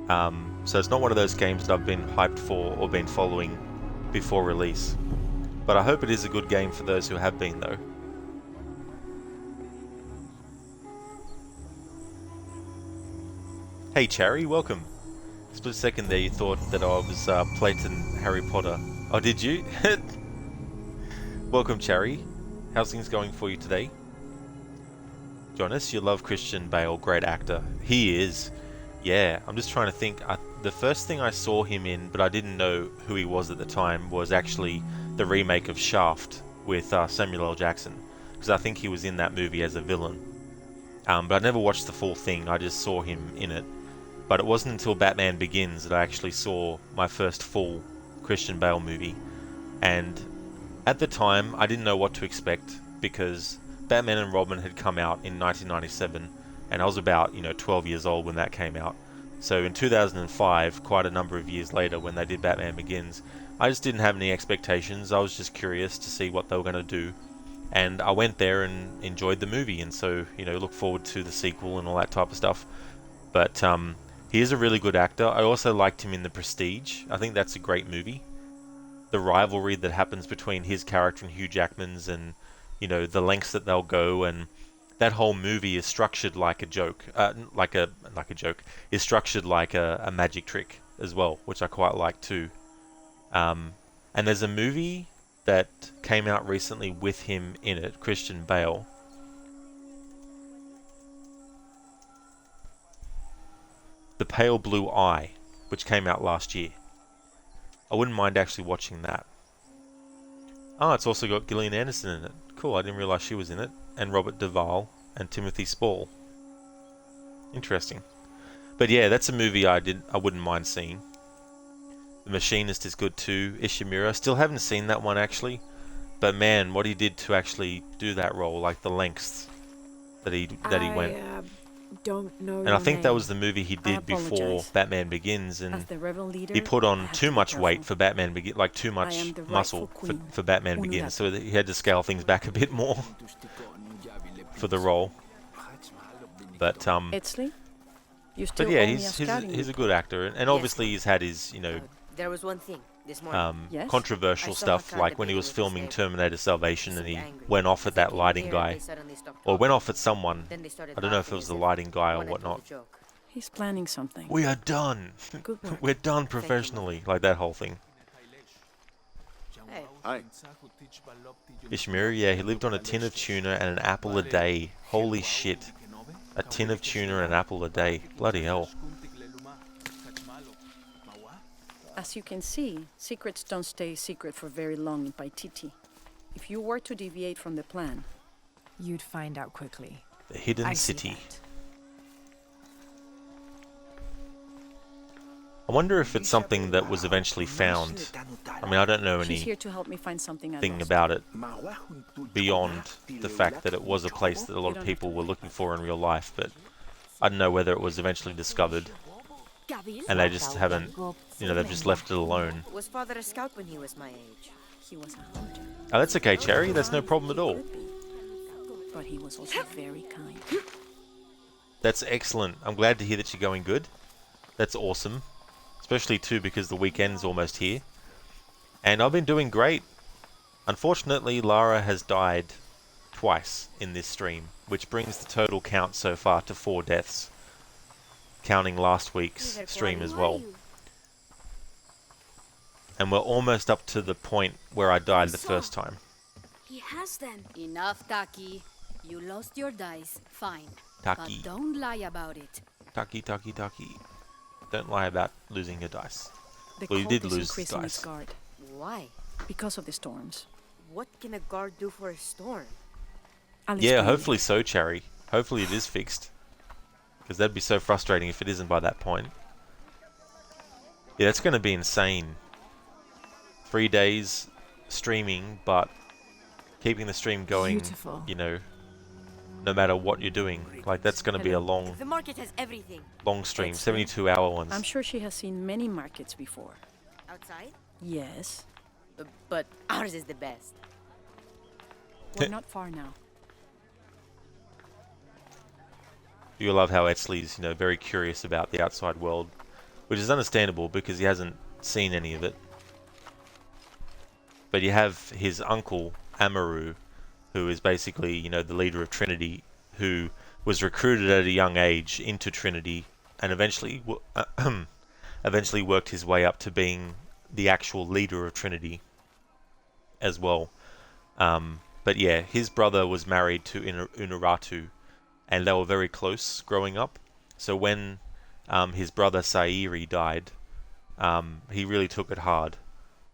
So it's not one of those games that I've been hyped for or been following before release. But I hope it is a good game for those who have been, though. Hey Cherry, welcome. Split second there you thought that I was Playton Harry Potter. Oh, did you? Welcome Cherry. How's things going for you today? Jonas, you love Christian Bale, great actor. He is. Yeah, I'm just trying to think. The first thing I saw him in, but I didn't know who he was at the time, was actually the remake of Shaft with Samuel L. Jackson. Because I think he was in that movie as a villain. But I never watched the full thing, I just saw him in it. But it wasn't until Batman Begins that I actually saw my first full Christian Bale movie. And at the time, I didn't know what to expect, because Batman and Robin had come out in 1997, and I was about, 12 years old when that came out. So in 2005, quite a number of years later, when they did Batman Begins, I just didn't have any expectations. I was just curious to see what they were going to do. And I went there and enjoyed the movie, and so, look forward to the sequel and all that type of stuff. But he is a really good actor. I also liked him in The Prestige. I think that's a great movie. The rivalry that happens between his character and Hugh Jackman's, and the lengths that they'll go, and that whole movie is structured like a joke, is structured like a magic trick as well, which I quite like too. And there's a movie that came out recently with him in it, Christian Bale. The Pale Blue Eye, which came out last year. I wouldn't mind actually watching that. Oh, it's also got Gillian Anderson in it. Cool, I didn't realise she was in it. And Robert Duvall and Timothy Spall. Interesting. But yeah, that's a movie I wouldn't mind seeing. The Machinist is good too. Ishimura. Still haven't seen that one actually. But man, what he did to actually do that role, like the lengths that he went. Don't know. And I think that was the movie he did before Batman Begins, and he put on too much weight for Batman Begins, like too much muscle for Batman Begins, so that he had to scale things back a bit more for the role. But but yeah, he's a good actor, and obviously he's had his There was one thing this morning. controversial stuff, like when he was filming Terminator Salvation and he went off at that lighting guy, or went off at someone. I don't know if it was the lighting guy or whatnot. He's planning something. We are done. We're done professionally, like that whole thing. Hi. Ishimura, yeah, he lived on a tin of tuna and an apple a day. Holy shit. A tin of tuna and an apple a day. Bloody hell. As you can see, secrets don't stay secret for very long in Paititi. If you were to deviate from the plan, you'd find out quickly. The hidden city. I wonder if it's something that was eventually found. I mean, I don't know she's here to help me find something anything about it beyond the fact that it was a place that a lot of people were looking for in real life, but I don't know whether it was eventually discovered and they just haven't, they've just left it alone. Was father a scout when he was my age? He was a hunter. Oh, that's okay, Cherry. That's no problem at all. But he was also very kind. That's excellent. I'm glad to hear that you're going good. That's awesome. Especially too because the weekend's almost here. And I've been doing great. Unfortunately, Lara has died twice in this stream, which brings the total count so far to 4 deaths, counting last week's stream as well. And we're almost up to the point where I died the first time. He has them. Enough, Taki. You lost your dice. Fine. Taki. But don't lie about it. Taki, Taki, Taki. Don't lie about losing your dice. Well, you did lose the dice. Guard. Why? Because of the storms. What can a guard do for a storm? Yeah, hopefully so, Cherry. Hopefully it is fixed. Because that'd be so frustrating if it isn't by that point. Yeah, that's going to be insane. 3 days streaming, but keeping the stream going, no matter what you're doing. Like, that's going to be a long, the market has everything. Long stream, 72-hour ones. I'm sure she has seen many markets before. Outside? Yes. But ours is the best. We're not far now. You love how Etzley's, very curious about the outside world. which is understandable because he hasn't seen any of it. But you have his uncle, Amaru, who is basically, you know, the leader of Trinity, who was recruited at a young age into Trinity and eventually eventually worked his way up to being the actual leader of Trinity as well. But yeah, his brother was married to Unuratu, and they were very close growing up. So when his brother Sairi died, he really took it hard,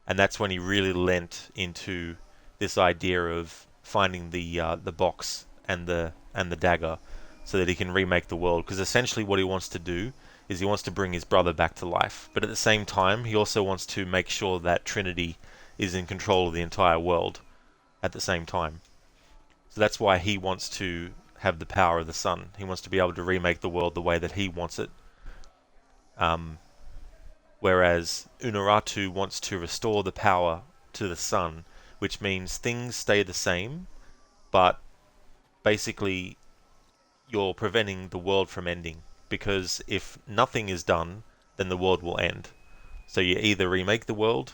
and that's when he really lent into this idea of finding the box and the dagger, so that he can remake the world. Because essentially, what he wants to do is he wants to bring his brother back to life, but at the same time, he also wants to make sure that Trinity is in control of the entire world at the same time. So that's why he wants to have the power of the sun. He wants to be able to remake the world the way that he wants it. Whereas Unuratu wants to restore the power to the sun, which means things stay the same, but basically you're preventing the world from ending. Because if nothing is done, then the world will end. So you either remake the world,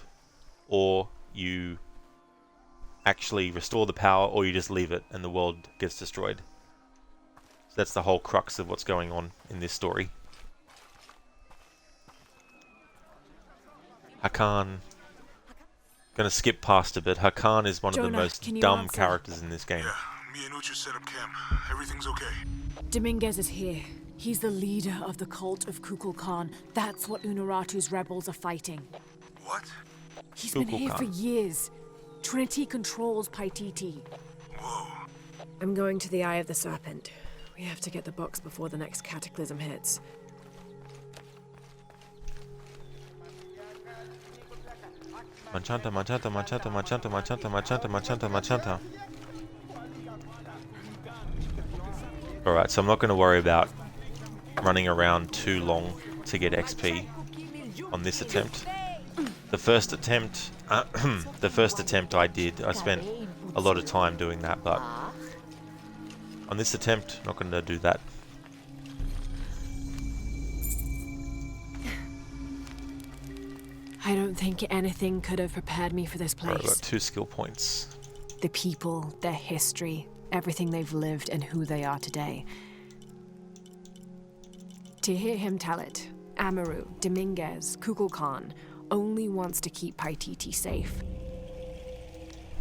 or you actually restore the power, or you just leave it and the world gets destroyed. So that's the whole crux of what's going on in this story. Hakan. Gonna skip past a bit. Hakan is one of the most dumb characters in this game. Yeah, me and Uchu set up camp. Everything's okay. Dominguez is here. He's the leader of the cult of Kukulkan. That's what Unuratu's rebels are fighting. What? He's been here for years. Trinity controls Paititi. Whoa. I'm going to the Eye of the Serpent. We have to get the box before the next cataclysm hits. Manchanta, manchanta, manchanta, manchanta, manchanta, manchanta, manchanta, manchanta. Alright, so I'm not going to worry about running around too long to get XP on this attempt. The first attempt, I did. I spent a lot of time doing that, but on this attempt, I'm not going to do that. I don't think anything could have prepared me for this place. Right, I've got 2 skill points. The people, their history, everything they've lived, and who they are today. To hear him tell it, Amaru, Dominguez, Kukulkan only wants to keep Paititi safe.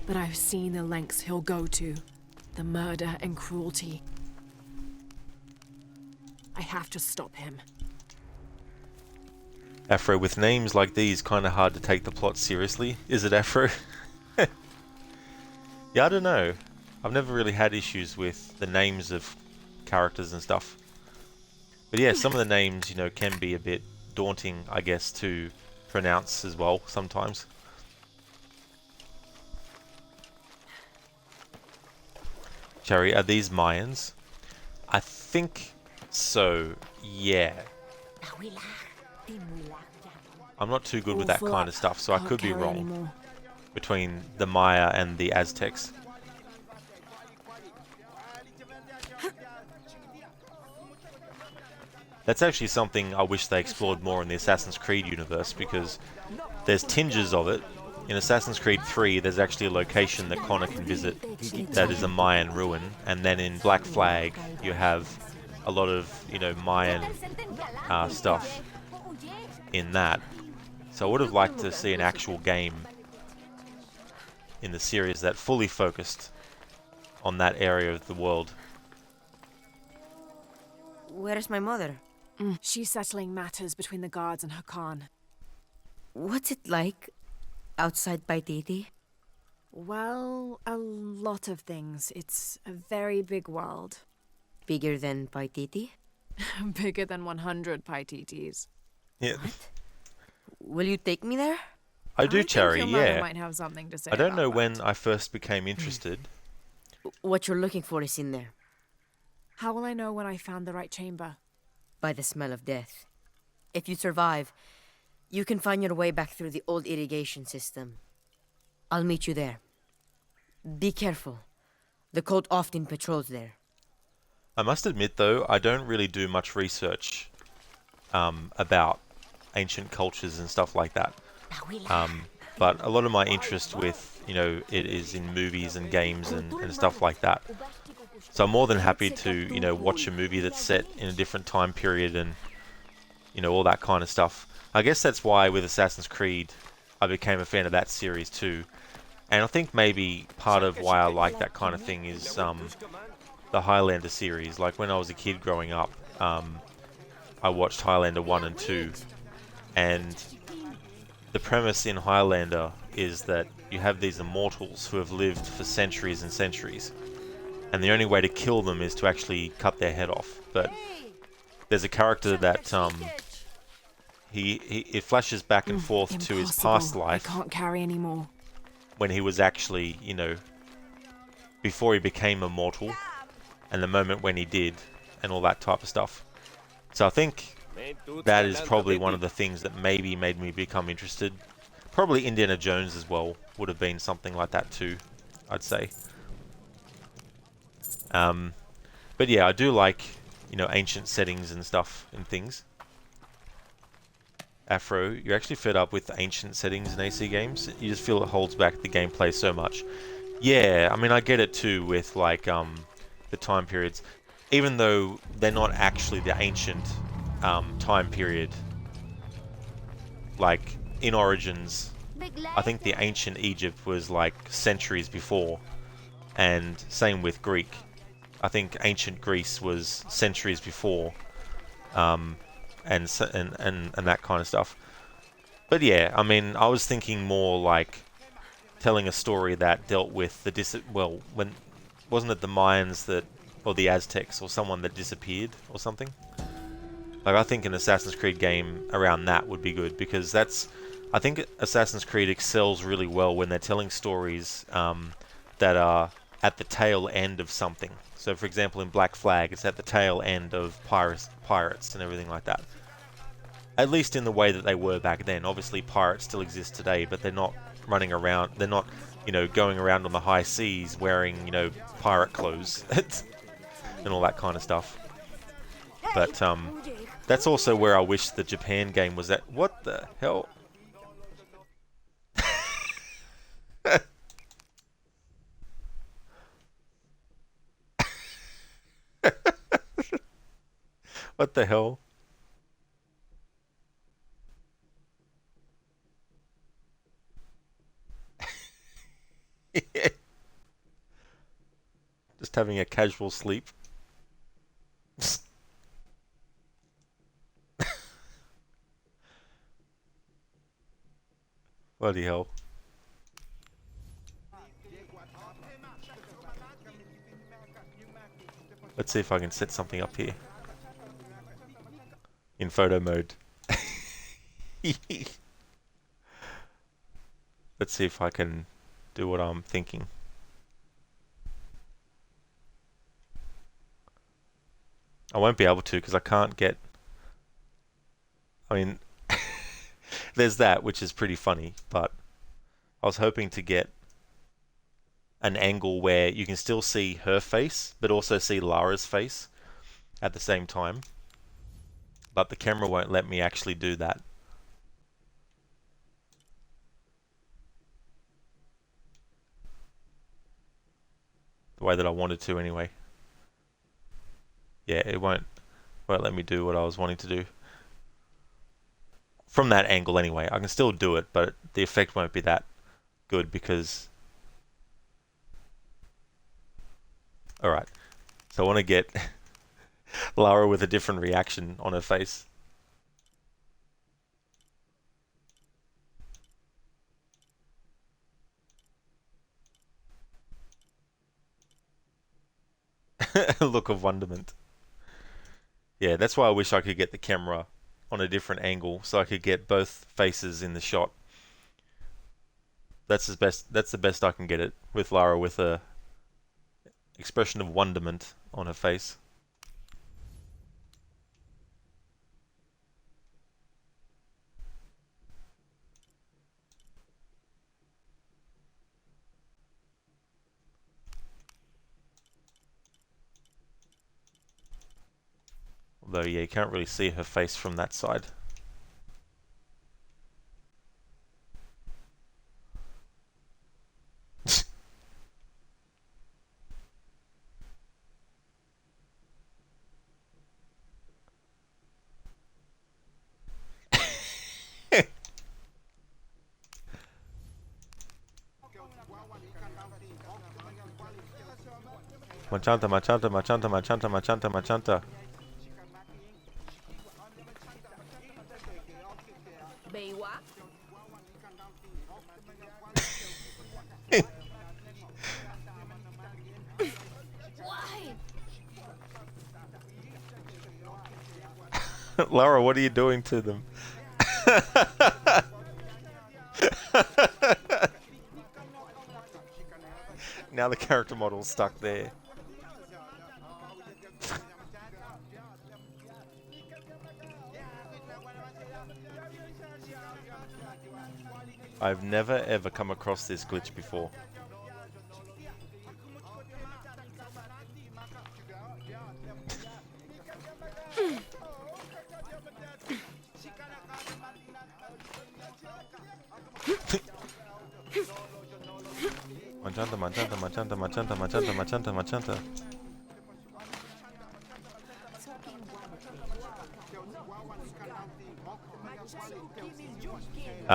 But I've seen the lengths he'll go to, the murder and cruelty. I have to stop him. Afro, with names like these, kind of hard to take the plot seriously. Is it, Afro? Yeah, I don't know. I've never really had issues with the names of characters and stuff. But yeah, some of the names, you know, can be a bit daunting, I guess, to pronounce as well, sometimes. Cherry, are these Mayans? I think so, yeah. I'm not too good with that kind of stuff, so I could be wrong between the Maya and the Aztecs. That's actually something I wish they explored more in the Assassin's Creed universe, because there's tinges of it. In Assassin's Creed 3, there's actually a location that Connor can visit that is a Mayan ruin, and then in Black Flag, you have a lot of, you know, Mayan stuff in that. So I would have liked to see an actual game in the series that fully focused on that area of the world. Where's my mother? She's settling matters between the guards and Hakan. What's it like outside Paititi? Well, a lot of things. It's a very big world. Bigger than Paititi? Bigger than 100 Paititis. Yeah. Will you take me there? I do, Cherry, your mother yeah. might have something to say I don't about know that. when I first became interested. What you're looking for is in there. How will I know when I found the right chamber? By the smell of death. If you survive, you can find your way back through the old irrigation system. I'll meet you there. Be careful. The cult often patrols there. I must admit, though, I don't really do much research about ancient cultures and stuff like that. But a lot of my interest with, you know, it is in movies and games and stuff like that. So I'm more than happy to, you know, watch a movie that's set in a different time period and, you know, all that kind of stuff. I guess that's why with Assassin's Creed I became a fan of that series too. And I think maybe part of why I like that kind of thing is the Highlander series. Like when I was a kid growing up, I watched Highlander 1 and 2, and the premise in Highlander is that you have these immortals who have lived for centuries and centuries, and the only way to kill them is to actually cut their head off. But there's a character that it flashes back and forth to his past life. I can't carry anymore. When he was actually, you know, before he became immortal, and the moment when he did, and all that type of stuff. So I think that is probably one of the things that maybe made me become interested. Probably Indiana Jones as well would have been something like that too, I'd say. But yeah, I do like, you know, ancient settings and stuff and things. Afro, you're actually fed up with ancient settings in AC games? You just feel it holds back the gameplay so much. Yeah, I mean, I get it too with, like, the time periods. Even though they're not actually the ancient time period. Like, in Origins, I think the ancient Egypt was, like, centuries before. And same with Greek. I think ancient Greece was centuries before. And that kind of stuff. But yeah, I mean, I was thinking more like telling a story that dealt with the when wasn't it the Mayans that, or the Aztecs, or someone that disappeared or something? Like, I think an Assassin's Creed game around that would be good, because I think Assassin's Creed excels really well when they're telling stories that are at the tail end of something. So, for example, in Black Flag, it's at the tail end of pirates and everything like that. At least in the way that they were back then. Obviously, pirates still exist today, but they're not running around. They're not, you know, going around on the high seas wearing, you know, pirate clothes and all that kind of stuff. But that's also where I wish the Japan game was at. What the hell? What the hell? Just having a casual sleep. Bloody hell. Let's see if I can set something up here. In photo mode. Let's see if I can do what I'm thinking. I won't be able to because I can't get... I mean, there's that, which is pretty funny, but I was hoping to get an angle where you can still see her face, but also see Lara's face at the same time. But the camera won't let me actually do that. The way that I wanted to anyway. Yeah, it won't let me do what I was wanting to do. From that angle anyway. I can still do it, but the effect won't be that good because... Alright, so I want to get Lara with a different reaction on her face. A look of wonderment. Yeah, that's why I wish I could get the camera on a different angle so I could get both faces in the shot. That's the best I can get it, with Lara with a expression of wonderment on her face. Although, yeah, you can't really see her face from that side. Machanta, machanta, machanta, machanta, machanta, machanta. Lara, what are you doing to them? Now the character model's stuck there. I've never ever come across this glitch before. Machanta, machanta, machanta, machanta, machanta, machanta, machanta.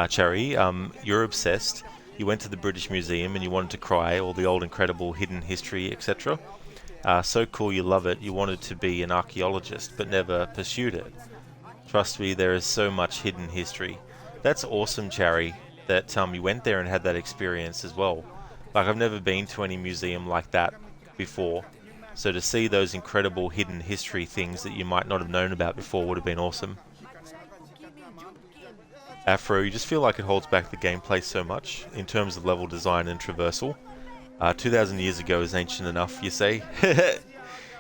Cherry, you're obsessed. You went to the British Museum and you wanted to cry all the old incredible hidden history, etc. So cool, you love it. You wanted to be an archaeologist, but never pursued it. Trust me, there is so much hidden history. That's awesome, Cherry, that you went there and had that experience as well. Like, I've never been to any museum like that before, so to see those incredible hidden history things that you might not have known about before would have been awesome. Afro, you just feel like it holds back the gameplay so much in terms of level design and traversal. 2,000 years ago is ancient enough, you say?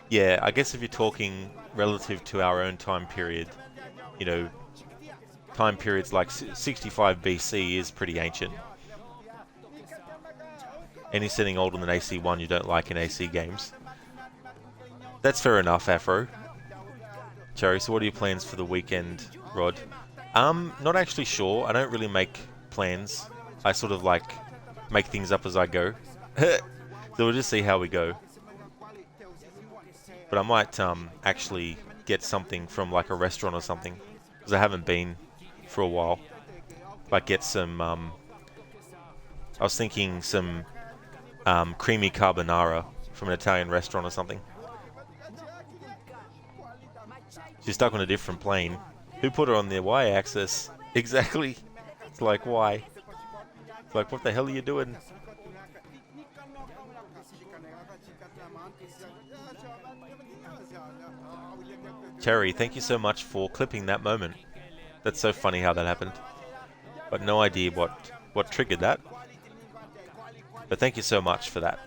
Yeah, I guess if you're talking relative to our own time period, you know, time periods like 65 BC is pretty ancient. Any setting older than AC1 you don't like in AC games. That's fair enough, Afro. Cherry, so what are your plans for the weekend, Rod? Not actually sure. I don't really make plans. I sort of like make things up as I go. So we'll just see how we go. But I might actually get something from like a restaurant or something, because I haven't been for a while. Like get some I was thinking some creamy carbonara from an Italian restaurant or something. She's stuck on a different plane. Who put her on the Y-axis? Exactly. It's like, why? It's like, what the hell are you doing? Cherry, thank you so much for clipping that moment. That's so funny how that happened. But no idea what triggered that. But thank you so much for that.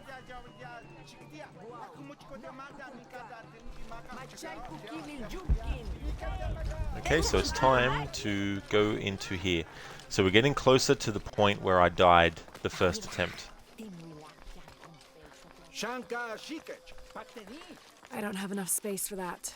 Okay, so it's time to go into here. So we're getting closer to the point where I died the first attempt. I don't have enough space for that.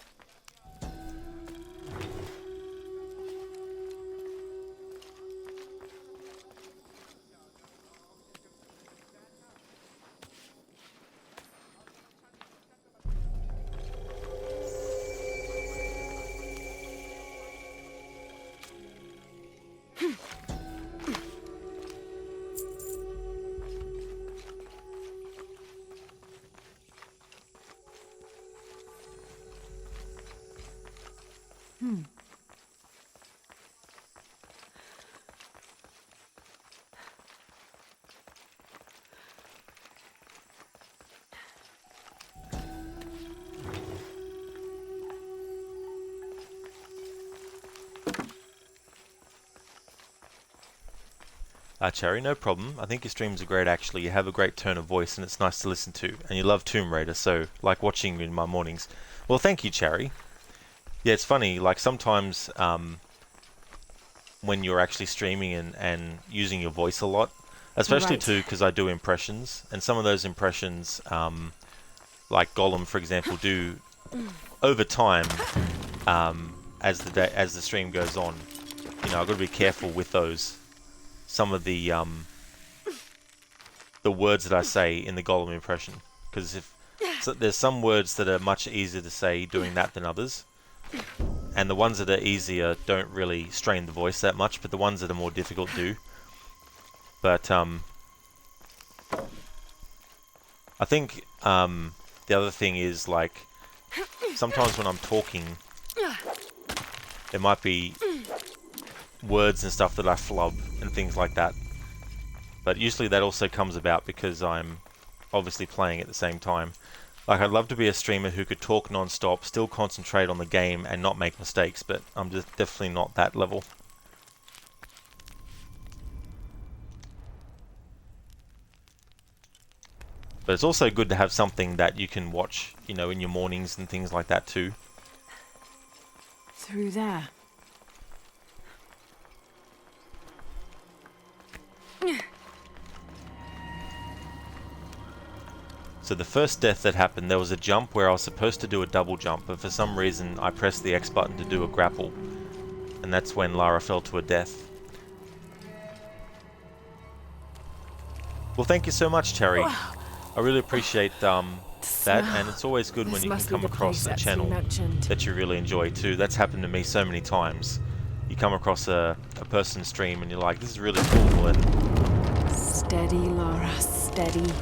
Cherry, no problem. I think your streams are great actually. You have a great tone of voice and it's nice to listen to. And you love Tomb Raider, so like watching you in my mornings. Well, thank you, Cherry. Yeah, it's funny, like sometimes when you're actually streaming and using your voice a lot, especially too because I do impressions, and some of those impressions, like Gollum for example, do over time, as the stream goes on, you know, I've got to be careful with those. Some of the words that I say in the Gollum impression, because there's some words that are much easier to say doing that than others, and the ones that are easier don't really strain the voice that much, but the ones that are more difficult do. But I think the other thing is, like, sometimes when I'm talking, there might be words and stuff that I flub and things like that. But usually that also comes about because I'm obviously playing at the same time. Like, I'd love to be a streamer who could talk non-stop, still concentrate on the game and not make mistakes, but I'm just definitely not that level. But it's also good to have something that you can watch, you know, in your mornings and things like that too. Through there. So the first death that happened, there was a jump where I was supposed to do a double jump, but for some reason I pressed the X button to do a grapple. And that's when Lara fell to her death. Well, thank you so much, Terry. I really appreciate that, and it's always good when you can come across a channel that you really enjoy too. That's happened to me so many times. You come across a person's stream and you're like, this is really cool. And steady, Lara, steady.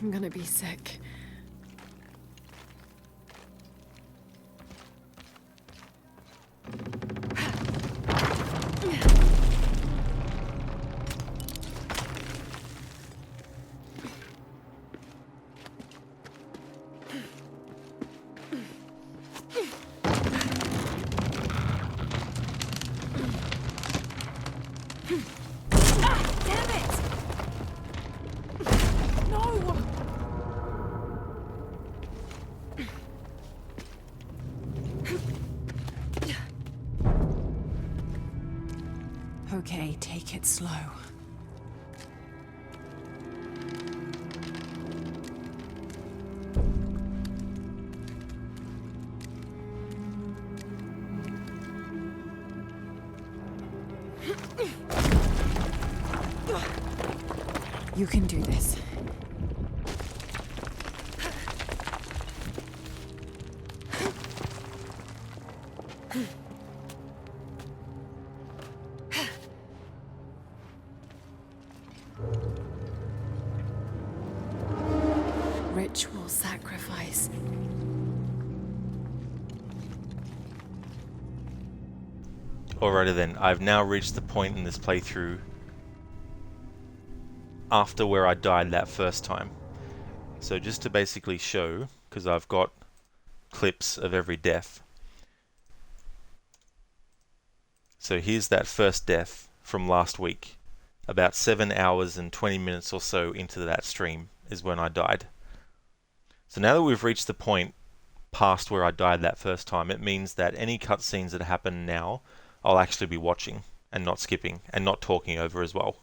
I'm gonna be sick. Okay, take it slow. You can do this. Ritual sacrifice. alrighty then, I've now reached the point in this playthrough after where I died that first time. So just to basically show, because I've got clips of every death. So here's that first death from last week. About 7 hours and 20 minutes or so into that stream is when I died. So now that we've reached the point past where I died that first time, it means that any cutscenes that happen now, I'll actually be watching and not skipping and not talking over as well.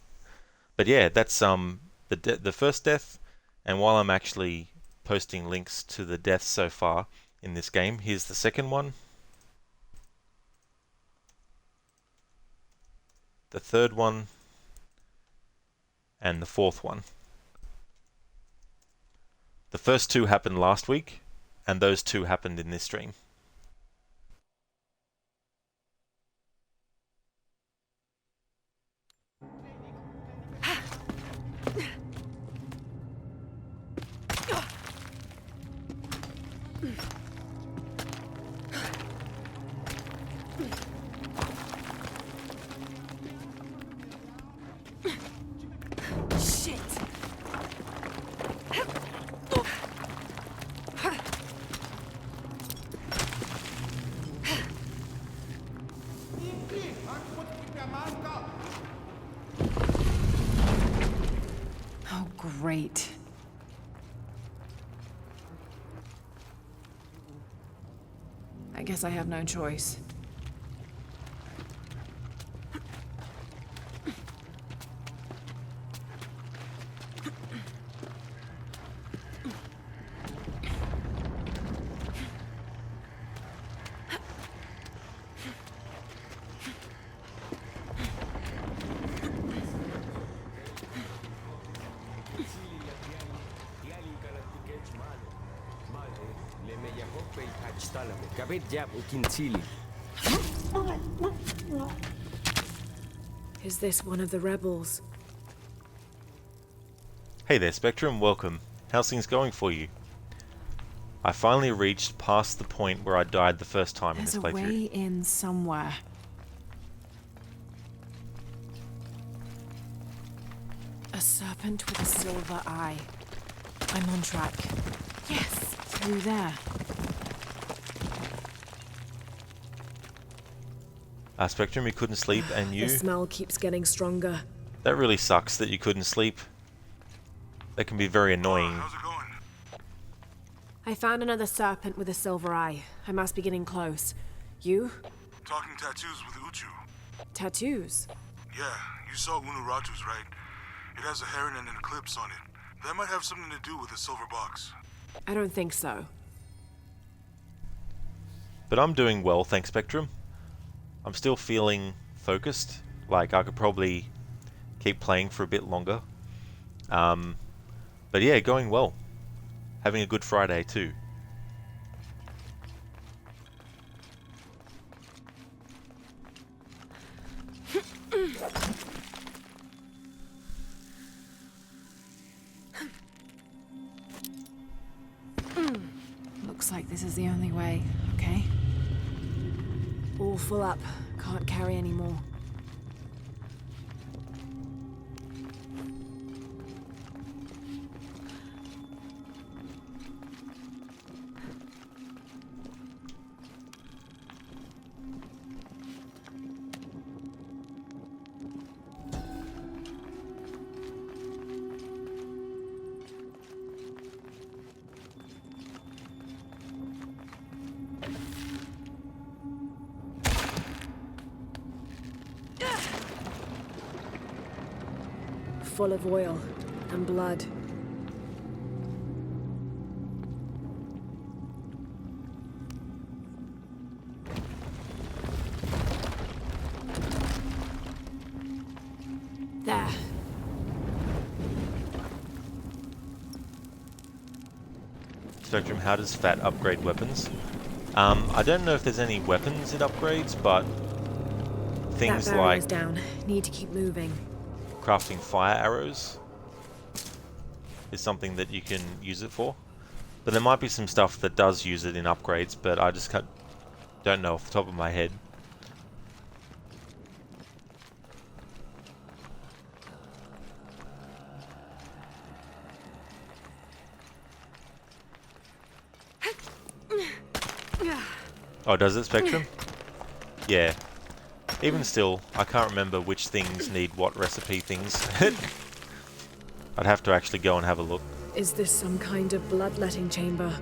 But yeah, that's the first death. And while I'm actually posting links to the deaths so far in this game, here's the second one, the third one, and the fourth one. The first two happened last week, and those two happened in this stream. Shit. Oh, great. I guess I have no choice. Is this one of the rebels? Hey there, Spectrum, welcome. How's things going for you? I finally reached past the point where I died the first time There's in this a way playthrough. in somewhere. A serpent with a silver eye. I'm on track. Yes, through there. Spectrum, you couldn't sleep, and you? The smell keeps getting stronger. That really sucks that you couldn't sleep. That can be very annoying. How's it going? I found another serpent with a silver eye. I must be getting close. You? Talking tattoos with Uchu. Tattoos? Yeah, you saw Unuratu's, right? It has a heron and an eclipse on it. That might have something to do with the silver box. I don't think so. But I'm doing well, thanks, Spectrum. I'm still feeling focused. Like, I could probably keep playing for a bit longer. But yeah, going well. Having a good Friday, too. Looks like this is the only way, okay? All full up. Can't carry any more. Full of oil and blood. There. Spectrum, how does Fat upgrade weapons? I don't know if there's any weapons it upgrades, but things that like barrier's down. Need to keep moving. crafting fire arrows is something that you can use it for. But there might be some stuff that does use it in upgrades, but I just don't know off the top of my head. Oh, does it, Spectrum? Yeah. Even still, I can't remember which things need what recipe things. I'd have to actually go and have a look. Is this some kind of bloodletting chamber?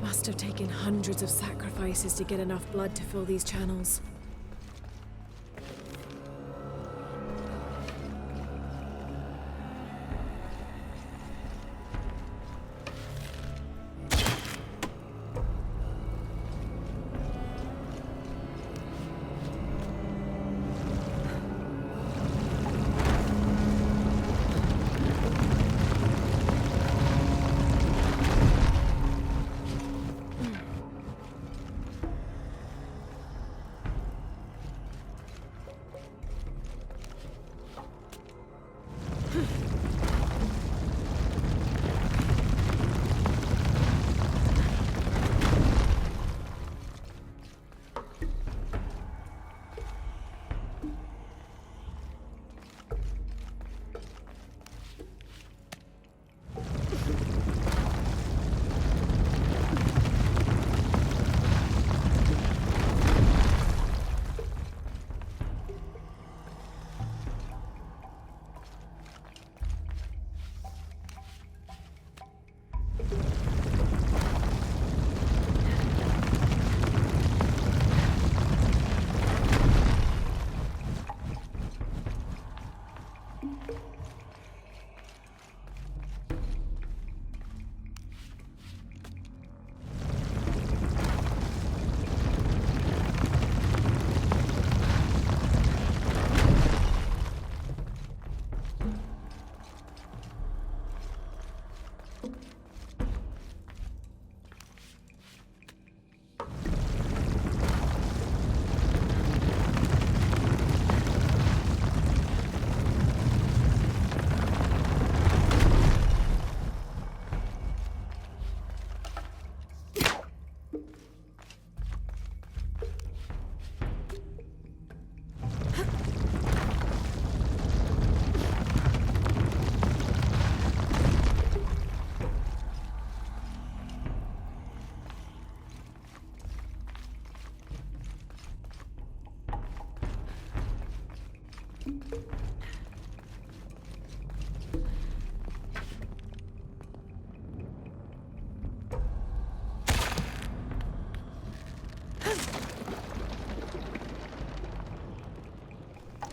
Must have taken hundreds of sacrifices to get enough blood to fill these channels.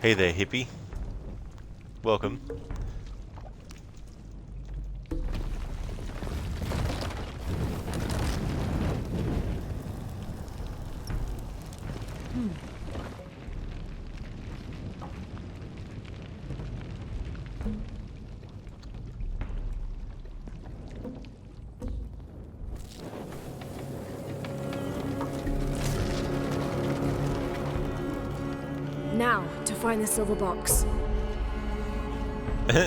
Hey there, hippie. Welcome. Now, to find the silver box.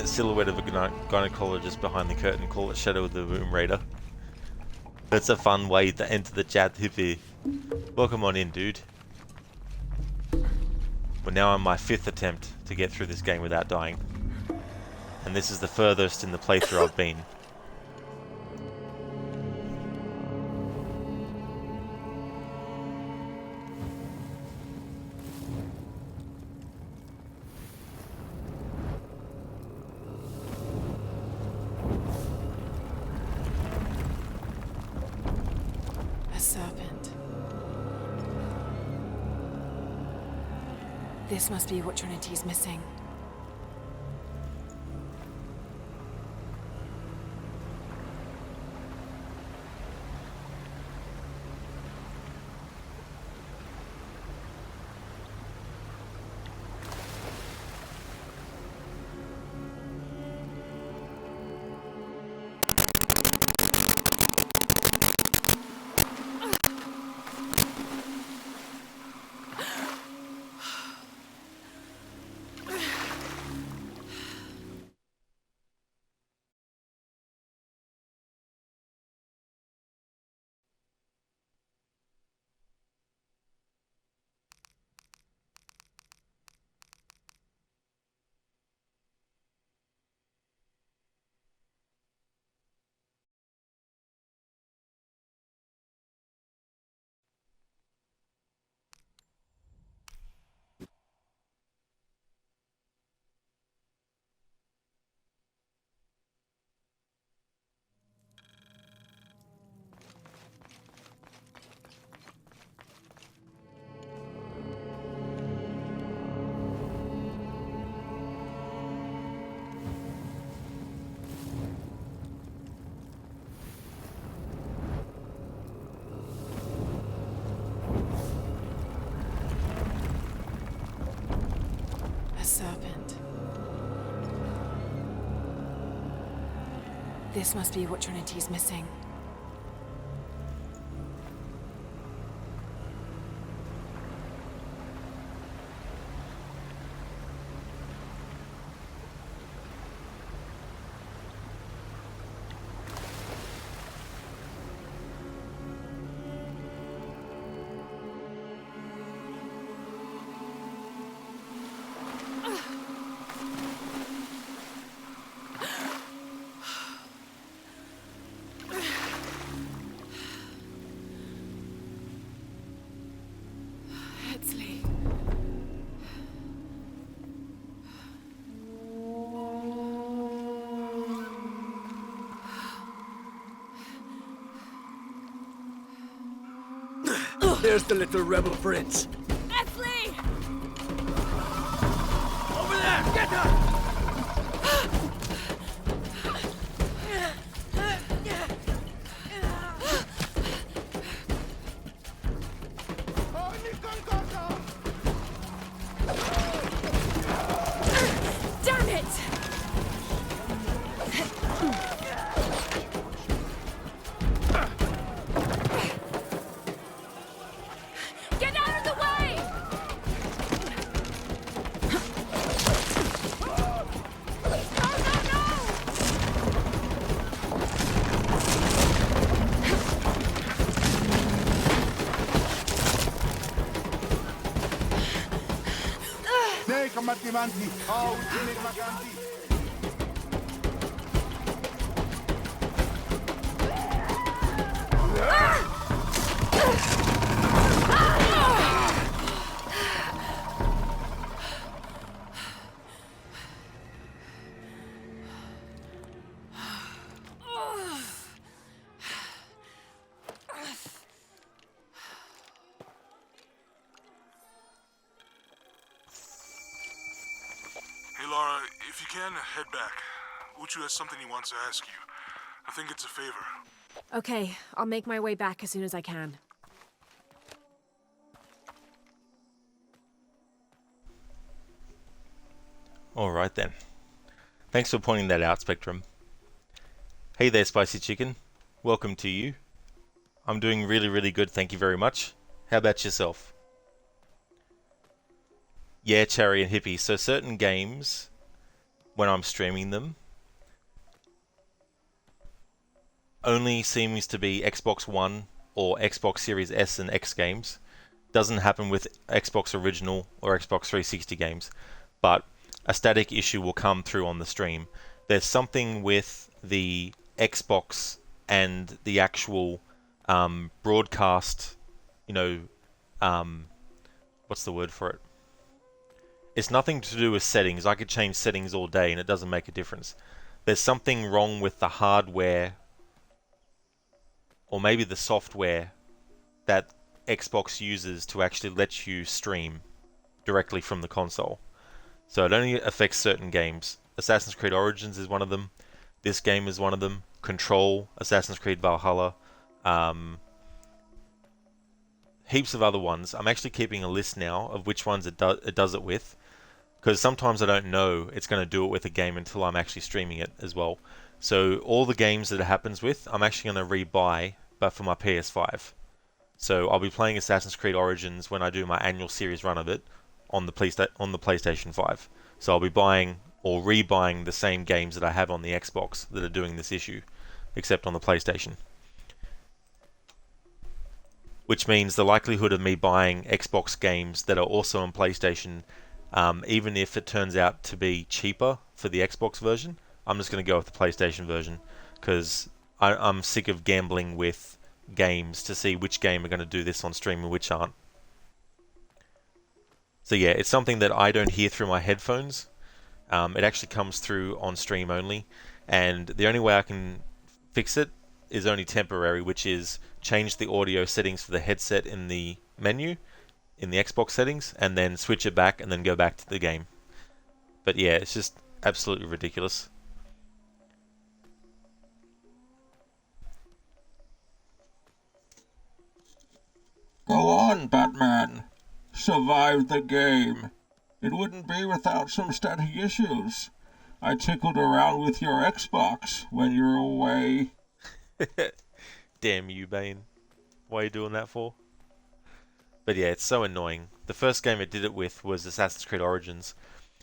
Silhouette of a gynecologist behind the curtain. Call it Shadow of the Womb Raider. That's a fun way to enter the chat, hippie. Welcome on in, dude. Well, now on my 5th attempt to get through this game without dying. And this is the furthest in the playthrough I've been. A serpent. This must be what Trinity's missing. A serpent. This must be what Trinity's missing. There's the little rebel prince. Esley! Over there! Get her! Damn it! Get out of the way! Ne combattimanti, oh, ultimi vaganti. Lara, if you can, head back. Uchu has something he wants to ask you. I think it's a favor. Okay, I'll make my way back as soon as I can. Alright then. Thanks for pointing that out, Spectrum. Hey there, Spicy Chicken. Welcome to you. I'm doing really good, thank you very much. How about yourself? Yeah, Cherry and Hippie. So certain games, when I'm streaming them, only seems to be Xbox One or Xbox Series S and X games. Doesn't happen with Xbox Original or Xbox 360 games. But a static issue will come through on the stream. There's something with the Xbox and the actual broadcast, what's the word for it? It's nothing to do with settings. I could change settings all day and it doesn't make a difference. There's something wrong with the hardware, or maybe the software, that Xbox uses to actually let you stream directly from the console. So it only affects certain games. Assassin's Creed Origins is one of them. This game is one of them. Control, Assassin's Creed Valhalla, heaps of other ones. I'm actually keeping a list now of which ones it does it with, because sometimes I don't know it's going to do it with a game until I'm actually streaming it as well. So all the games that it happens with, I'm actually going to rebuy, but for my PS5. So I'll be playing Assassin's Creed Origins when I do my annual series run of it on the PlayStation 5. So I'll be buying or rebuying the same games that I have on the Xbox that are doing this issue, except on the PlayStation. Which means the likelihood of me buying Xbox games that are also on PlayStation, even if it turns out to be cheaper for the Xbox version, I'm just going to go with the PlayStation version, because I'm sick of gambling with games to see which game are going to do this on stream and which aren't. So yeah, it's something that I don't hear through my headphones. It actually comes through on stream only, and the only way I can fix it is only temporary, which is change the audio settings for the headset in the menu, in the Xbox settings, and then switch it back and then go back to the game. But yeah, it's just absolutely ridiculous. Go on, Batman. Survive the game. It wouldn't be without some static issues. I tickled around with your Xbox when you were away. Damn you, Bane. Why are you doing that for? But yeah, it's so annoying. The first game it did it with was Assassin's Creed Origins.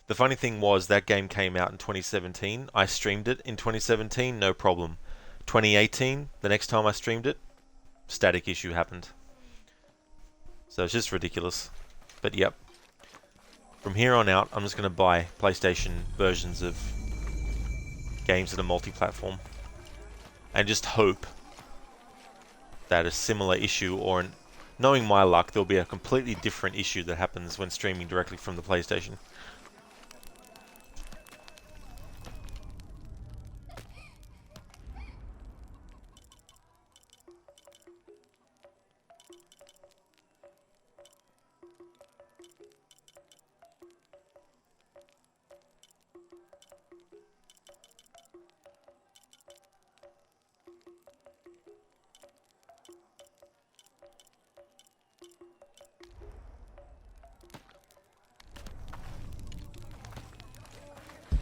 The funny thing was that game came out in 2017. I streamed it in 2017, no problem. 2018, the next time I streamed it, static issue happened. So it's just ridiculous. But yep. From here on out, I'm just going to buy PlayStation versions of games that are multi-platform. And just hope that a similar issue, or knowing my luck, there'll be a completely different issue that happens when streaming directly from the PlayStation.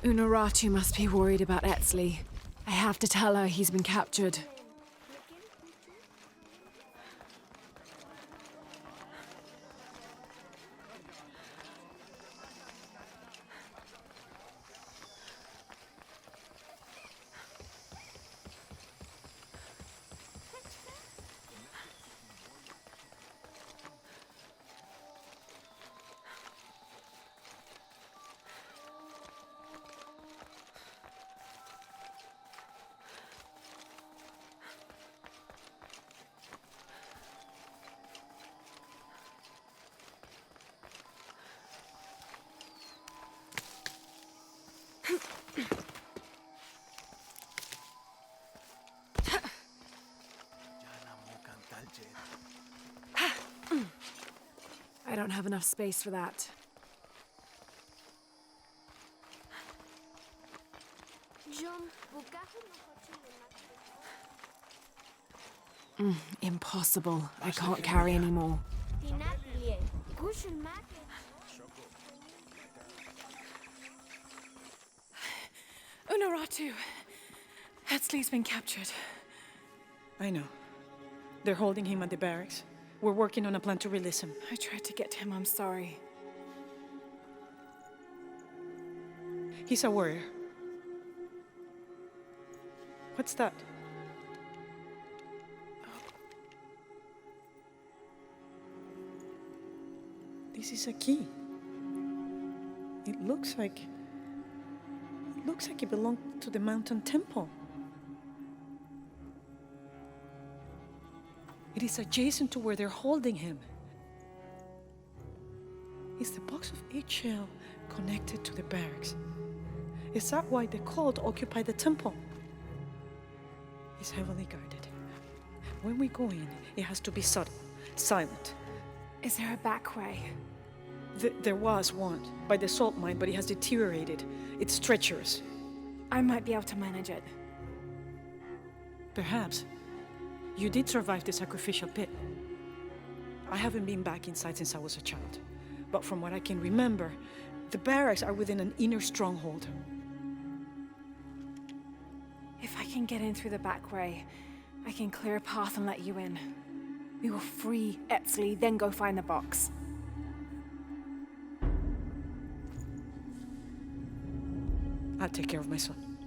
Unuratu must be worried about Etzli. I have to tell her he's been captured. I don't have enough space for that. Impossible. I can't carry anymore. Unuratu. Hetzley's been captured. I know. They're holding him at the barracks. We're working on a plan to release him. I tried to get him, I'm sorry. He's a warrior. What's that? This is a key. It looks like it belonged to the mountain temple. It is adjacent to where they're holding him. Is the box of HL connected to the barracks? Is that why the cult occupied the temple? It's heavily guarded. When we go in, it has to be subtle, silent. Is there a back way? There was one, by the salt mine, but it has deteriorated. It's treacherous. I might be able to manage it. Perhaps. You did survive the sacrificial pit. I haven't been back inside since I was a child. But from what I can remember, the barracks are within an inner stronghold. If I can get in through the back way, I can clear a path and let you in. We will free Etzley, then go find the box. I'll take care of my son.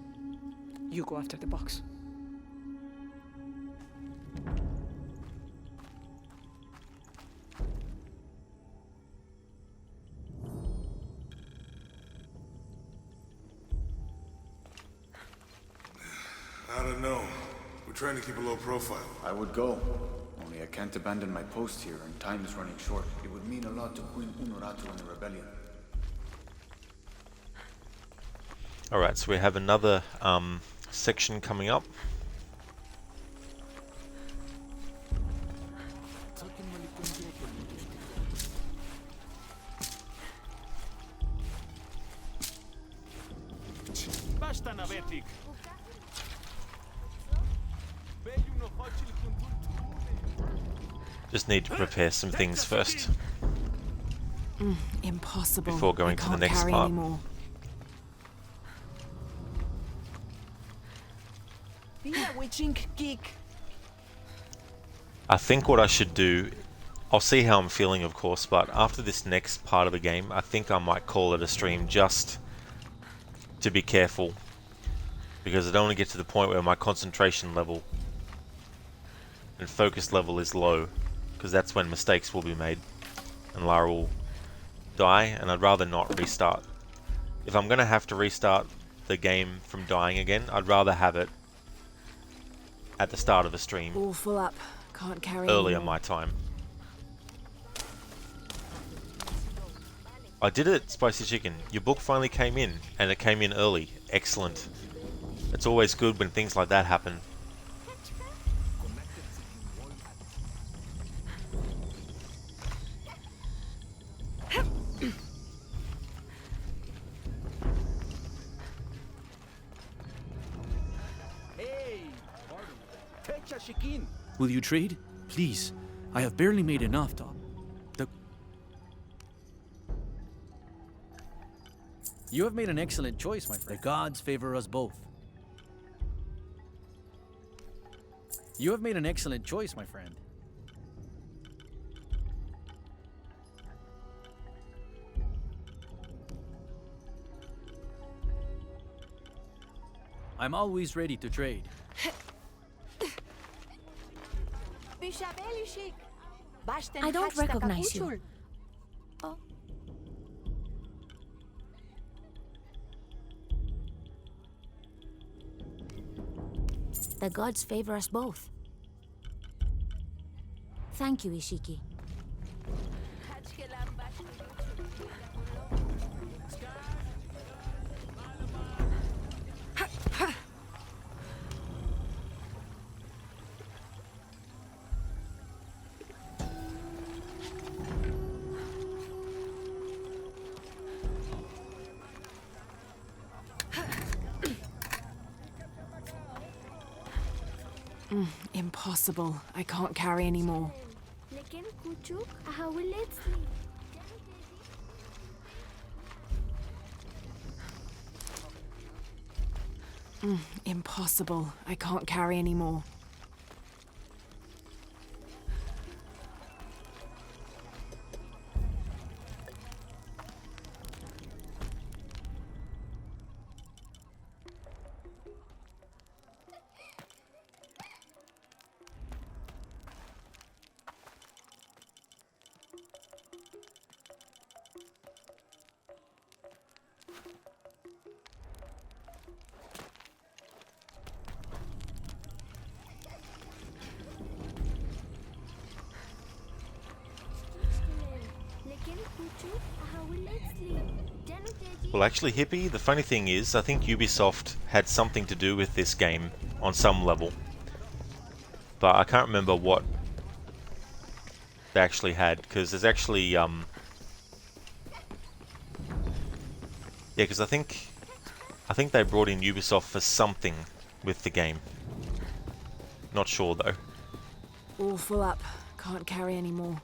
You go after the box. I don't know. We're trying to keep a low profile. I would go. Only I can't abandon my post here, and time is running short. It would mean a lot to Queen Unuratu and the rebellion. Alright, so we have another section coming up. Just need to prepare some things first. Impossible. Before going to the next part. Anymore. I think what I should do, I'll see how I'm feeling of course, but after this next part of the game, I think I might call it a stream just to be careful. Because I don't want to get to the point where my concentration level and focus level is low. Because that's when mistakes will be made. And Lara will die, and I'd rather not restart. If I'm going to have to restart the game from dying again, I'd rather have it at the start of a stream. All full up. Can't carry early anymore. on my time. I did it, Spicy Chicken. Your book finally came in, and it came in early. Excellent. It's always good when things like that happen. Will you trade? Please. I have barely made enough, Tom. You have made an excellent choice, my friend. The gods favor us both. You have made an excellent choice, my friend. I'm always ready to trade. I don't recognize you. Oh. The gods favor us both. Thank you, Ishiki. Impossible. I can't carry anymore. Impossible. I can't carry anymore. Well, actually, Hippie, the funny thing is, I think Ubisoft had something to do with this game on some level. But I can't remember what they actually had, because there's actually, yeah, because I think they brought in Ubisoft for something with the game. Not sure, though. All full up. Can't carry anymore.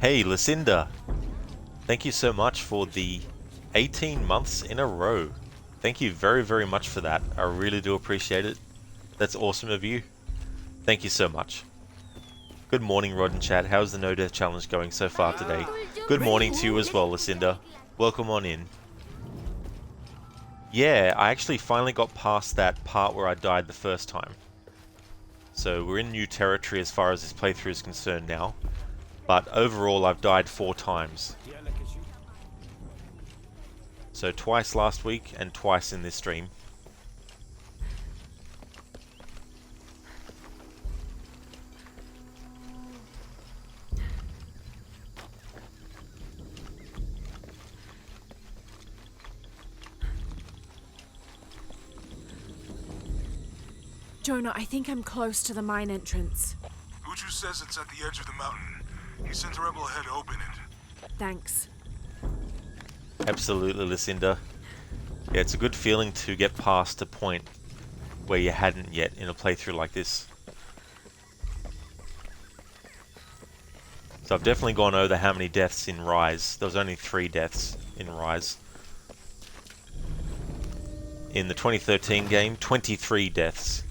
Hey, Lucinda! Thank you so much for the 18 months in a row. Thank you very, very much for that. I really do appreciate it. That's awesome of you. Thank you so much. Good morning, Rod and Chad. How's the No Death Challenge going so far today? Good morning to you as well, Lucinda. Welcome on in. Yeah, I actually finally got past that part where I died the first time. So we're in new territory as far as this playthrough is concerned now. But overall, I've died 4 times. So twice last week and twice in this stream. Jonah, I think I'm close to the mine entrance. Uchu says it's at the edge of the mountain. He sent a rebel ahead to open it. Thanks. Absolutely, Lucinda. Yeah, it's a good feeling to get past a point where you hadn't yet in a playthrough like this. So I've definitely gone over how many deaths in Rise. There was only 3 deaths in Rise. In the 2013 game, 23 deaths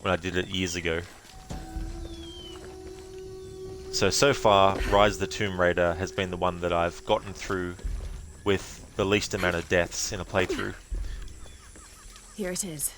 when I did it years ago. So far, Rise of the Tomb Raider has been the one that I've gotten through with the least amount of deaths in a playthrough. Here it is.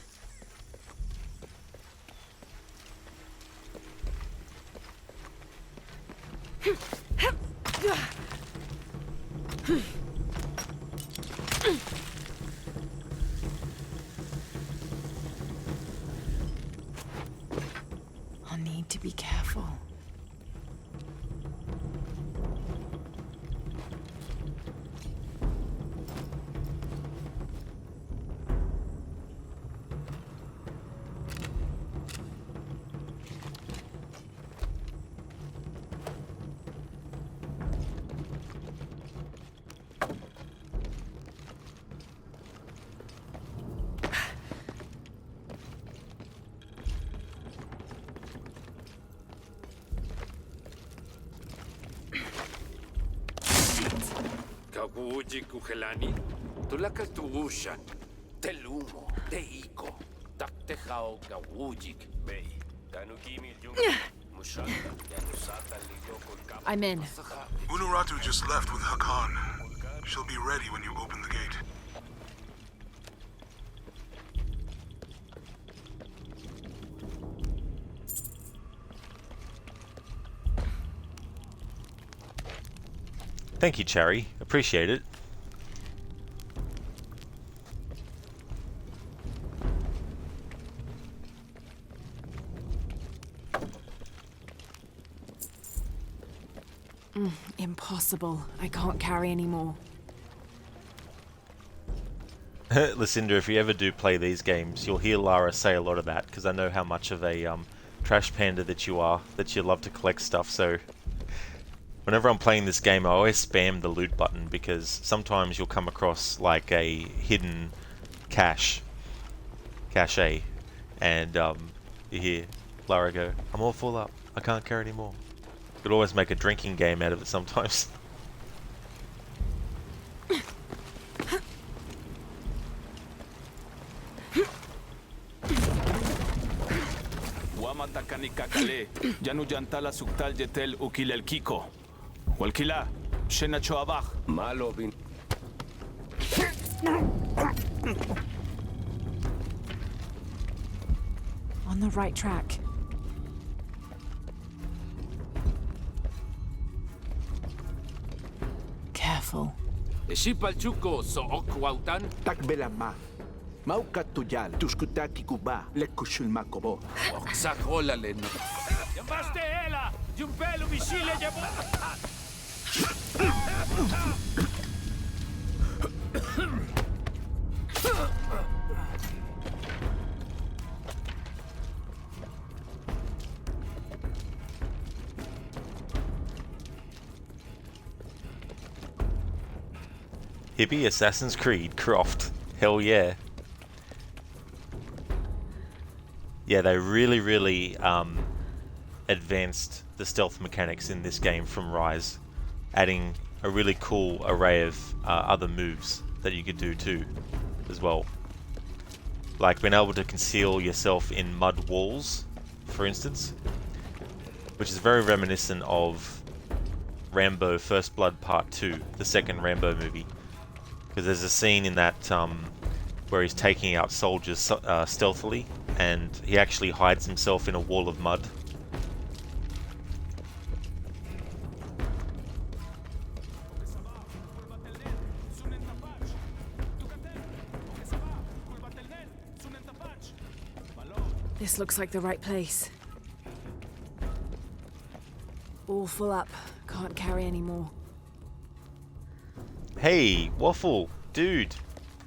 I'll need to be careful. Kawuji kuhelani, tulakas tuushan, telumo, teiko, taktehao kawujik, bay, tanukimi mushanda, yanusata liyo. I'm in. Unuratu just left with Hakan. She'll be ready when you open the gate. Thank you, Cherry. Appreciate it. Impossible. I can't carry anymore. Lucinda, if you ever do play these games, you'll hear Lara say a lot of that, because I know how much of a trash panda that you are, that you love to collect stuff, so whenever I'm playing this game I always spam the loot button, because sometimes you'll come across like a hidden cache, and you hear Lara go, "I'm all full up, I can't carry anymore." You could always make a drinking game out of it sometimes. Wamatakani kakale, janu jantala suktal jetel ukilel kiko. Walkila, shena choabach. Malo bin. On the right track. Careful. Ishipalchuko so okwautan. Takbelama. Maukat tuyal, tuskutaki kuba, lekushul makobo. Oksakola leno. Yambaste ela, jumpelu bishile jabo. Hippie Assassin's Creed Croft. Hell yeah. Yeah, they really advanced the stealth mechanics in this game from Rise, adding a really cool array of other moves that you could do too, as well. Like being able to conceal yourself in mud walls, for instance, which is very reminiscent of Rambo First Blood Part 2, the second Rambo movie. Because there's a scene in that where he's taking out soldiers stealthily, and he actually hides himself in a wall of mud. This looks like the right place. All full up. Can't carry anymore. Hey, Waffle, dude,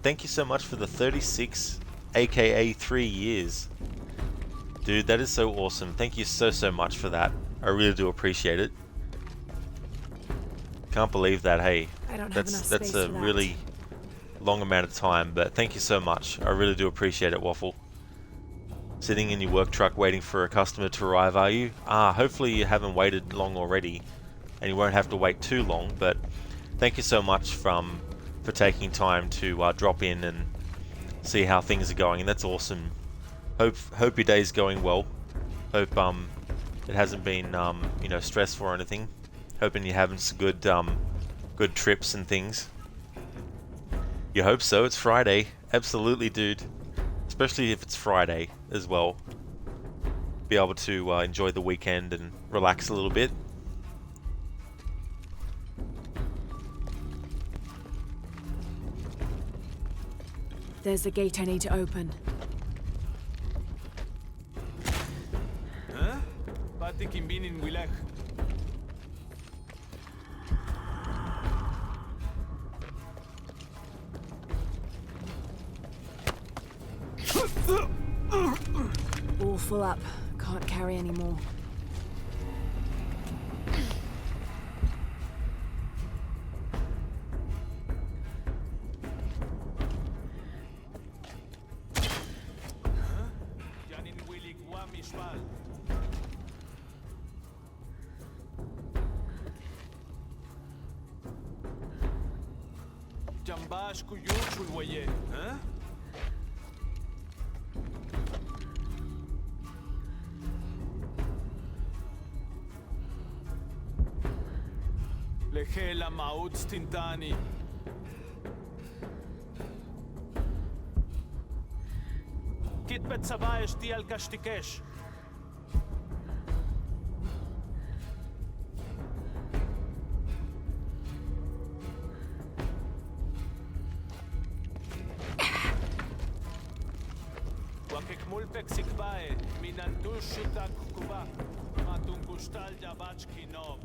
thank you so much for the 36, aka 3 years. Dude, that is so awesome. Thank you so much for that. I really do appreciate it. Can't believe that, hey. That's a really long amount of time, but thank you so much. I really do appreciate it, Waffle. Sitting in your work truck waiting for a customer to arrive, are you? Hopefully you haven't waited long already, and you won't have to wait too long, but thank you so much for taking time to drop in and see how things are going, and that's awesome. Hope your day's going well. Hope it hasn't been stressful or anything. Hoping you're having some good trips and things. You hope so. It's Friday. Absolutely, dude. Especially if it's Friday as well. Be able to enjoy the weekend and relax a little bit. There's the gate I need to open. Huh? Pati kimbinin wilek. All full up. Can't carry anymore. Jambash kuyuchul waye, huh? Lehela maut stintani. Kit bet sabayesh ti al kashtikesh. Mulpek sikbae, minantushutak kuba, matungushtal jabach kinov.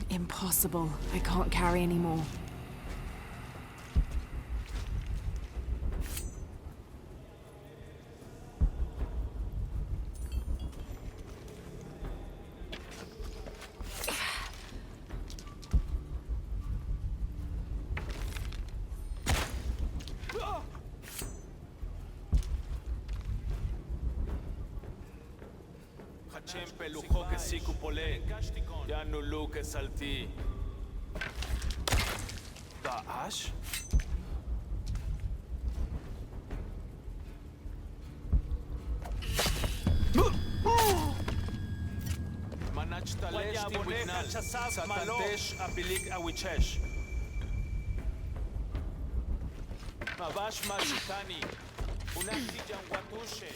Impossible. I can't carry anymore. Daash? Manach talesh ti wignal, satantesh abilik awichesh. Mabash mashitani, unakti jangwatushe.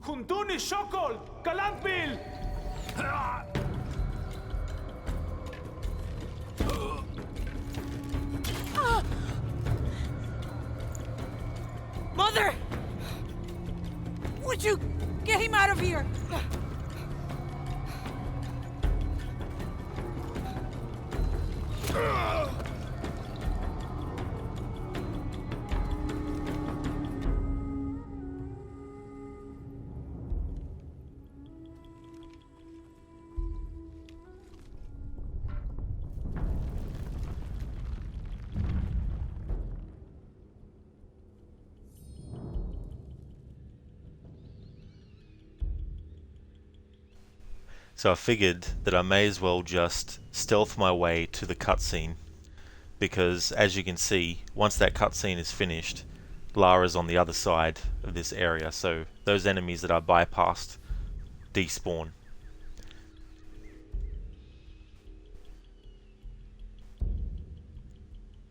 Huntuni Shokol! Kalangpil! Mother! Would you get him out of here? So I figured that I may as well just stealth my way to the cutscene, because as you can see, once that cutscene is finished, Lara's on the other side of this area, so those enemies that I bypassed despawn.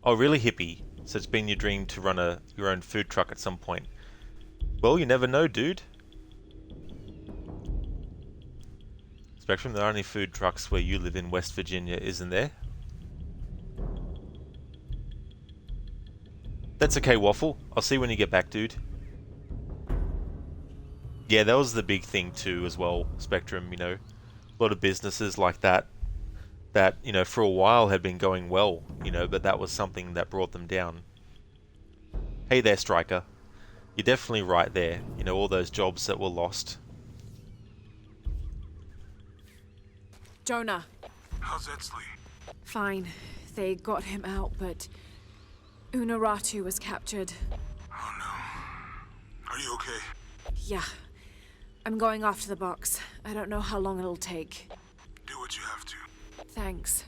Oh really, hippie? So it's been your dream to run your own food truck at some point. Well, you never know, dude. Spectrum, there are only food trucks where you live in West Virginia, isn't there? That's okay, Waffle. I'll see you when you get back, dude. Yeah, that was the big thing too as well, Spectrum, you know. A lot of businesses like that, you know, for a while had been going well, you know, but that was something that brought them down. Hey there, Striker. You're definitely right there. You know, all those jobs that were lost. Jonah. How's Edsley? Fine. They got him out, but Unuratu was captured. Oh no. Are you okay? Yeah. I'm going off to the box. I don't know how long it'll take. Do what you have to. Thanks.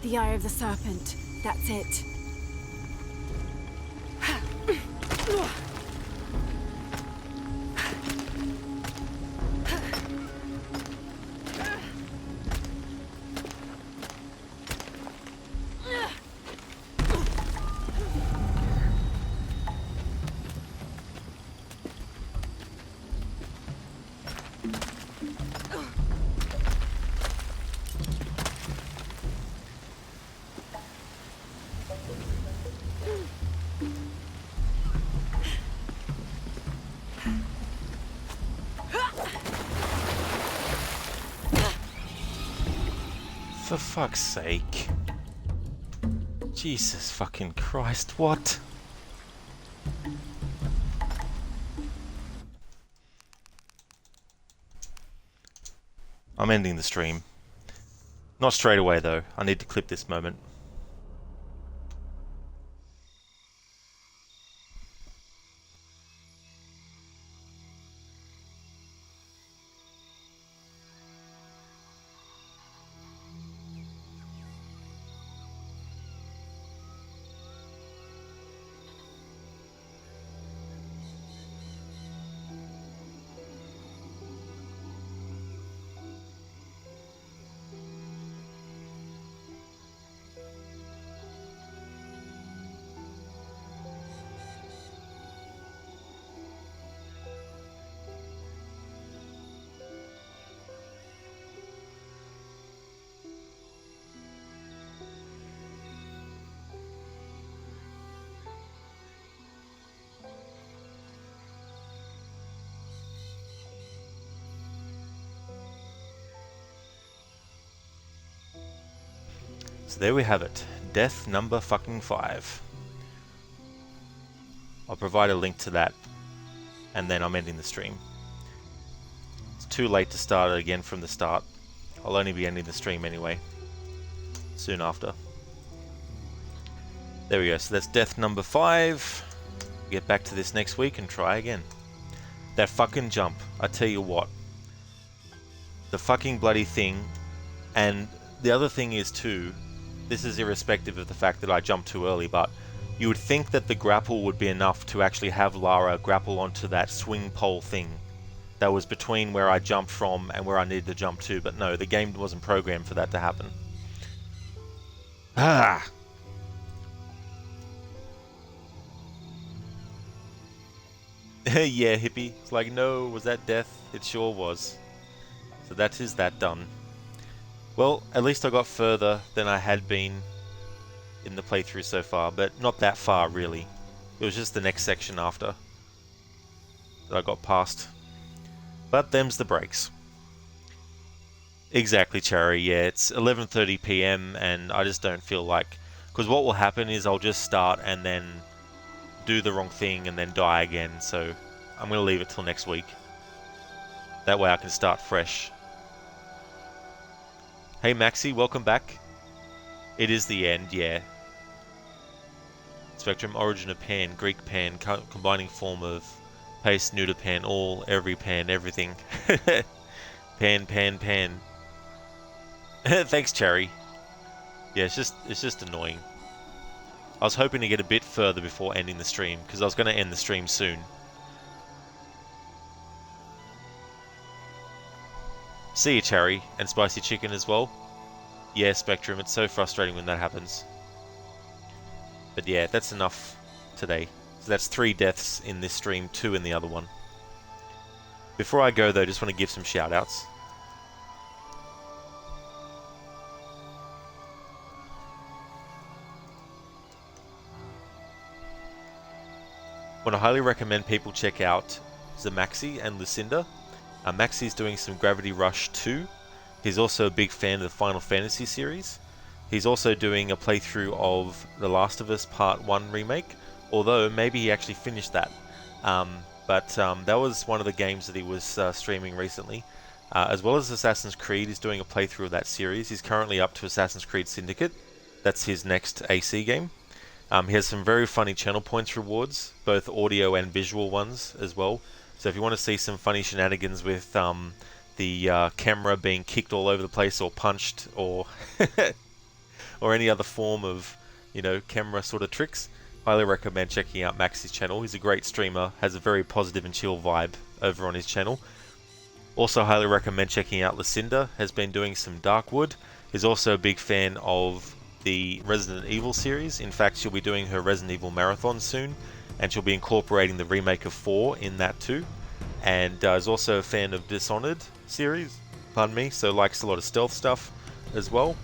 The Eye of the Serpent. That's it. For fuck's sake. Jesus fucking Christ, what? I'm ending the stream. Not straight away though, I need to clip this moment. So there we have it, death number fucking 5. I'll provide a link to that, and then I'm ending the stream. It's too late to start it again from the start. I'll only be ending the stream anyway, soon after. There we go, so that's death number 5. Get back to this next week and try again. That fucking jump, I tell you what. The fucking bloody thing, and the other thing is too, this is irrespective of the fact that I jumped too early, but you would think that the grapple would be enough to actually have Lara grapple onto that swing pole thing that was between where I jumped from and where I needed to jump to, but no, the game wasn't programmed for that to happen. Ah! Yeah, hippie. It's like, no, was that death? It sure was. So that is that done. Well, at least I got further than I had been in the playthrough so far, but not that far really. It was just the next section after that I got past. But them's the breaks. Exactly, Cherry, yeah, it's 11:30 PM and I just don't feel like... Because what will happen is I'll just start and then do the wrong thing and then die again, so I'm going to leave it till next week. That way I can start fresh. Hey Maxi, welcome back. It is the end, yeah. Spectrum, origin of pan, Greek pan, combining form of paste, neuter pan, all, every pan, everything. Pan, pan, pan. Thanks, Cherry. Yeah, it's just annoying. I was hoping to get a bit further before ending the stream, because I was going to end the stream soon. See you, Cherry, and Spicy Chicken as well. Yeah, Spectrum, it's so frustrating when that happens. But yeah, that's enough today. So that's 3 deaths in this stream, 2 in the other one. Before I go though, just want to give some shout-outs. Want to highly recommend people check out Zamaxi and Lucinda. Maxi's doing some Gravity Rush 2. He's also a big fan of the Final Fantasy series. He's also doing a playthrough of The Last of Us Part 1 remake, although maybe he actually finished that. But that was one of the games that he was streaming recently. As well as Assassin's Creed, he's doing a playthrough of that series. He's currently up to Assassin's Creed Syndicate. That's his next AC game. He has some very funny channel points rewards, both audio and visual ones as well. So if you want to see some funny shenanigans with the camera being kicked all over the place or punched or or any other form of, you know, camera sort of tricks, highly recommend checking out Max's channel. He's a great streamer, has a very positive and chill vibe over on his channel. Also highly recommend checking out Lucinda, has been doing some Darkwood. He's also a big fan of the Resident Evil series. In fact, she'll be doing her Resident Evil marathon soon, and she'll be incorporating the remake of 4 in that too. And is also a fan of Dishonored series, pardon me, so likes a lot of stealth stuff as well.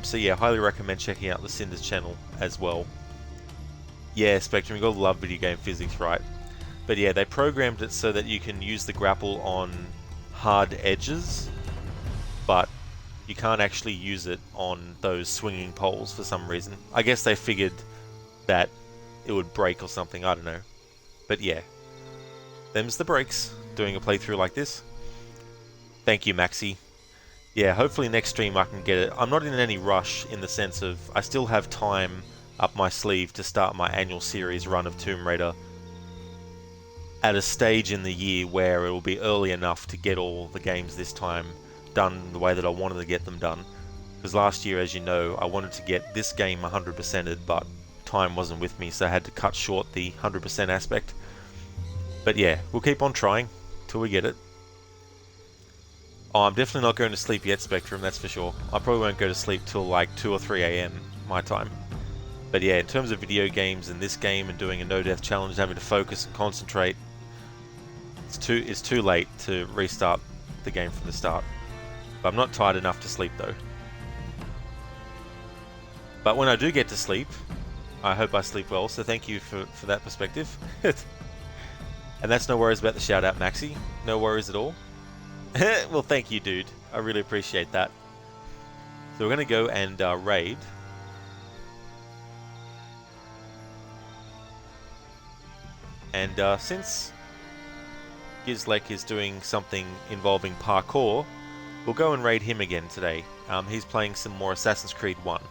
So yeah, highly recommend checking out Lucinda's channel as well. Yeah, Spectrum, you gotta love video game physics, right? But yeah, they programmed it so that you can use the grapple on hard edges, but you can't actually use it on those swinging poles for some reason. I guess they figured that it would break or something, I don't know. But yeah, them's the breaks, doing a playthrough like this. Thank you, Maxi. Yeah, hopefully next stream I can get it. I'm not in any rush in the sense of I still have time up my sleeve to start my annual series run of Tomb Raider at a stage in the year where it will be early enough to get all the games this time done the way that I wanted to get them done. Because last year, as you know, I wanted to get this game 100%ed, but time wasn't with me, so I had to cut short the 100% aspect. But yeah, we'll keep on trying till we get it. Oh, I'm definitely not going to sleep yet, Spectrum, that's for sure. I probably won't go to sleep till like 2 or 3 AM my time. But yeah, in terms of video games and this game and doing a no-death challenge, having to focus and concentrate, it's too late to restart the game from the start. But I'm not tired enough to sleep though. But when I do get to sleep, I hope I sleep well, so thank you for that perspective. And that's no worries about the shout out, Maxi. No worries at all. Well, thank you, dude. I really appreciate that. So we're going to go and raid. And since Gizlek is doing something involving parkour, we'll go and raid him again today. He's playing some more Assassin's Creed 1.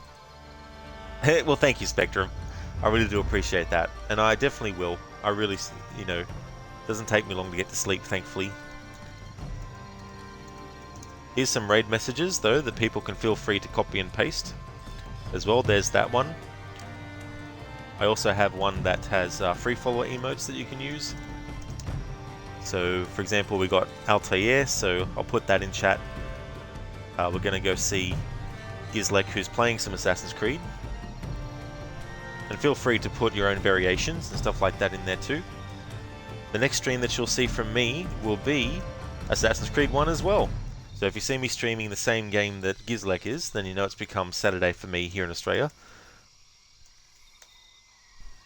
Well, thank you, Spectrum. I really do appreciate that. And I definitely will. I really, you know, doesn't take me long to get to sleep, thankfully. Here's some raid messages, though, that people can feel free to copy and paste. As well, there's that one. I also have one that has free follower emotes that you can use. So, for example, we got Altair, so I'll put that in chat. We're going to go see Gizlek, who's playing some Assassin's Creed. And feel free to put your own variations and stuff like that in there too. The next stream that you'll see from me will be Assassin's Creed 1 as well. So if you see me streaming the same game that Gizlek is, then you know it's become Saturday for me here in Australia.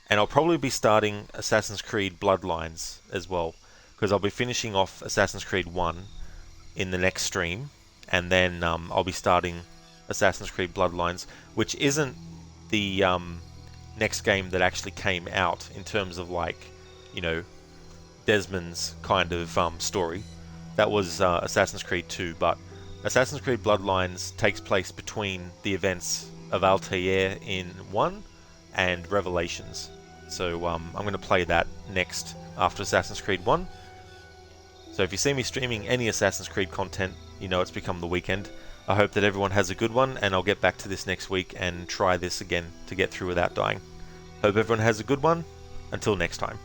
And I'll probably be starting Assassin's Creed Bloodlines as well, because I'll be finishing off Assassin's Creed 1 in the next stream, and then I'll be starting Assassin's Creed Bloodlines, which isn't the next game that actually came out in terms of, like, you know, Desmond's kind of story. That was Assassin's Creed 2, but Assassin's Creed Bloodlines takes place between the events of Altair in 1 and Revelations. So I'm going to play that next after Assassin's Creed 1. So if you see me streaming any Assassin's Creed content, you know it's become the weekend. I hope that everyone has a good one, and I'll get back to this next week and try this again to get through without dying. Hope everyone has a good one. Until next time.